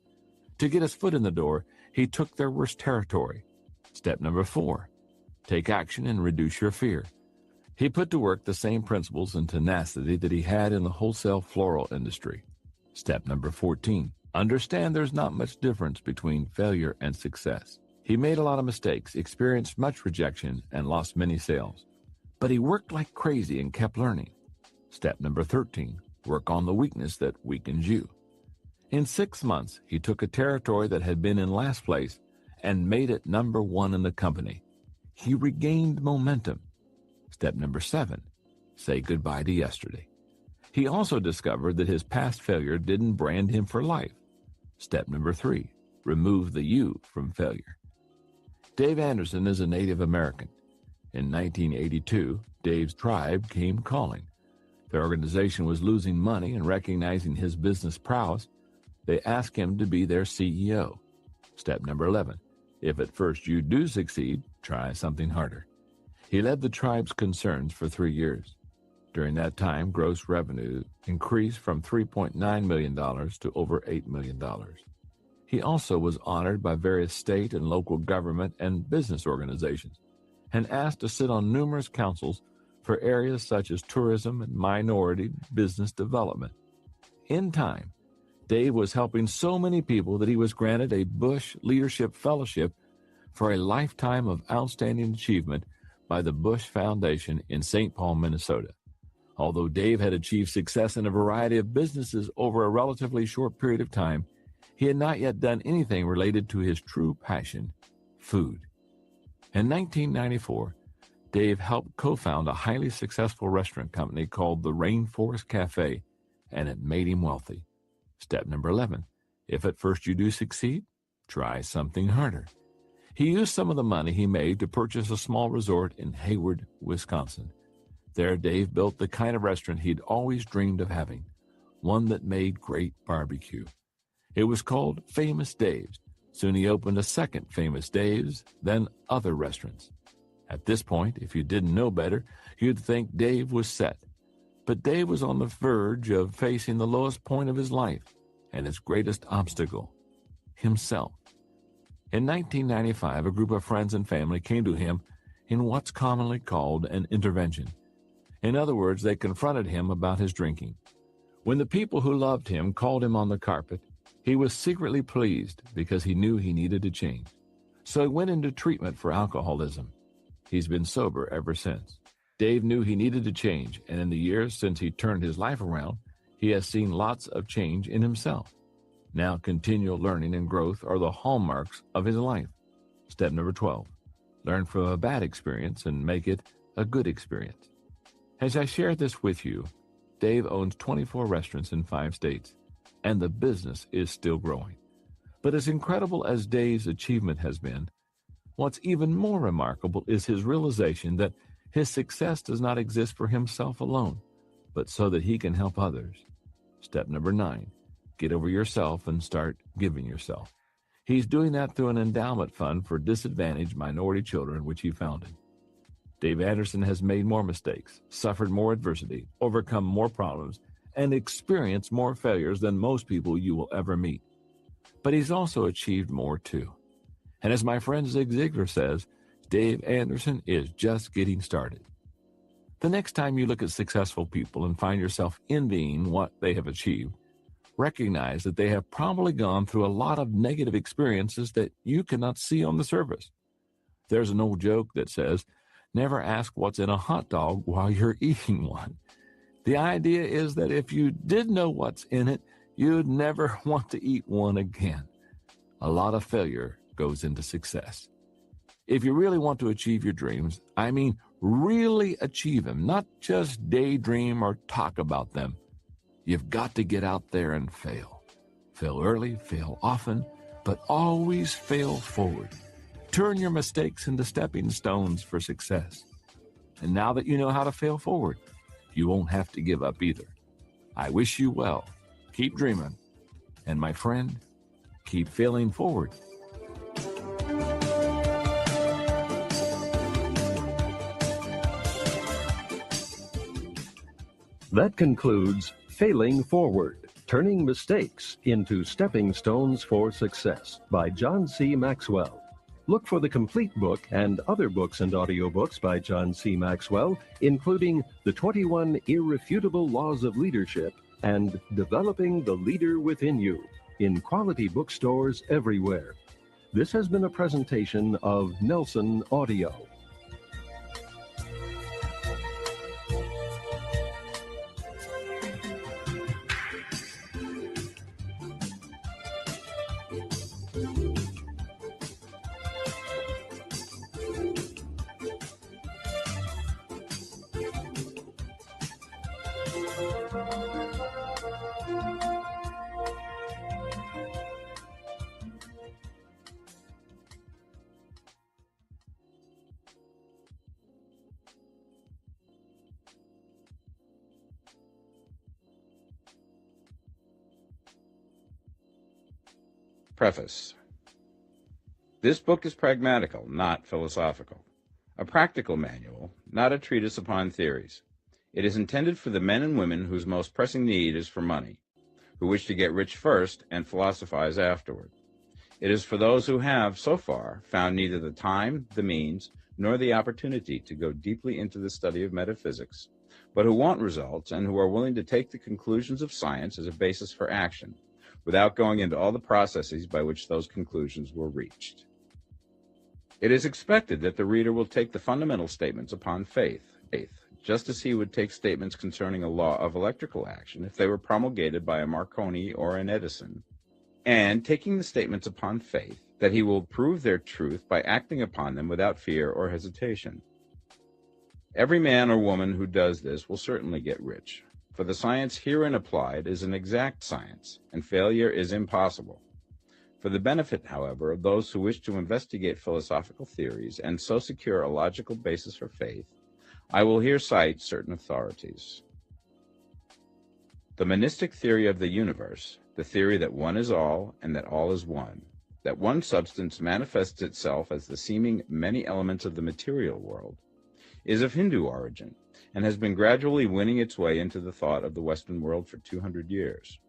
To get his foot in the door, he took their worst territory. Step number 4, take action and reduce your fear. He put to work the same principles and tenacity that he had in the wholesale floral industry. Step number 14, understand there's not much difference between failure and success. He made a lot of mistakes, experienced much rejection, and lost many sales. But he worked like crazy and kept learning. Step number 13, work on the weakness that weakens you. In 6 months, he took a territory that had been in last place and made it number 1 in the company. He regained momentum. Step number 7, say goodbye to yesterday. He also discovered that his past failure didn't brand him for life. Step number 3, remove the you from failure. Dave Anderson is a Native American. In 1982, Dave's tribe came calling. Their organization was losing money, and recognizing his business prowess, they asked him to be their CEO. Step number 11, if at first you do succeed, try something harder. He led the tribe's concerns for 3 years. During that time, gross revenue increased from $3.9 million to over $8 million. He also was honored by various state and local government and business organizations, and asked to sit on numerous councils for areas such as tourism and minority business development. In time, Dave was helping so many people that he was granted a Bush Leadership Fellowship for a lifetime of outstanding achievement by the Bush Foundation in St. Paul, Minnesota. Although Dave had achieved success in a variety of businesses over a relatively short period of time, he had not yet done anything related to his true passion, food. In 1994, Dave helped co-found a highly successful restaurant company called the Rainforest Cafe, and it made him wealthy. Step number 11, if at first you do succeed, try something harder. He used some of the money he made to purchase a small resort in Hayward, Wisconsin. There, Dave built the kind of restaurant he'd always dreamed of having, one that made great barbecue. It was called Famous Dave's. Soon he opened a second Famous Dave's, then other restaurants. At this point, if you didn't know better, you'd think Dave was set. But Dave was on the verge of facing the lowest point of his life and his greatest obstacle, himself. In 1995, a group of friends and family came to him in what's commonly called an intervention. In other words, they confronted him about his drinking. When the people who loved him called him on the carpet, he was secretly pleased because he knew he needed to change. So he went into treatment for alcoholism. He's been sober ever since. Dave knew he needed to change, and in the years since he turned his life around, he has seen lots of change in himself. Now, continual learning and growth are the hallmarks of his life. Step number 12, learn from a bad experience and make it a good experience. As I share this with you, Dave owns 24 restaurants in 5 states, and the business is still growing. But as incredible as Dave's achievement has been, what's even more remarkable is his realization that his success does not exist for himself alone, but so that he can help others. Step number 9, get over yourself and start giving yourself. He's doing that through an endowment fund for disadvantaged minority children, which he founded. Dave Anderson has made more mistakes, suffered more adversity, overcome more problems, and experienced more failures than most people you will ever meet. But he's also achieved more too. And as my friend Zig Ziglar says, Dave Anderson is just getting started. The next time you look at successful people and find yourself envying what they have achieved, recognize that they have probably gone through a lot of negative experiences that you cannot see on the surface. There's an old joke that says, never ask what's in a hot dog while you're eating one. The idea is that if you did know what's in it, you'd never want to eat one again. A lot of failure goes into success. If you really want to achieve your dreams, I mean really achieve them, not just daydream or talk about them, you've got to get out there and fail. Fail early, fail often, but always fail forward. Turn your mistakes into stepping stones for success. And now that you know how to fail forward, you won't have to give up either. I wish you well. Keep dreaming. And my friend, keep failing forward. That concludes Failing Forward, Turning Mistakes into Stepping Stones for Success by John C. Maxwell. Look for the complete book and other books and audiobooks by John C. Maxwell, including The 21 Irrefutable Laws of Leadership and Developing the Leader Within You, in quality bookstores everywhere. This has been a presentation of Nelson Audio. Preface. This book is pragmatical, not philosophical. A practical manual, not a treatise upon theories. It is intended for the men and women whose most pressing need is for money, who wish to get rich first and philosophize afterward. It is for those who have, so far, found neither the time, the means, nor the opportunity to go deeply into the study of metaphysics, but who want results and who are willing to take the conclusions of science as a basis for action, without going into all the processes by which those conclusions were reached. It is expected that the reader will take the fundamental statements upon faith, just as he would take statements concerning a law of electrical action if they were promulgated by a Marconi or an Edison, and taking the statements upon faith, that he will prove their truth by acting upon them without fear or hesitation. Every man or woman who does this will certainly get rich, for the science herein applied is an exact science, and failure is impossible. For the benefit, however, of those who wish to investigate philosophical theories and so secure a logical basis for faith, I will here cite certain authorities. The monistic theory of the universe, the theory that one is all and that all is one, that one substance manifests itself as the seeming many elements of the material world, is of Hindu origin and has been gradually winning its way into the thought of the Western world for 200 years.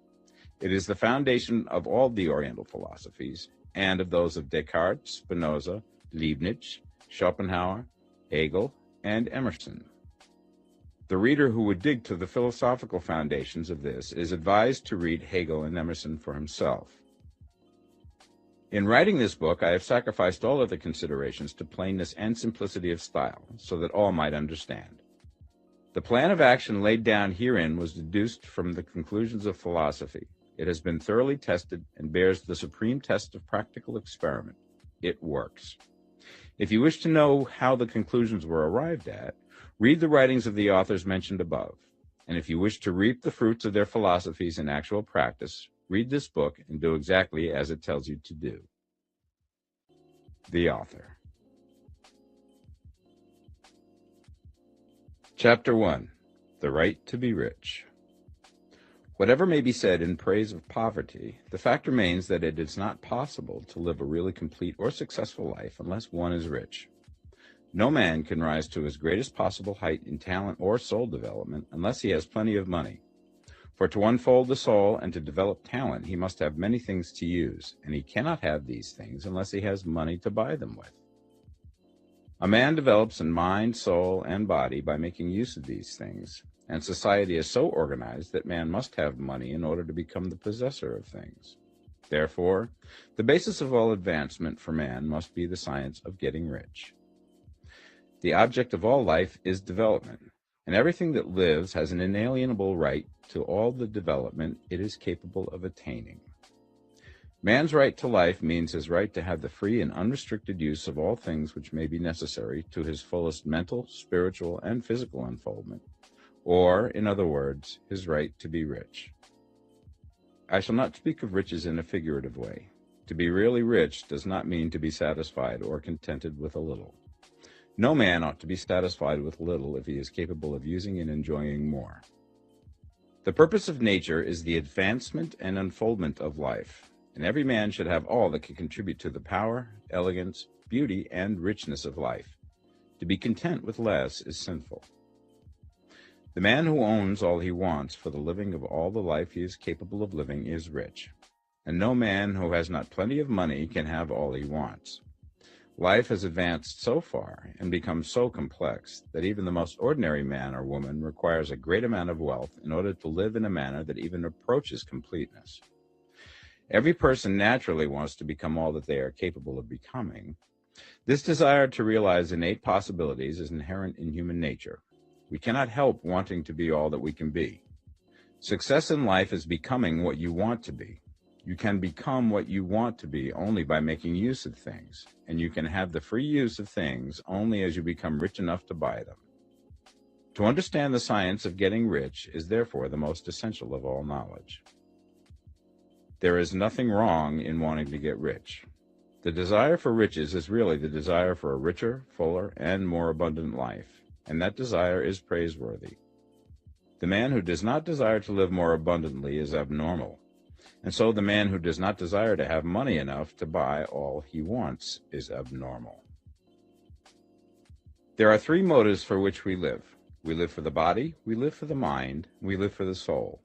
It is the foundation of all the Oriental philosophies and of those of Descartes, Spinoza, Leibniz, Schopenhauer, Hegel, and Emerson. The reader who would dig to the philosophical foundations of this is advised to read Hegel and Emerson for himself. In writing this book, I have sacrificed all other considerations to plainness and simplicity of style, so that all might understand. The plan of action laid down herein was deduced from the conclusions of philosophy. It has been thoroughly tested and bears the supreme test of practical experiment. It works. If you wish to know how the conclusions were arrived at, read the writings of the authors mentioned above. And if you wish to reap the fruits of their philosophies in actual practice, read this book and do exactly as it tells you to do. The author. Chapter 1. The Right to be Rich. Whatever may be said in praise of poverty, the fact remains that it is not possible to live a really complete or successful life unless one is rich. No man can rise to his greatest possible height in talent or soul development unless he has plenty of money. For to unfold the soul and to develop talent, he must have many things to use, and he cannot have these things unless he has money to buy them with. A man develops in mind, soul, and body by making use of these things, and society is so organized that man must have money in order to become the possessor of things. Therefore, the basis of all advancement for man must be the science of getting rich. The object of all life is development, and everything that lives has an inalienable right to all the development it is capable of attaining. Man's right to life means his right to have the free and unrestricted use of all things which may be necessary to his fullest mental, spiritual, and physical unfoldment, or, in other words, his right to be rich. I shall not speak of riches in a figurative way. To be really rich does not mean to be satisfied or contented with a little. No man ought to be satisfied with little if he is capable of using and enjoying more. The purpose of nature is the advancement and unfoldment of life, and every man should have all that can contribute to the power, elegance, beauty, and richness of life. To be content with less is sinful. The man who owns all he wants for the living of all the life he is capable of living is rich, and no man who has not plenty of money can have all he wants. Life has advanced so far and become so complex that even the most ordinary man or woman requires a great amount of wealth in order to live in a manner that even approaches completeness. Every person naturally wants to become all that they are capable of becoming. This desire to realize innate possibilities is inherent in human nature. We cannot help wanting to be all that we can be. Success in life is becoming what you want to be. You can become what you want to be only by making use of things, and you can have the free use of things only as you become rich enough to buy them. To understand the science of getting rich is therefore the most essential of all knowledge. There is nothing wrong in wanting to get rich. The desire for riches is really the desire for a richer, fuller, and more abundant life, and that desire is praiseworthy. The man who does not desire to live more abundantly is abnormal, and so the man who does not desire to have money enough to buy all he wants is abnormal. There are three motives for which we live. We live for the body, we live for the mind, we live for the soul.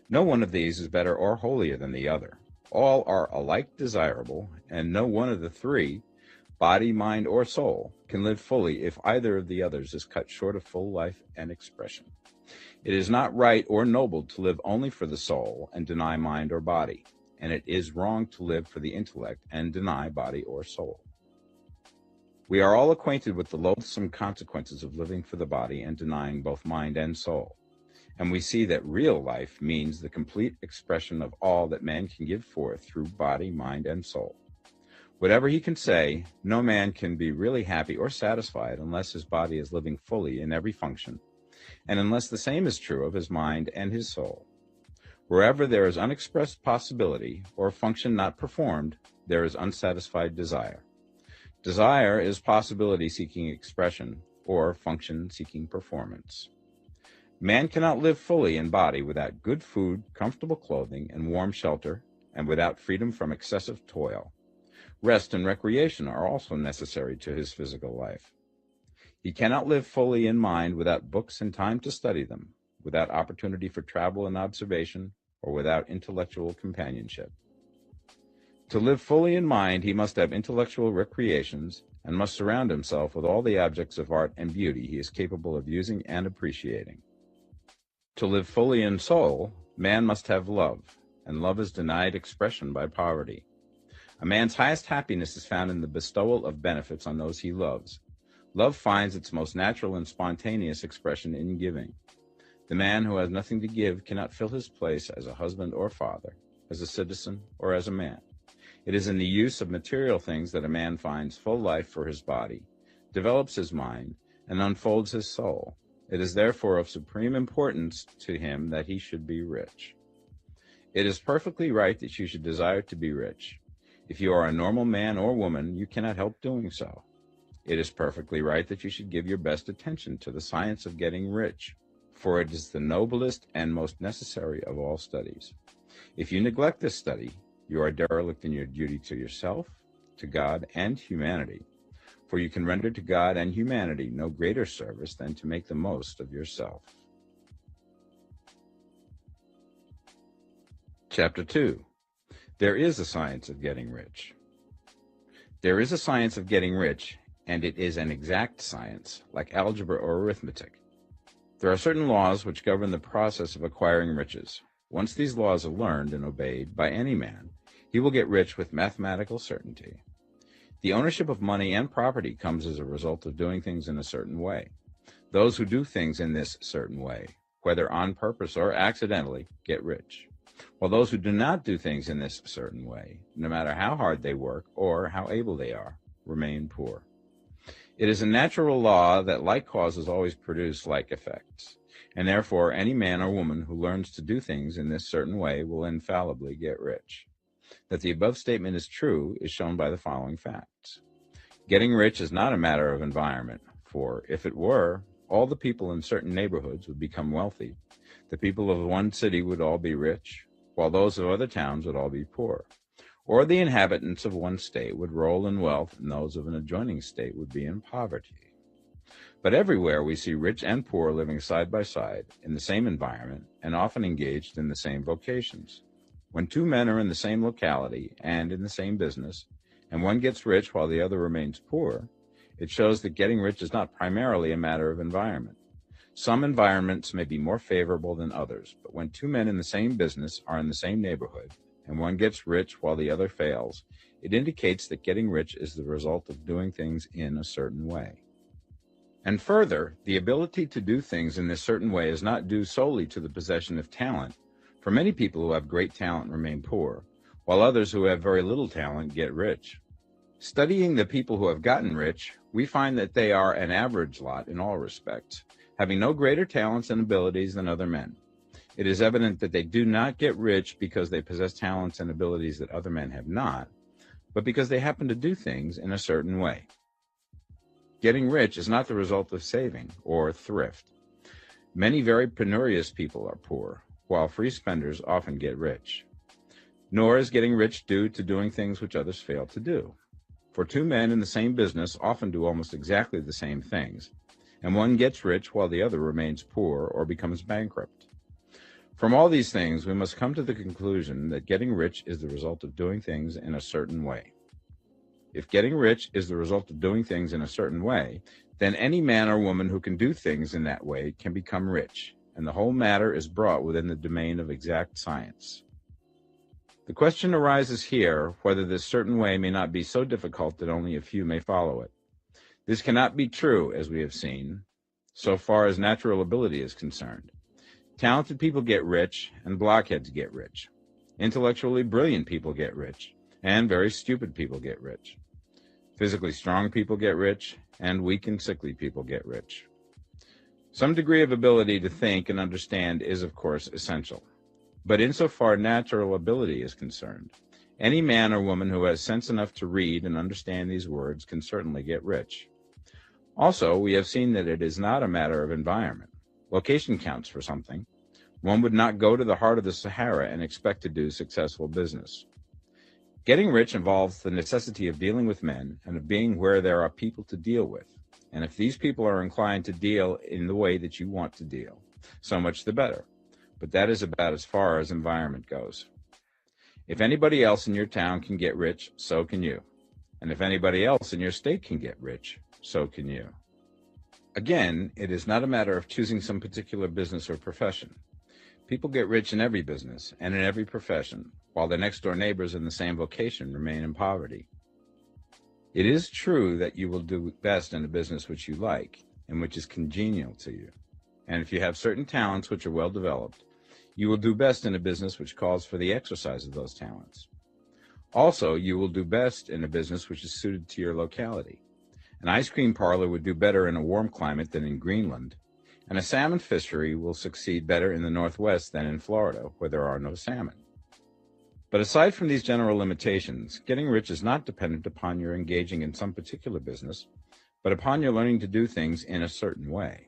No one of these is better or holier than the other. All are alike desirable, and no one of the three, body, mind, or soul, can live fully if either of the others is cut short of full life and expression. It is not right or noble to live only for the soul and deny mind or body, and it is wrong to live for the intellect and deny body or soul. We are all acquainted with the loathsome consequences of living for the body and denying both mind and soul, and we see that real life means the complete expression of all that man can give forth through body, mind, and soul. Whatever he can say, no man can be really happy or satisfied unless his body is living fully in every function, and unless the same is true of his mind and his soul. Wherever there is unexpressed possibility or function not performed, there is unsatisfied desire. Desire is possibility seeking expression or function seeking performance. Man cannot live fully in body without good food, comfortable clothing, and warm shelter, and without freedom from excessive toil. Rest and recreation are also necessary to his physical life. He cannot live fully in mind without books and time to study them, without opportunity for travel and observation, or without intellectual companionship. To live fully in mind, he must have intellectual recreations and must surround himself with all the objects of art and beauty he is capable of using and appreciating. To live fully in soul, man must have love, and love is denied expression by poverty. A man's highest happiness is found in the bestowal of benefits on those he loves. Love finds its most natural and spontaneous expression in giving. The man who has nothing to give cannot fill his place as a husband or father, as a citizen or as a man. It is in the use of material things that a man finds full life for his body, develops his mind, and unfolds his soul. It is therefore of supreme importance to him that he should be rich. It is perfectly right that you should desire to be rich. If you are a normal man or woman, you cannot help doing so. It is perfectly right that you should give your best attention to the science of getting rich, for it is the noblest and most necessary of all studies. If you neglect this study, you are derelict in your duty to yourself, to God, and humanity, for you can render to God and humanity no greater service than to make the most of yourself. Chapter 2. There is a science of getting rich. There is a science of getting rich, and it is an exact science, like algebra or arithmetic. There are certain laws which govern the process of acquiring riches. Once these laws are learned and obeyed by any man, he will get rich with mathematical certainty. The ownership of money and property comes as a result of doing things in a certain way. Those who do things in this certain way, whether on purpose or accidentally, get rich, while those who do not do things in this certain way, no matter how hard they work or how able they are, remain poor. It is a natural law that like causes always produce like effects, and therefore any man or woman who learns to do things in this certain way will infallibly get rich. That the above statement is true is shown by the following facts. Getting rich is not a matter of environment, for if it were, all the people in certain neighborhoods would become wealthy. The people of one city would all be rich, while those of other towns would all be poor. Or the inhabitants of one state would roll in wealth, and those of an adjoining state would be in poverty. But everywhere we see rich and poor living side by side in the same environment and often engaged in the same vocations. When two men are in the same locality and in the same business, and one gets rich while the other remains poor, it shows that getting rich is not primarily a matter of environment. Some environments may be more favorable than others, but when two men in the same business are in the same neighborhood, and one gets rich while the other fails, it indicates that getting rich is the result of doing things in a certain way. And further, the ability to do things in this certain way is not due solely to the possession of talent, for many people who have great talent remain poor, while others who have very little talent get rich. Studying the people who have gotten rich, we find that they are an average lot in all respects, having no greater talents and abilities than other men. It is evident that they do not get rich because they possess talents and abilities that other men have not, but because they happen to do things in a certain way. Getting rich is not the result of saving or thrift. Many very penurious people are poor, while free spenders often get rich. Nor is getting rich due to doing things which others fail to do. For two men in the same business often do almost exactly the same things, and one gets rich while the other remains poor or becomes bankrupt. From all these things, we must come to the conclusion that getting rich is the result of doing things in a certain way. If getting rich is the result of doing things in a certain way, then any man or woman who can do things in that way can become rich, and the whole matter is brought within the domain of exact science. The question arises here whether this certain way may not be so difficult that only a few may follow it. This cannot be true, as we have seen, so far as natural ability is concerned. Talented people get rich, and blockheads get rich. Intellectually brilliant people get rich, and very stupid people get rich. Physically strong people get rich, and weak and sickly people get rich. Some degree of ability to think and understand is, of course, essential. But insofar natural ability is concerned, any man or woman who has sense enough to read and understand these words can certainly get rich. Also, we have seen that it is not a matter of environment. Location counts for something. One would not go to the heart of the Sahara and expect to do successful business. Getting rich involves the necessity of dealing with men and of being where there are people to deal with. And if these people are inclined to deal in the way that you want to deal, so much the better. But that is about as far as environment goes. If anybody else in your town can get rich, so can you. And if anybody else in your state can get rich, so can you. Again, it is not a matter of choosing some particular business or profession. People get rich in every business and in every profession, while their next-door neighbors in the same vocation remain in poverty. It is true that you will do best in a business which you like and which is congenial to you. And if you have certain talents which are well developed, you will do best in a business which calls for the exercise of those talents. Also, you will do best in a business which is suited to your locality. An ice cream parlor would do better in a warm climate than in Greenland, and a salmon fishery will succeed better in the Northwest than in Florida, where there are no salmon. But aside from these general limitations, getting rich is not dependent upon your engaging in some particular business, but upon your learning to do things in a certain way.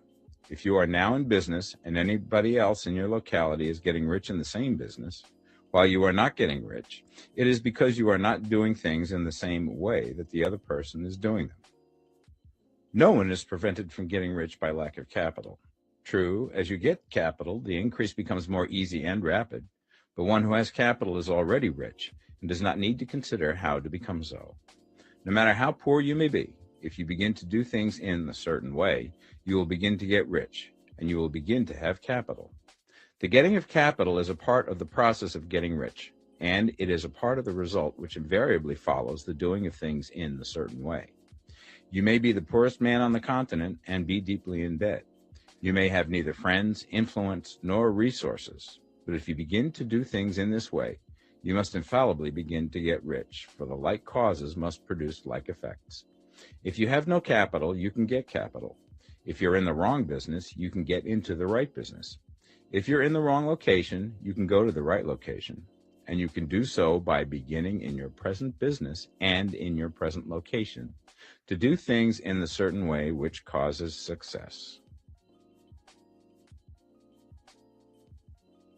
If you are now in business and anybody else in your locality is getting rich in the same business, while you are not getting rich, it is because you are not doing things in the same way that the other person is doing them. No one is prevented from getting rich by lack of capital. True, as you get capital, the increase becomes more easy and rapid, but one who has capital is already rich and does not need to consider how to become so. No matter how poor you may be, if you begin to do things in a certain way, you will begin to get rich, and you will begin to have capital. The getting of capital is a part of the process of getting rich, and it is a part of the result which invariably follows the doing of things in a certain way. You may be the poorest man on the continent and be deeply in debt. You may have neither friends, influence, nor resources, but if you begin to do things in this way, you must infallibly begin to get rich, for the like causes must produce like effects. If you have no capital, you can get capital. If you're in the wrong business, you can get into the right business. If you're in the wrong location, you can go to the right location, and you can do so by beginning in your present business and in your present location to do things in the certain way which causes success.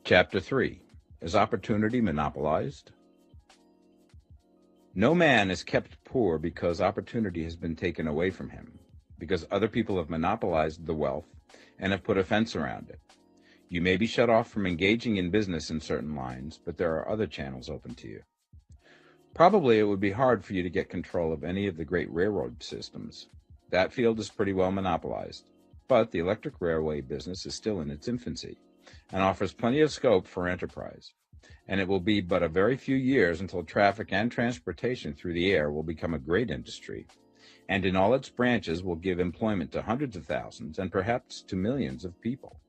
Chapter 3. Is opportunity monopolized? No man is kept poor because opportunity has been taken away from him, because other people have monopolized the wealth and have put a fence around it. You may be shut off from engaging in business in certain lines, but there are other channels open to you. Probably it would be hard for you to get control of any of the great railroad systems. That field is pretty well monopolized, but the electric railway business is still in its infancy and offers plenty of scope for enterprise. And it will be but a very few years until traffic and transportation through the air will become a great industry, and in all its branches will give employment to hundreds of thousands and perhaps to millions of people.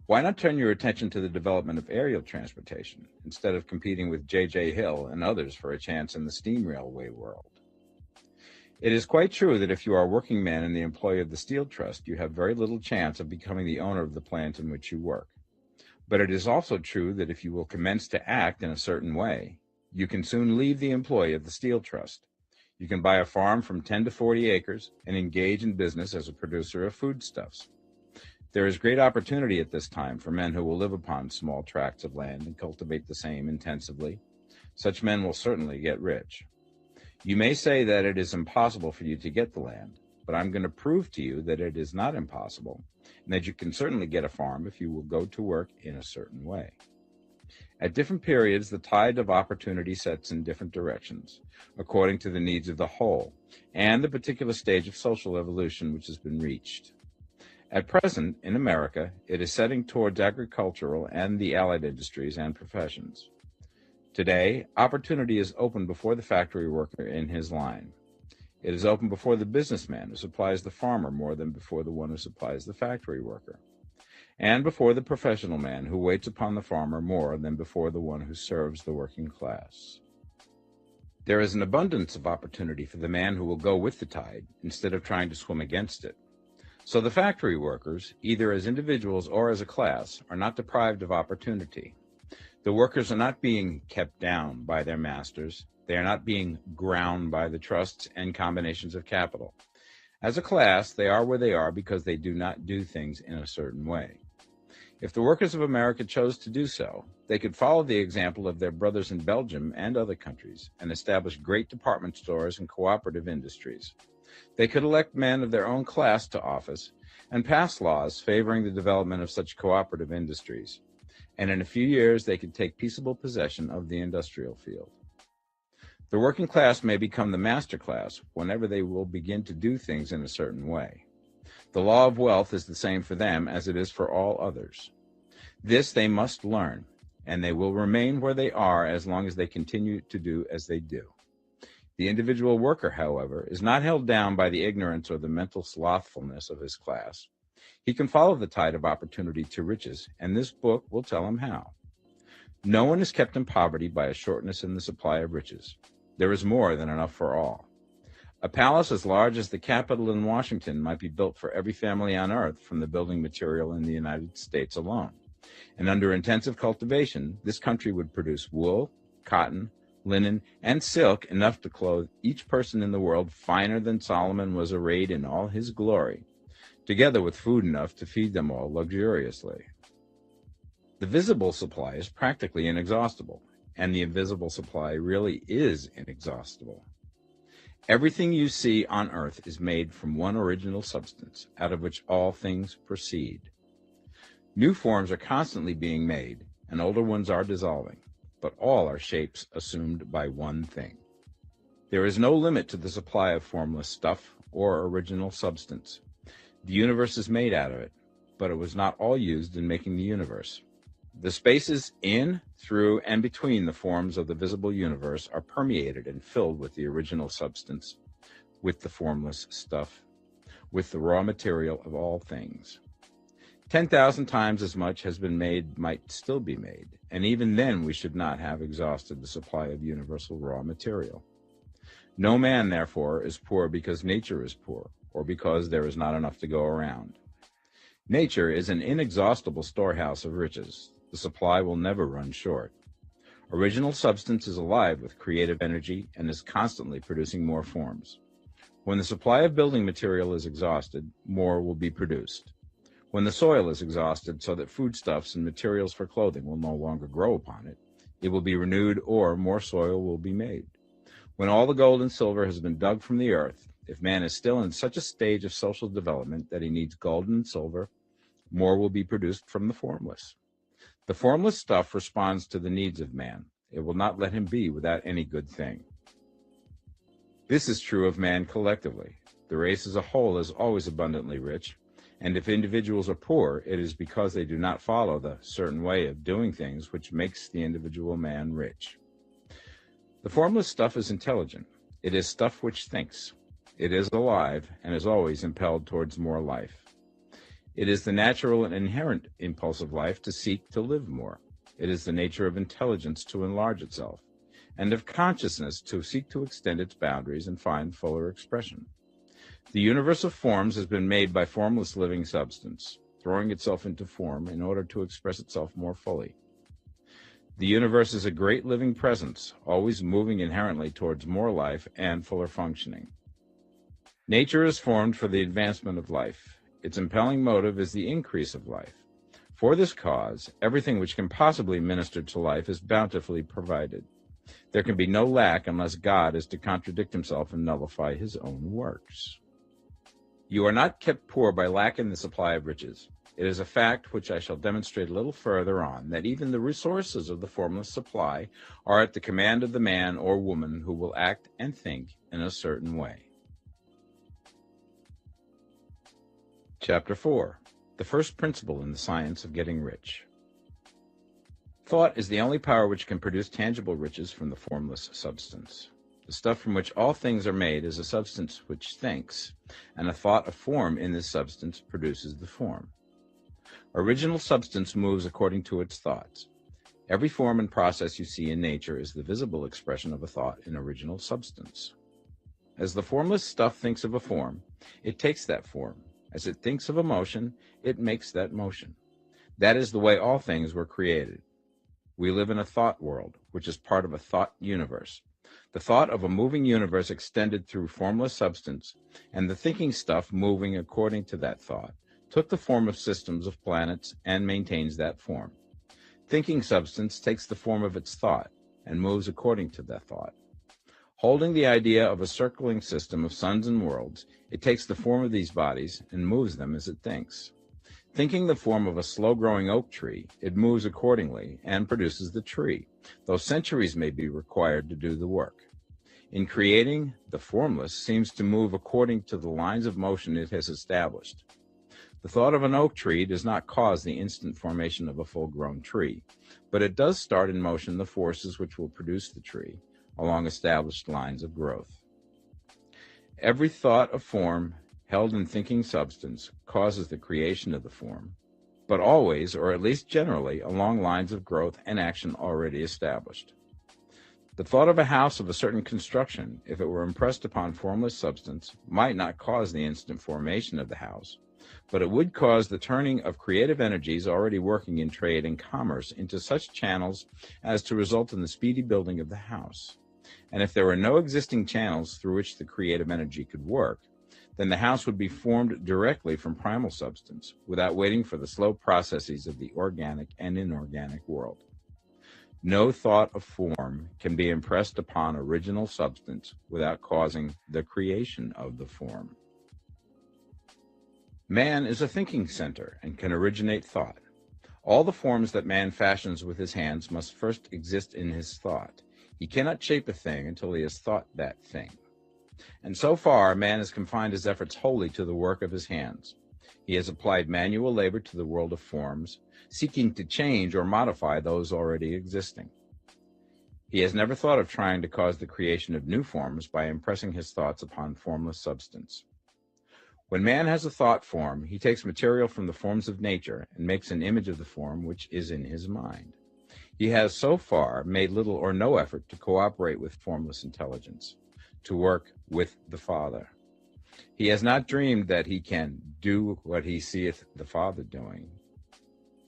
Why not turn your attention to the development of aerial transportation instead of competing with J.J. Hill and others for a chance in the steam railway world? It is quite true that if you are a working man in the employ of the Steel Trust, you have very little chance of becoming the owner of the plant in which you work. But it is also true that if you will commence to act in a certain way, you can soon leave the employ of the Steel Trust. You can buy a farm from 10 to 40 acres and engage in business as a producer of foodstuffs. There is great opportunity at this time for men who will live upon small tracts of land and cultivate the same intensively. Such men will certainly get rich. You may say that it is impossible for you to get the land, but I'm going to prove to you that it is not impossible, and that you can certainly get a farm if you will go to work in a certain way. At different periods, the tide of opportunity sets in different directions, according to the needs of the whole, and the particular stage of social evolution which has been reached. At present, in America, it is setting towards agricultural and the allied industries and professions. Today, opportunity is open before the factory worker in his line. It is open before the businessman who supplies the farmer more than before the one who supplies the factory worker, and before the professional man who waits upon the farmer more than before the one who serves the working class. There is an abundance of opportunity for the man who will go with the tide instead of trying to swim against it. So the factory workers, either as individuals or as a class, are not deprived of opportunity. The workers are not being kept down by their masters. They are not being ground by the trusts and combinations of capital. As a class, they are where they are because they do not do things in a certain way. If the workers of America chose to do so, they could follow the example of their brothers in Belgium and other countries and establish great department stores and cooperative industries. They could elect men of their own class to office and pass laws favoring the development of such cooperative industries. And in a few years, they could take peaceable possession of the industrial field. The working class may become the master class whenever they will begin to do things in a certain way. The law of wealth is the same for them as it is for all others. This they must learn, and they will remain where they are as long as they continue to do as they do. The individual worker, however, is not held down by the ignorance or the mental slothfulness of his class. He can follow the tide of opportunity to riches, and this book will tell him how. No one is kept in poverty by a shortness in the supply of riches. There is more than enough for all. A palace as large as the Capitol in Washington might be built for every family on earth from the building material in the United States alone. And under intensive cultivation, this country would produce wool, cotton, linen, and silk enough to clothe each person in the world finer than Solomon was arrayed in all his glory, together with food enough to feed them all luxuriously. The visible supply is practically inexhaustible, and the invisible supply really is inexhaustible. Everything you see on earth is made from one original substance, out of which all things proceed. New forms are constantly being made, and older ones are dissolving, but all are shapes assumed by one thing. There is no limit to the supply of formless stuff or original substance. The universe is made out of it, but it was not all used in making the universe. The spaces in, through, and between the forms of the visible universe are permeated and filled with the original substance, with the formless stuff, with the raw material of all things. 10,000 times as much has been made might still be made, and even then we should not have exhausted the supply of universal raw material. No man, therefore, is poor because nature is poor, or because there is not enough to go around. Nature is an inexhaustible storehouse of riches. The supply will never run short. Original substance is alive with creative energy and is constantly producing more forms. When the supply of building material is exhausted, more will be produced. When the soil is exhausted so that foodstuffs and materials for clothing will no longer grow upon it, it will be renewed or more soil will be made. When all the gold and silver has been dug from the earth, if man is still in such a stage of social development that he needs gold and silver, more will be produced from the formless. The formless stuff responds to the needs of man. It will not let him be without any good thing. This is true of man collectively. The race as a whole is always abundantly rich, and if individuals are poor, it is because they do not follow the certain way of doing things which makes the individual man rich. The formless stuff is intelligent. It is stuff which thinks. It is alive and is always impelled towards more life. It is the natural and inherent impulse of life to seek to live more. It is the nature of intelligence to enlarge itself, and of consciousness to seek to extend its boundaries and find fuller expression. The universe of forms has been made by formless living substance, throwing itself into form in order to express itself more fully. The universe is a great living presence, always moving inherently towards more life and fuller functioning. Nature is formed for the advancement of life. Its impelling motive is the increase of life. For this cause, everything which can possibly minister to life is bountifully provided. There can be no lack unless God is to contradict himself and nullify his own works. You are not kept poor by lack in the supply of riches. It is a fact which I shall demonstrate a little further on, that even the resources of the formless supply are at the command of the man or woman who will act and think in a certain way. Chapter 4. The first principle in the science of getting rich. Thought is the only power which can produce tangible riches from the formless substance. The stuff from which all things are made is a substance which thinks, and a thought of form in this substance produces the form. Original substance moves according to its thoughts. Every form and process you see in nature is the visible expression of a thought in original substance. As the formless stuff thinks of a form, it takes that form. As it thinks of a motion, it makes that motion. That is the way all things were created. We live in a thought world, which is part of a thought universe. The thought of a moving universe extended through formless substance, and the thinking stuff moving according to that thought, took the form of systems of planets and maintains that form. Thinking substance takes the form of its thought and moves according to that thought. Holding the idea of a circling system of suns and worlds, it takes the form of these bodies and moves them as it thinks. Thinking the form of a slow-growing oak tree, it moves accordingly and produces the tree, though centuries may be required to do the work. In creating, the formless seems to move according to the lines of motion it has established. The thought of an oak tree does not cause the instant formation of a full-grown tree, but it does start in motion the forces which will produce the tree, along established lines of growth. Every thought of form held in thinking substance causes the creation of the form, but always, or at least generally, along lines of growth and action already established. The thought of a house of a certain construction, if it were impressed upon formless substance, might not cause the instant formation of the house, but it would cause the turning of creative energies already working in trade and commerce into such channels as to result in the speedy building of the house. And if there were no existing channels through which the creative energy could work, then the house would be formed directly from primal substance, without waiting for the slow processes of the organic and inorganic world. No thought of form can be impressed upon original substance without causing the creation of the form. Man is a thinking center and can originate thought. All the forms that man fashions with his hands must first exist in his thought. He cannot shape a thing until he has thought that thing. And so far, man has confined his efforts wholly to the work of his hands. He has applied manual labor to the world of forms, seeking to change or modify those already existing. He has never thought of trying to cause the creation of new forms by impressing his thoughts upon formless substance. When man has a thought form, he takes material from the forms of nature and makes an image of the form which is in his mind. He has so far made little or no effort to cooperate with formless intelligence, to work with the Father. He has not dreamed that he can do what he seeth the Father doing.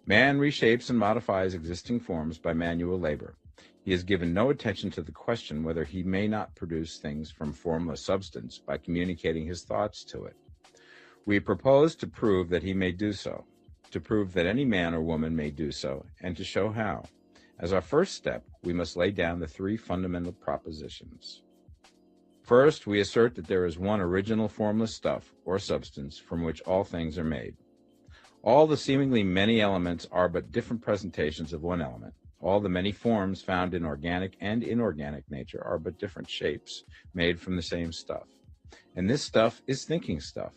Man reshapes and modifies existing forms by manual labor. He has given no attention to the question whether he may not produce things from formless substance by communicating his thoughts to it. We propose to prove that he may do so, to prove that any man or woman may do so, and to show how. As our first step, we must lay down the three fundamental propositions. First, we assert that there is one original formless stuff or substance from which all things are made. All the seemingly many elements are but different presentations of one element. All the many forms found in organic and inorganic nature are but different shapes made from the same stuff. And this stuff is thinking stuff.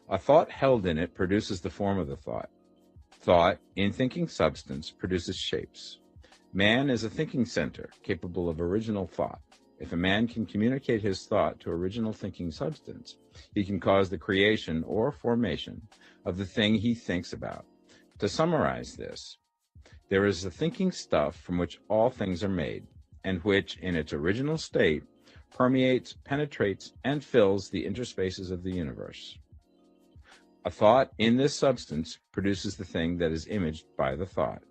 A thought held in it produces the form of the thought. Thought, in thinking substance, produces shapes. Man is a thinking center, capable of original thought. If a man can communicate his thought to original thinking substance, he can cause the creation or formation of the thing he thinks about. To summarize this, there is the thinking stuff from which all things are made, and which, in its original state, permeates, penetrates, and fills the interspaces of the universe. A thought in this substance produces the thing that is imaged by the thought.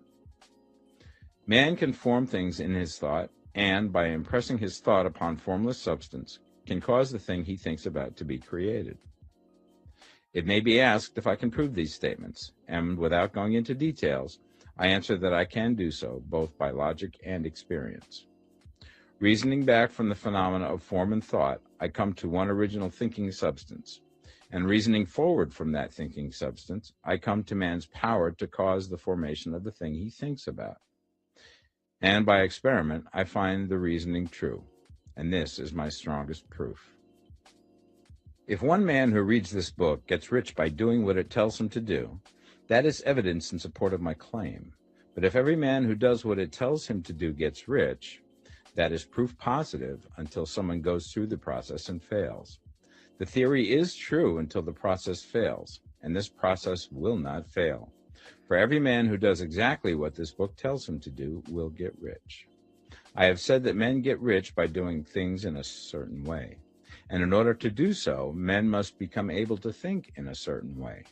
Man can form things in his thought, and, by impressing his thought upon formless substance, can cause the thing he thinks about to be created. It may be asked if I can prove these statements, and without going into details, I answer that I can do so, both by logic and experience. Reasoning back from the phenomena of form and thought, I come to one original thinking substance, and reasoning forward from that thinking substance, I come to man's power to cause the formation of the thing he thinks about. And by experiment, I find the reasoning true, and this is my strongest proof. If one man who reads this book gets rich by doing what it tells him to do, that is evidence in support of my claim. But if every man who does what it tells him to do gets rich, that is proof positive until someone goes through the process and fails. The theory is true until the process fails, and this process will not fail. For every man who does exactly what this book tells him to do will get rich. I have said that men get rich by doing things in a certain way, and in order to do so, men must become able to think in a certain way.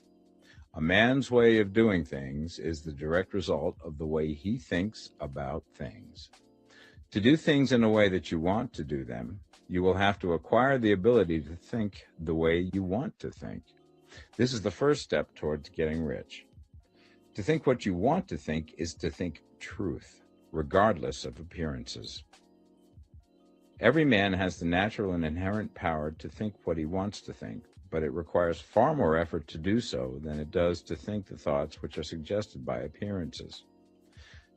A man's way of doing things is the direct result of the way he thinks about things. To do things in a way that you want to do them, you will have to acquire the ability to think the way you want to think. This is the first step towards getting rich. To think what you want to think is to think truth, regardless of appearances. Every man has the natural and inherent power to think what he wants to think, but it requires far more effort to do so than it does to think the thoughts which are suggested by appearances.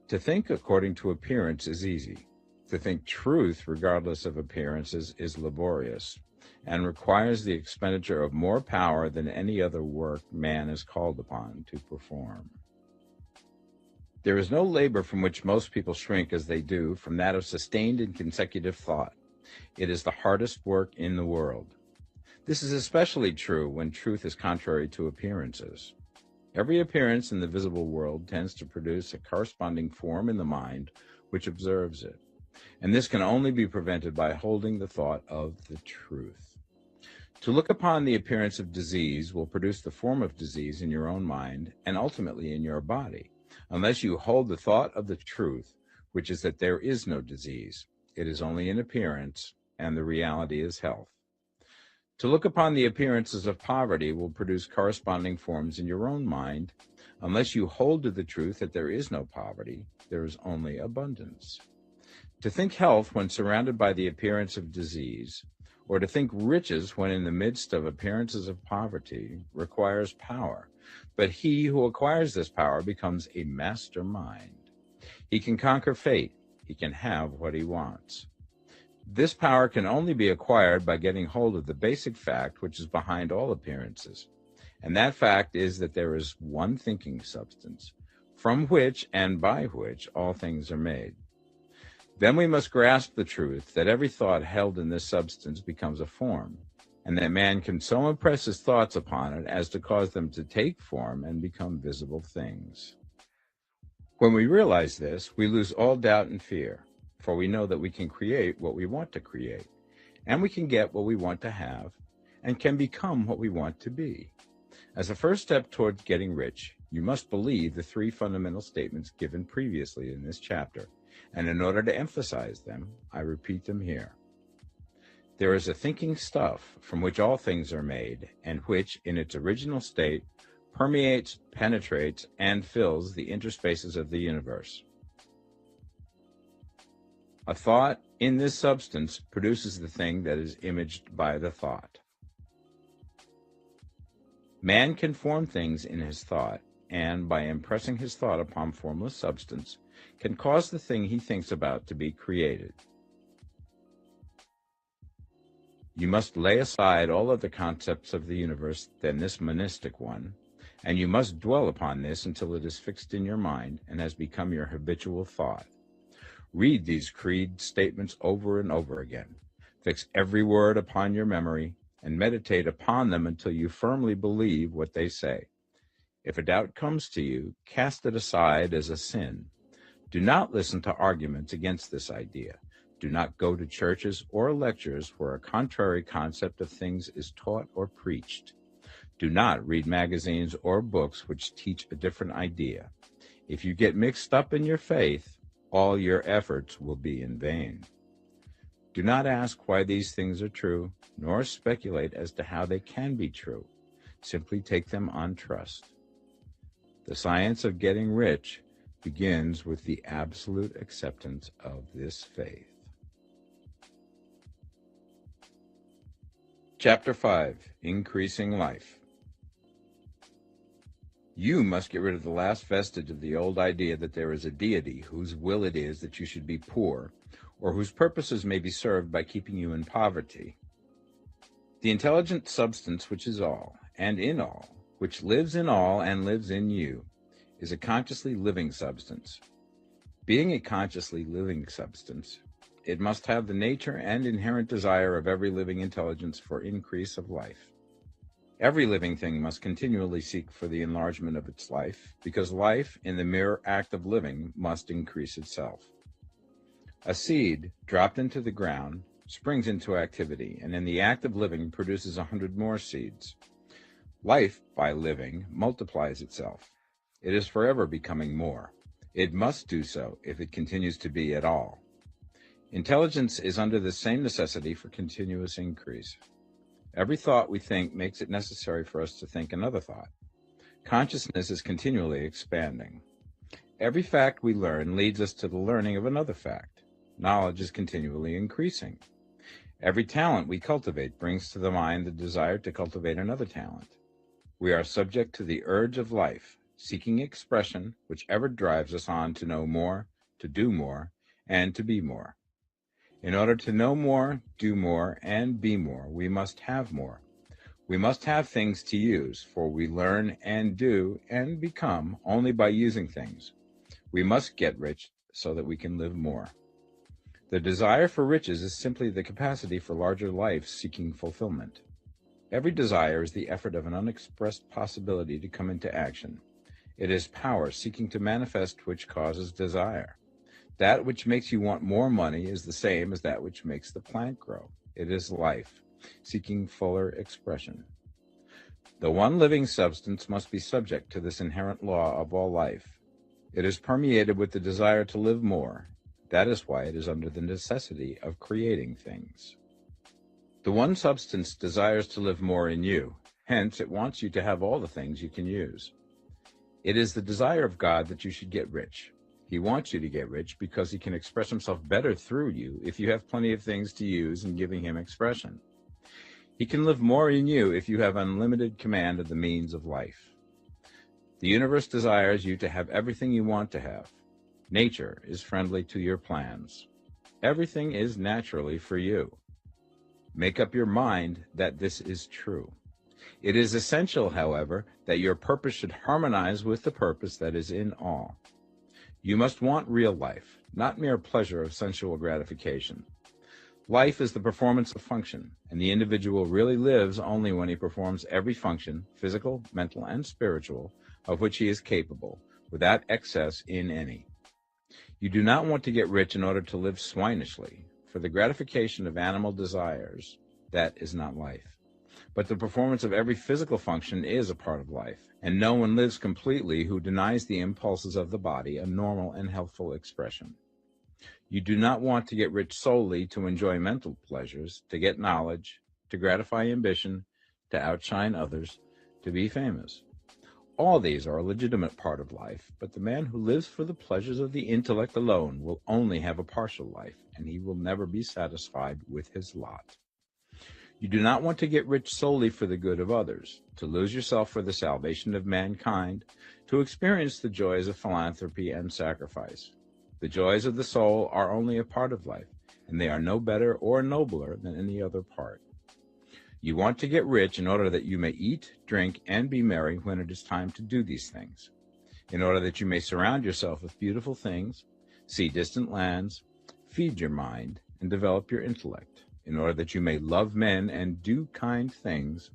To think according to appearance is easy. To think truth, regardless of appearances, is laborious, and requires the expenditure of more power than any other work man is called upon to perform. There is no labor from which most people shrink as they do from that of sustained and consecutive thought. It is the hardest work in the world. This is especially true when truth is contrary to appearances. Every appearance in the visible world tends to produce a corresponding form in the mind which observes it, and this can only be prevented by holding the thought of the truth. To look upon the appearance of disease will produce the form of disease in your own mind and ultimately in your body, unless you hold the thought of the truth, which is that there is no disease. It is only an appearance, and the reality is health. To look upon the appearances of poverty will produce corresponding forms in your own mind, unless you hold to the truth that there is no poverty, there is only abundance. To think health when surrounded by the appearance of disease or to think riches when in the midst of appearances of poverty requires power. But he who acquires this power becomes a mastermind. He can conquer fate. He can have what he wants. This power can only be acquired by getting hold of the basic fact which is behind all appearances. And that fact is that there is one thinking substance, from which and by which all things are made. Then we must grasp the truth that every thought held in this substance becomes a form, and that man can so impress his thoughts upon it as to cause them to take form and become visible things. When we realize this, we lose all doubt and fear, for we know that we can create what we want to create, and we can get what we want to have, and can become what we want to be. As a first step towards getting rich, you must believe the three fundamental statements given previously in this chapter, and in order to emphasize them, I repeat them here. There is a thinking stuff from which all things are made, and which, in its original state, permeates, penetrates, and fills the interspaces of the universe. A thought in this substance produces the thing that is imaged by the thought. Man can form things in his thought, and by impressing his thought upon formless substance, can cause the thing he thinks about to be created. You must lay aside all other concepts of the universe than this monistic one, and you must dwell upon this until it is fixed in your mind and has become your habitual thought. Read these creed statements over and over again. Fix every word upon your memory, and meditate upon them until you firmly believe what they say. If a doubt comes to you, cast it aside as a sin. Do not listen to arguments against this idea. Do not go to churches or lectures where a contrary concept of things is taught or preached. Do not read magazines or books which teach a different idea. If you get mixed up in your faith, all your efforts will be in vain. Do not ask why these things are true, nor speculate as to how they can be true. Simply take them on trust. The science of getting rich begins with the absolute acceptance of this faith. Chapter 5, Increasing Life. You must get rid of the last vestige of the old idea that there is a deity whose will it is that you should be poor, or whose purposes may be served by keeping you in poverty. The intelligent substance which is all, and in all, which lives in all and lives in you, is a consciously living substance. Being a consciously living substance, it must have the nature and inherent desire of every living intelligence for increase of life. Every living thing must continually seek for the enlargement of its life, because life, in the mere act of living, must increase itself. A seed, dropped into the ground, springs into activity, and in the act of living produces 100 more seeds. Life, by living, multiplies itself. It is forever becoming more. It must do so if it continues to be at all. Intelligence is under the same necessity for continuous increase. Every thought we think makes it necessary for us to think another thought. Consciousness is continually expanding. Every fact we learn leads us to the learning of another fact. Knowledge is continually increasing. Every talent we cultivate brings to the mind the desire to cultivate another talent. We are subject to the urge of life, seeking expression, which ever drives us on to know more, to do more, and to be more. In order to know more, do more, and be more, we must have more. We must have things to use, for we learn and do and become only by using things. We must get rich so that we can live more. The desire for riches is simply the capacity for larger life seeking fulfillment. Every desire is the effort of an unexpressed possibility to come into action. It is power seeking to manifest which causes desire. That which makes you want more money is the same as that which makes the plant grow. It is life, seeking fuller expression. The one living substance must be subject to this inherent law of all life. It is permeated with the desire to live more. That is why it is under the necessity of creating things. The one substance desires to live more in you. Hence, it wants you to have all the things you can use. It is the desire of God that you should get rich. He wants you to get rich because he can express himself better through you if you have plenty of things to use in giving him expression. He can live more in you if you have unlimited command of the means of life. The universe desires you to have everything you want to have. Nature is friendly to your plans. Everything is naturally for you. Make up your mind that this is true. It is essential, however, that your purpose should harmonize with the purpose that is in all. You must want real life, not mere pleasure of sensual gratification. Life is the performance of function, and the individual really lives only when he performs every function, physical, mental, and spiritual, of which he is capable, without excess in any. You do not want to get rich in order to live swinishly, for the gratification of animal desires, that is not life. But the performance of every physical function is a part of life, and no one lives completely who denies the impulses of the body a normal and healthful expression. You do not want to get rich solely to enjoy mental pleasures, to get knowledge, to gratify ambition, to outshine others, to be famous. All these are a legitimate part of life, but the man who lives for the pleasures of the intellect alone will only have a partial life, and he will never be satisfied with his lot. You do not want to get rich solely for the good of others, to lose yourself for the salvation of mankind, to experience the joys of philanthropy and sacrifice. The joys of the soul are only a part of life, and they are no better or nobler than any other part. You want to get rich in order that you may eat, drink, and be merry when it is time to do these things, in order that you may surround yourself with beautiful things, see distant lands, feed your mind, and develop your intellect, in order that you may love men and do kind things,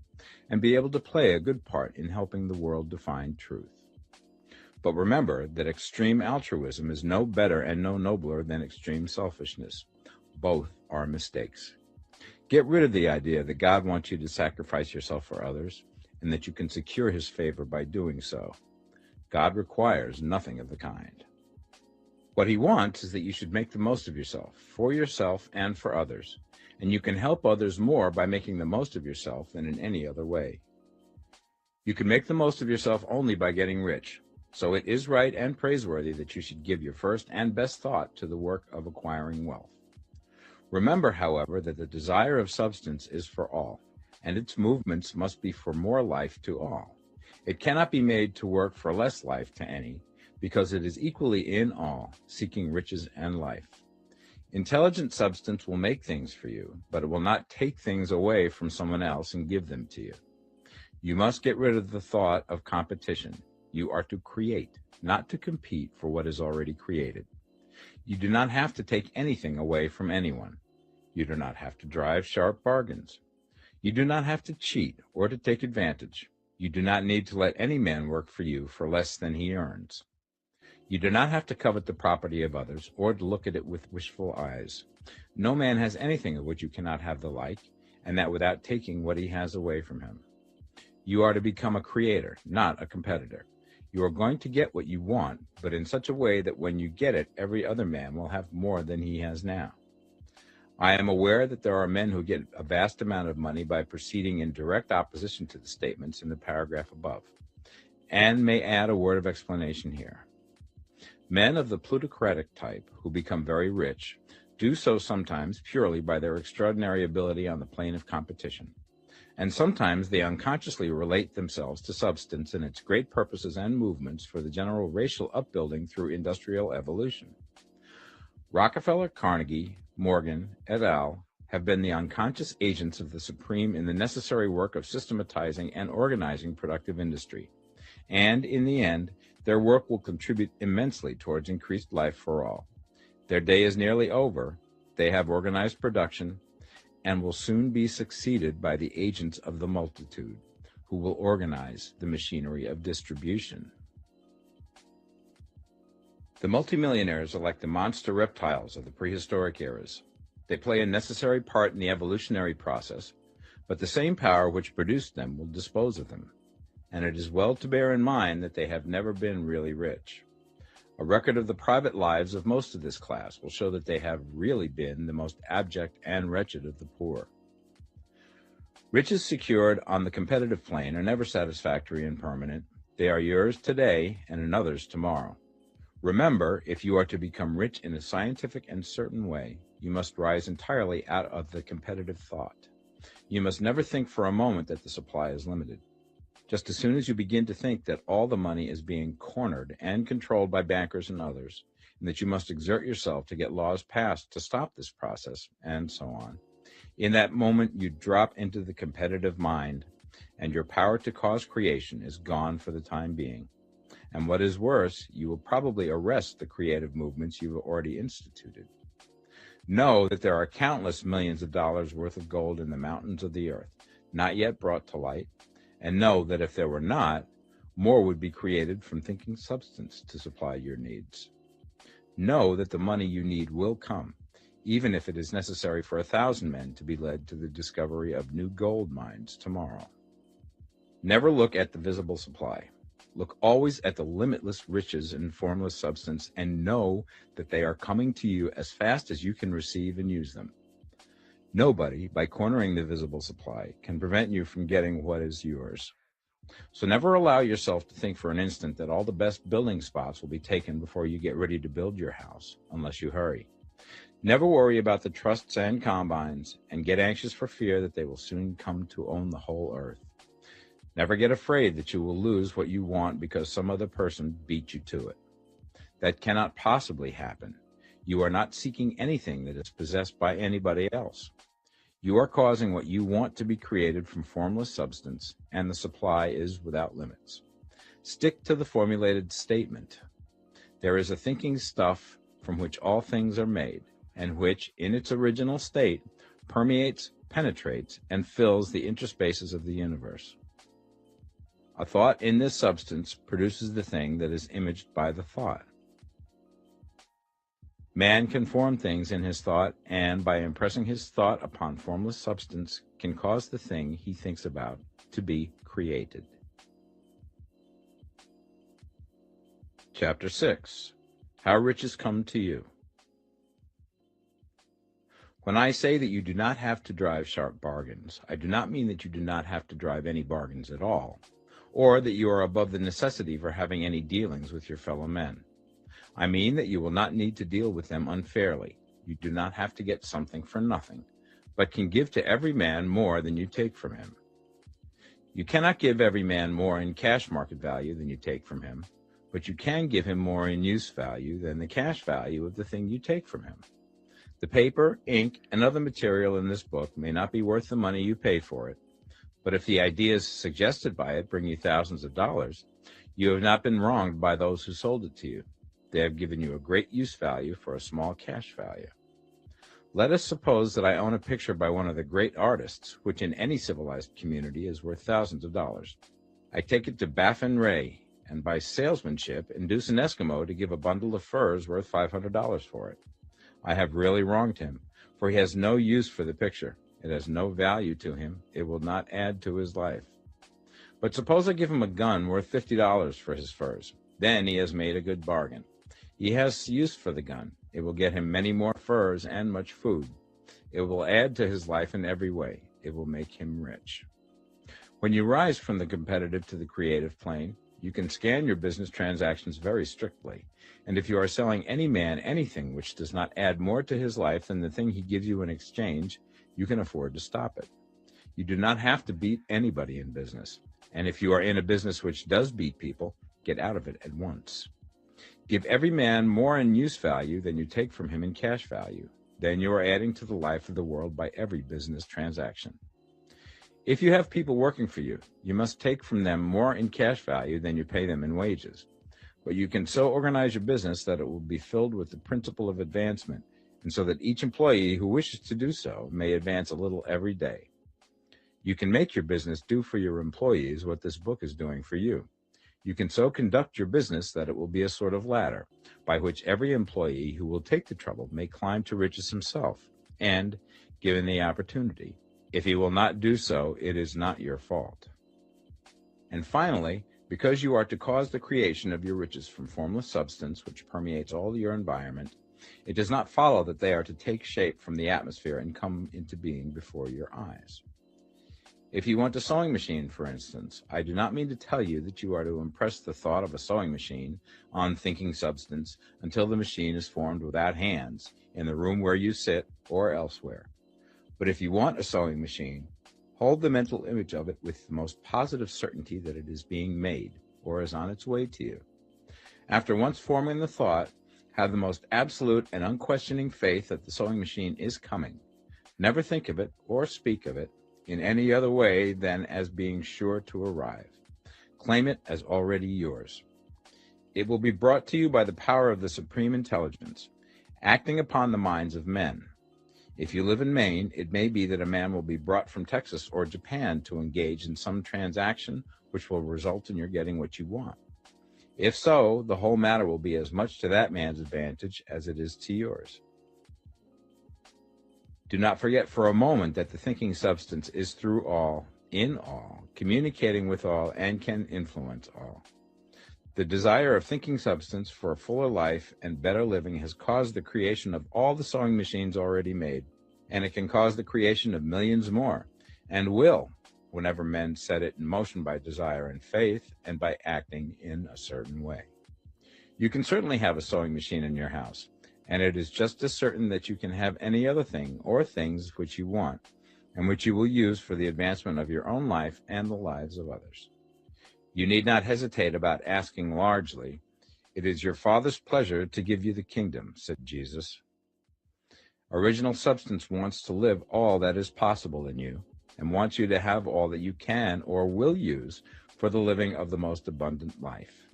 and be able to play a good part in helping the world to find truth. But remember that extreme altruism is no better and no nobler than extreme selfishness. Both are mistakes. Get rid of the idea that God wants you to sacrifice yourself for others, and that you can secure his favor by doing so. God requires nothing of the kind. What he wants is that you should make the most of yourself, for yourself and for others, and you can help others more by making the most of yourself than in any other way. You can make the most of yourself only by getting rich, so it is right and praiseworthy that you should give your first and best thought to the work of acquiring wealth. Remember, however, that the desire of substance is for all, and its movements must be for more life to all. It cannot be made to work for less life to any, because it is equally in all, seeking riches and life. Intelligent substance will make things for you, but it will not take things away from someone else and give them to you. You must get rid of the thought of competition. You are to create, not to compete for what is already created. You do not have to take anything away from anyone. You do not have to drive sharp bargains. You do not have to cheat or to take advantage. You do not need to let any man work for you for less than he earns. You do not have to covet the property of others or to look at it with wishful eyes. No man has anything of which you cannot have the like, and that without taking what he has away from him. You are to become a creator, not a competitor. You are going to get what you want, but in such a way that when you get it, every other man will have more than he has now. I am aware that there are men who get a vast amount of money by proceeding in direct opposition to the statements in the paragraph above, and may add a word of explanation here. Men of the plutocratic type who become very rich do so sometimes purely by their extraordinary ability on the plane of competition, and sometimes they unconsciously relate themselves to substance and its great purposes and movements for the general racial upbuilding through industrial evolution. Rockefeller, Carnegie, Morgan, et al. Have been the unconscious agents of the supreme in the necessary work of systematizing and organizing productive industry, and in the end, their work will contribute immensely towards increased life for all. Their day is nearly over. They have organized production, and will soon be succeeded by the agents of the multitude, who will organize the machinery of distribution. The multimillionaires are like the monster reptiles of the prehistoric eras. They play a necessary part in the evolutionary process, but the same power which produced them will dispose of them, and it is well to bear in mind that they have never been really rich. A record of the private lives of most of this class will show that they have really been the most abject and wretched of the poor. Riches secured on the competitive plane are never satisfactory and permanent. They are yours today and another's tomorrow. Remember, if you are to become rich in a scientific and certain way, you must rise entirely out of the competitive thought. You must never think for a moment that the supply is limited. Just as soon as you begin to think that all the money is being cornered and controlled by bankers and others, and that you must exert yourself to get laws passed to stop this process, and so on, in that moment you drop into the competitive mind, and your power to cause creation is gone for the time being. And what is worse, you will probably arrest the creative movements you have already instituted. Know that there are countless millions of dollars worth of gold in the mountains of the earth, not yet brought to light, and know that if there were not, more would be created from thinking substance to supply your needs. Know that the money you need will come, even if it is necessary for 1,000 men to be led to the discovery of new gold mines tomorrow. Never look at the visible supply. Look always at the limitless riches in formless substance, and know that they are coming to you as fast as you can receive and use them. Nobody, by cornering the visible supply, can prevent you from getting what is yours. So never allow yourself to think for an instant that all the best building spots will be taken before you get ready to build your house, unless you hurry. Never worry about the trusts and combines, and get anxious for fear that they will soon come to own the whole earth. Never get afraid that you will lose what you want because some other person beat you to it. That cannot possibly happen. You are not seeking anything that is possessed by anybody else. You are causing what you want to be created from formless substance, and the supply is without limits. Stick to the formulated statement. There is a thinking stuff from which all things are made, and which, in its original state, permeates, penetrates, and fills the interspaces of the universe. A thought in this substance produces the thing that is imaged by the thought. Man can form things in his thought, and by impressing his thought upon formless substance, can cause the thing he thinks about to be created. Chapter 6. How Riches Come to You. When I say that you do not have to drive sharp bargains, I do not mean that you do not have to drive any bargains at all, or that you are above the necessity for having any dealings with your fellow men. I mean that you will not need to deal with them unfairly. You do not have to get something for nothing, but can give to every man more than you take from him. You cannot give every man more in cash market value than you take from him, but you can give him more in use value than the cash value of the thing you take from him. The paper, ink, and other material in this book may not be worth the money you pay for it, but if the ideas suggested by it bring you thousands of dollars, you have not been wronged by those who sold it to you. They have given you a great use value for a small cash value. Let us suppose that I own a picture by one of the great artists, which in any civilized community is worth thousands of dollars. I take it to Baffin Ray, and by salesmanship induce an Eskimo to give a bundle of furs worth $500 for it. I have really wronged him, for he has no use for the picture. It has no value to him. It will not add to his life. But suppose I give him a gun worth $50 for his furs. Then he has made a good bargain. He has use for the gun. It will get him many more furs and much food. It will add to his life in every way. It will make him rich. When you rise from the competitive to the creative plane, you can scan your business transactions very strictly. And if you are selling any man anything which does not add more to his life than the thing he gives you in exchange, you can afford to stop it. You do not have to beat anybody in business. And if you are in a business which does beat people, get out of it at once. Give every man more in use value than you take from him in cash value. Then you are adding to the life of the world by every business transaction. If you have people working for you, you must take from them more in cash value than you pay them in wages. But you can so organize your business that it will be filled with the principle of advancement, and so that each employee who wishes to do so may advance a little every day. You can make your business do for your employees what this book is doing for you. You can so conduct your business that it will be a sort of ladder by which every employee who will take the trouble may climb to riches himself, and, given the opportunity, if he will not do so, it is not your fault. And finally, because you are to cause the creation of your riches from formless substance which permeates all your environment, it does not follow that they are to take shape from the atmosphere and come into being before your eyes. If you want a sewing machine, for instance, I do not mean to tell you that you are to impress the thought of a sewing machine on thinking substance until the machine is formed without hands in the room where you sit or elsewhere. But if you want a sewing machine, Hold the mental image of it with the most positive certainty that it is being made or is on its way to you. After once forming the thought, have the most absolute and unquestioning faith that the sewing machine is coming. Never think of it or speak of it in any other way than as being sure to arrive. Claim it as already yours. It will be brought to you by the power of the Supreme Intelligence, acting upon the minds of men. If you live in Maine, it may be that a man will be brought from Texas or Japan to engage in some transaction which will result in your getting what you want. If so, the whole matter will be as much to that man's advantage as it is to yours. Do not forget for a moment that the thinking substance is through all, in all, communicating with all, and can influence all. The desire of thinking substance for a fuller life and better living has caused the creation of all the sewing machines already made, and it can cause the creation of millions more, and will, whenever men set it in motion by desire and faith, and by acting in a certain way. You can certainly have a sewing machine in your house, and it is just as certain that you can have any other thing or things which you want, and which you will use for the advancement of your own life and the lives of others. You need not hesitate about asking largely. It is your Father's pleasure to give you the kingdom, said Jesus. Original substance wants to live all that is possible in you, and wants you to have all that you can or will use for the living of the most abundant life.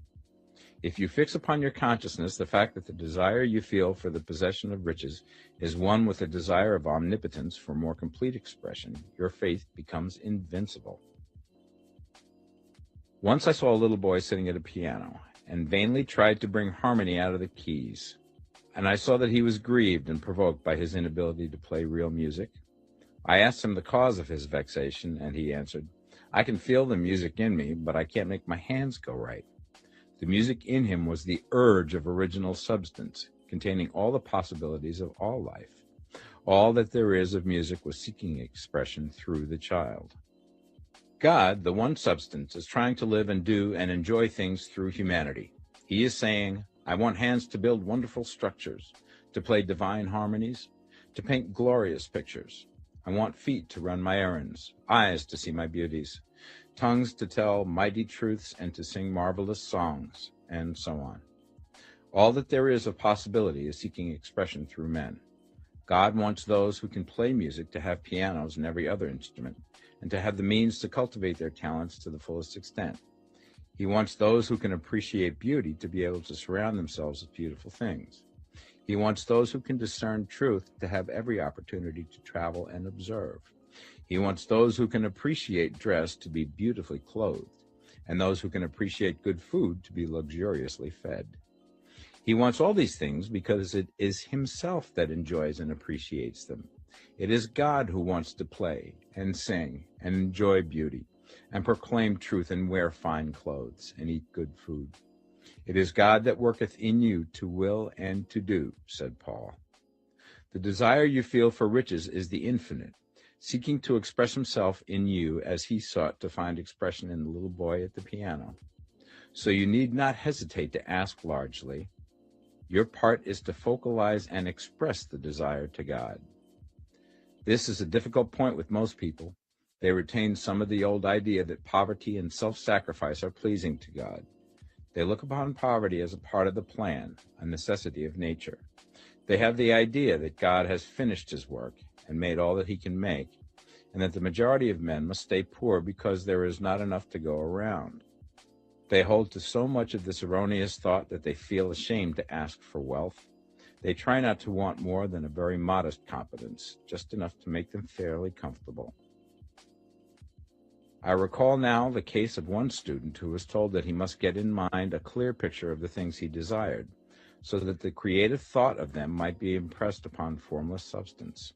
If you fix upon your consciousness the fact that the desire you feel for the possession of riches is one with a desire of omnipotence for more complete expression, your faith becomes invincible. Once I saw a little boy sitting at a piano and vainly tried to bring harmony out of the keys, and I saw that he was grieved and provoked by his inability to play real music. I asked him the cause of his vexation, and he answered, I can feel the music in me, but I can't make my hands go right. The music in him was the urge of original substance, containing all the possibilities of all life. All that there is of music was seeking expression through the child. God, the one substance, is trying to live and do and enjoy things through humanity. He is saying, I want hands to build wonderful structures, to play divine harmonies, to paint glorious pictures. I want feet to run my errands, eyes to see my beauties, tongues to tell mighty truths and to sing marvelous songs, and so on. All that there is of possibility is seeking expression through men. God wants those who can play music to have pianos and every other instrument, and to have the means to cultivate their talents to the fullest extent. He wants those who can appreciate beauty to be able to surround themselves with beautiful things. He wants those who can discern truth to have every opportunity to travel and observe. He wants those who can appreciate dress to be beautifully clothed, and those who can appreciate good food to be luxuriously fed. He wants all these things because it is himself that enjoys and appreciates them. It is God who wants to play and sing and enjoy beauty and proclaim truth and wear fine clothes and eat good food. It is God that worketh in you to will and to do, said Paul. The desire you feel for riches is the infinite, seeking to express himself in you as he sought to find expression in the little boy at the piano. So you need not hesitate to ask largely. Your part is to focalize and express the desire to God. This is a difficult point with most people. They retain some of the old idea that poverty and self-sacrifice are pleasing to God. They look upon poverty as a part of the plan, a necessity of nature. They have the idea that God has finished his work and made all that he can make, and that the majority of men must stay poor because there is not enough to go around. They hold to so much of this erroneous thought that they feel ashamed to ask for wealth. They try not to want more than a very modest competence, just enough to make them fairly comfortable. I recall now the case of one student who was told that he must get in mind a clear picture of the things he desired, so that the creative thought of them might be impressed upon formless substance.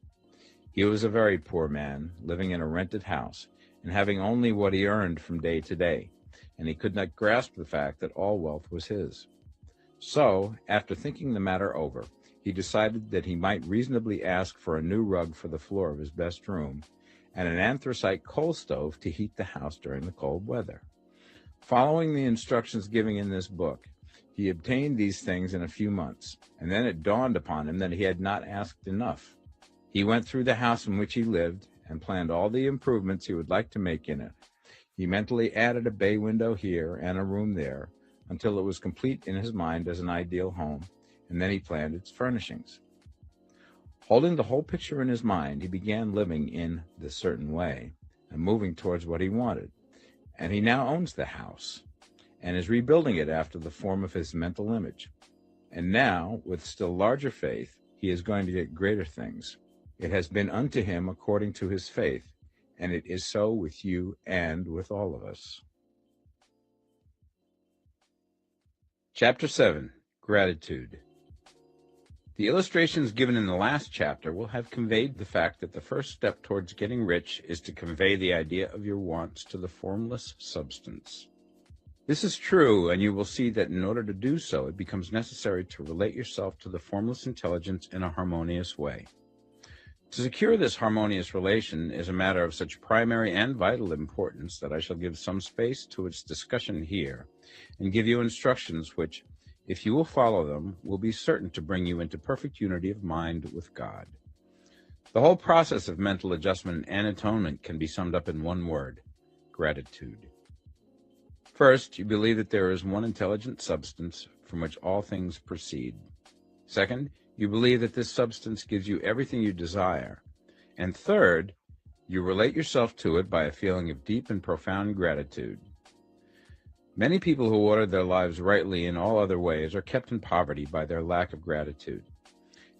He was a very poor man, living in a rented house, and having only what he earned from day to day, and he could not grasp the fact that all wealth was his. So, after thinking the matter over, he decided that he might reasonably ask for a new rug for the floor of his best room, and an anthracite coal stove to heat the house during the cold weather. Following the instructions given in this book, he obtained these things in a few months, and then it dawned upon him that he had not asked enough. He went through the house in which he lived, and planned all the improvements he would like to make in it. He mentally added a bay window here and a room there until it was complete in his mind as an ideal home, and then he planned its furnishings. Holding the whole picture in his mind, he began living in this certain way and moving towards what he wanted. And he now owns the house and is rebuilding it after the form of his mental image. And now, with still larger faith, he is going to get greater things. It has been unto him according to his faith, and it is so with you and with all of us. Chapter 7, Gratitude. The illustrations given in the last chapter will have conveyed the fact that the first step towards getting rich is to convey the idea of your wants to the formless substance. This is true, and you will see that in order to do so, it becomes necessary to relate yourself to the formless intelligence in a harmonious way. To secure this harmonious relation is a matter of such primary and vital importance that I shall give some space to its discussion here, and give you instructions which, if you will follow them, will be certain to bring you into perfect unity of mind with God. The whole process of mental adjustment and atonement can be summed up in one word: gratitude. First, you believe that there is one intelligent substance from which all things proceed. Second, you believe that this substance gives you everything you desire. And third, you relate yourself to it by a feeling of deep and profound gratitude. Many people who order their lives rightly in all other ways are kept in poverty by their lack of gratitude.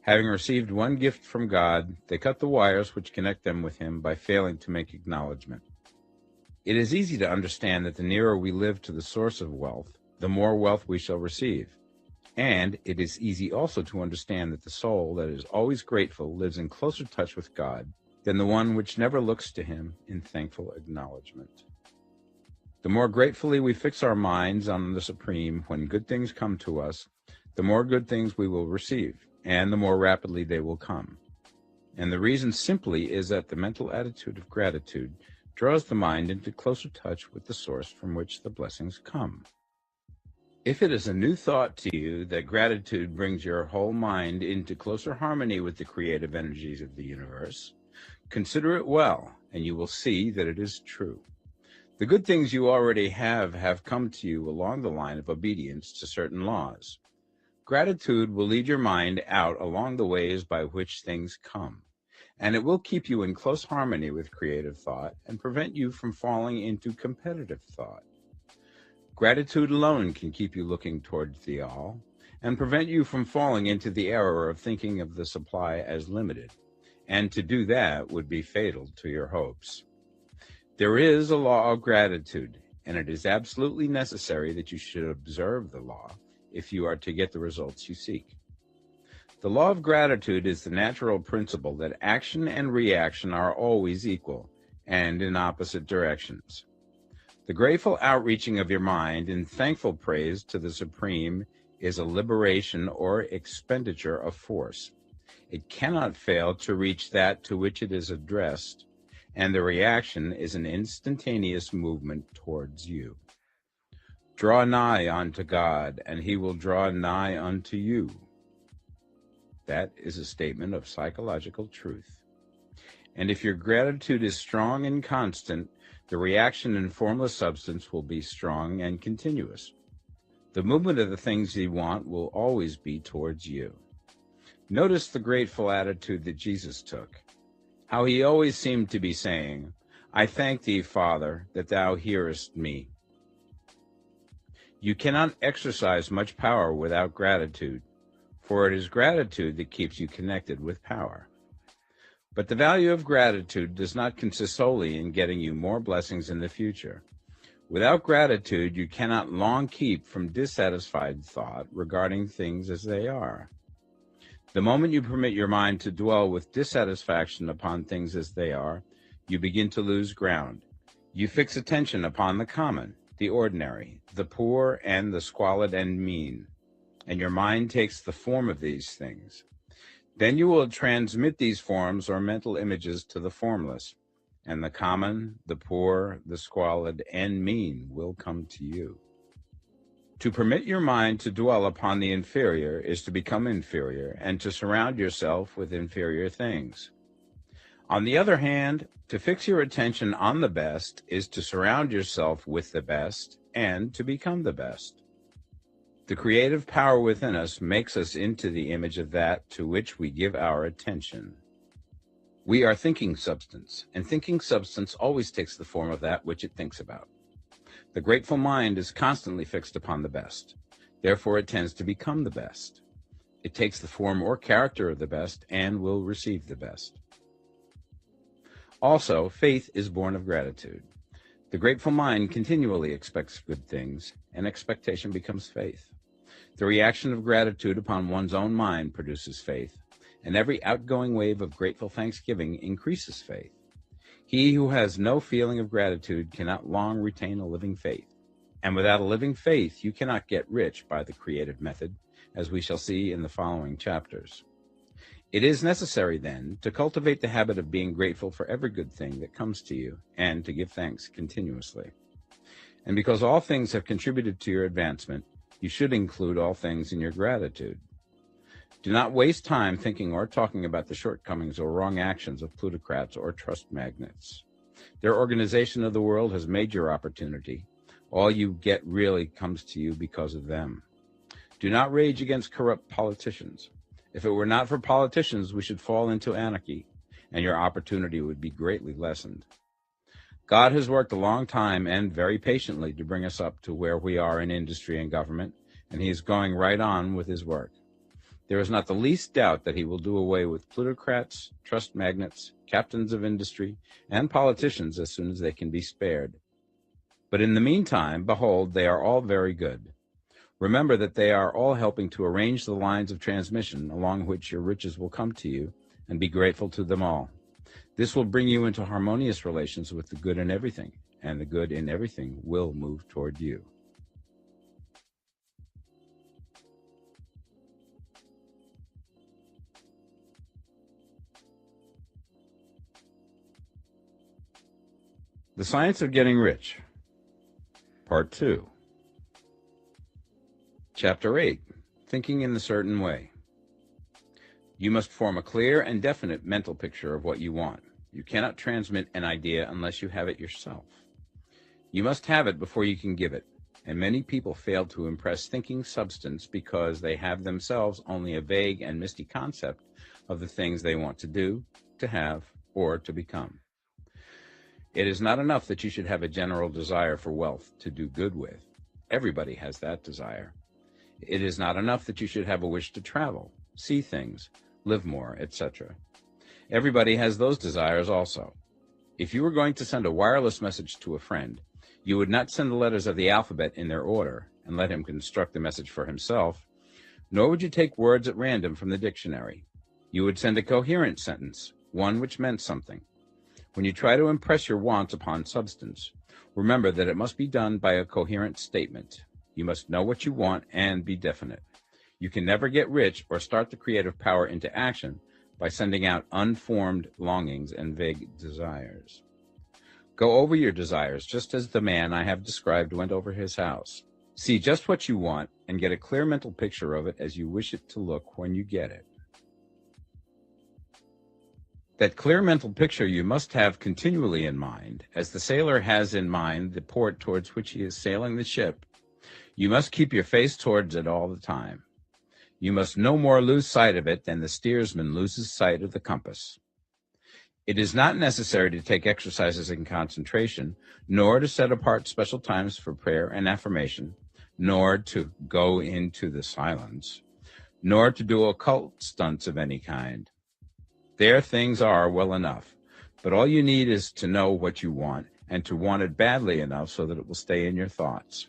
Having received one gift from God, they cut the wires which connect them with Him by failing to make acknowledgement. It is easy to understand that the nearer we live to the source of wealth, the more wealth we shall receive. And it is easy also to understand that the soul that is always grateful lives in closer touch with God than the one which never looks to Him in thankful acknowledgement. The more gratefully we fix our minds on the Supreme when good things come to us, the more good things we will receive, and the more rapidly they will come. And the reason simply is that the mental attitude of gratitude draws the mind into closer touch with the source from which the blessings come. If it is a new thought to you that gratitude brings your whole mind into closer harmony with the creative energies of the universe, consider it well, and you will see that it is true. The good things you already have come to you along the line of obedience to certain laws. Gratitude will lead your mind out along the ways by which things come, and it will keep you in close harmony with creative thought and prevent you from falling into competitive thought. Gratitude alone can keep you looking towards the all and prevent you from falling into the error of thinking of the supply as limited, and to do that would be fatal to your hopes. There is a law of gratitude, and it is absolutely necessary that you should observe the law if you are to get the results you seek. The law of gratitude is the natural principle that action and reaction are always equal and in opposite directions. The grateful outreaching of your mind in thankful praise to the Supreme is a liberation or expenditure of force. It cannot fail to reach that to which it is addressed, and the reaction is an instantaneous movement towards you. Draw nigh unto God, and He will draw nigh unto you. That is a statement of psychological truth. And if your gratitude is strong and constant, the reaction in formless substance will be strong and continuous. The movement of the things you want will always be towards you. Notice the grateful attitude that Jesus took. How He always seemed to be saying, "I thank Thee, Father, that Thou hearest me." You cannot exercise much power without gratitude, for it is gratitude that keeps you connected with power. But the value of gratitude does not consist solely in getting you more blessings in the future. Without gratitude, you cannot long keep from dissatisfied thought regarding things as they are. The moment you permit your mind to dwell with dissatisfaction upon things as they are, you begin to lose ground. You fix attention upon the common, the ordinary, the poor, and the squalid and mean, and your mind takes the form of these things. Then you will transmit these forms or mental images to the formless, and the common, the poor, the squalid, and mean will come to you. To permit your mind to dwell upon the inferior is to become inferior and to surround yourself with inferior things. On the other hand, to fix your attention on the best is to surround yourself with the best and to become the best. The creative power within us makes us into the image of that to which we give our attention. We are thinking substance, and thinking substance always takes the form of that which it thinks about. The grateful mind is constantly fixed upon the best. Therefore, it tends to become the best. It takes the form or character of the best and will receive the best. Also, faith is born of gratitude. The grateful mind continually expects good things, and expectation becomes faith. The reaction of gratitude upon one's own mind produces faith, and every outgoing wave of grateful thanksgiving increases faith. He who has no feeling of gratitude cannot long retain a living faith. And without a living faith, you cannot get rich by the creative method, as we shall see in the following chapters. It is necessary, then, to cultivate the habit of being grateful for every good thing that comes to you, and to give thanks continuously. And because all things have contributed to your advancement, you should include all things in your gratitude. Do not waste time thinking or talking about the shortcomings or wrong actions of plutocrats or trust magnates. Their organization of the world has made your opportunity. All you get really comes to you because of them. Do not rage against corrupt politicians. If it were not for politicians, we should fall into anarchy, and your opportunity would be greatly lessened. God has worked a long time and very patiently to bring us up to where we are in industry and government, and he is going right on with his work. There is not the least doubt that he will do away with plutocrats, trust magnates, captains of industry, and politicians as soon as they can be spared. But in the meantime, behold, they are all very good. Remember that they are all helping to arrange the lines of transmission along which your riches will come to you, and be grateful to them all. This will bring you into harmonious relations with the good in everything, and the good in everything will move toward you. The Science of Getting Rich, Part 2. Chapter 8, Thinking in the Certain Way. You must form a clear and definite mental picture of what you want. You cannot transmit an idea unless you have it yourself. You must have it before you can give it, and many people fail to impress thinking substance because they have themselves only a vague and misty concept of the things they want to do, to have, or to become. It is not enough that you should have a general desire for wealth to do good with. Everybody has that desire. It is not enough that you should have a wish to travel, see things, live more, etc. Everybody has those desires also. If you were going to send a wireless message to a friend, you would not send the letters of the alphabet in their order and let him construct the message for himself, nor would you take words at random from the dictionary. You would send a coherent sentence, one which meant something. When you try to impress your wants upon substance, remember that it must be done by a coherent statement. You must know what you want and be definite. You can never get rich or start the creative power into action by sending out unformed longings and vague desires. Go over your desires just as the man I have described went over his house. See just what you want and get a clear mental picture of it as you wish it to look when you get it. That clear mental picture you must have continually in mind, as the sailor has in mind the port towards which he is sailing the ship. You must keep your face towards it all the time. You must no more lose sight of it than the steersman loses sight of the compass. It is not necessary to take exercises in concentration, nor to set apart special times for prayer and affirmation, nor to go into the silence, nor to do occult stunts of any kind. There things are well enough, but all you need is to know what you want, and to want it badly enough so that it will stay in your thoughts.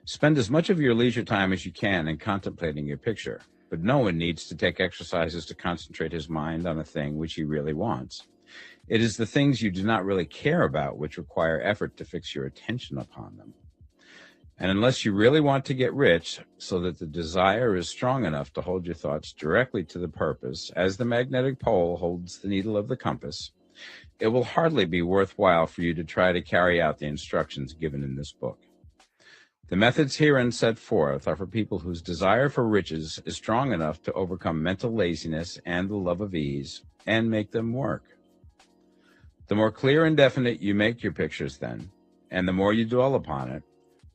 Spend as much of your leisure time as you can in contemplating your picture, but no one needs to take exercises to concentrate his mind on a thing which he really wants. It is the things you do not really care about which require effort to fix your attention upon them. And unless you really want to get rich, so that the desire is strong enough to hold your thoughts directly to the purpose, as the magnetic pole holds the needle of the compass, it will hardly be worthwhile for you to try to carry out the instructions given in this book. The methods herein set forth are for people whose desire for riches is strong enough to overcome mental laziness and the love of ease, and make them work. The more clear and definite you make your pictures then, and the more you dwell upon it,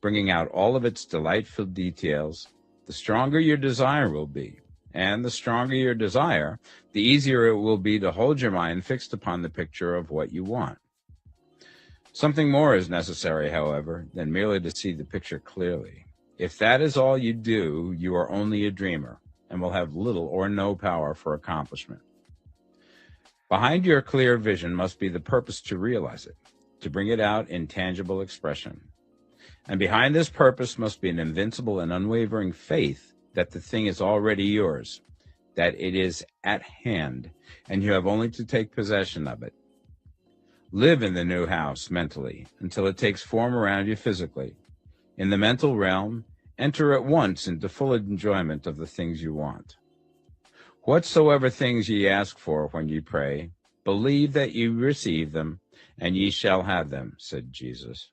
bringing out all of its delightful details, the stronger your desire will be. And the stronger your desire, the easier it will be to hold your mind fixed upon the picture of what you want. Something more is necessary, however, than merely to see the picture clearly. If that is all you do, you are only a dreamer and will have little or no power for accomplishment. Behind your clear vision must be the purpose to realize it, to bring it out in tangible expression. And behind this purpose must be an invincible and unwavering faith that the thing is already yours, that it is at hand, and you have only to take possession of it. Live in the new house mentally until it takes form around you physically. In the mental realm, enter at once into full enjoyment of the things you want. Whatsoever things ye ask for when ye pray, believe that ye receive them, and ye shall have them, said Jesus.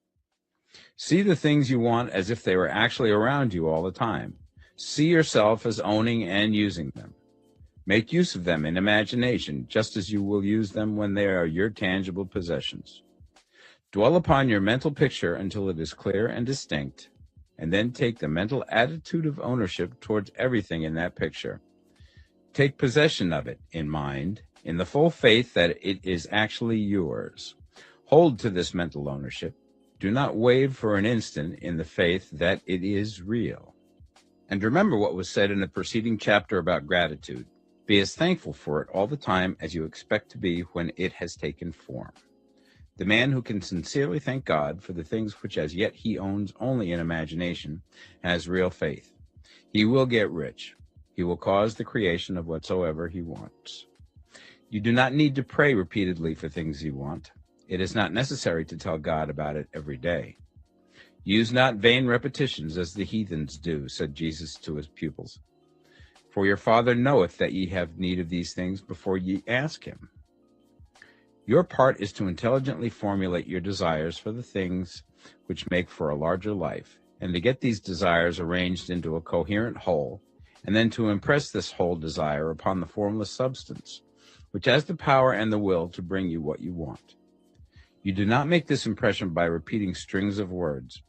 See the things you want as if they were actually around you all the time. See yourself as owning and using them. Make use of them in imagination, just as you will use them when they are your tangible possessions. Dwell upon your mental picture until it is clear and distinct, and then take the mental attitude of ownership towards everything in that picture. Take possession of it in mind, in the full faith that it is actually yours. Hold to this mental ownership. Do not waver for an instant in the faith that it is real. And remember what was said in the preceding chapter about gratitude. Be as thankful for it all the time as you expect to be when it has taken form. The man who can sincerely thank God for the things which as yet he owns only in imagination has real faith. He will get rich. He will cause the creation of whatsoever he wants. You do not need to pray repeatedly for things you want. It is not necessary to tell God about it every day. Use not vain repetitions as the heathens do, said Jesus to his pupils. For your Father knoweth that ye have need of these things before ye ask him. Your part is to intelligently formulate your desires for the things which make for a larger life, and to get these desires arranged into a coherent whole, and then to impress this whole desire upon the formless substance, which has the power and the will to bring you what you want. You do not make this impression by repeating strings of words.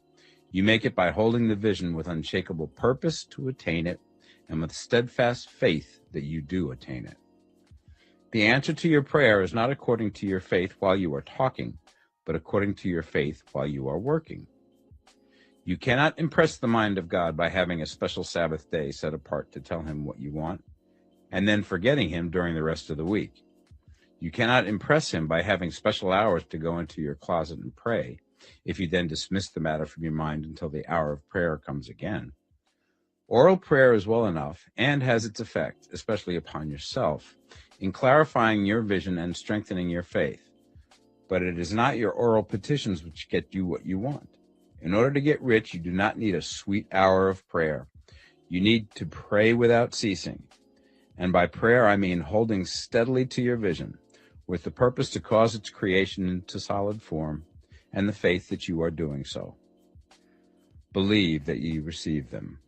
You make it by holding the vision with unshakable purpose to attain it, and with steadfast faith that you do attain it. The answer to your prayer is not according to your faith while you are talking, but according to your faith while you are working. You cannot impress the mind of God by having a special Sabbath day set apart to tell him what you want, and then forgetting him during the rest of the week. You cannot impress him by having special hours to go into your closet and pray, if you then dismiss the matter from your mind until the hour of prayer comes again. Oral prayer is well enough and has its effect, especially upon yourself, in clarifying your vision and strengthening your faith. But it is not your oral petitions which get you what you want. In order to get rich, you do not need a sweet hour of prayer. You need to pray without ceasing. And by prayer, I mean holding steadily to your vision, with the purpose to cause its creation into solid form, and the faith that you are doing so. Believe that ye receive them.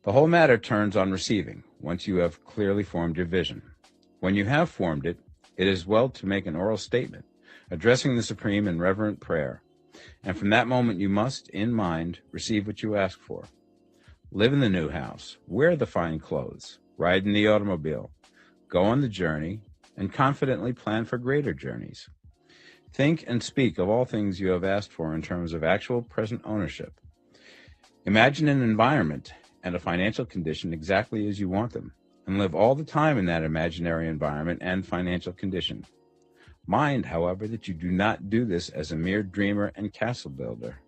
The whole matter turns on receiving, once you have clearly formed your vision. When you have formed it, it is well to make an oral statement, addressing the Supreme in reverent prayer. And from that moment you must, in mind, receive what you ask for. Live in the new house, wear the fine clothes, ride in the automobile, go on the journey, and confidently plan for greater journeys. Think and speak of all things you have asked for in terms of actual present ownership. Imagine an environment and a financial condition exactly as you want them, and live all the time in that imaginary environment and financial condition. Mind, however, that you do not do this as a mere dreamer and castle builder.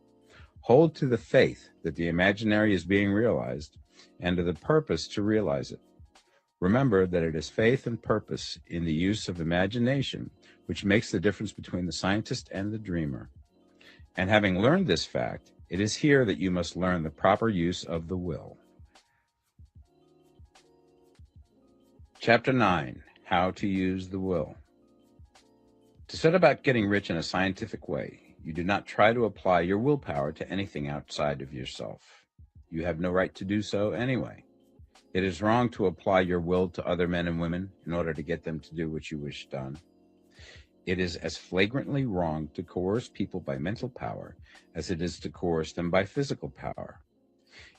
Hold to the faith that the imaginary is being realized, and to the purpose to realize it. Remember that it is faith and purpose in the use of imagination which makes the difference between the scientist and the dreamer. And having learned this fact, it is here that you must learn the proper use of the will. Chapter 9. How to use the will. To set about getting rich in a scientific way, you do not try to apply your willpower to anything outside of yourself. You have no right to do so anyway. It is wrong to apply your will to other men and women in order to get them to do what you wish done. It is as flagrantly wrong to coerce people by mental power as it is to coerce them by physical power.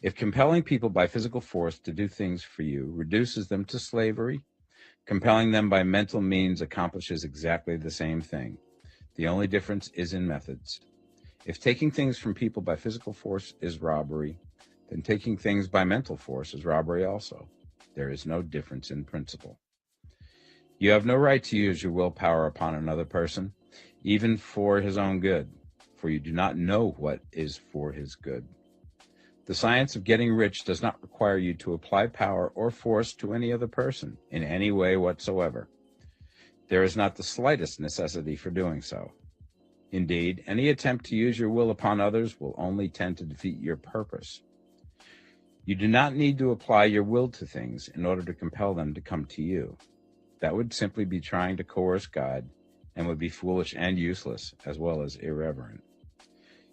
If compelling people by physical force to do things for you reduces them to slavery, compelling them by mental means accomplishes exactly the same thing. The only difference is in methods. If taking things from people by physical force is robbery, then taking things by mental force is robbery also. There is no difference in principle. You have no right to use your willpower upon another person, even for his own good, for you do not know what is for his good. The science of getting rich does not require you to apply power or force to any other person in any way whatsoever. There is not the slightest necessity for doing so. Indeed, any attempt to use your will upon others will only tend to defeat your purpose. You do not need to apply your will to things in order to compel them to come to you. That would simply be trying to coerce God and would be foolish and useless, as well as irreverent.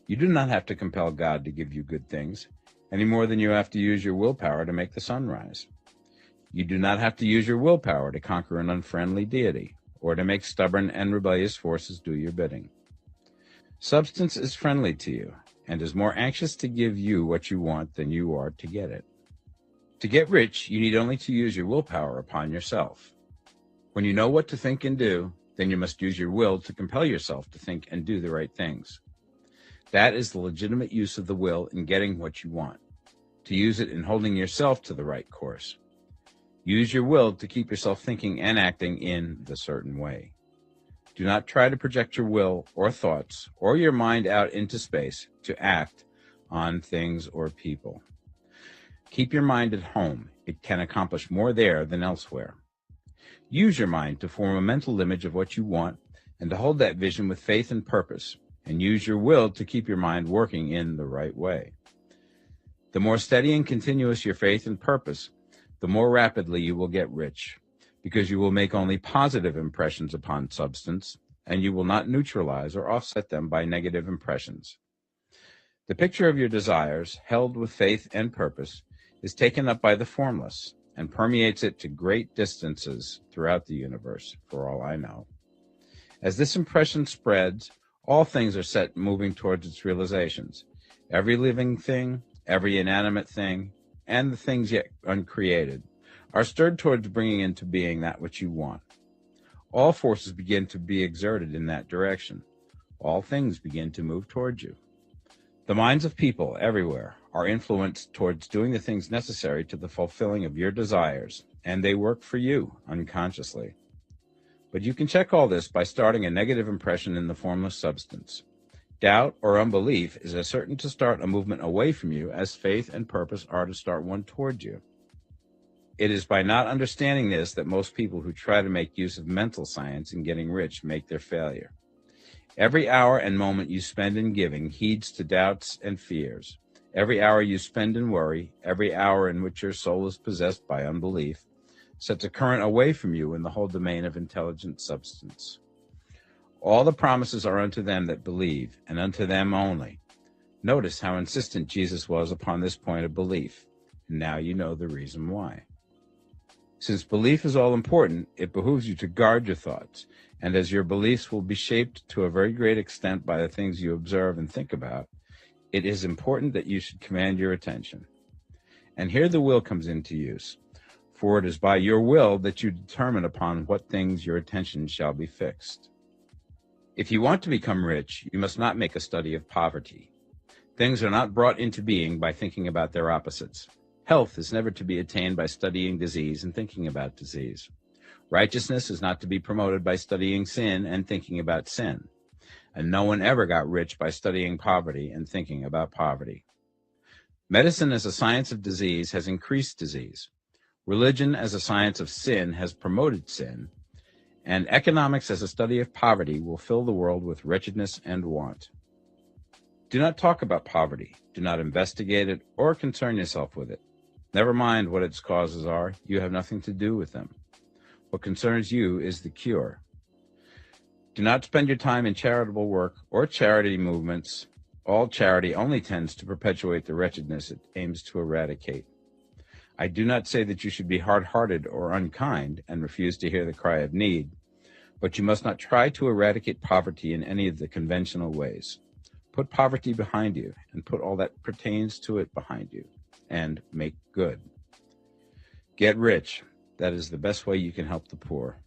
You do not have to compel God to give you good things, any more than you have to use your willpower to make the sun rise. You do not have to use your willpower to conquer an unfriendly deity, or to make stubborn and rebellious forces do your bidding. Substance is friendly to you, and is more anxious to give you what you want than you are to get it. To get rich, you need only to use your willpower upon yourself. When you know what to think and do, then you must use your will to compel yourself to think and do the right things. That is the legitimate use of the will in getting what you want, to use it in holding yourself to the right course. Use your will to keep yourself thinking and acting in the certain way. Do not try to project your will or thoughts or your mind out into space to act on things or people. Keep your mind at home. It can accomplish more there than elsewhere. Use your mind to form a mental image of what you want and to hold that vision with faith and purpose, and use your will to keep your mind working in the right way. The more steady and continuous your faith and purpose, the more rapidly you will get rich, because you will make only positive impressions upon substance, and you will not neutralize or offset them by negative impressions. The picture of your desires, held with faith and purpose, is taken up by the formless and permeates it to great distances throughout the universe, for all I know. As this impression spreads, all things are set moving towards its realizations. Every living thing, every inanimate thing, and the things yet uncreated are stirred towards bringing into being that which you want. All forces begin to be exerted in that direction. All things begin to move towards you. The minds of people everywhere are influenced towards doing the things necessary to the fulfilling of your desires, and they work for you unconsciously. But you can check all this by starting a negative impression in the formless substance. Doubt or unbelief is as certain to start a movement away from you as faith and purpose are to start one toward you. It is by not understanding this that most people who try to make use of mental science in getting rich make their failure. Every hour and moment you spend in giving heeds to doubts and fears. Every hour you spend in worry, every hour in which your soul is possessed by unbelief, sets a current away from you in the whole domain of intelligent substance. All the promises are unto them that believe, and unto them only. Notice how insistent Jesus was upon this point of belief, and now you know the reason why. Since belief is all important, it behooves you to guard your thoughts, and as your beliefs will be shaped to a very great extent by the things you observe and think about, it is important that you should command your attention. And here the will comes into use, for it is by your will that you determine upon what things your attention shall be fixed. If you want to become rich, you must not make a study of poverty. Things are not brought into being by thinking about their opposites. Health is never to be attained by studying disease and thinking about disease. Righteousness is not to be promoted by studying sin and thinking about sin. And no one ever got rich by studying poverty and thinking about poverty. Medicine as a science of disease has increased disease. Religion as a science of sin has promoted sin. And economics as a study of poverty will fill the world with wretchedness and want. Do not talk about poverty. Do not investigate it or concern yourself with it. Never mind what its causes are. You have nothing to do with them. What concerns you is the cure. Do not spend your time in charitable work or charity movements. All charity only tends to perpetuate the wretchedness it aims to eradicate. I do not say that you should be hard-hearted or unkind and refuse to hear the cry of need, But you must not try to eradicate poverty in any of the conventional ways. Put poverty behind you, and put all that pertains to it behind you, and make good. Get rich. That is the best way you can help the poor.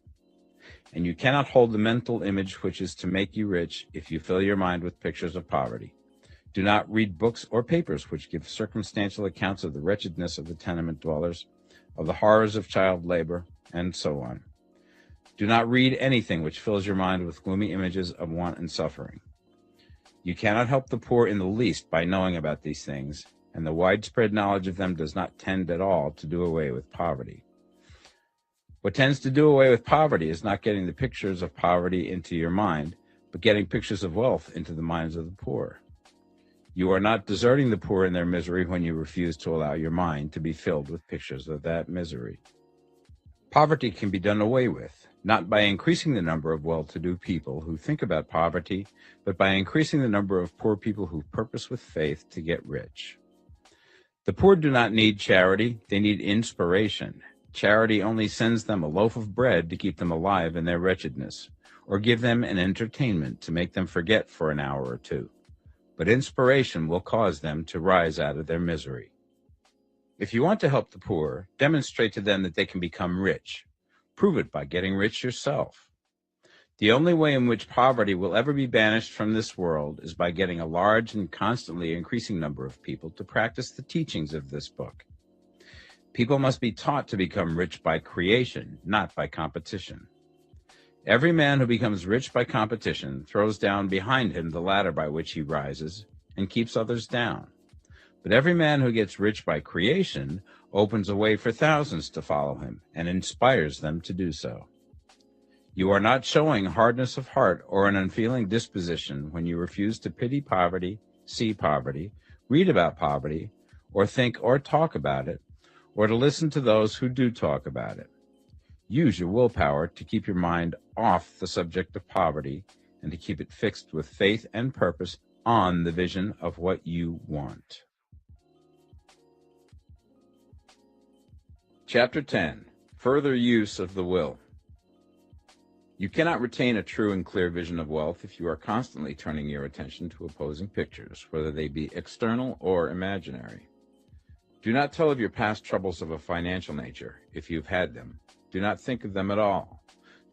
And you cannot hold the mental image which is to make you rich if you fill your mind with pictures of poverty. Do not read books or papers which give circumstantial accounts of the wretchedness of the tenement dwellers, of the horrors of child labor, and so on. Do not read anything which fills your mind with gloomy images of want and suffering. You cannot help the poor in the least by knowing about these things, and the widespread knowledge of them does not tend at all to do away with poverty. What tends to do away with poverty is not getting the pictures of poverty into your mind, but getting pictures of wealth into the minds of the poor. You are not deserting the poor in their misery when you refuse to allow your mind to be filled with pictures of that misery. Poverty can be done away with, not by increasing the number of well-to-do people who think about poverty, but by increasing the number of poor people who purpose with faith to get rich. The poor do not need charity, they need inspiration. Charity only sends them a loaf of bread to keep them alive in their wretchedness, or give them an entertainment to make them forget for an hour or two. But inspiration will cause them to rise out of their misery. If you want to help the poor, demonstrate to them that they can become rich. Prove it by getting rich yourself. The only way in which poverty will ever be banished from this world is by getting a large and constantly increasing number of people to practice the teachings of this book. People must be taught to become rich by creation, not by competition. Every man who becomes rich by competition throws down behind him the ladder by which he rises and keeps others down. But every man who gets rich by creation opens a way for thousands to follow him and inspires them to do so. You are not showing hardness of heart or an unfeeling disposition when you refuse to pity poverty, see poverty, read about poverty, or think or talk about it, or to listen to those who do talk about it. Use your willpower to keep your mind off the subject of poverty and to keep it fixed with faith and purpose on the vision of what you want. Chapter 10. Further Use of the Will. You cannot retain a true and clear vision of wealth if you are constantly turning your attention to opposing pictures, whether they be external or imaginary. Do not tell of your past troubles of a financial nature, if you've had them. Do not think of them at all.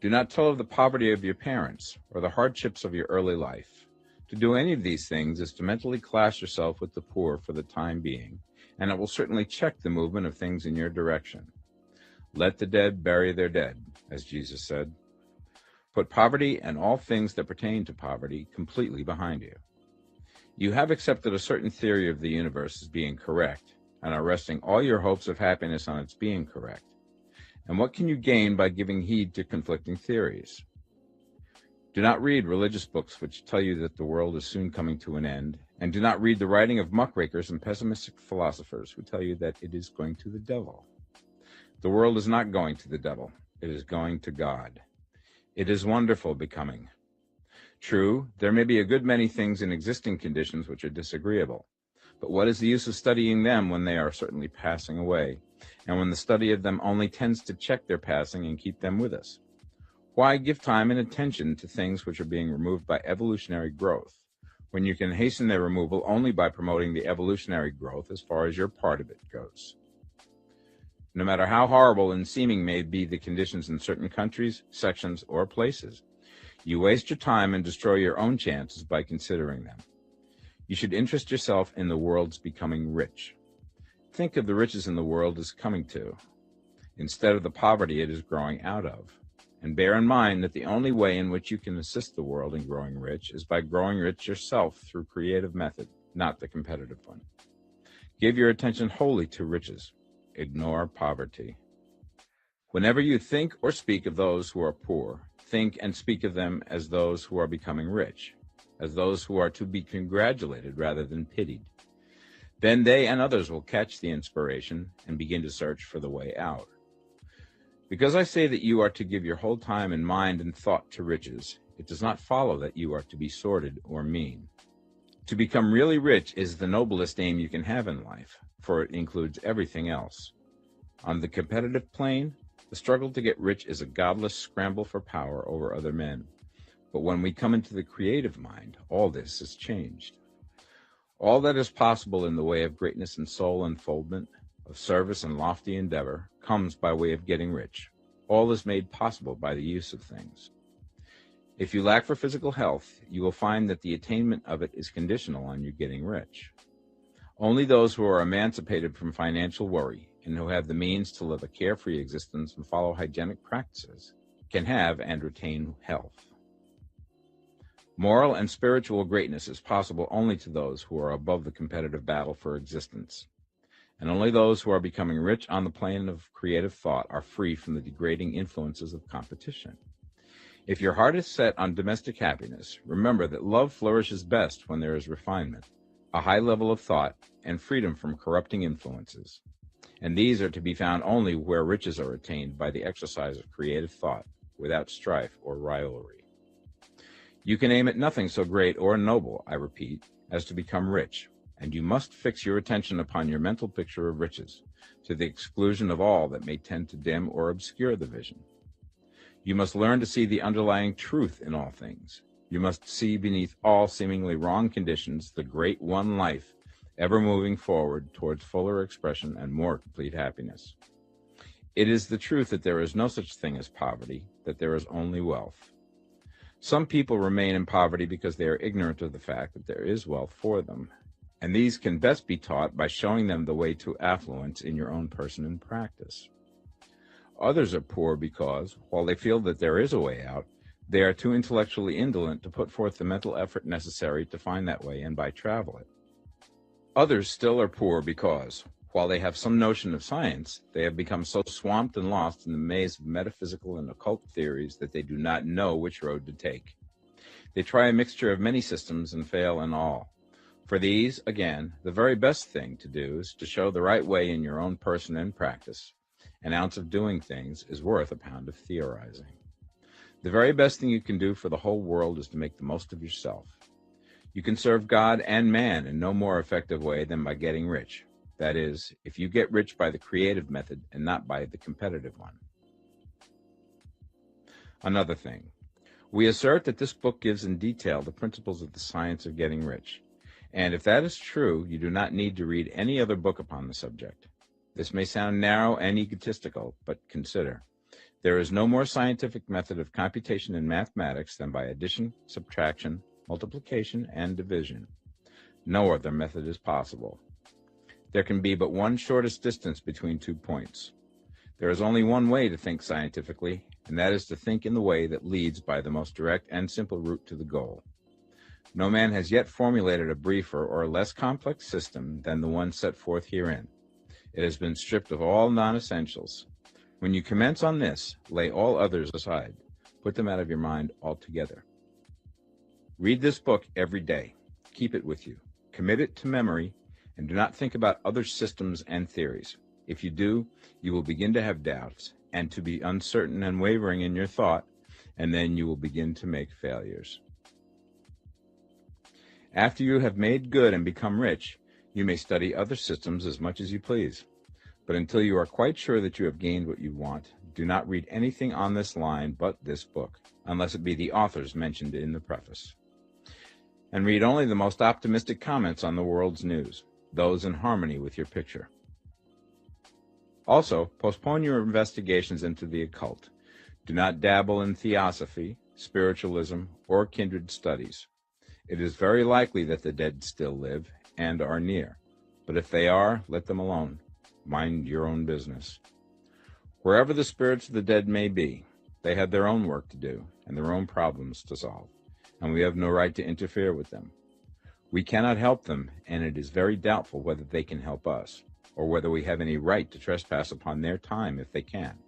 Do not tell of the poverty of your parents or the hardships of your early life. To do any of these things is to mentally class yourself with the poor for the time being, and it will certainly check the movement of things in your direction. Let the dead bury their dead, as Jesus said. Put poverty and all things that pertain to poverty completely behind you. You have accepted a certain theory of the universe as being correct, and are resting all your hopes of happiness on its being correct. And what can you gain by giving heed to conflicting theories? Do not read religious books which tell you that the world is soon coming to an end, and do not read the writing of muckrakers and pessimistic philosophers who tell you that it is going to the devil. The world is not going to the devil. It is going to God. It is wonderful becoming. True, there may be a good many things in existing conditions which are disagreeable, but what is the use of studying them when they are certainly passing away, and when the study of them only tends to check their passing and keep them with us? Why give time and attention to things which are being removed by evolutionary growth, when you can hasten their removal only by promoting the evolutionary growth as far as your part of it goes? No matter how horrible and seeming may be the conditions in certain countries, sections, or places, you waste your time and destroy your own chances by considering them. You should interest yourself in the world's becoming rich. Think of the riches in the world as coming to, instead of the poverty it is growing out of. And bear in mind that the only way in which you can assist the world in growing rich is by growing rich yourself through creative method, not the competitive one. Give your attention wholly to riches. Ignore poverty. Whenever you think or speak of those who are poor, think and speak of them as those who are becoming rich, as those who are to be congratulated rather than pitied. Then they and others will catch the inspiration and begin to search for the way out. Because I say that you are to give your whole time and mind and thought to riches, it does not follow that you are to be sordid or mean. To become really rich is the noblest aim you can have in life, for it includes everything else. On the competitive plane, The struggle to get rich is a godless scramble for power over other men. But when we come into the creative mind, all this is changed. All that is possible in the way of greatness and soul unfoldment, of service and lofty endeavor, comes by way of getting rich. All is made possible by the use of things. If you lack for physical health, you will find that the attainment of it is conditional on you getting rich. Only those who are emancipated from financial worry and who have the means to live a carefree existence and follow hygienic practices can have and retain health. Moral and spiritual greatness is possible only to those who are above the competitive battle for existence. And only those who are becoming rich on the plane of creative thought are free from the degrading influences of competition. If your heart is set on domestic happiness, remember that love flourishes best when there is refinement, a high level of thought, and freedom from corrupting influences. And these are to be found only where riches are attained by the exercise of creative thought, without strife or rivalry. You can aim at nothing so great or noble, I repeat, as to become rich, and you must fix your attention upon your mental picture of riches, to the exclusion of all that may tend to dim or obscure the vision. You must learn to see the underlying truth in all things. You must see beneath all seemingly wrong conditions the great one life, ever moving forward towards fuller expression and more complete happiness. It is the truth that there is no such thing as poverty, that there is only wealth. Some people remain in poverty because they are ignorant of the fact that there is wealth for them, and these can best be taught by showing them the way to affluence in your own person and practice. Others are poor because, while they feel that there is a way out, they are too intellectually indolent to put forth the mental effort necessary to find that way and by travel it. Others still are poor because, while they have some notion of science, they have become so swamped and lost in the maze of metaphysical and occult theories that they do not know which road to take. They try a mixture of many systems and fail in all. For these, again, the very best thing to do is to show the right way in your own person and practice. An ounce of doing things is worth a pound of theorizing. The very best thing you can do for the whole world is to make the most of yourself. You can serve God and man in no more effective way than by getting rich. That is, if you get rich by the creative method and not by the competitive one. Another thing. We assert that this book gives in detail the principles of the science of getting rich. And if that is true, you do not need to read any other book upon the subject. This may sound narrow and egotistical, but consider. There is no more scientific method of computation in mathematics than by addition, subtraction, multiplication, and division. No other method is possible. There can be but one shortest distance between 2 points. There is only one way to think scientifically, and that is to think in the way that leads by the most direct and simple route to the goal. No man has yet formulated a briefer or less complex system than the one set forth herein. It has been stripped of all non-essentials. When you commence on this, lay all others aside. Put them out of your mind altogether. Read this book every day. Keep it with you. Commit it to memory, and do not think about other systems and theories. If you do, you will begin to have doubts, and to be uncertain and wavering in your thought, and then you will begin to make failures. After you have made good and become rich, you may study other systems as much as you please. But until you are quite sure that you have gained what you want, do not read anything on this line but this book, unless it be the authors mentioned in the preface. And read only the most optimistic comments on the world's news, those in harmony with your picture. Also, postpone your investigations into the occult. Do not dabble in theosophy, spiritualism, or kindred studies. It is very likely that the dead still live and are near, but if they are, let them alone. Mind your own business. Wherever the spirits of the dead may be, they have their own work to do and their own problems to solve, and we have no right to interfere with them. We cannot help them, and it is very doubtful whether they can help us, or whether we have any right to trespass upon their time if they can.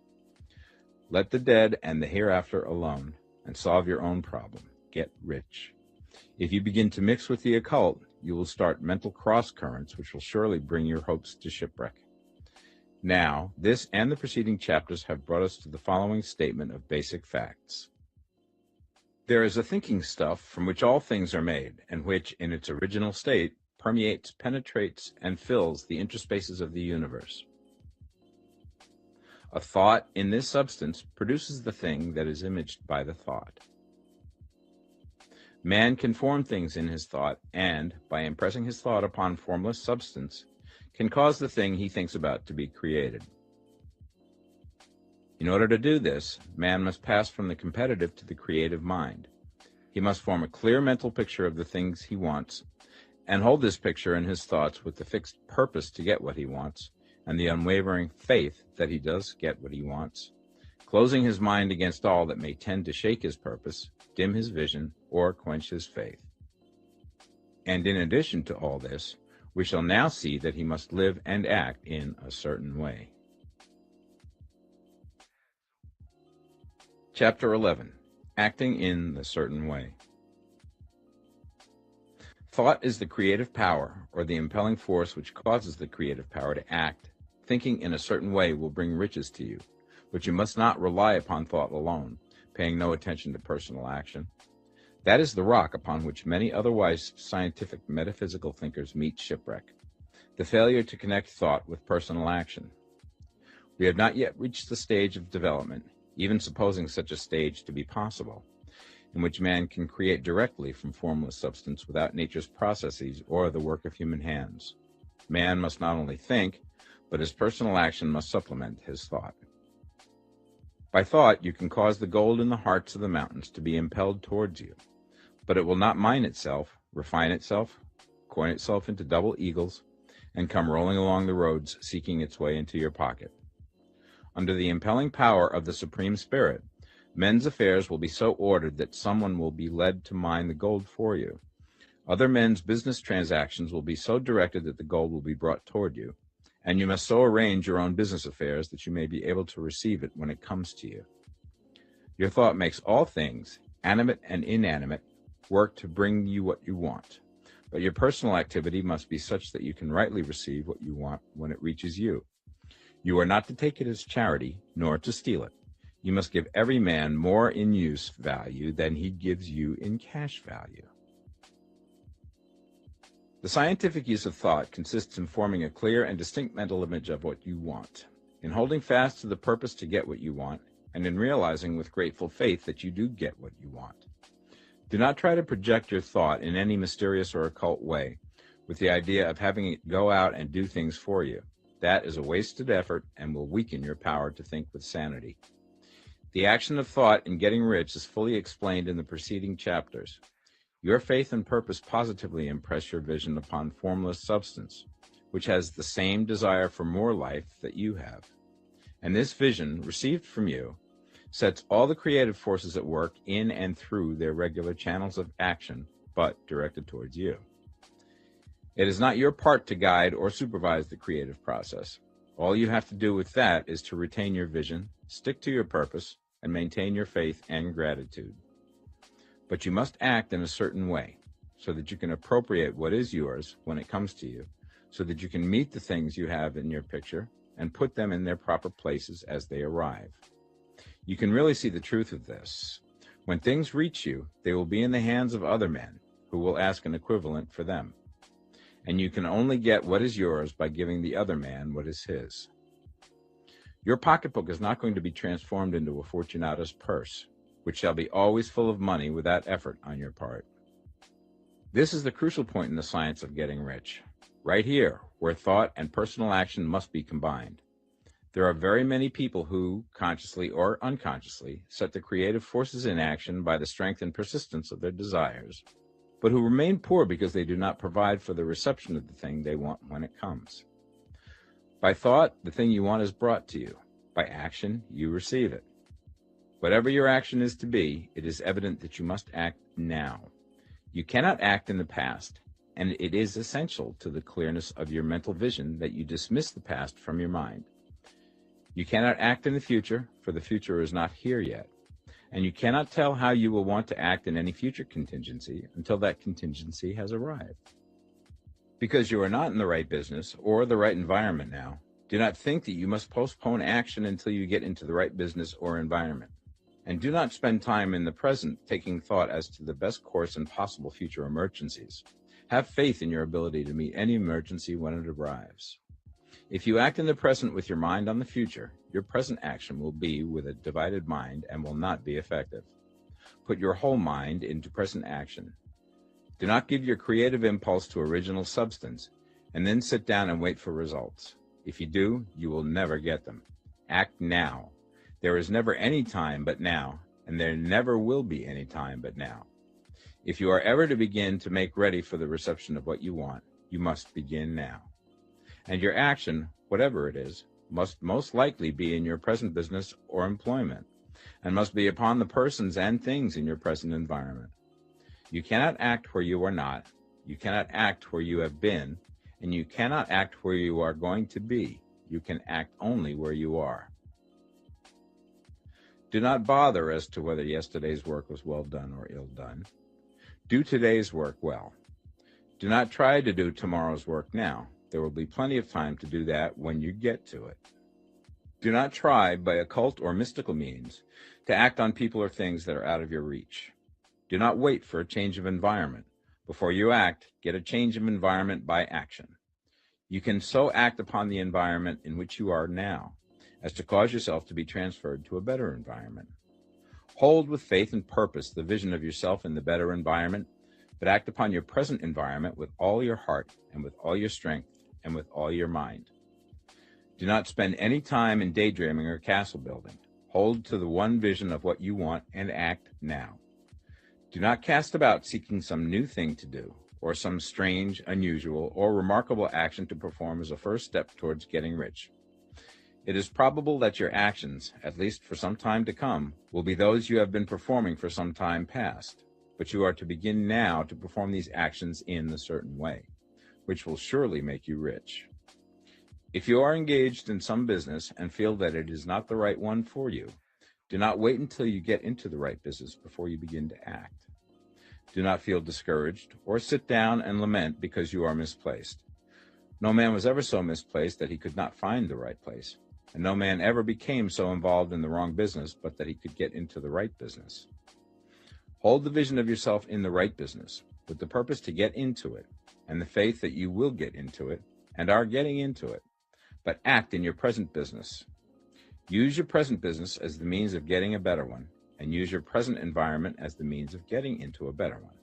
Let the dead and the hereafter alone, and solve your own problem. Get rich. If you begin to mix with the occult, you will start mental cross-currents which will surely bring your hopes to shipwreck. Now, this and the preceding chapters have brought us to the following statement of basic facts. There is a thinking stuff from which all things are made, and which, in its original state, permeates, penetrates, and fills the interspaces of the universe. A thought in this substance produces the thing that is imaged by the thought. Man can form things in his thought and, by impressing his thought upon formless substance, can cause the thing he thinks about to be created. In order to do this, man must pass from the competitive to the creative mind. He must form a clear mental picture of the things he wants, and hold this picture in his thoughts with the fixed purpose to get what he wants, and the unwavering faith that he does get what he wants, closing his mind against all that may tend to shake his purpose, dim his vision, or quench his faith. And in addition to all this, we shall now see that he must live and act in a certain way. Chapter 11. Acting in the certain way. Thought is the creative power, or the impelling force which causes the creative power to act. Thinking in a certain way will bring riches to you, but you must not rely upon thought alone, paying no attention to personal action. That is the rock upon which many otherwise scientific metaphysical thinkers meet shipwreck, the failure to connect thought with personal action. We have not yet reached the stage of development, even supposing such a stage to be possible, in which man can create directly from formless substance without nature's processes or the work of human hands. Man must not only think, but his personal action must supplement his thought. By thought, you can cause the gold in the hearts of the mountains to be impelled towards you, but it will not mine itself, refine itself, coin itself into double eagles, and come rolling along the roads seeking its way into your pocket. Under the impelling power of the Supreme Spirit, men's affairs will be so ordered that someone will be led to mine the gold for you. Other men's business transactions will be so directed that the gold will be brought toward you, and you must so arrange your own business affairs that you may be able to receive it when it comes to you. Your thought makes all things, animate and inanimate, work to bring you what you want, but your personal activity must be such that you can rightly receive what you want when it reaches you. You are not to take it as charity, nor to steal it. You must give every man more in use value than he gives you in cash value. The scientific use of thought consists in forming a clear and distinct mental image of what you want, in holding fast to the purpose to get what you want, and in realizing with grateful faith that you do get what you want. Do not try to project your thought in any mysterious or occult way, with the idea of having it go out and do things for you. That is a wasted effort and will weaken your power to think with sanity. The action of thought in getting rich is fully explained in the preceding chapters. Your faith and purpose positively impress your vision upon formless substance, which has the same desire for more life that you have. And this vision, received from you, sets all the creative forces at work in and through their regular channels of action, but directed towards you. It is not your part to guide or supervise the creative process. All you have to do with that is to retain your vision, stick to your purpose, and maintain your faith and gratitude. But you must act in a certain way, so that you can appropriate what is yours when it comes to you, so that you can meet the things you have in your picture and put them in their proper places as they arrive. You can really see the truth of this. When things reach you, they will be in the hands of other men, who will ask an equivalent for them. And you can only get what is yours by giving the other man what is his. Your pocketbook is not going to be transformed into a Fortunata's purse, which shall be always full of money without effort on your part. This is the crucial point in the science of getting rich, right here, where thought and personal action must be combined. There are very many people who, consciously or unconsciously, set the creative forces in action by the strength and persistence of their desires, but who remain poor because they do not provide for the reception of the thing they want when it comes. By thought, the thing you want is brought to you. By action, you receive it. Whatever your action is to be, it is evident that you must act now. You cannot act in the past, and it is essential to the clearness of your mental vision that you dismiss the past from your mind. You cannot act in the future, for the future is not here yet, and you cannot tell how you will want to act in any future contingency until that contingency has arrived. Because you are not in the right business or the right environment now, do not think that you must postpone action until you get into the right business or environment. And do not spend time in the present taking thought as to the best course in possible future emergencies. Have faith in your ability to meet any emergency when it arrives. If you act in the present with your mind on the future, your present action will be with a divided mind and will not be effective. Put your whole mind into present action. Do not give your creative impulse to original substance and then sit down and wait for results. If you do, you will never get them. Act now. There is never any time but now, and there never will be any time but now. If you are ever to begin to make ready for the reception of what you want, you must begin now. And your action, whatever it is, must most likely be in your present business or employment, and must be upon the persons and things in your present environment. You cannot act where you are not, you cannot act where you have been, and you cannot act where you are going to be. You can act only where you are. Do not bother as to whether yesterday's work was well done or ill done. Do today's work well. Do not try to do tomorrow's work now. There will be plenty of time to do that when you get to it. Do not try, by occult or mystical means, to act on people or things that are out of your reach. Do not wait for a change of environment. Before you act, get a change of environment by action. You can so act upon the environment in which you are now as to cause yourself to be transferred to a better environment. Hold with faith and purpose the vision of yourself in the better environment, but act upon your present environment with all your heart and with all your strength and with all your mind. Do not spend any time in daydreaming or castle building. Hold to the one vision of what you want and act now. Do not cast about seeking some new thing to do, or some strange, unusual, or remarkable action to perform as a first step towards getting rich. It is probable that your actions, at least for some time to come, will be those you have been performing for some time past, but you are to begin now to perform these actions in a certain way, which will surely make you rich. If you are engaged in some business and feel that it is not the right one for you, do not wait until you get into the right business before you begin to act. Do not feel discouraged or sit down and lament because you are misplaced. No man was ever so misplaced that he could not find the right place, and no man ever became so involved in the wrong business but that he could get into the right business. Hold the vision of yourself in the right business, with the purpose to get into it, and the faith that you will get into it, and are getting into it, but act in your present business. Use your present business as the means of getting a better one, and use your present environment as the means of getting into a better one.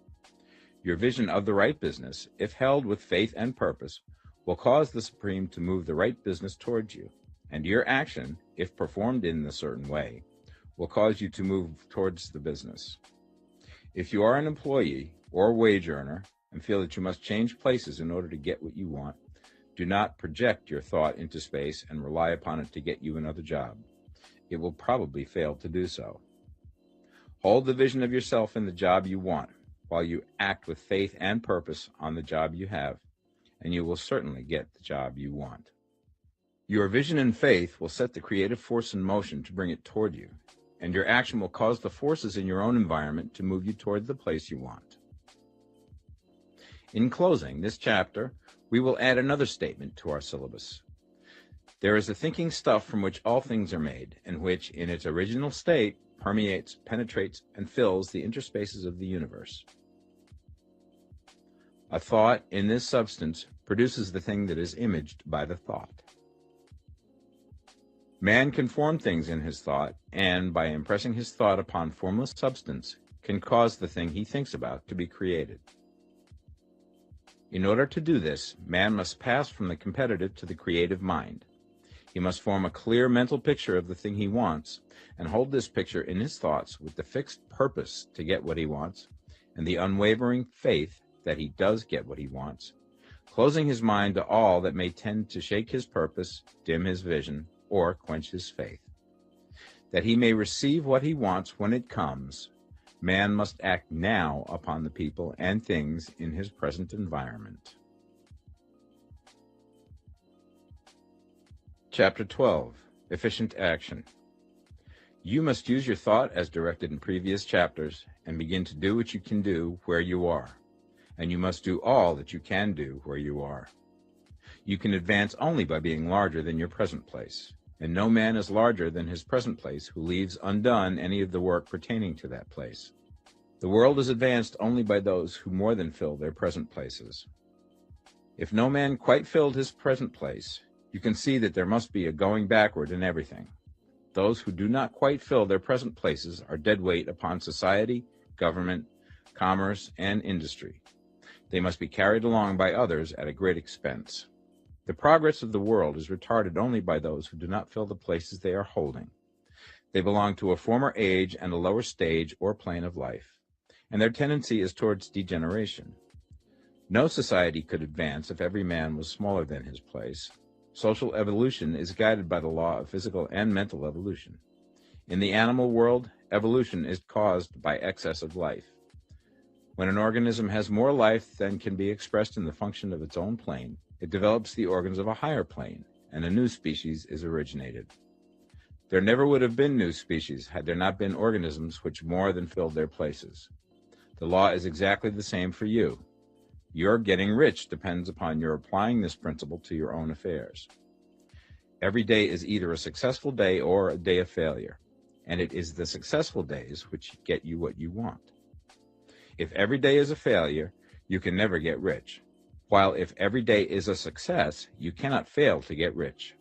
Your vision of the right business, if held with faith and purpose, will cause the Supreme to move the right business towards you, and your action, if performed in a certain way, will cause you to move towards the business. If you are an employee or a wage earner and feel that you must change places in order to get what you want, do not project your thought into space and rely upon it to get you another job. It will probably fail to do so. Hold the vision of yourself in the job you want while you act with faith and purpose on the job you have, and you will certainly get the job you want. Your vision and faith will set the creative force in motion to bring it toward you, and your action will cause the forces in your own environment to move you toward the place you want. In closing this chapter, we will add another statement to our syllabus. There is a thinking stuff from which all things are made, and which, in its original state, permeates, penetrates, and fills the interspaces of the universe. A thought in this substance produces the thing that is imaged by the thought. Man can form things in his thought, and by impressing his thought upon formless substance, can cause the thing he thinks about to be created. In order to do this, man must pass from the competitive to the creative mind. He must form a clear mental picture of the thing he wants, and hold this picture in his thoughts with the fixed purpose to get what he wants, and the unwavering faith that he does get what he wants, closing his mind to all that may tend to shake his purpose, dim his vision, or quench his faith. That he may receive what he wants when it comes, man must act now upon the people and things in his present environment. Chapter 12. Efficient Action. You must use your thought as directed in previous chapters and begin to do what you can do where you are, and you must do all that you can do where you are. You can advance only by being larger than your present place, and no man is larger than his present place who leaves undone any of the work pertaining to that place. The world is advanced only by those who more than fill their present places. If no man quite filled his present place, you can see that there must be a going backward in everything. Those who do not quite fill their present places are dead weight upon society, government, commerce, and industry. They must be carried along by others at a great expense. The progress of the world is retarded only by those who do not fill the places they are holding. They belong to a former age and a lower stage or plane of life, and their tendency is towards degeneration. No society could advance if every man was smaller than his place. Social evolution is guided by the law of physical and mental evolution. In the animal world, evolution is caused by excess of life. When an organism has more life than can be expressed in the function of its own plane, it develops the organs of a higher plane, and a new species is originated. There never would have been new species had there not been organisms which more than filled their places. The law is exactly the same for you. Your getting rich depends upon your applying this principle to your own affairs. Every day is either a successful day or a day of failure, and it is the successful days which get you what you want. If every day is a failure, you can never get rich, while if every day is a success, you cannot fail to get rich.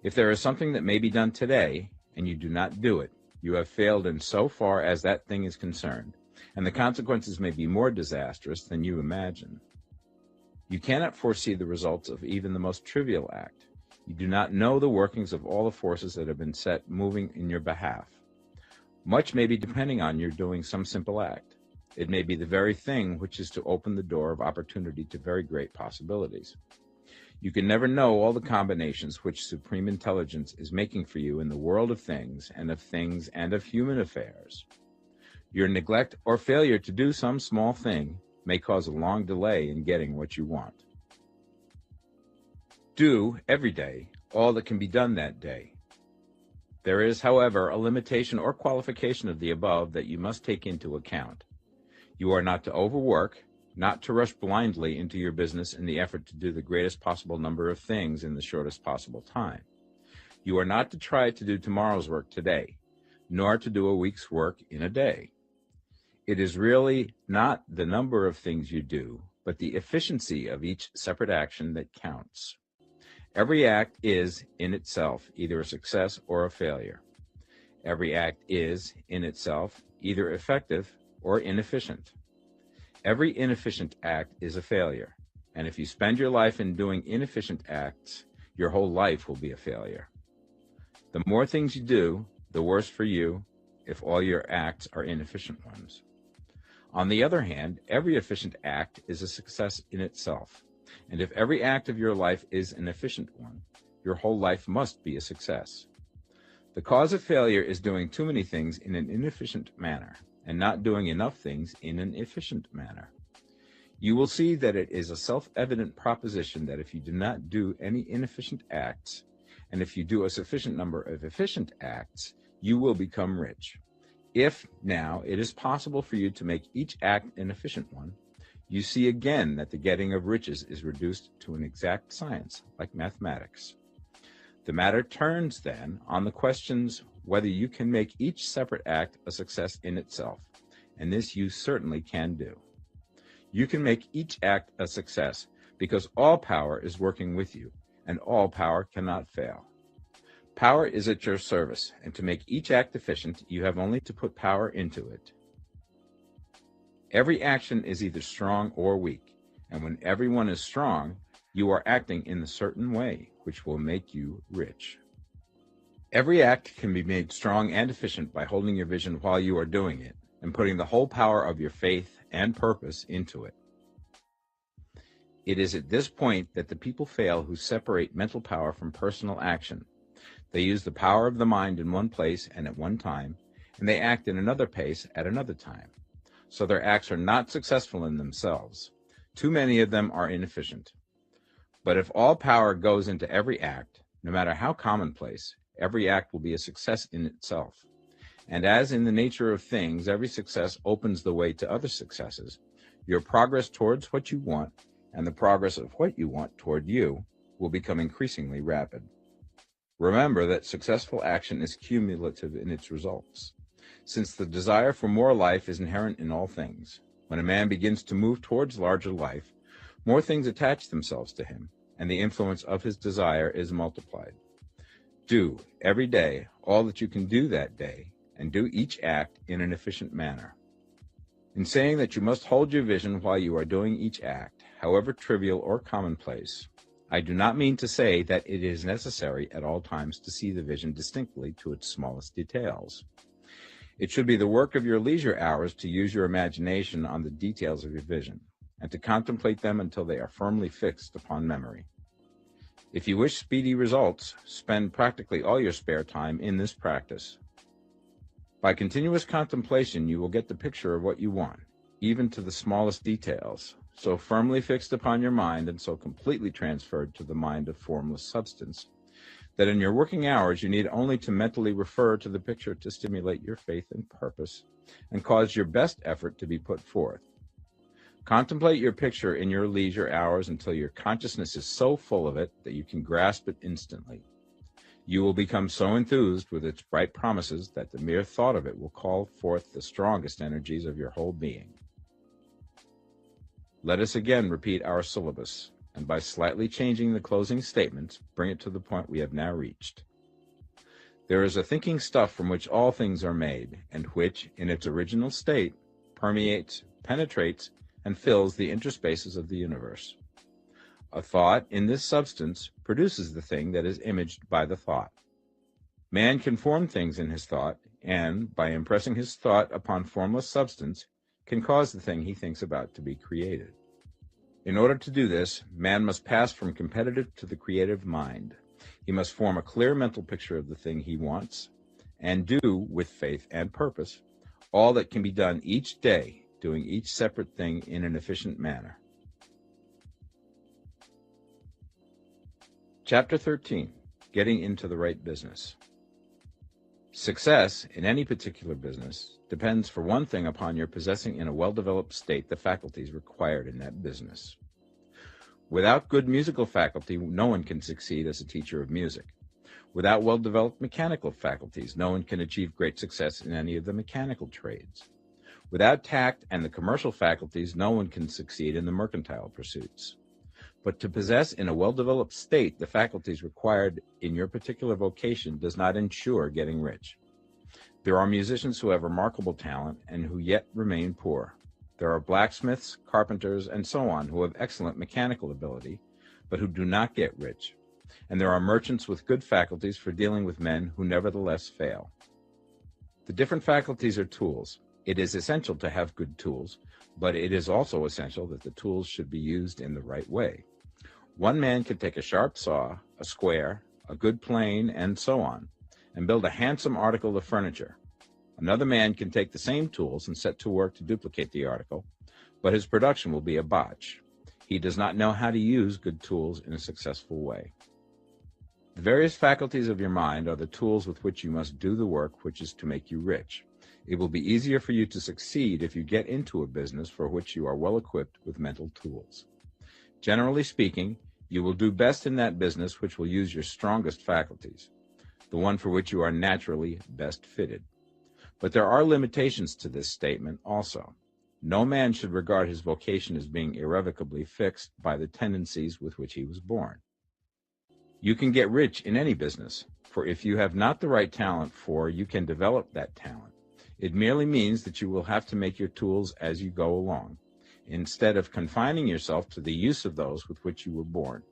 If there is something that may be done today, and you do not do it, you have failed in so far as that thing is concerned, and the consequences may be more disastrous than you imagine. You cannot foresee the results of even the most trivial act. You do not know the workings of all the forces that have been set moving in your behalf. Much may be depending on your doing some simple act. It may be the very thing which is to open the door of opportunity to very great possibilities. You can never know all the combinations which supreme intelligence is making for you in the world of things and of human affairs. Your neglect or failure to do some small thing may cause a long delay in getting what you want. Do, every day, all that can be done that day. There is, however, a limitation or qualification of the above that you must take into account. You are not to overwork, not to rush blindly into your business in the effort to do the greatest possible number of things in the shortest possible time. You are not to try to do tomorrow's work today, nor to do a week's work in a day. It is really not the number of things you do, but the efficiency of each separate action that counts. Every act is, in itself, either a success or a failure. Every act is, in itself, either effective or inefficient. Every inefficient act is a failure, and if you spend your life in doing inefficient acts, your whole life will be a failure. The more things you do, the worse for you if all your acts are inefficient ones. On the other hand, every efficient act is a success in itself, and if every act of your life is an efficient one, your whole life must be a success. The cause of failure is doing too many things in an inefficient manner, and not doing enough things in an efficient manner. You will see that it is a self-evident proposition that if you do not do any inefficient acts, and if you do a sufficient number of efficient acts, you will become rich. If, now, it is possible for you to make each act an efficient one, you see again that the getting of riches is reduced to an exact science, like mathematics. The matter turns, then, on the questions whether you can make each separate act a success in itself, and this you certainly can do. You can make each act a success because all power is working with you, and all power cannot fail. Power is at your service, and to make each act efficient, you have only to put power into it. Every action is either strong or weak, and when everyone is strong, you are acting in a certain way, which will make you rich. Every act can be made strong and efficient by holding your vision while you are doing it, and putting the whole power of your faith and purpose into it. It is at this point that the people fail who separate mental power from personal action. They use the power of the mind in one place and at one time, and they act in another place at another time. So their acts are not successful in themselves. Too many of them are inefficient. But if all power goes into every act, no matter how commonplace, every act will be a success in itself. And as in the nature of things, every success opens the way to other successes, your progress towards what you want and the progress of what you want toward you will become increasingly rapid. Remember that successful action is cumulative in its results. Since the desire for more life is inherent in all things, when a man begins to move towards larger life, more things attach themselves to him, and the influence of his desire is multiplied. Do, every day, all that you can do that day, and do each act in an efficient manner. In saying that you must hold your vision while you are doing each act, however trivial or commonplace, I do not mean to say that it is necessary at all times to see the vision distinctly to its smallest details. It should be the work of your leisure hours to use your imagination on the details of your vision, and to contemplate them until they are firmly fixed upon memory. If you wish speedy results, spend practically all your spare time in this practice. By continuous contemplation, you will get the picture of what you want, even to the smallest details, so firmly fixed upon your mind and so completely transferred to the mind of formless substance, that in your working hours you need only to mentally refer to the picture to stimulate your faith and purpose, and cause your best effort to be put forth. Contemplate your picture in your leisure hours until your consciousness is so full of it that you can grasp it instantly. You will become so enthused with its bright promises that the mere thought of it will call forth the strongest energies of your whole being. Let us again repeat our syllabus, and by slightly changing the closing statements, bring it to the point we have now reached. There is a thinking stuff from which all things are made, and which, in its original state, permeates, penetrates, and fills the interspaces of the universe. A thought in this substance produces the thing that is imaged by the thought. Man can form things in his thought, and, by impressing his thought upon formless substance, can cause the thing he thinks about to be created. In order to do this, man must pass from competitive to the creative mind. He must form a clear mental picture of the thing he wants, and do, with faith and purpose, all that can be done each day, doing each separate thing in an efficient manner. Chapter 13, Getting into the Right Business. Success in any particular business depends for one thing upon your possessing in a well-developed state the faculties required in that business. Without good musical faculty, no one can succeed as a teacher of music. Without well-developed mechanical faculties, no one can achieve great success in any of the mechanical trades. Without tact and the commercial faculties, no one can succeed in the mercantile pursuits. But to possess in a well-developed state the faculties required in your particular vocation does not ensure getting rich. There are musicians who have remarkable talent and who yet remain poor. There are blacksmiths, carpenters, and so on who have excellent mechanical ability, but who do not get rich. And there are merchants with good faculties for dealing with men who nevertheless fail. The different faculties are tools. It is essential to have good tools, but it is also essential that the tools should be used in the right way. One man can take a sharp saw, a square, a good plane, and so on, and build a handsome article of furniture. Another man can take the same tools and set to work to duplicate the article, but his production will be a botch. He does not know how to use good tools in a successful way. The various faculties of your mind are the tools with which you must do the work which is to make you rich. It will be easier for you to succeed if you get into a business for which you are well equipped with mental tools. Generally speaking, you will do best in that business which will use your strongest faculties, the one for which you are naturally best fitted. But there are limitations to this statement also. No man should regard his vocation as being irrevocably fixed by the tendencies with which he was born. You can get rich in any business, for if you have not the right talent you can develop that talent. It merely means that you will have to make your tools as you go along, instead of confining yourself to the use of those with which you were born.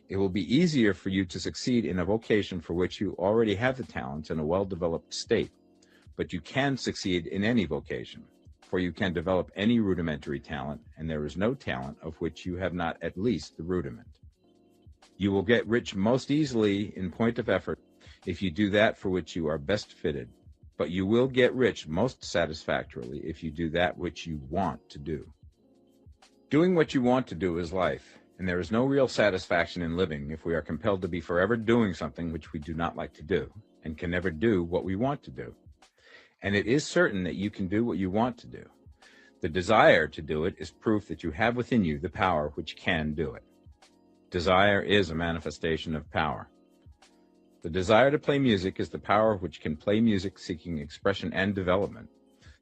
It will be easier for you to succeed in a vocation for which you already have the talents in a well-developed state, but you can succeed in any vocation, for you can develop any rudimentary talent, and there is no talent of which you have not at least the rudiment. You will get rich most easily in point of effort if you do that for which you are best fitted, but you will get rich most satisfactorily if you do that which you want to do. Doing what you want to do is life, and there is no real satisfaction in living if we are compelled to be forever doing something which we do not like to do, and can never do what we want to do. And it is certain that you can do what you want to do. The desire to do it is proof that you have within you the power which can do it. Desire is a manifestation of power. The desire to play music is the power which can play music seeking expression and development.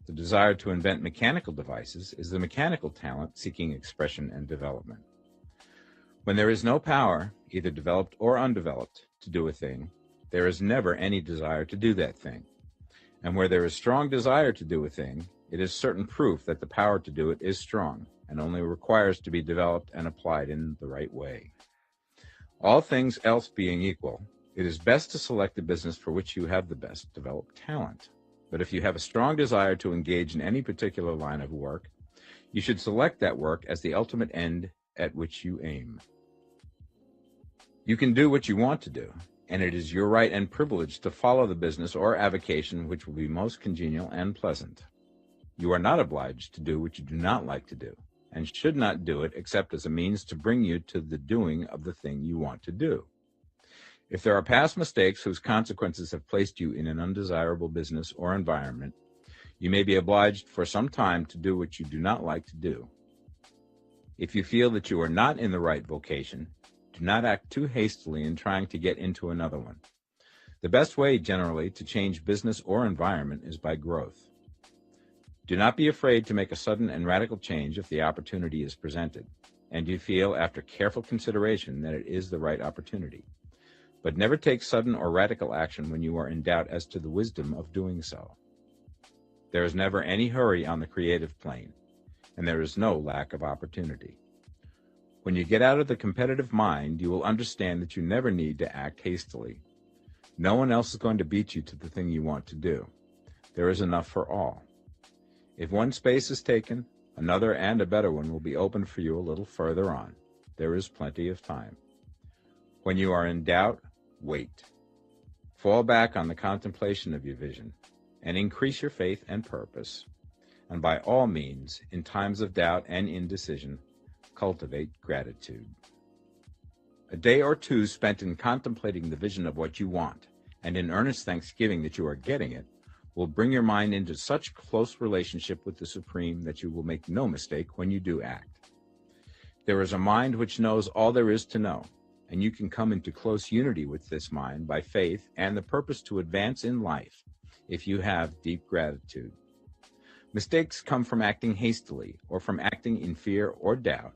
The desire to invent mechanical devices is the mechanical talent seeking expression and development. When there is no power, either developed or undeveloped, to do a thing, there is never any desire to do that thing. And where there is strong desire to do a thing, it is certain proof that the power to do it is strong, and only requires to be developed and applied in the right way. All things else being equal, it is best to select the business for which you have the best developed talent. But if you have a strong desire to engage in any particular line of work, you should select that work as the ultimate end at which you aim. You can do what you want to do, and it is your right and privilege to follow the business or avocation which will be most congenial and pleasant. You are not obliged to do what you do not like to do, and should not do it except as a means to bring you to the doing of the thing you want to do. If there are past mistakes whose consequences have placed you in an undesirable business or environment, you may be obliged for some time to do what you do not like to do. If you feel that you are not in the right vocation, do not act too hastily in trying to get into another one. The best way, generally, to change business or environment is by growth. Do not be afraid to make a sudden and radical change if the opportunity is presented, and you feel after careful consideration that it is the right opportunity. But never take sudden or radical action when you are in doubt as to the wisdom of doing so. There is never any hurry on the creative plane, and there is no lack of opportunity. When you get out of the competitive mind, you will understand that you never need to act hastily. No one else is going to beat you to the thing you want to do. There is enough for all. If one space is taken, another and a better one will be opened for you a little further on. There is plenty of time. When you are in doubt, wait. Fall back on the contemplation of your vision, and increase your faith and purpose. And by all means, in times of doubt and indecision, cultivate gratitude. A day or two spent in contemplating the vision of what you want, and in earnest thanksgiving that you are getting it, will bring your mind into such close relationship with the Supreme that you will make no mistake when you do act. There is a mind which knows all there is to know, and you can come into close unity with this mind by faith and the purpose to advance in life if you have deep gratitude. Mistakes come from acting hastily, or from acting in fear or doubt,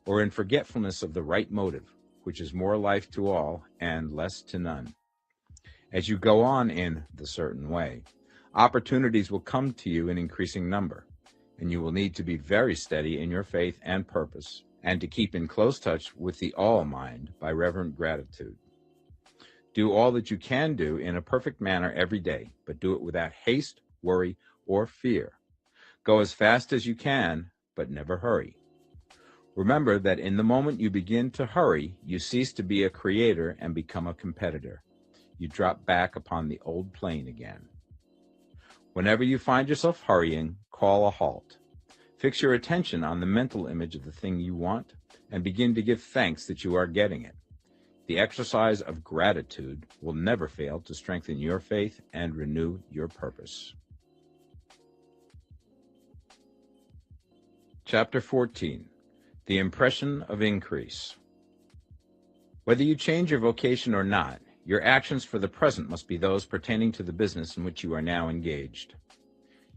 or in forgetfulness of the right motive, which is more life to all and less to none. As you go on in the certain way, opportunities will come to you in increasing number, and you will need to be very steady in your faith and purpose, and to keep in close touch with the all mind by reverent gratitude. Do all that you can do in a perfect manner every day, but do it without haste, worry, or fear. Go as fast as you can, but never hurry. Remember that in the moment you begin to hurry, you cease to be a creator and become a competitor. You drop back upon the old plane again. Whenever you find yourself hurrying, call a halt. Fix your attention on the mental image of the thing you want, and begin to give thanks that you are getting it. The exercise of gratitude will never fail to strengthen your faith and renew your purpose. Chapter 14. The Impression of Increase. Whether you change your vocation or not, your actions for the present must be those pertaining to the business in which you are now engaged.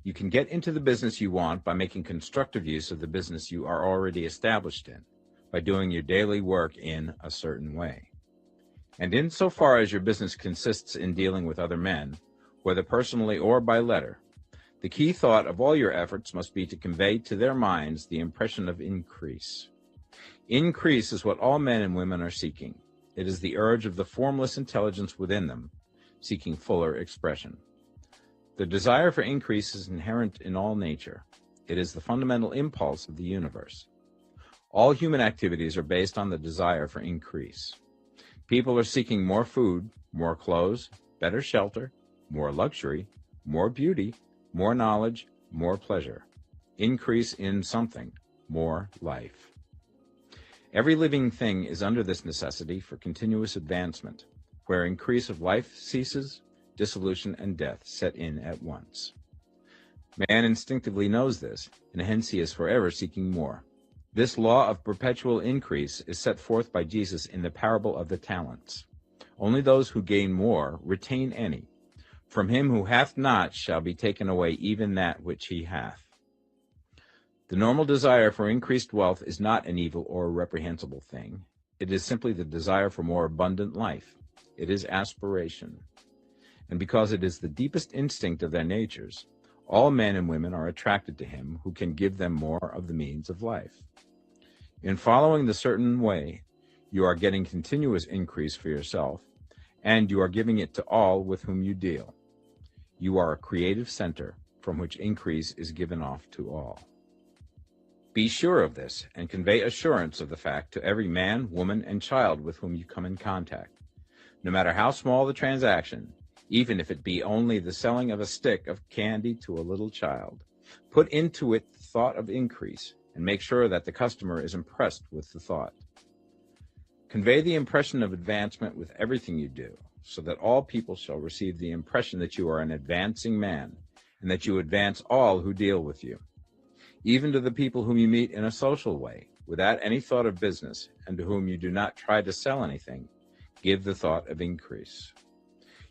You can get into the business you want by making constructive use of the business you are already established in, by doing your daily work in a certain way. And insofar as your business consists in dealing with other men, whether personally or by letter, the key thought of all your efforts must be to convey to their minds the impression of increase. Increase is what all men and women are seeking. It is the urge of the formless intelligence within them, seeking fuller expression. The desire for increase is inherent in all nature. It is the fundamental impulse of the universe. All human activities are based on the desire for increase. People are seeking more food, more clothes, better shelter, more luxury, more beauty, more knowledge, more pleasure. Increase in something, more life. Every living thing is under this necessity for continuous advancement. Where increase of life ceases, dissolution and death set in at once. Man instinctively knows this, and hence he is forever seeking more. This law of perpetual increase is set forth by Jesus in the parable of the talents. Only those who gain more retain any. From him who hath not shall be taken away even that which he hath. The normal desire for increased wealth is not an evil or a reprehensible thing. It is simply the desire for more abundant life. It is aspiration. And because it is the deepest instinct of their natures, all men and women are attracted to him who can give them more of the means of life. In following the certain way, you are getting continuous increase for yourself, and you are giving it to all with whom you deal. You are a creative center from which increase is given off to all. Be sure of this and convey assurance of the fact to every man, woman, and child with whom you come in contact. No matter how small the transaction, even if it be only the selling of a stick of candy to a little child, put into it the thought of increase and make sure that the customer is impressed with the thought. Convey the impression of advancement with everything you do, so that all people shall receive the impression that you are an advancing man, and that you advance all who deal with you. Even to the people whom you meet in a social way, without any thought of business, and to whom you do not try to sell anything, give the thought of increase.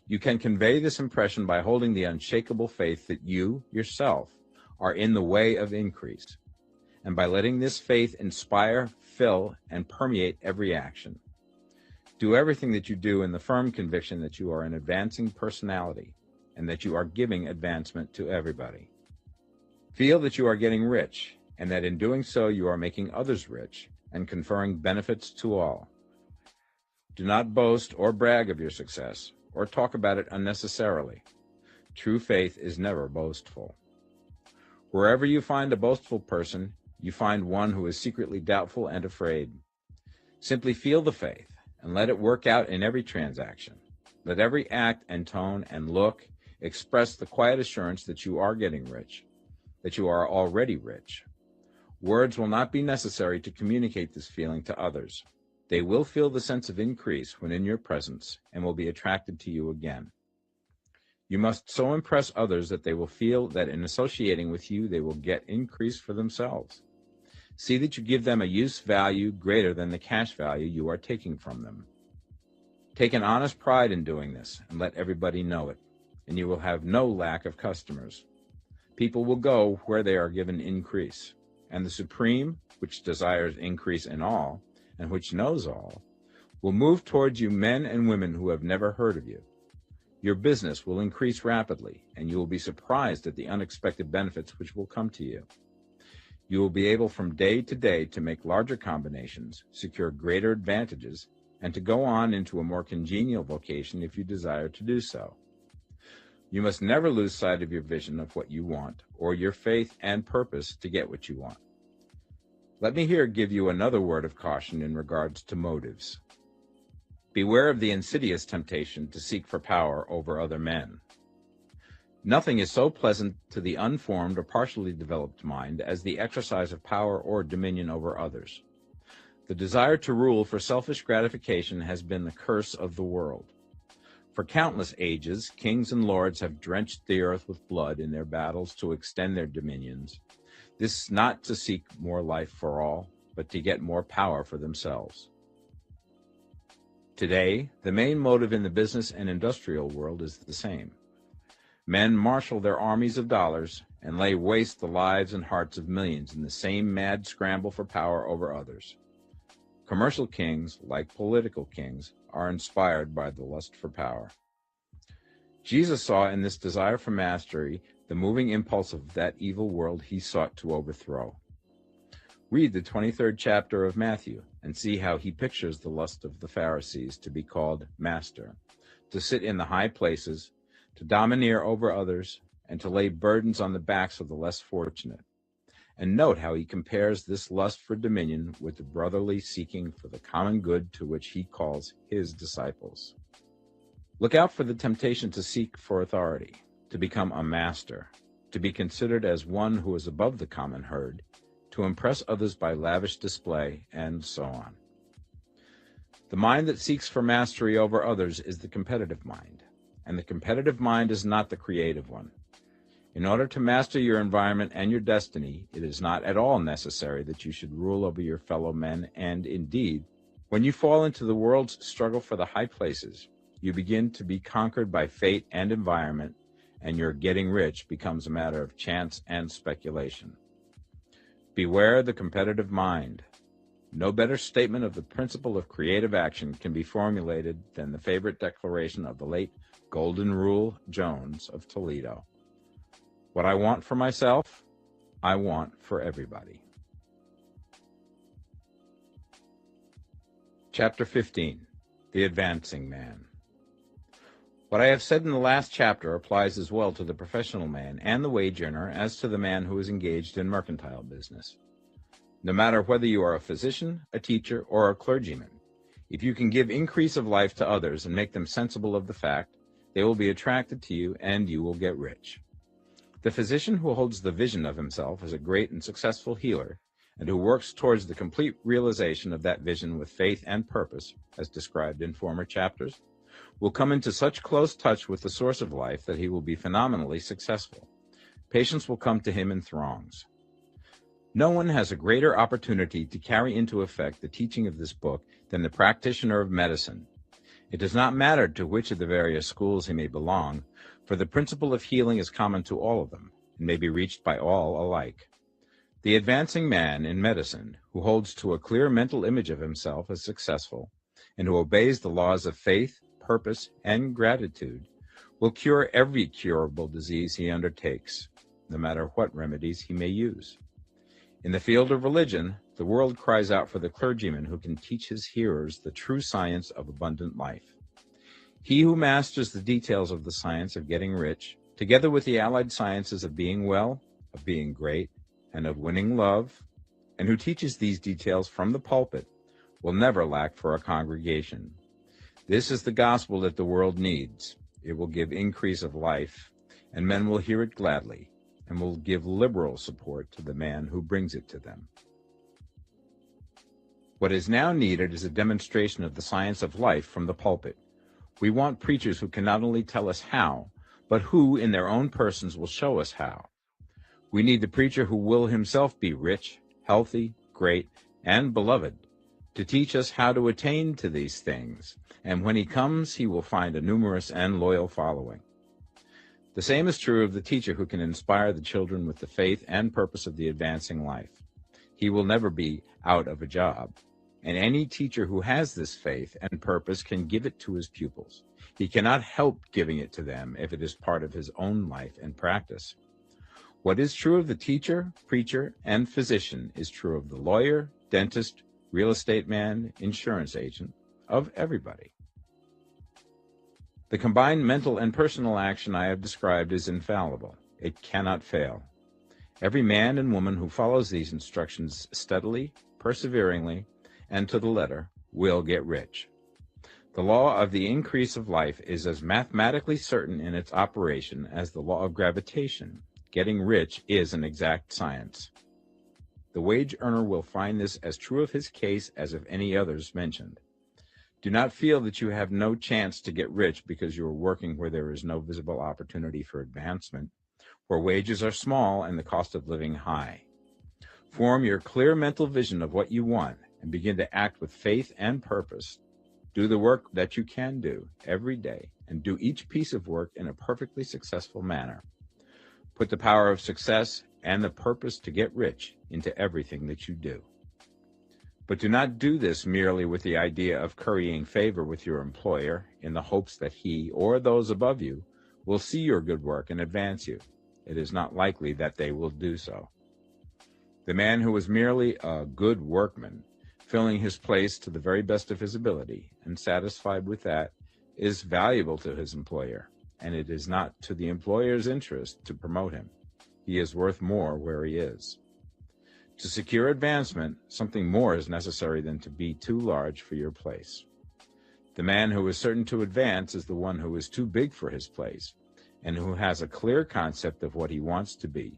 You can convey this impression by holding the unshakable faith that you, yourself, are in the way of increase, and by letting this faith inspire, fill, and permeate every action. Do everything that you do in the firm conviction that you are an advancing personality, and that you are giving advancement to everybody. Feel that you are getting rich, and that in doing so you are making others rich, and conferring benefits to all. Do not boast or brag of your success, or talk about it unnecessarily. True faith is never boastful. Wherever you find a boastful person, you find one who is secretly doubtful and afraid. Simply feel the faith, and let it work out in every transaction. Let every act and tone and look express the quiet assurance that you are getting rich, that you are already rich. Words will not be necessary to communicate this feeling to others. They will feel the sense of increase when in your presence and will be attracted to you again. You must so impress others that they will feel that in associating with you they will get increase for themselves. See that you give them a use value greater than the cash value you are taking from them. Take an honest pride in doing this and let everybody know it, and you will have no lack of customers. People will go where they are given increase, and the Supreme, which desires increase in all, and which knows all, will move towards you men and women who have never heard of you. Your business will increase rapidly, and you will be surprised at the unexpected benefits which will come to you. You will be able from day to day to make larger combinations, secure greater advantages, and to go on into a more congenial vocation if you desire to do so. You must never lose sight of your vision of what you want, or your faith and purpose to get what you want. Let me here give you another word of caution in regards to motives. Beware of the insidious temptation to seek for power over other men. Nothing is so pleasant to the unformed or partially developed mind as the exercise of power or dominion over others. The desire to rule for selfish gratification has been the curse of the world. For countless ages, kings and lords have drenched the earth with blood in their battles to extend their dominions. This not to seek more life for all, but to get more power for themselves. Today, the main motive in the business and industrial world is the same. Men marshal their armies of dollars and lay waste the lives and hearts of millions in the same mad scramble for power over others. Commercial kings, like political kings, are inspired by the lust for power. Jesus saw in this desire for mastery the moving impulse of that evil world he sought to overthrow. Read the 23rd chapter of Matthew and see how he pictures the lust of the Pharisees to be called master, to sit in the high places, to domineer over others, and to lay burdens on the backs of the less fortunate. And note how he compares this lust for dominion with the brotherly seeking for the common good to which he calls his disciples. Look out for the temptation to seek for authority, to become a master, to be considered as one who is above the common herd, to impress others by lavish display, and so on. The mind that seeks for mastery over others is the competitive mind, and the competitive mind is not the creative one. In order to master your environment and your destiny, it is not at all necessary that you should rule over your fellow men, and indeed, when you fall into the world's struggle for the high places, you begin to be conquered by fate and environment, and your getting rich becomes a matter of chance and speculation. Beware the competitive mind. No better statement of the principle of creative action can be formulated than the favorite declaration of the late Golden Rule Jones of Toledo. What I want for myself, I want for everybody. Chapter 15, The Advancing Man. What I have said in the last chapter applies as well to the professional man and the wage earner as to the man who is engaged in mercantile business. No matter whether you are a physician, a teacher, or a clergyman, if you can give increase of life to others and make them sensible of the fact, they will be attracted to you and you will get rich. The physician who holds the vision of himself as a great and successful healer, and who works towards the complete realization of that vision with faith and purpose, as described in former chapters, will come into such close touch with the source of life that he will be phenomenally successful. Patients will come to him in throngs. No one has a greater opportunity to carry into effect the teaching of this book than the practitioner of medicine. It does not matter to which of the various schools he may belong, for the principle of healing is common to all of them, and may be reached by all alike. The advancing man in medicine, who holds to a clear mental image of himself as successful, and who obeys the laws of faith, purpose, and gratitude, will cure every curable disease he undertakes, no matter what remedies he may use. In the field of religion, the world cries out for the clergyman who can teach his hearers the true science of abundant life. He who masters the details of the science of getting rich, together with the allied sciences of being well, of being great, and of winning love, and who teaches these details from the pulpit, will never lack for a congregation. This is the gospel that the world needs. It will give increase of life, and men will hear it gladly, and will give liberal support to the man who brings it to them. What is now needed is a demonstration of the science of life from the pulpit. We want preachers who can not only tell us how, but who in their own persons will show us how. We need the preacher who will himself be rich, healthy, great, and beloved, to teach us how to attain to these things, and when he comes, he will find a numerous and loyal following. The same is true of the teacher who can inspire the children with the faith and purpose of the advancing life. He will never be out of a job, and any teacher who has this faith and purpose can give it to his pupils. He cannot help giving it to them if it is part of his own life and practice. What is true of the teacher, preacher, and physician is true of the lawyer, dentist, real estate man, insurance agent, of everybody. The combined mental and personal action I have described is infallible. It cannot fail. Every man and woman who follows these instructions steadily, perseveringly, and to the letter will get rich. The law of the increase of life is as mathematically certain in its operation as the law of gravitation. Getting rich is an exact science. The wage earner will find this as true of his case as of any others mentioned. Do not feel that you have no chance to get rich because you are working where there is no visible opportunity for advancement, where wages are small and the cost of living high. Form your clear mental vision of what you want and begin to act with faith and purpose. Do the work that you can do every day and do each piece of work in a perfectly successful manner. Put the power of success and the purpose to get rich into everything that you do. But do not do this merely with the idea of currying favor with your employer in the hopes that he or those above you will see your good work and advance you. It is not likely that they will do so. The man who is merely a good workman, filling his place to the very best of his ability and satisfied with that, is valuable to his employer, and it is not to the employer's interest to promote him. He is worth more where he is. To secure advancement, something more is necessary than to be too large for your place. The man who is certain to advance is the one who is too big for his place, and who has a clear concept of what he wants to be,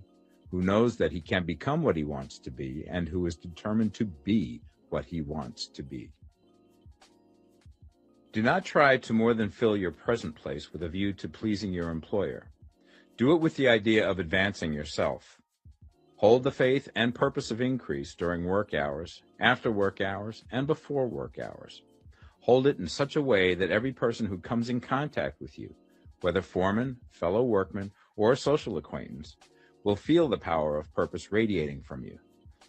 who knows that he can become what he wants to be, and who is determined to be what he wants to be. Do not try to more than fill your present place with a view to pleasing your employer. Do it with the idea of advancing yourself. Hold the faith and purpose of increase during work hours, after work hours, and before work hours. Hold it in such a way that every person who comes in contact with you, whether foreman, fellow workman, or social acquaintance, will feel the power of purpose radiating from you,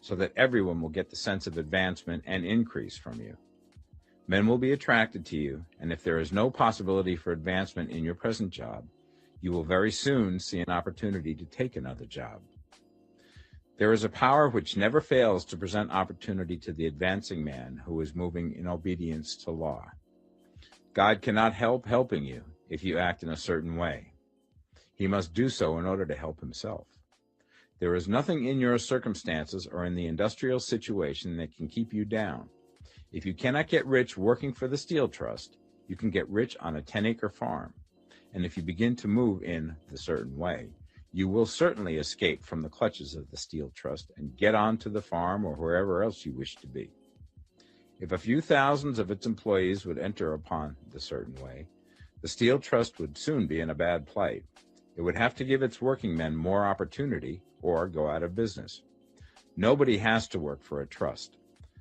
so that everyone will get the sense of advancement and increase from you. Men will be attracted to you, and if there is no possibility for advancement in your present job, you will very soon see an opportunity to take another job. There is a power which never fails to present opportunity to the advancing man who is moving in obedience to law. God cannot help helping you if you act in a certain way. He must do so in order to help himself. There is nothing in your circumstances or in the industrial situation that can keep you down. If you cannot get rich working for the Steel Trust, you can get rich on a 10-acre farm. And if you begin to move in the certain way, you will certainly escape from the clutches of the Steel Trust and get on to the farm or wherever else you wish to be. If a few thousands of its employees would enter upon the certain way, the Steel Trust would soon be in a bad plight. It would have to give its working men more opportunity or go out of business. Nobody has to work for a trust.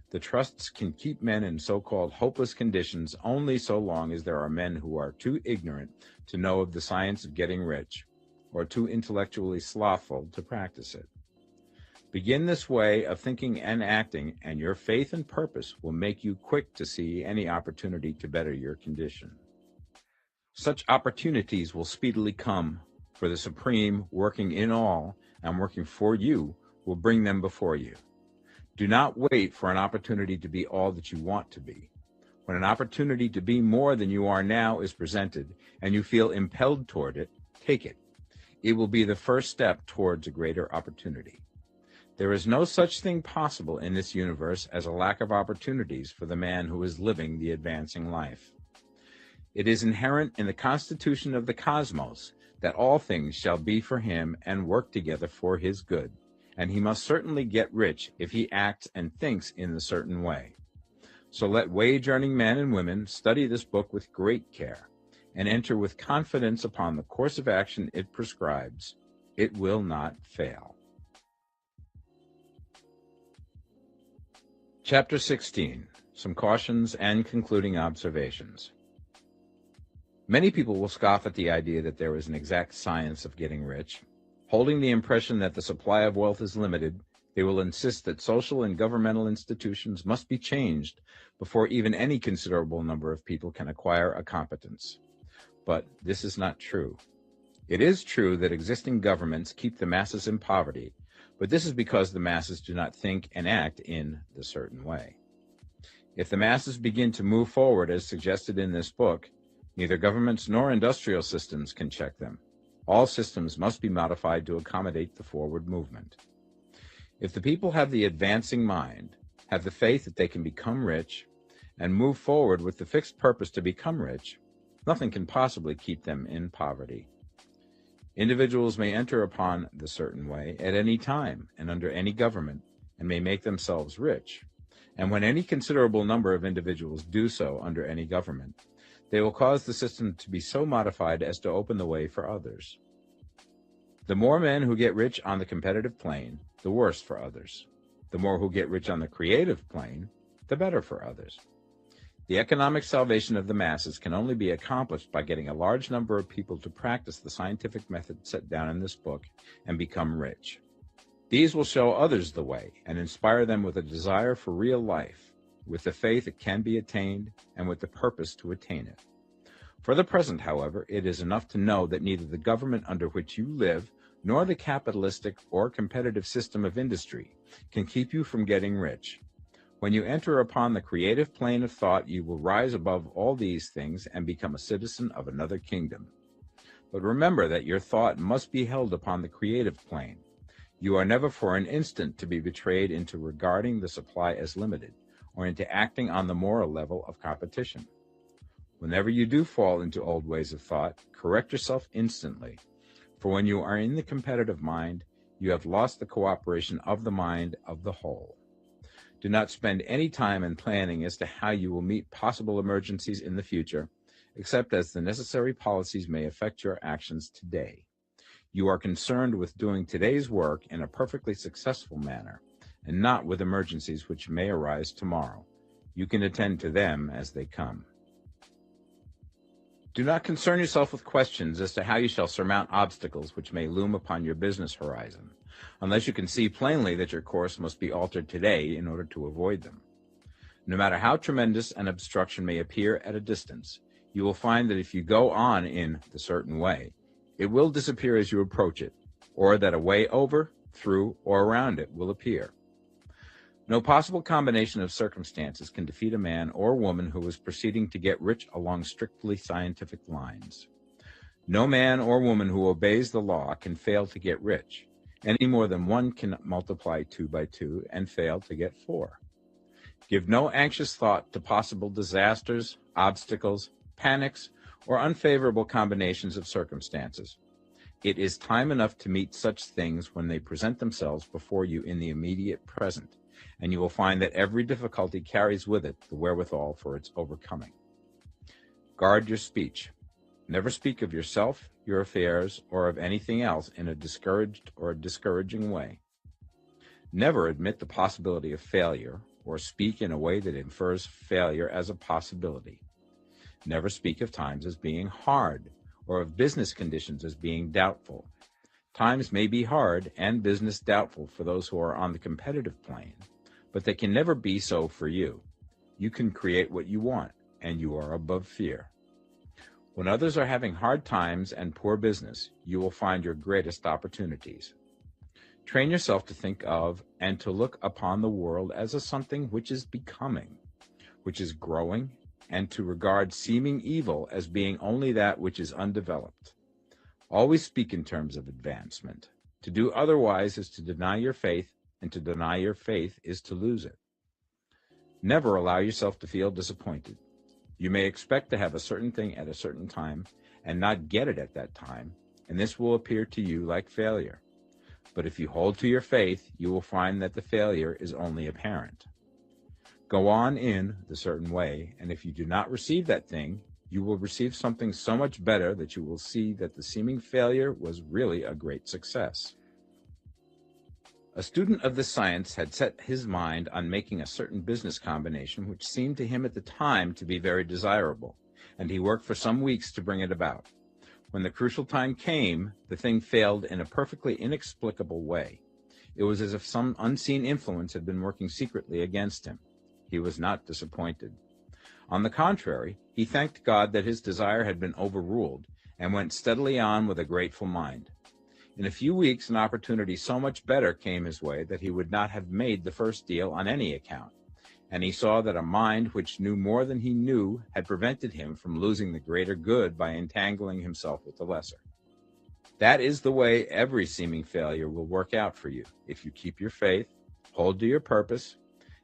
The trusts can keep men in so-called hopeless conditions only so long as there are men who are too ignorant to know of the science of getting rich, or too intellectually slothful to practice it. Begin this way of thinking and acting, and your faith and purpose will make you quick to see any opportunity to better your condition. Such opportunities will speedily come, for the Supreme, working in all and working for you, will bring them before you. Do not wait for an opportunity to be all that you want to be. When an opportunity to be more than you are now is presented, and you feel impelled toward it, take it. It will be the first step towards a greater opportunity. There is no such thing possible in this universe as a lack of opportunities for the man who is living the advancing life. It is inherent in the constitution of the cosmos that all things shall be for him and work together for his good, and he must certainly get rich if he acts and thinks in a certain way. So let wage-earning men and women study this book with great care, and enter with confidence upon the course of action it prescribes. It will not fail. Chapter 16. Some Cautions and Concluding Observations. Many people will scoff at the idea that there is an exact science of getting rich. Holding the impression that the supply of wealth is limited, they will insist that social and governmental institutions must be changed before even any considerable number of people can acquire a competence. But this is not true. It is true that existing governments keep the masses in poverty, but this is because the masses do not think and act in the certain way. If the masses begin to move forward as suggested in this book, neither governments nor industrial systems can check them. All systems must be modified to accommodate the forward movement. If the people have the advancing mind, have the faith that they can become rich, and move forward with the fixed purpose to become rich, nothing can possibly keep them in poverty. Individuals may enter upon the certain way at any time and under any government, and may make themselves rich. And when any considerable number of individuals do so under any government, they will cause the system to be so modified as to open the way for others. The more men who get rich on the competitive plane, the worse for others. The more who get rich on the creative plane, the better for others. The economic salvation of the masses can only be accomplished by getting a large number of people to practice the scientific method set down in this book and become rich. These will show others the way and inspire them with a desire for real life, with the faith it can be attained, and with the purpose to attain it. For the present, however, it is enough to know that neither the government under which you live nor the capitalistic or competitive system of industry can keep you from getting rich. When you enter upon the creative plane of thought, you will rise above all these things and become a citizen of another kingdom. But remember that your thought must be held upon the creative plane. You are never for an instant to be betrayed into regarding the supply as limited, or into acting on the moral level of competition. Whenever you do fall into old ways of thought, correct yourself instantly. For when you are in the competitive mind, you have lost the cooperation of the mind of the whole. Do not spend any time in planning as to how you will meet possible emergencies in the future, except as the necessary policies may affect your actions today. You are concerned with doing today's work in a perfectly successful manner, and not with emergencies which may arise tomorrow. You can attend to them as they come. Do not concern yourself with questions as to how you shall surmount obstacles which may loom upon your business horizon, unless you can see plainly that your course must be altered today in order to avoid them. No matter how tremendous an obstruction may appear at a distance, you will find that if you go on in the certain way, it will disappear as you approach it, or that a way over, through, or around it will appear. No possible combination of circumstances can defeat a man or woman who is proceeding to get rich along strictly scientific lines. No man or woman who obeys the law can fail to get rich, any more than one can multiply 2 by 2 and fail to get 4. Give no anxious thought to possible disasters, obstacles, panics, or unfavorable combinations of circumstances. It is time enough to meet such things when they present themselves before you in the immediate present, and you will find that every difficulty carries with it the wherewithal for its overcoming. Guard your speech. Never speak of yourself, your affairs, or of anything else in a discouraged or discouraging way. Never admit the possibility of failure, or speak in a way that infers failure as a possibility. Never speak of times as being hard, or of business conditions as being doubtful. Times may be hard and business doubtful for those who are on the competitive plane, but they can never be so for you. You can create what you want, and you are above fear. When others are having hard times and poor business, you will find your greatest opportunities. Train yourself to think of and to look upon the world as a something which is becoming, which is growing, and to regard seeming evil as being only that which is undeveloped. Always speak in terms of advancement. To do otherwise is to deny your faith, and to deny your faith is to lose it. Never allow yourself to feel disappointed. You may expect to have a certain thing at a certain time and not get it at that time, and this will appear to you like failure. But if you hold to your faith, you will find that the failure is only apparent. Go on in the certain way, and if you do not receive that thing, you will receive something so much better that you will see that the seeming failure was really a great success. A student of this science had set his mind on making a certain business combination which seemed to him at the time to be very desirable, and he worked for some weeks to bring it about. When the crucial time came, the thing failed in a perfectly inexplicable way. It was as if some unseen influence had been working secretly against him. He was not disappointed. On the contrary, he thanked God that his desire had been overruled, and went steadily on with a grateful mind. In a few weeks, an opportunity so much better came his way that he would not have made the first deal on any account, and he saw that a mind which knew more than he knew had prevented him from losing the greater good by entangling himself with the lesser. That is the way every seeming failure will work out for you, if you keep your faith, hold to your purpose,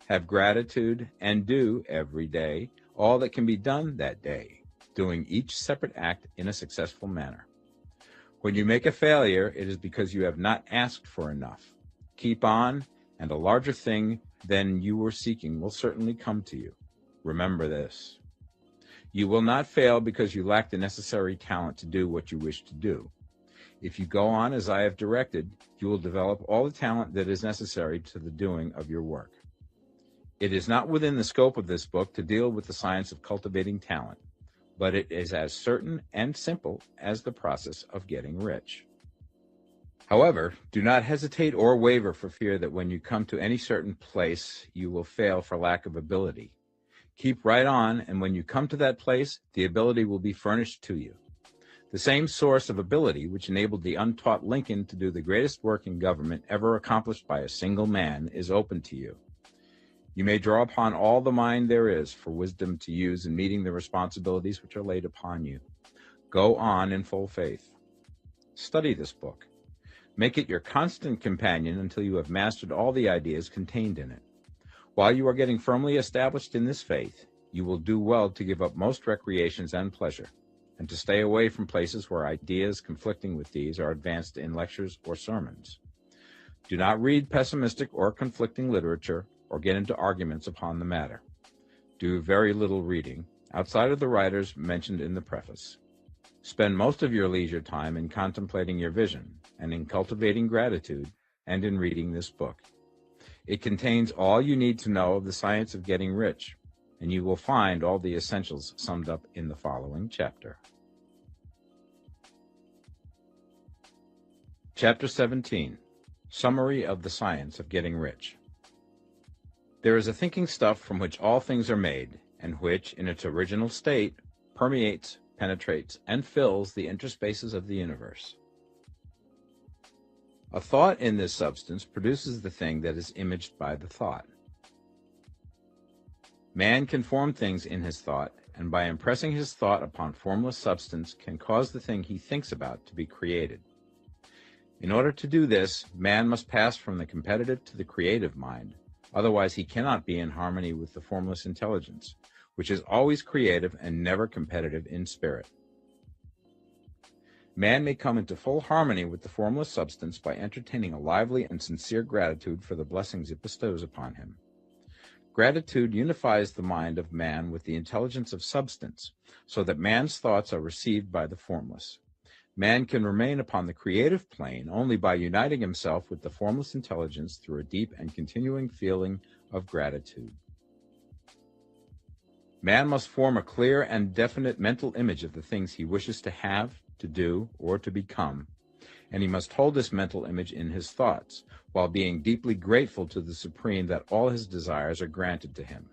have gratitude, and do every day all that can be done that day, doing each separate act in a successful manner. When you make a failure, it is because you have not asked for enough. Keep on, and a larger thing than you were seeking will certainly come to you. Remember this. You will not fail because you lack the necessary talent to do what you wish to do. If you go on as I have directed, you will develop all the talent that is necessary to the doing of your work. It is not within the scope of this book to deal with the science of cultivating talent, but it is as certain and simple as the process of getting rich. However, do not hesitate or waver for fear that when you come to any certain place, you will fail for lack of ability. Keep right on, and when you come to that place, the ability will be furnished to you. The same source of ability which enabled the untaught Lincoln to do the greatest work in government ever accomplished by a single man is open to you. You may draw upon all the mind there is for wisdom to use in meeting the responsibilities which are laid upon you. Go on in full faith. Study this book. Make it your constant companion until you have mastered all the ideas contained in it. While you are getting firmly established in this faith, you will do well to give up most recreations and pleasure, and to stay away from places where ideas conflicting with these are advanced in lectures or sermons. Do not read pessimistic or conflicting literature, or get into arguments upon the matter. Do very little reading, outside of the writers mentioned in the preface. Spend most of your leisure time in contemplating your vision, and in cultivating gratitude, and in reading this book. It contains all you need to know of the science of getting rich, and you will find all the essentials summed up in the following chapter. Chapter 17. Summary of the Science of Getting Rich. There is a thinking stuff from which all things are made, and which, in its original state, permeates, penetrates, and fills the interspaces of the universe. A thought in this substance produces the thing that is imaged by the thought. Man can form things in his thought, and by impressing his thought upon formless substance can cause the thing he thinks about to be created. In order to do this, man must pass from the competitive to the creative mind, otherwise he cannot be in harmony with the formless intelligence, which is always creative and never competitive in spirit. Man may come into full harmony with the formless substance by entertaining a lively and sincere gratitude for the blessings it bestows upon him. Gratitude unifies the mind of man with the intelligence of substance, so that man's thoughts are received by the formless. Man can remain upon the creative plane only by uniting himself with the formless intelligence through a deep and continuing feeling of gratitude. Man must form a clear and definite mental image of the things he wishes to have, to do, or to become, and he must hold this mental image in his thoughts, while being deeply grateful to the Supreme that all his desires are granted to him.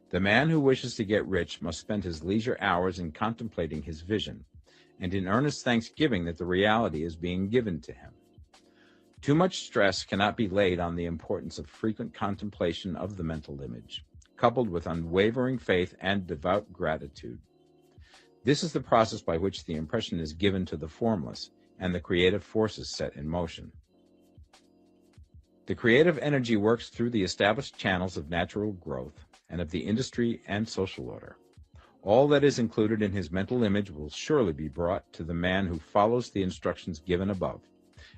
The man who wishes to get rich must spend his leisure hours in contemplating his vision, and in earnest thanksgiving that the reality is being given to him. Too much stress cannot be laid on the importance of frequent contemplation of the mental image, coupled with unwavering faith and devout gratitude. This is the process by which the impression is given to the formless, and the creative forces set in motion. The creative energy works through the established channels of natural growth and of the industry and social order. All that is included in his mental image will surely be brought to the man who follows the instructions given above,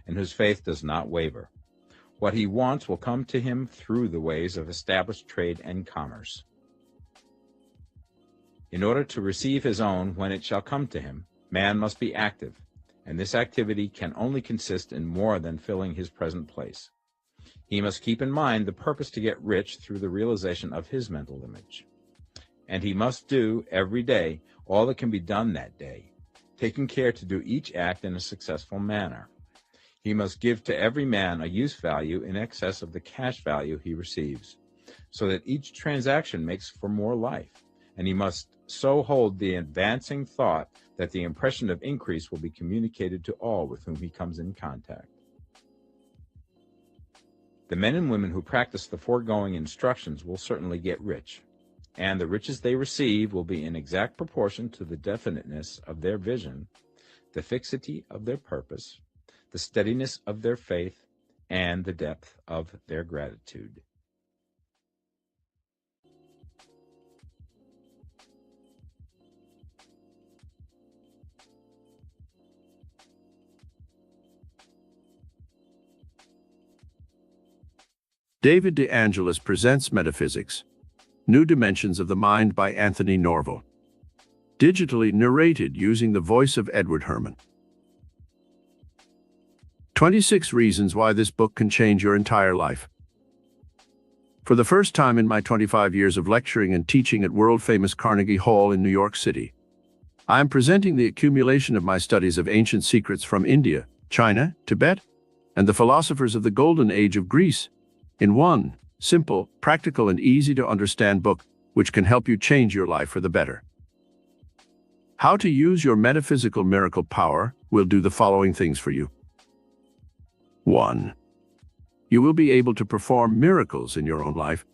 and whose faith does not waver. What he wants will come to him through the ways of established trade and commerce. In order to receive his own when it shall come to him, man must be active, and this activity can only consist in more than filling his present place. He must keep in mind the purpose to get rich through the realization of his mental image. And he must do, every day, all that can be done that day, taking care to do each act in a successful manner. He must give to every man a use value in excess of the cash value he receives, so that each transaction makes for more life, and he must so hold the advancing thought that the impression of increase will be communicated to all with whom he comes in contact. The men and women who practice the foregoing instructions will certainly get rich, and the riches they receive will be in exact proportion to the definiteness of their vision, the fixity of their purpose, the steadiness of their faith, and the depth of their gratitude. David De Angelis presents Metaphysics, New Dimensions of the Mind by Anthony Norville. Digitally narrated using the voice of Edward Herman. 26 reasons why this book can change your entire life. For the first time in my 25 years of lecturing and teaching at world-famous Carnegie Hall in New York City, I am presenting the accumulation of my studies of ancient secrets from India, China, Tibet, and the philosophers of the Golden Age of Greece, in one simple, practical, and easy-to-understand book which can help you change your life for the better. How to use your metaphysical miracle power will do the following things for you. 1. You will be able to perform miracles in your own life,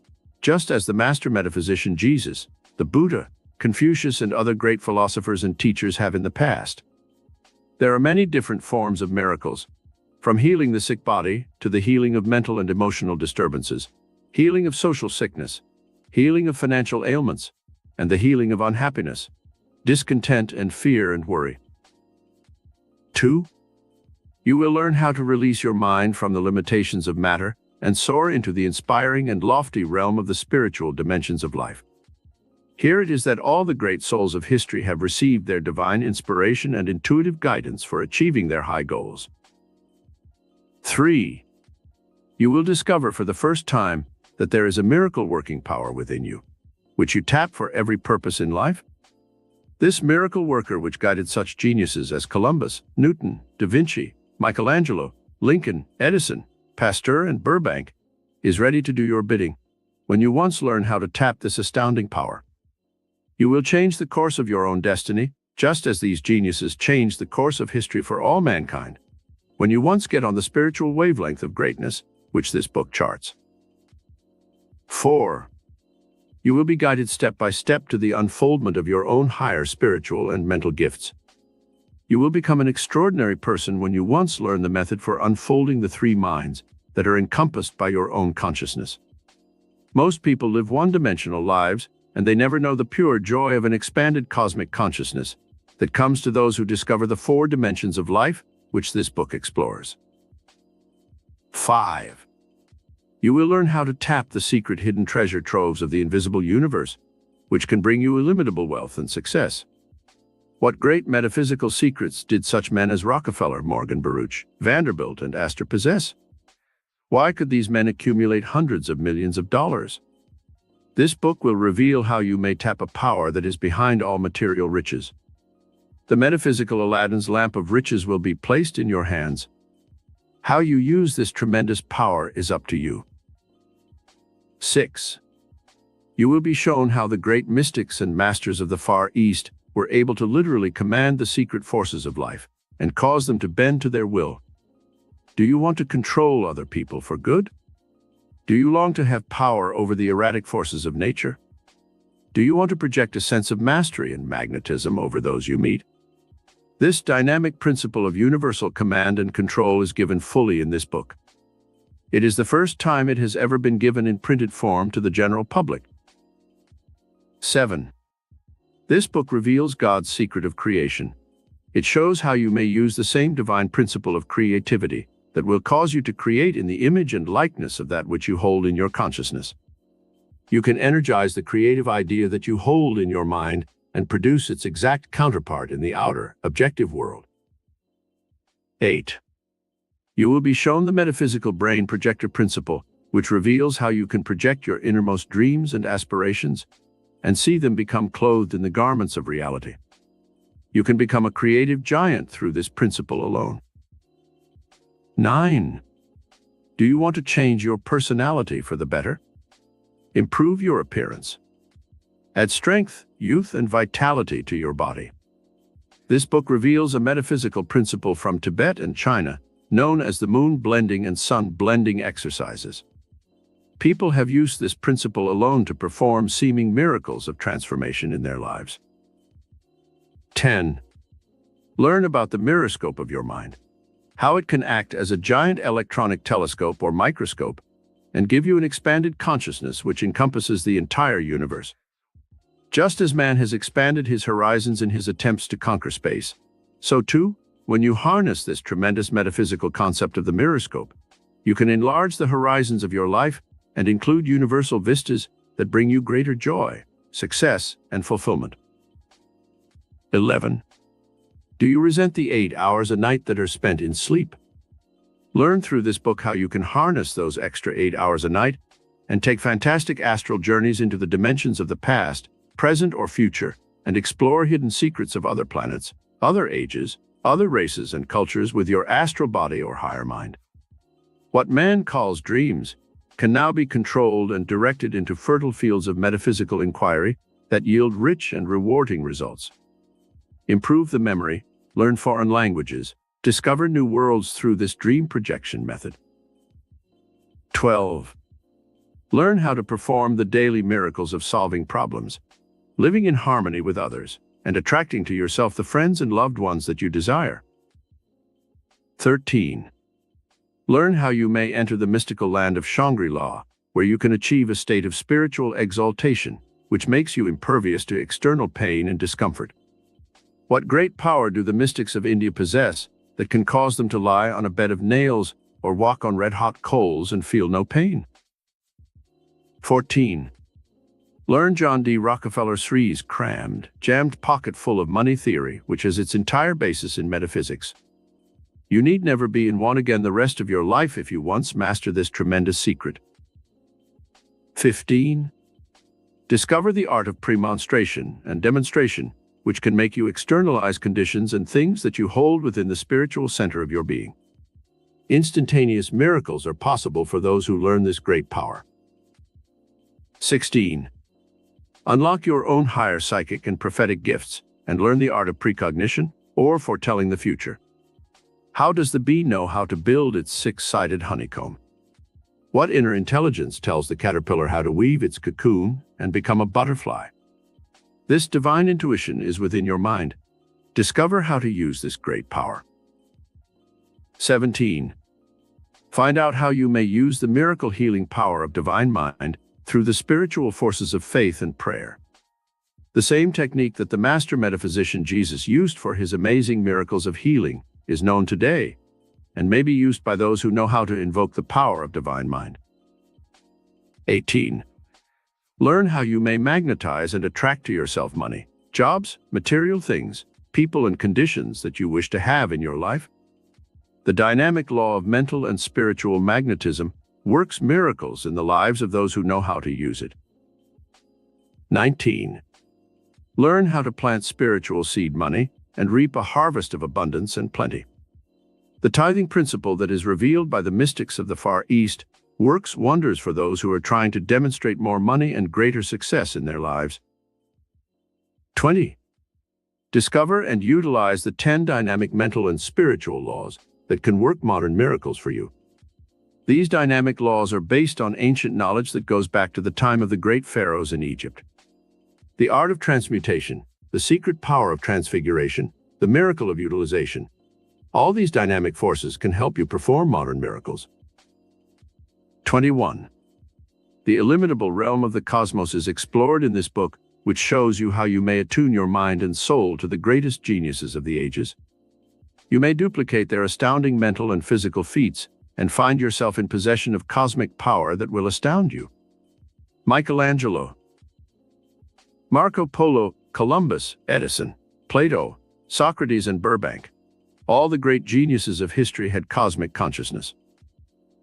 just as the master metaphysician Jesus, the Buddha, Confucius, and other great philosophers and teachers have in the past. There are many different forms of miracles, from healing the sick body to the healing of mental and emotional disturbances, healing of social sickness, healing of financial ailments, and the healing of unhappiness, discontent, and fear and worry. 2. You will learn how to release your mind from the limitations of matter and soar into the inspiring and lofty realm of the spiritual dimensions of life. Here it is that all the great souls of history have received their divine inspiration and intuitive guidance for achieving their high goals. 3. You will discover for the first time that there is a miracle-working power within you, which you tap for every purpose in life. This miracle worker which guided such geniuses as Columbus, Newton, Da Vinci, Michelangelo, Lincoln, Edison, Pasteur, and Burbank, is ready to do your bidding when you once learn how to tap this astounding power. You will change the course of your own destiny, just as these geniuses changed the course of history for all mankind, when you once get on the spiritual wavelength of greatness, which this book charts. 4. You will be guided step by step to the unfoldment of your own higher spiritual and mental gifts. You will become an extraordinary person when you once learn the method for unfolding the three minds that are encompassed by your own consciousness. Most people live one-dimensional lives, and they never know the pure joy of an expanded cosmic consciousness that comes to those who discover the 4 dimensions of life, which this book explores. 5. You will learn how to tap the secret hidden treasure troves of the invisible universe, which can bring you illimitable wealth and success. What great metaphysical secrets did such men as Rockefeller, Morgan Baruch, Vanderbilt, and Astor possess? Why could these men accumulate hundreds of millions of dollars? This book will reveal how you may tap a power that is behind all material riches. The metaphysical Aladdin's lamp of riches will be placed in your hands. How you use this tremendous power is up to you. 6. You will be shown how the great mystics and masters of the Far East were able to literally command the secret forces of life and cause them to bend to their will. Do you want to control other people for good? Do you long to have power over the erratic forces of nature? Do you want to project a sense of mastery and magnetism over those you meet? This dynamic principle of universal command and control is given fully in this book. It is the first time it has ever been given in printed form to the general public. 7. This book reveals God's secret of creation. It shows how you may use the same divine principle of creativity that will cause you to create in the image and likeness of that which you hold in your consciousness. You can energize the creative idea that you hold in your mind and produce its exact counterpart in the outer, objective world. 8. You will be shown the metaphysical brain projector principle, which reveals how you can project your innermost dreams and aspirations and see them become clothed in the garments of reality. You can become a creative giant through this principle alone. 9. Do you want to change your personality for the better? Improve your appearance. Add strength, youth, and vitality to your body. This book reveals a metaphysical principle from Tibet and China, known as the moon blending and sun blending exercises. People have used this principle alone to perform seeming miracles of transformation in their lives. 10. Learn about the miroscope of your mind, how it can act as a giant electronic telescope or microscope and give you an expanded consciousness which encompasses the entire universe. Just as man has expanded his horizons in his attempts to conquer space, so too, when you harness this tremendous metaphysical concept of the miroscope, you can enlarge the horizons of your life and include universal vistas that bring you greater joy, success, and fulfillment. 11. Do you resent the 8 hours a night that are spent in sleep? Learn through this book how you can harness those extra 8 hours a night and take fantastic astral journeys into the dimensions of the past, present, or future, and explore hidden secrets of other planets, other ages, other races and cultures with your astral body or higher mind. What man calls dreams can now be controlled and directed into fertile fields of metaphysical inquiry that yield rich and rewarding results. Improve the memory, learn foreign languages, discover new worlds through this dream projection method. 12. Learn how to perform the daily miracles of solving problems, living in harmony with others, and attracting to yourself the friends and loved ones that you desire. 13. Learn how you may enter the mystical land of Shangri-La, where you can achieve a state of spiritual exaltation, which makes you impervious to external pain and discomfort. What great power do the mystics of India possess that can cause them to lie on a bed of nails or walk on red-hot coals and feel no pain? 14. Learn John D. Rockefeller Sri's crammed, jammed pocket full of money theory, which has its entire basis in metaphysics. You need never be in want again the rest of your life if you once master this tremendous secret. 15. Discover the art of premonstration and demonstration, which can make you externalize conditions and things that you hold within the spiritual center of your being. Instantaneous miracles are possible for those who learn this great power. 16. Unlock your own higher psychic and prophetic gifts and learn the art of precognition or foretelling the future. How does the bee know how to build its six-sided honeycomb? What inner intelligence tells the caterpillar how to weave its cocoon and become a butterfly? This divine intuition is within your mind. Discover how to use this great power. 17. Find out how you may use the miracle healing power of divine mind through the spiritual forces of faith and prayer. The same technique that the master metaphysician Jesus used for his amazing miracles of healing is known today and may be used by those who know how to invoke the power of divine mind. 18. Learn how you may magnetize and attract to yourself money, jobs, material things, people and conditions that you wish to have in your life. The dynamic law of mental and spiritual magnetism works miracles in the lives of those who know how to use it. 19. Learn how to plant spiritual seed money and reap a harvest of abundance and plenty. The tithing principle that is revealed by the mystics of the Far East works wonders for those who are trying to demonstrate more money and greater success in their lives. 20. Discover and utilize the 10 dynamic mental and spiritual laws that can work modern miracles for you. These dynamic laws are based on ancient knowledge that goes back to the time of the great pharaohs in Egypt. The art of transmutation, the secret power of transfiguration, the miracle of utilization. All these dynamic forces can help you perform modern miracles. 21. The illimitable realm of the cosmos is explored in this book, which shows you how you may attune your mind and soul to the greatest geniuses of the ages. You may duplicate their astounding mental and physical feats and find yourself in possession of cosmic power that will astound you. Michelangelo, Marco Polo, Columbus, Edison, Plato, Socrates, and Burbank. All the great geniuses of history had cosmic consciousness.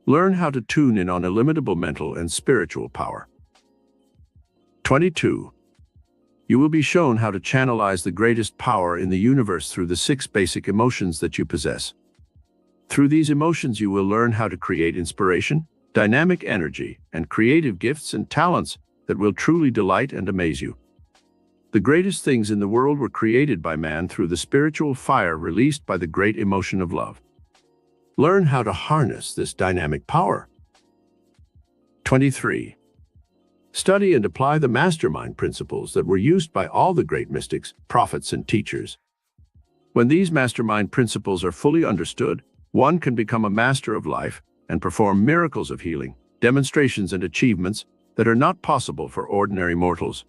Learn how to tune in on illimitable mental and spiritual power. 22. You will be shown how to channelize the greatest power in the universe through the 6 basic emotions that you possess. Through these emotions, you will learn how to create inspiration, dynamic energy, and creative gifts and talents that will truly delight and amaze you. The greatest things in the world were created by man through the spiritual fire released by the great emotion of love. Learn how to harness this dynamic power. 23. Study and apply the mastermind principles that were used by all the great mystics, prophets, and teachers. When these mastermind principles are fully understood, one can become a master of life and perform miracles of healing, demonstrations, and achievements that are not possible for ordinary mortals.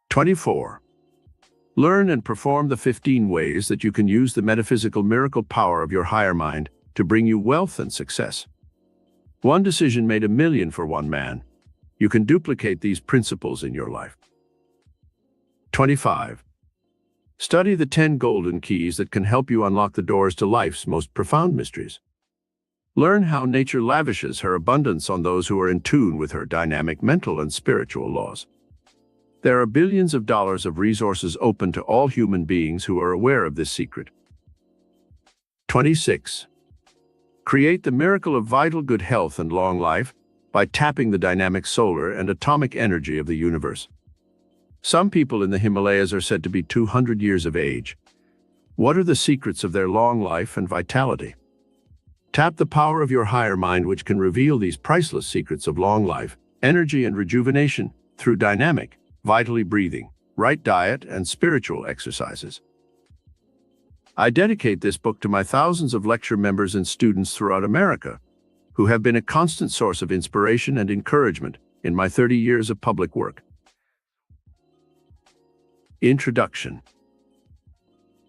24. Learn and perform the 15 ways that you can use the metaphysical miracle power of your higher mind to bring you wealth and success. One decision made a million for one man. You can duplicate these principles in your life. 25. Study the 10 golden keys that can help you unlock the doors to life's most profound mysteries. Learn how nature lavishes her abundance on those who are in tune with her dynamic mental and spiritual laws. There are billions of dollars of resources open to all human beings who are aware of this secret. 26. Create the miracle of vital good health and long life by tapping the dynamic solar and atomic energy of the universe. Some people in the Himalayas are said to be 200 years of age. What are the secrets of their long life and vitality? Tap the power of your higher mind, which can reveal these priceless secrets of long life, energy, and rejuvenation through dynamic, vitally breathing, right diet, and spiritual exercises. I dedicate this book to my thousands of lecture members and students throughout America, who have been a constant source of inspiration and encouragement in my 30 years of public work. Introduction.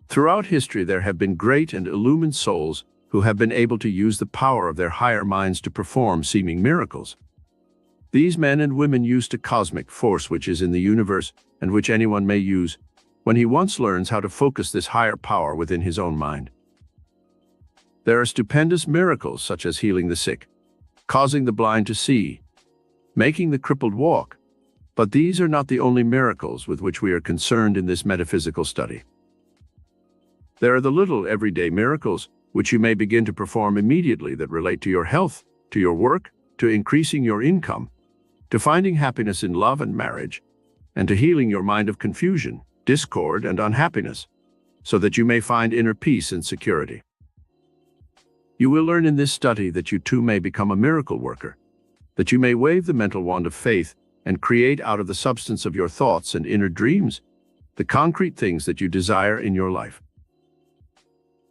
Throughout history, there have been great and illumined souls who have been able to use the power of their higher minds to perform seeming miracles. These men and women used a cosmic force which is in the universe and which anyone may use when he once learns how to focus this higher power within his own mind. There are stupendous miracles such as healing the sick, causing the blind to see, making the crippled walk, but these are not the only miracles with which we are concerned in this metaphysical study. There are the little everyday miracles which you may begin to perform immediately that relate to your health, to your work, to increasing your income, to finding happiness in love and marriage, and to healing your mind of confusion, discord, and unhappiness, so that you may find inner peace and security. You will learn in this study that you too may become a miracle worker, that you may wave the mental wand of faith and create out of the substance of your thoughts and inner dreams the concrete things that you desire in your life.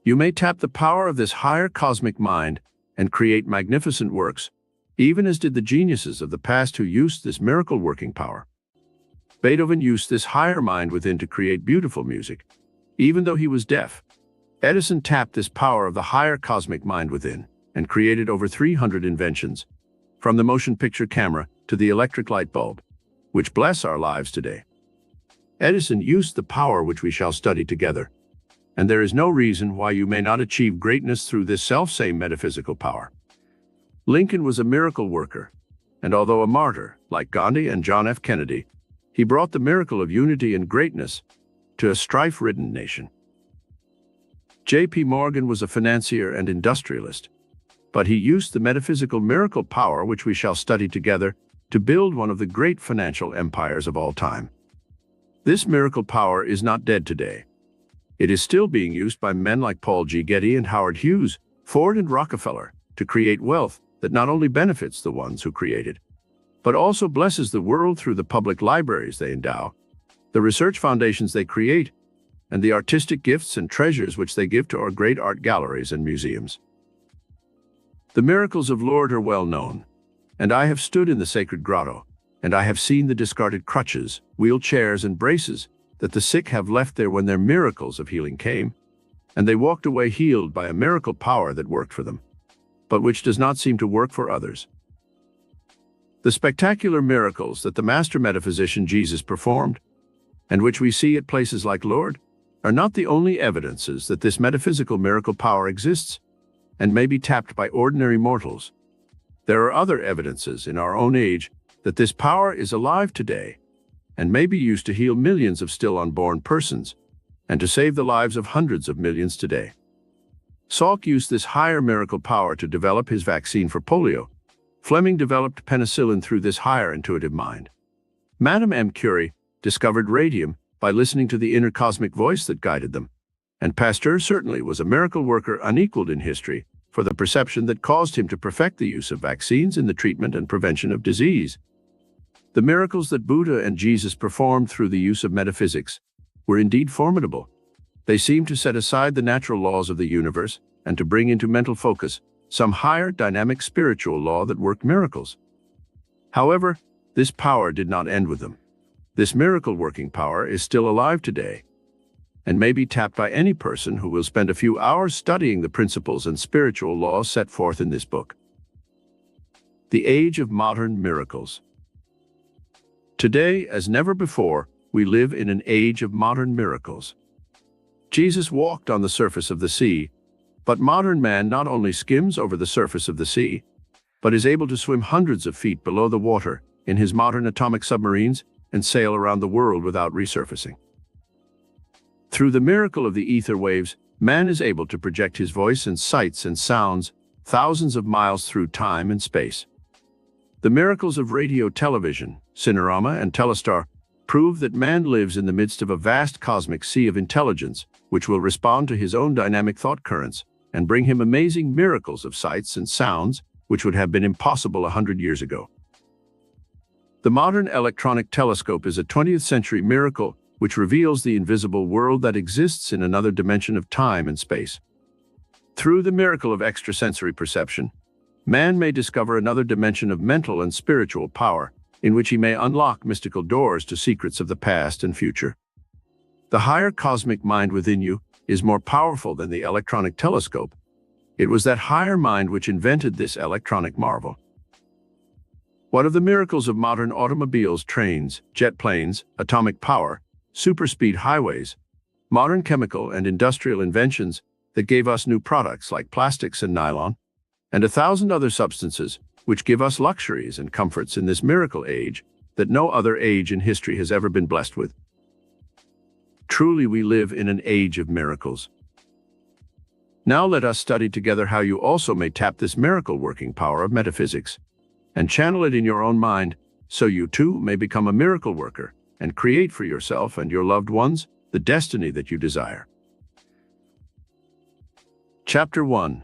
You may tap the power of this higher cosmic mind and create magnificent works, even as did the geniuses of the past who used this miracle-working power. Beethoven used this higher mind within to create beautiful music, even though he was deaf. Edison tapped this power of the higher cosmic mind within and created over 300 inventions, from the motion picture camera to the electric light bulb, which bless our lives today. Edison used the power which we shall study together, and there is no reason why you may not achieve greatness through this selfsame metaphysical power. Lincoln was a miracle worker, and although a martyr, like Gandhi and John F. Kennedy, he brought the miracle of unity and greatness to a strife-ridden nation. J.P. Morgan was a financier and industrialist, but he used the metaphysical miracle power which we shall study together to build one of the great financial empires of all time. This miracle power is not dead today. It is still being used by men like Paul G. Getty and Howard Hughes, Ford and Rockefeller, to create wealth that not only benefits the ones who created, but also blesses the world through the public libraries they endow, the research foundations they create, and the artistic gifts and treasures which they give to our great art galleries and museums. The miracles of Lourdes are well known, and I have stood in the sacred grotto, and I have seen the discarded crutches, wheelchairs, and braces that the sick have left there when their miracles of healing came, and they walked away healed by a miracle power that worked for them, but which does not seem to work for others. The spectacular miracles that the master metaphysician Jesus performed, and which we see at places like Lourdes, are not the only evidences that this metaphysical miracle power exists and may be tapped by ordinary mortals. There are other evidences in our own age that this power is alive today and may be used to heal millions of still unborn persons and to save the lives of hundreds of millions today. Salk used this higher miracle power to develop his vaccine for polio. Fleming developed penicillin through this higher intuitive mind. Madame M. Curie discovered radium by listening to the inner cosmic voice that guided them. And Pasteur certainly was a miracle worker unequaled in history for the perception that caused him to perfect the use of vaccines in the treatment and prevention of disease. The miracles that Buddha and Jesus performed through the use of metaphysics were indeed formidable. They seemed to set aside the natural laws of the universe and to bring into mental focus some higher dynamic spiritual law that worked miracles. However, this power did not end with them. This miracle-working power is still alive today and may be tapped by any person who will spend a few hours studying the principles and spiritual laws set forth in this book. The Age of Modern Miracles. Today, as never before, we live in an age of modern miracles. Jesus walked on the surface of the sea, but modern man not only skims over the surface of the sea, but is able to swim hundreds of feet below the water in his modern atomic submarines and sail around the world without resurfacing. Through the miracle of the ether waves, man is able to project his voice and sights and sounds thousands of miles through time and space. The miracles of radio, television, Cinerama, and Telestar prove that man lives in the midst of a vast cosmic sea of intelligence which will respond to his own dynamic thought currents and bring him amazing miracles of sights and sounds which would have been impossible 100 years ago. The modern electronic telescope is a 20th century miracle which reveals the invisible world that exists in another dimension of time and space. Through the miracle of extrasensory perception, man may discover another dimension of mental and spiritual power in which he may unlock mystical doors to secrets of the past and future. The higher cosmic mind within you is more powerful than the electronic telescope. It was that higher mind which invented this electronic marvel. What of the miracles of modern automobiles, trains, jet planes, atomic power, superspeed highways, modern chemical and industrial inventions that gave us new products like plastics and nylon, and 1,000 other substances which give us luxuries and comforts in this miracle age that no other age in history has ever been blessed with? Truly, we live in an age of miracles. Now let us study together how you also may tap this miracle-working power of metaphysics and channel it in your own mind so you too may become a miracle worker and create for yourself and your loved ones the destiny that you desire. Chapter 1.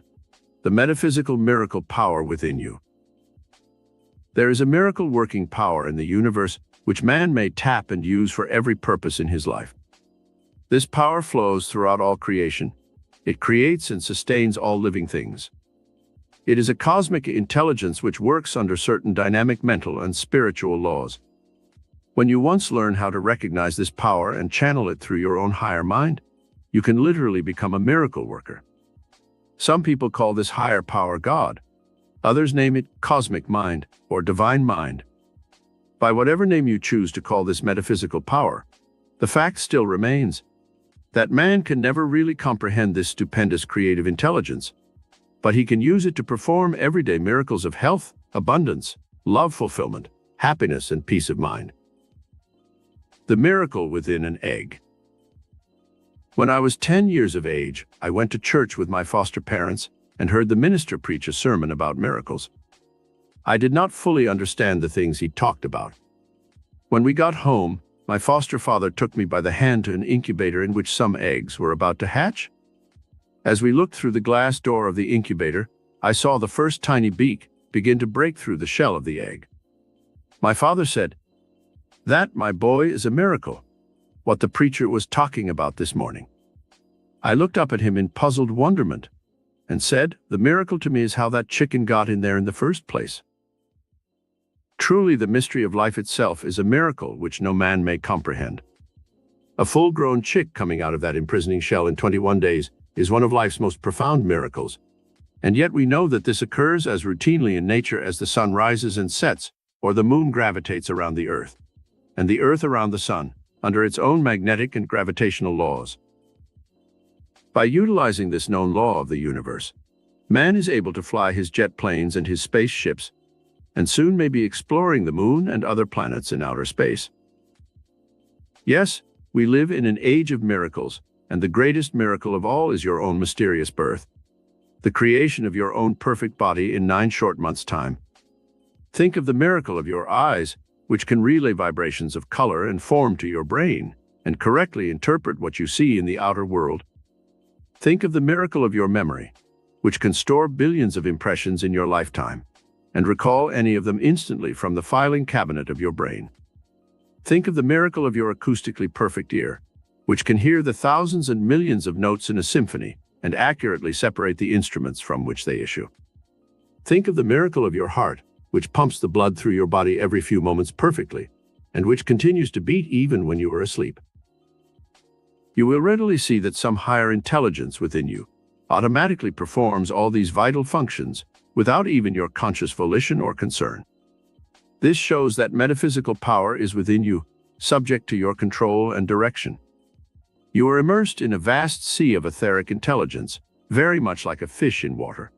The Metaphysical Miracle Power Within You. There is a miracle-working power in the universe which man may tap and use for every purpose in his life. This power flows throughout all creation. It creates and sustains all living things. It is a cosmic intelligence which works under certain dynamic mental and spiritual laws. When you once learn how to recognize this power and channel it through your own higher mind, you can literally become a miracle worker. Some people call this higher power God. Others name it cosmic mind or divine mind. By whatever name you choose to call this metaphysical power, the fact still remains that man can never really comprehend this stupendous creative intelligence, but he can use it to perform everyday miracles of health, abundance, love fulfillment, happiness, and peace of mind. The miracle within an egg. When I was 10 years of age, I went to church with my foster parents and heard the minister preach a sermon about miracles. I did not fully understand the things he talked about. When we got home, my foster father took me by the hand to an incubator in which some eggs were about to hatch. As we looked through the glass door of the incubator, I saw the first tiny beak begin to break through the shell of the egg. My father said, "That, my boy, is a miracle, what the preacher was talking about this morning." I looked up at him in puzzled wonderment and said, "The miracle to me is how that chicken got in there in the first place." Truly, the mystery of life itself is a miracle which no man may comprehend. A full-grown chick coming out of that imprisoning shell in 21 days is one of life's most profound miracles, and yet we know that this occurs as routinely in nature as the sun rises and sets, or the moon gravitates around the earth, and the earth around the sun, under its own magnetic and gravitational laws. By utilizing this known law of the universe, man is able to fly his jet planes and his spaceships, and soon may be exploring the moon and other planets in outer space. Yes, we live in an age of miracles, and the greatest miracle of all is your own mysterious birth, the creation of your own perfect body in 9 short months' time. Think of the miracle of your eyes, which can relay vibrations of color and form to your brain, and correctly interpret what you see in the outer world. Think of the miracle of your memory, which can store billions of impressions in your lifetime, and recall any of them instantly from the filing cabinet of your brain. Think of the miracle of your acoustically perfect ear, which can hear the thousands and millions of notes in a symphony and accurately separate the instruments from which they issue. Think of the miracle of your heart, which pumps the blood through your body every few moments perfectly, and which continues to beat even when you are asleep. You will readily see that some higher intelligence within you automatically performs all these vital functions without even your conscious volition or concern. This shows that metaphysical power is within you, subject to your control and direction. You are immersed in a vast sea of etheric intelligence, very much like a fish in water.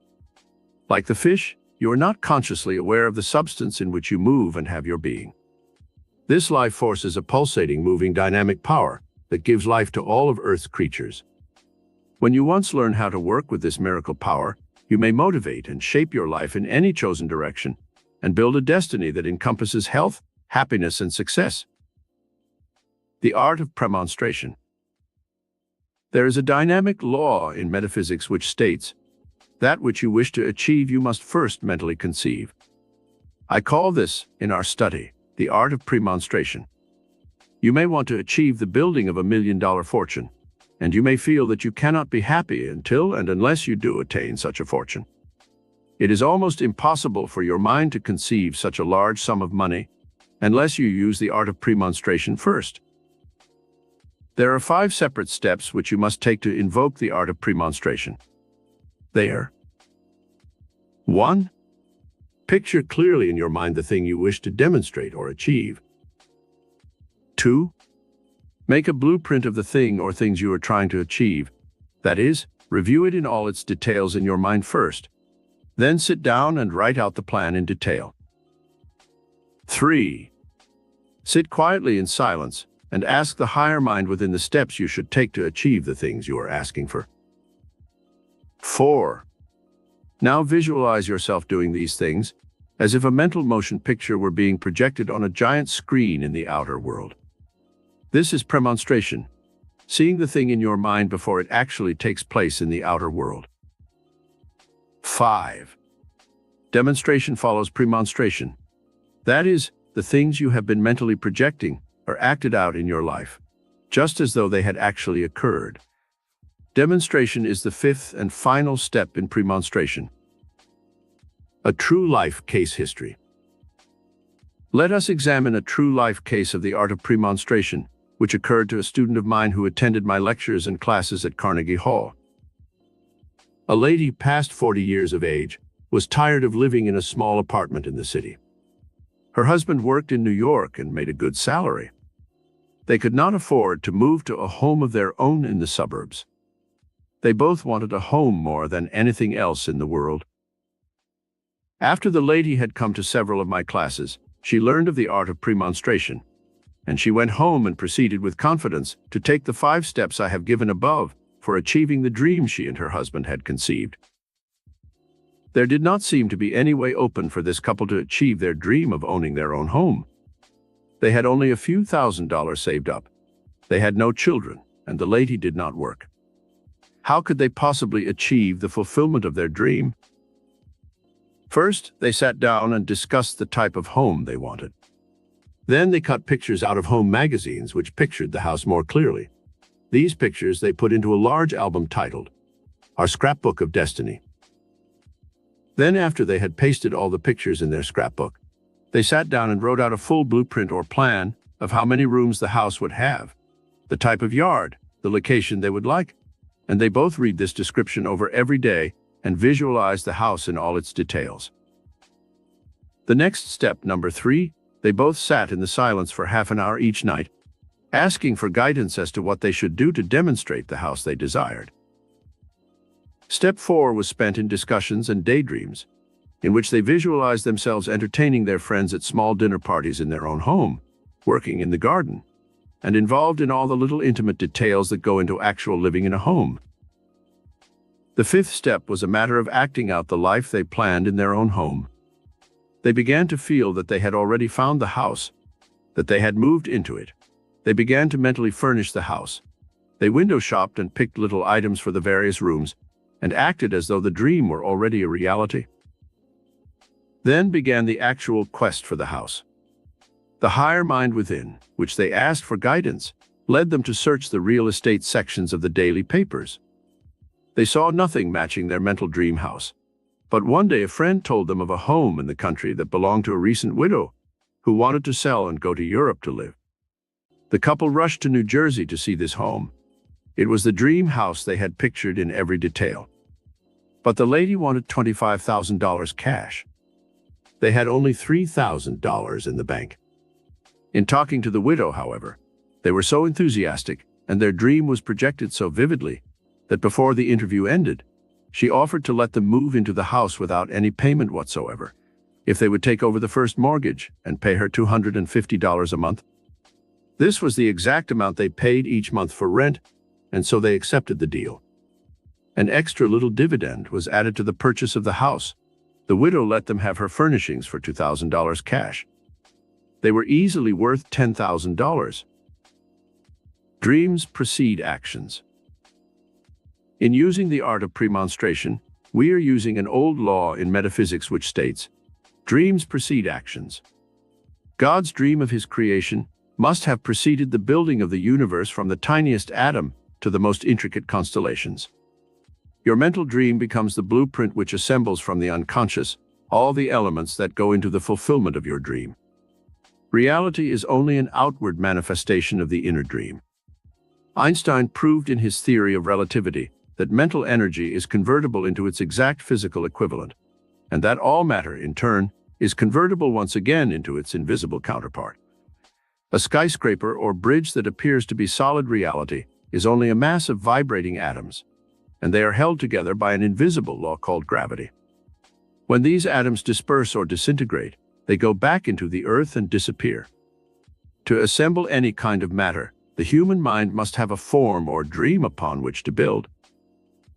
Like the fish, you are not consciously aware of the substance in which you move and have your being. This life force is a pulsating, moving, dynamic power that gives life to all of Earth's creatures. When you once learn how to work with this miracle power, you may motivate and shape your life in any chosen direction and build a destiny that encompasses health, happiness, and success. The art of premonstration. There is a dynamic law in metaphysics which states, that which you wish to achieve you must first mentally conceive. I call this, in our study, the art of premonstration. You may want to achieve the building of $1 million fortune, and you may feel that you cannot be happy until and unless you do attain such a fortune. It is almost impossible for your mind to conceive such a large sum of money unless you use the art of premonstration first. There are 5 separate steps which you must take to invoke the art of premonstration. They are: 1. Picture clearly in your mind the thing you wish to demonstrate or achieve. 2. Make a blueprint of the thing or things you are trying to achieve. That is, review it in all its details in your mind first. Then sit down and write out the plan in detail. 3. Sit quietly in silence and ask the higher mind within the steps you should take to achieve the things you are asking for. 4. Now visualize yourself doing these things as if a mental motion picture were being projected on a giant screen in the outer world. This is premonstration, seeing the thing in your mind before it actually takes place in the outer world. 5. Demonstration follows premonstration. That is, the things you have been mentally projecting are acted out in your life, just as though they had actually occurred. Demonstration is the fifth and final step in premonstration. A true life case history. Let us examine a true life case of the art of premonstration, which occurred to a student of mine who attended my lectures and classes at Carnegie Hall. A lady past 40 years of age was tired of living in a small apartment in the city. Her husband worked in New York and made a good salary. They could not afford to move to a home of their own in the suburbs. They both wanted a home more than anything else in the world. After the lady had come to several of my classes, she learned of the art of premonstration, and she went home and proceeded with confidence to take the 5 steps I have given above for achieving the dream she and her husband had conceived. There did not seem to be any way open for this couple to achieve their dream of owning their own home. They had only a few $1,000s saved up. They had no children, and the lady did not work. How could they possibly achieve the fulfillment of their dream? First, they sat down and discussed the type of home they wanted. Then they cut pictures out of home magazines which pictured the house more clearly. These pictures they put into a large album titled, Our Scrapbook of Destiny. Then, after they had pasted all the pictures in their scrapbook, they sat down and wrote out a full blueprint or plan of how many rooms the house would have, the type of yard, the location they would like, and they both read this description over every day and visualize the house in all its details. The next step, number 3, they both sat in the silence for half an hour each night, asking for guidance as to what they should do to demonstrate the house they desired. Step 4 was spent in discussions and daydreams, in which they visualized themselves entertaining their friends at small dinner parties in their own home, working in the garden, and involved in all the little intimate details that go into actual living in a home. The 5th step was a matter of acting out the life they planned in their own home. They began to feel that they had already found the house, that they had moved into it. They began to mentally furnish the house. They window shopped and picked little items for the various rooms, and acted as though the dream were already a reality. Then began the actual quest for the house. The higher mind within, which they asked for guidance, led them to search the real estate sections of the daily papers. They saw nothing matching their mental dream house. But one day a friend told them of a home in the country that belonged to a recent widow who wanted to sell and go to Europe to live. The couple rushed to New Jersey to see this home. It was the dream house they had pictured in every detail. But the lady wanted $25,000 cash. They had only $3,000 in the bank. In talking to the widow, however, they were so enthusiastic and their dream was projected so vividly that before the interview ended, she offered to let them move into the house without any payment whatsoever, if they would take over the first mortgage and pay her $250 a month. This was the exact amount they paid each month for rent, and so they accepted the deal. An extra little dividend was added to the purchase of the house. The widow let them have her furnishings for $2,000 cash. They were easily worth $10,000. Dreams precede actions. In using the art of premonstration, we are using an old law in metaphysics which states, dreams precede actions. God's dream of his creation must have preceded the building of the universe from the tiniest atom to the most intricate constellations. Your mental dream becomes the blueprint which assembles from the unconscious all the elements that go into the fulfillment of your dream. Reality is only an outward manifestation of the inner dream. Einstein proved in his theory of relativity that mental energy is convertible into its exact physical equivalent, and that all matter, in turn, is convertible once again into its invisible counterpart. A skyscraper or bridge that appears to be solid reality is only a mass of vibrating atoms, and they are held together by an invisible law called gravity. When these atoms disperse or disintegrate, they go back into the earth and disappear. To assemble any kind of matter, the human mind must have a form or dream upon which to build.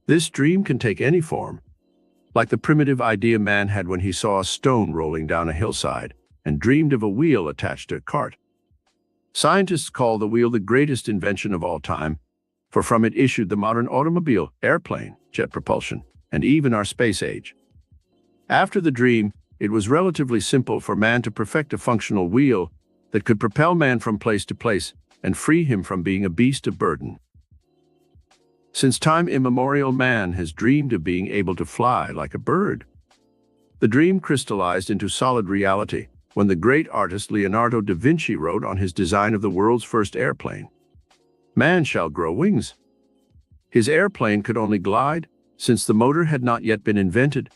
This dream can take any form, like the primitive idea man had when he saw a stone rolling down a hillside and dreamed of a wheel attached to a cart. Scientists call the wheel the greatest invention of all time, for from it issued the modern automobile, airplane, jet propulsion, and even our space age. After the dream, it was relatively simple for man to perfect a functional wheel that could propel man from place to place and free him from being a beast of burden. Since time immemorial, man has dreamed of being able to fly like a bird. The dream crystallized into solid reality when the great artist Leonardo da Vinci wrote on his design of the world's first airplane, "Man shall grow wings." His airplane could only glide, since the motor had not yet been invented,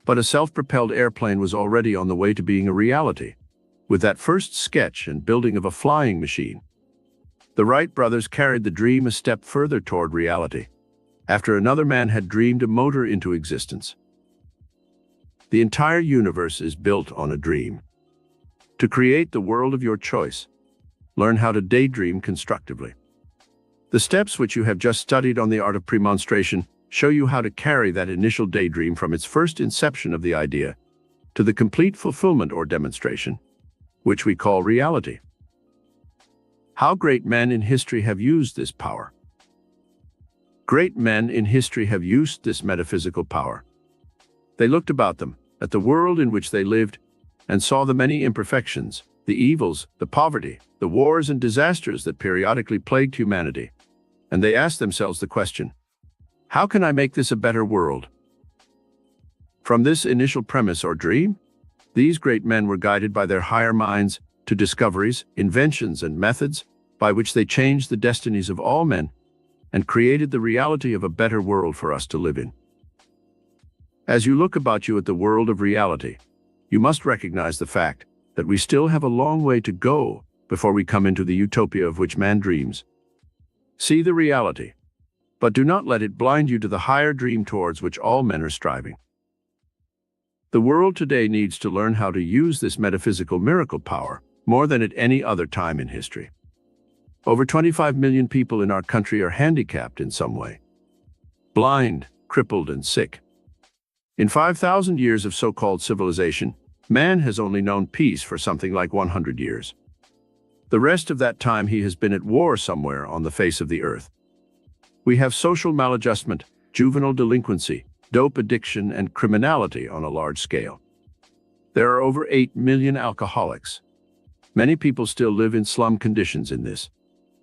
but a self-propelled airplane was already on the way to being a reality, with that first sketch and building of a flying machine. The Wright brothers carried the dream a step further toward reality, after another man had dreamed a motor into existence. The entire universe is built on a dream. To create the world of your choice, learn how to daydream constructively. The steps which you have just studied on the art of premonstration show you how to carry that initial daydream from its first inception of the idea to the complete fulfillment or demonstration, which we call reality. How great men in history have used this power. Great men in history have used this metaphysical power. They looked about them, at the world in which they lived, and saw the many imperfections, the evils, the poverty, the wars and disasters that periodically plagued humanity. And they asked themselves the question, how can I make this a better world? From this initial premise or dream, these great men were guided by their higher minds to discoveries, inventions, and methods by which they changed the destinies of all men and created the reality of a better world for us to live in. As you look about you at the world of reality, you must recognize the fact that we still have a long way to go before we come into the utopia of which man dreams. See the reality, but do not let it blind you to the higher dream towards which all men are striving. The world today needs to learn how to use this metaphysical miracle power more than at any other time in history. Over 25 million people in our country are handicapped in some way, blind, crippled, and sick. In 5,000 years of so-called civilization, man has only known peace for something like 100 years. The rest of that time he has been at war somewhere on the face of the earth. We have social maladjustment, juvenile delinquency, dope addiction, and criminality on a large scale. There are over 8 million alcoholics. Many people still live in slum conditions in this,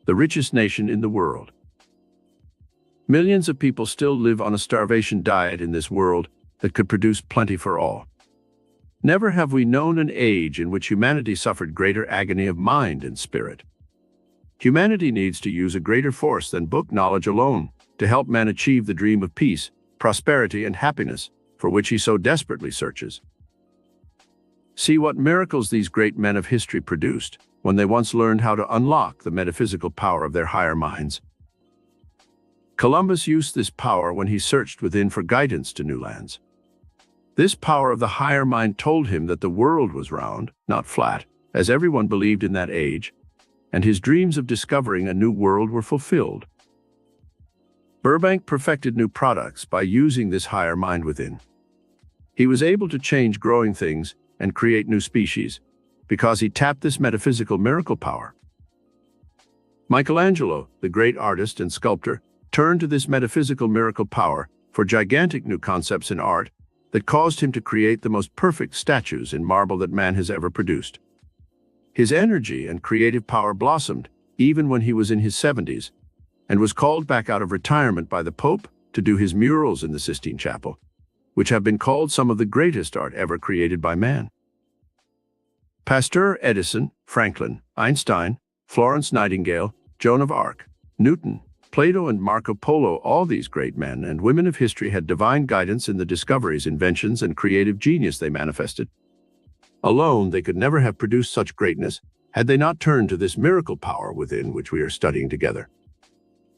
the richest nation in the world. Millions of people still live on a starvation diet in this world that could produce plenty for all. Never have we known an age in which humanity suffered greater agony of mind and spirit. Humanity needs to use a greater force than book knowledge alone to help man achieve the dream of peace, prosperity, and happiness for which he so desperately searches. See what miracles these great men of history produced when they once learned how to unlock the metaphysical power of their higher minds. Columbus used this power when he searched within for guidance to new lands. This power of the higher mind told him that the world was round, not flat, as everyone believed in that age, and his dreams of discovering a new world were fulfilled. Burbank perfected new products by using this higher mind within. He was able to change growing things and create new species because he tapped this metaphysical miracle power. Michelangelo, the great artist and sculptor, turned to this metaphysical miracle power for gigantic new concepts in art that caused him to create the most perfect statues in marble that man has ever produced. His energy and creative power blossomed even when he was in his 70s and was called back out of retirement by the Pope to do his murals in the Sistine Chapel, which have been called some of the greatest art ever created by man. Pasteur, Edison, Franklin, Einstein, Florence Nightingale, Joan of Arc, Newton, Plato, and Marco Polo, all these great men and women of history had divine guidance in the discoveries, inventions, and creative genius they manifested. Alone, they could never have produced such greatness had they not turned to this miracle power within which we are studying together.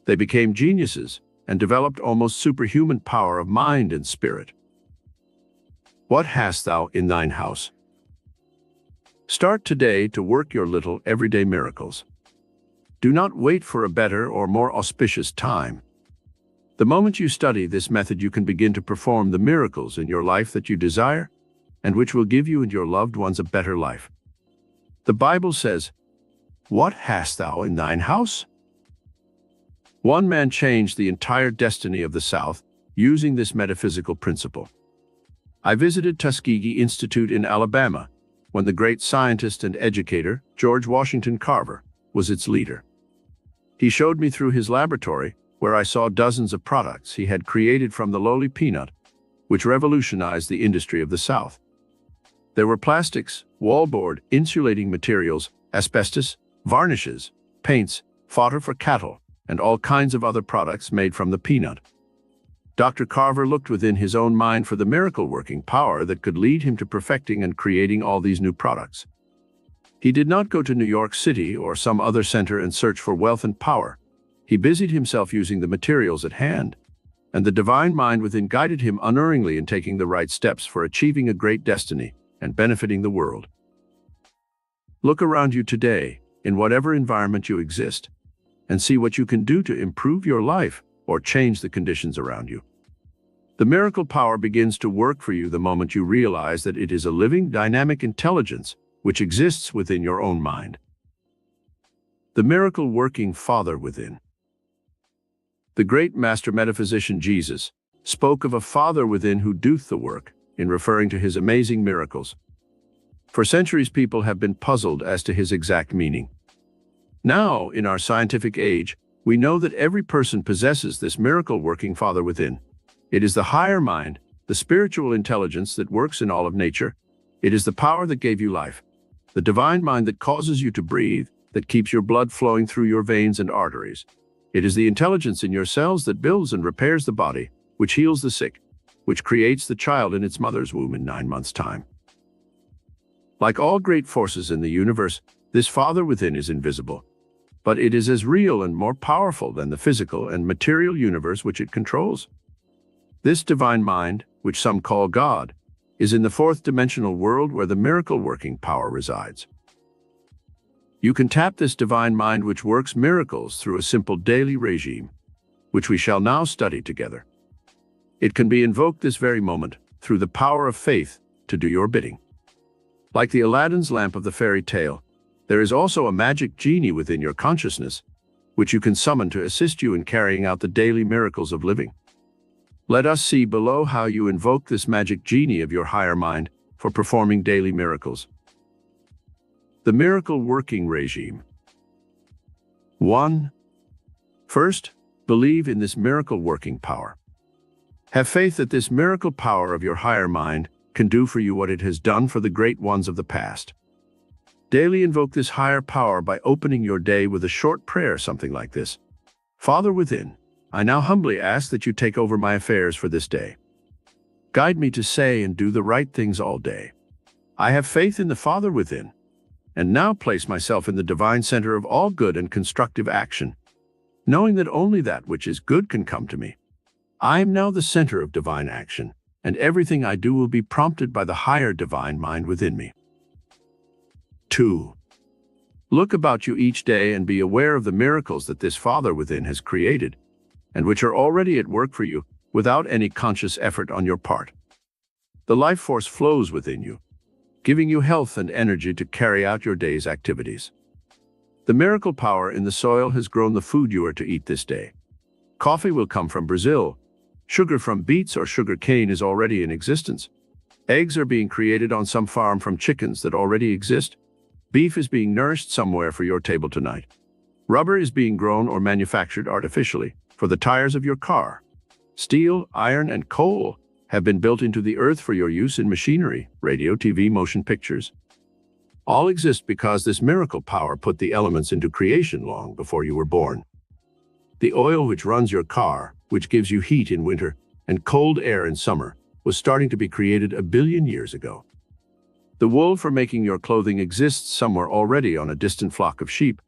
They became geniuses and developed almost superhuman power of mind and spirit. What hast thou in thine house? Start today to work your little everyday miracles. Do not wait for a better or more auspicious time. The moment you study this method, you can begin to perform the miracles in your life that you desire, and which will give you and your loved ones a better life. The Bible says, "What hast thou in thine house?" One man changed the entire destiny of the South using this metaphysical principle. I visited Tuskegee Institute in Alabama when the great scientist and educator, George Washington Carver, was its leader. He showed me through his laboratory where I saw dozens of products he had created from the lowly peanut, which revolutionized the industry of the South. There were plastics, wallboard, insulating materials, asbestos, varnishes, paints, fodder for cattle, and all kinds of other products made from the peanut. Dr. Carver looked within his own mind for the miracle-working power that could lead him to perfecting and creating all these new products. He did not go to New York City or some other center and search for wealth and power. He busied himself using the materials at hand, and the divine mind within guided him unerringly in taking the right steps for achieving a great destiny and benefiting the world. Look around you today, in whatever environment you exist, and see what you can do to improve your life or change the conditions around you. The miracle power begins to work for you the moment you realize that it is a living, dynamic intelligence which exists within your own mind. The miracle-working Father within. The great master metaphysician Jesus spoke of a Father within who doeth the work, in referring to his amazing miracles. For centuries, people have been puzzled as to his exact meaning. Now, in our scientific age, we know that every person possesses this miracle-working Father within. It is the higher mind, the spiritual intelligence that works in all of nature. It is the power that gave you life, the divine mind that causes you to breathe, that keeps your blood flowing through your veins and arteries. It is the intelligence in your cells that builds and repairs the body, which heals the sick, which creates the child in its mother's womb in 9 months' time. Like all great forces in the universe, this Father within is invisible, but it is as real and more powerful than the physical and material universe which it controls. This divine mind, which some call God, is in the fourth dimensional world where the miracle-working power resides. You can tap this divine mind which works miracles through a simple daily regime, which we shall now study together. It can be invoked this very moment through the power of faith to do your bidding. Like the Aladdin's lamp of the fairy tale, there is also a magic genie within your consciousness, which you can summon to assist you in carrying out the daily miracles of living. Let us see below how you invoke this magic genie of your higher mind for performing daily miracles. The miracle-working regime. 1. First, believe in this miracle-working power. Have faith that this miracle power of your higher mind can do for you what it has done for the great ones of the past. Daily invoke this higher power by opening your day with a short prayer, something like this. Father within, I now humbly ask that you take over my affairs for this day. Guide me to say and do the right things all day. I have faith in the Father within, and now place myself in the divine center of all good and constructive action, knowing that only that which is good can come to me. I am now the center of divine action, and everything I do will be prompted by the higher divine mind within me. 2. Look about you each day and be aware of the miracles that this Father within has created, and which are already at work for you without any conscious effort on your part. The life force flows within you, giving you health and energy to carry out your day's activities. The miracle power in the soil has grown the food you are to eat this day. Coffee will come from Brazil. Sugar from beets or sugar cane is already in existence. Eggs are being created on some farm from chickens that already exist. Beef is being nourished somewhere for your table tonight. Rubber is being grown or manufactured artificially for the tires of your car. Steel, iron, and coal have been built into the earth for your use in machinery, radio, TV, motion pictures. All exist because this miracle power put the elements into creation long before you were born. The oil which runs your car, which gives you heat in winter and cold air in summer, was starting to be created 1 billion years ago. The wool for making your clothing exists somewhere already on a distant flock of sheep.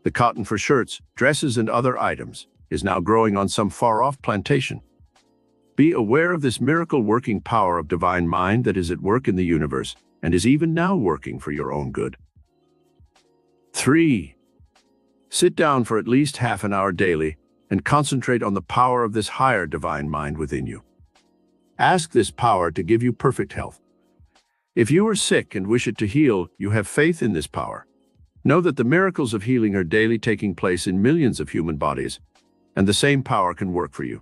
The cotton for shirts, dresses, and other items is now growing on some far-off plantation. Be aware of this miracle-working power of divine mind that is at work in the universe and is even now working for your own good. 3. Sit down for at least half an hour daily and concentrate on the power of this higher divine mind within you. Ask this power to give you perfect health. If you are sick and wish it to heal, you have faith in this power. Know that the miracles of healing are daily taking place in millions of human bodies, and the same power can work for you.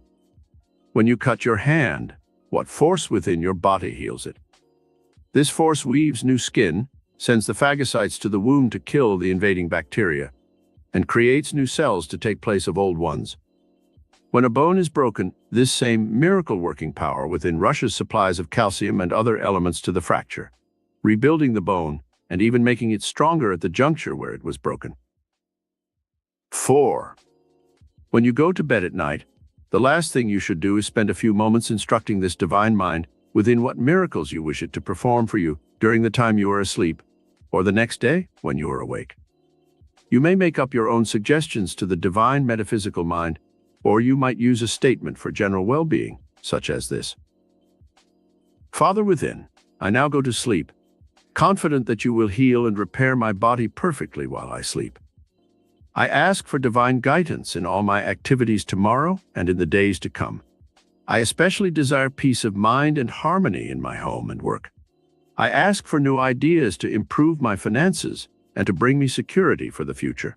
When you cut your hand, what force within your body heals it? This force weaves new skin, sends the phagocytes to the wound to kill the invading bacteria, and creates new cells to take place of old ones. When a bone is broken, this same miracle-working power within rushes supplies of calcium and other elements to the fracture, rebuilding the bone and even making it stronger at the juncture where it was broken. 4. When you go to bed at night, the last thing you should do is spend a few moments instructing this divine mind within what miracles you wish it to perform for you during the time you are asleep, or the next day when you are awake. You may make up your own suggestions to the divine metaphysical mind, or you might use a statement for general well-being, such as this. Father within, I now go to sleep, confident that you will heal and repair my body perfectly while I sleep. I ask for divine guidance in all my activities tomorrow and in the days to come. I especially desire peace of mind and harmony in my home and work. I ask for new ideas to improve my finances and to bring me security for the future.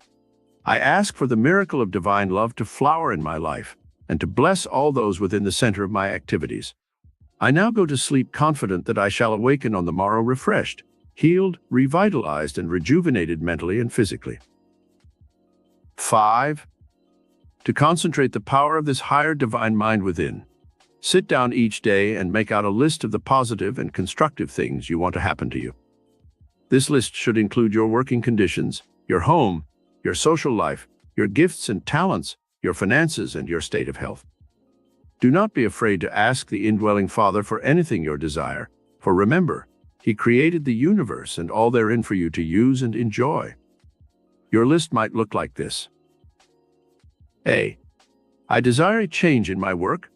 I ask for the miracle of divine love to flower in my life and to bless all those within the center of my activities. I now go to sleep confident that I shall awaken on the morrow refreshed, healed, revitalized, and rejuvenated mentally and physically. 5. To concentrate the power of this higher divine mind within, sit down each day and make out a list of the positive and constructive things you want to happen to you. This list should include your working conditions, your home, your social life, your gifts and talents, your finances, and your state of health. Do not be afraid to ask the indwelling Father for anything you desire, for remember, He created the universe and all therein for you to use and enjoy. Your list might look like this. A. I desire a change in my work.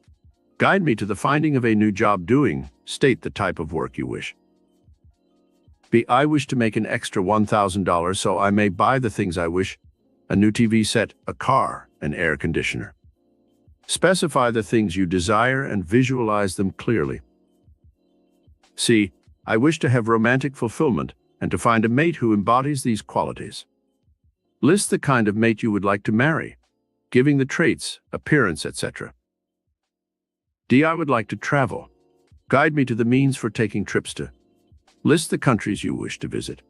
Guide me to the finding of a new job doing. State the type of work you wish. B. I wish to make an extra $1,000 so I may buy the things I wish: a new TV set, a car, an air conditioner. Specify the things you desire and visualize them clearly. C. I wish to have romantic fulfillment and to find a mate who embodies these qualities. List the kind of mate you would like to marry, giving the traits, appearance, etc. D. I would like to travel. Guide me to the means for taking trips to. List the countries you wish to visit.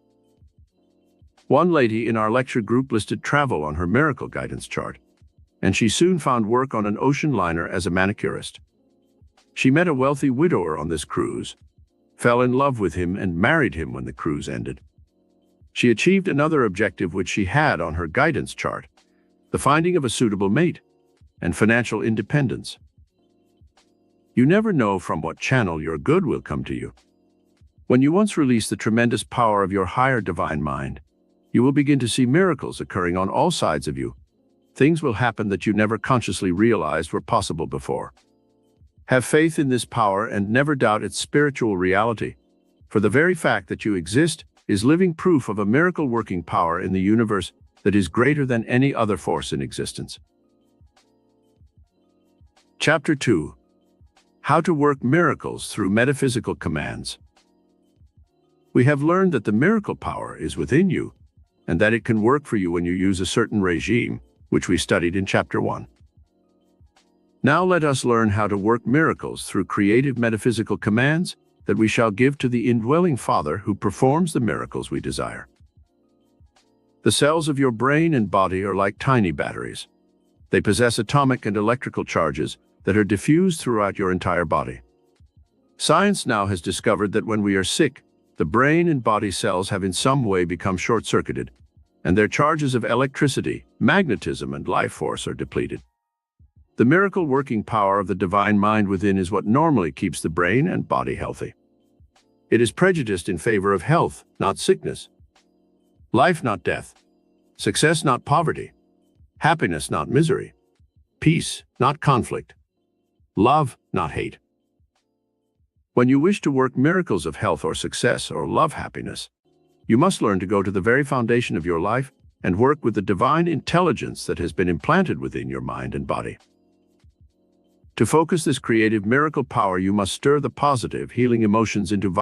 One lady in our lecture group listed travel on her miracle guidance chart, and she soon found work on an ocean liner as a manicurist. She met a wealthy widower on this cruise, fell in love with him, and married him when the cruise ended. She achieved another objective which she had on her guidance chart: the finding of a suitable mate and financial independence. You never know from what channel your good will come to you. When you once release the tremendous power of your higher divine mind, you will begin to see miracles occurring on all sides of you. Things will happen that you never consciously realized were possible before. Have faith in this power and never doubt its spiritual reality, for the very fact that you exist is living proof of a miracle-working power in the universe that is greater than any other force in existence. Chapter 2. How to work miracles through metaphysical commands. We have learned that the miracle power is within you, and that it can work for you when you use a certain regime, which we studied in Chapter 1. Now let us learn how to work miracles through creative metaphysical commands that we shall give to the indwelling Father who performs the miracles we desire. The cells of your brain and body are like tiny batteries. They possess atomic and electrical charges that are diffused throughout your entire body. Science now has discovered that when we are sick, the brain and body cells have in some way become short-circuited, and their charges of electricity, magnetism, and life force are depleted. The miracle-working power of the divine mind within is what normally keeps the brain and body healthy. It is prejudiced in favor of health, not sickness; life, not death; success, not poverty; happiness, not misery; peace, not conflict; love, not hate. When you wish to work miracles of health or success or love happiness, you must learn to go to the very foundation of your life and work with the divine intelligence that has been implanted within your mind and body. To focus this creative miracle power, you must stir the positive, healing emotions into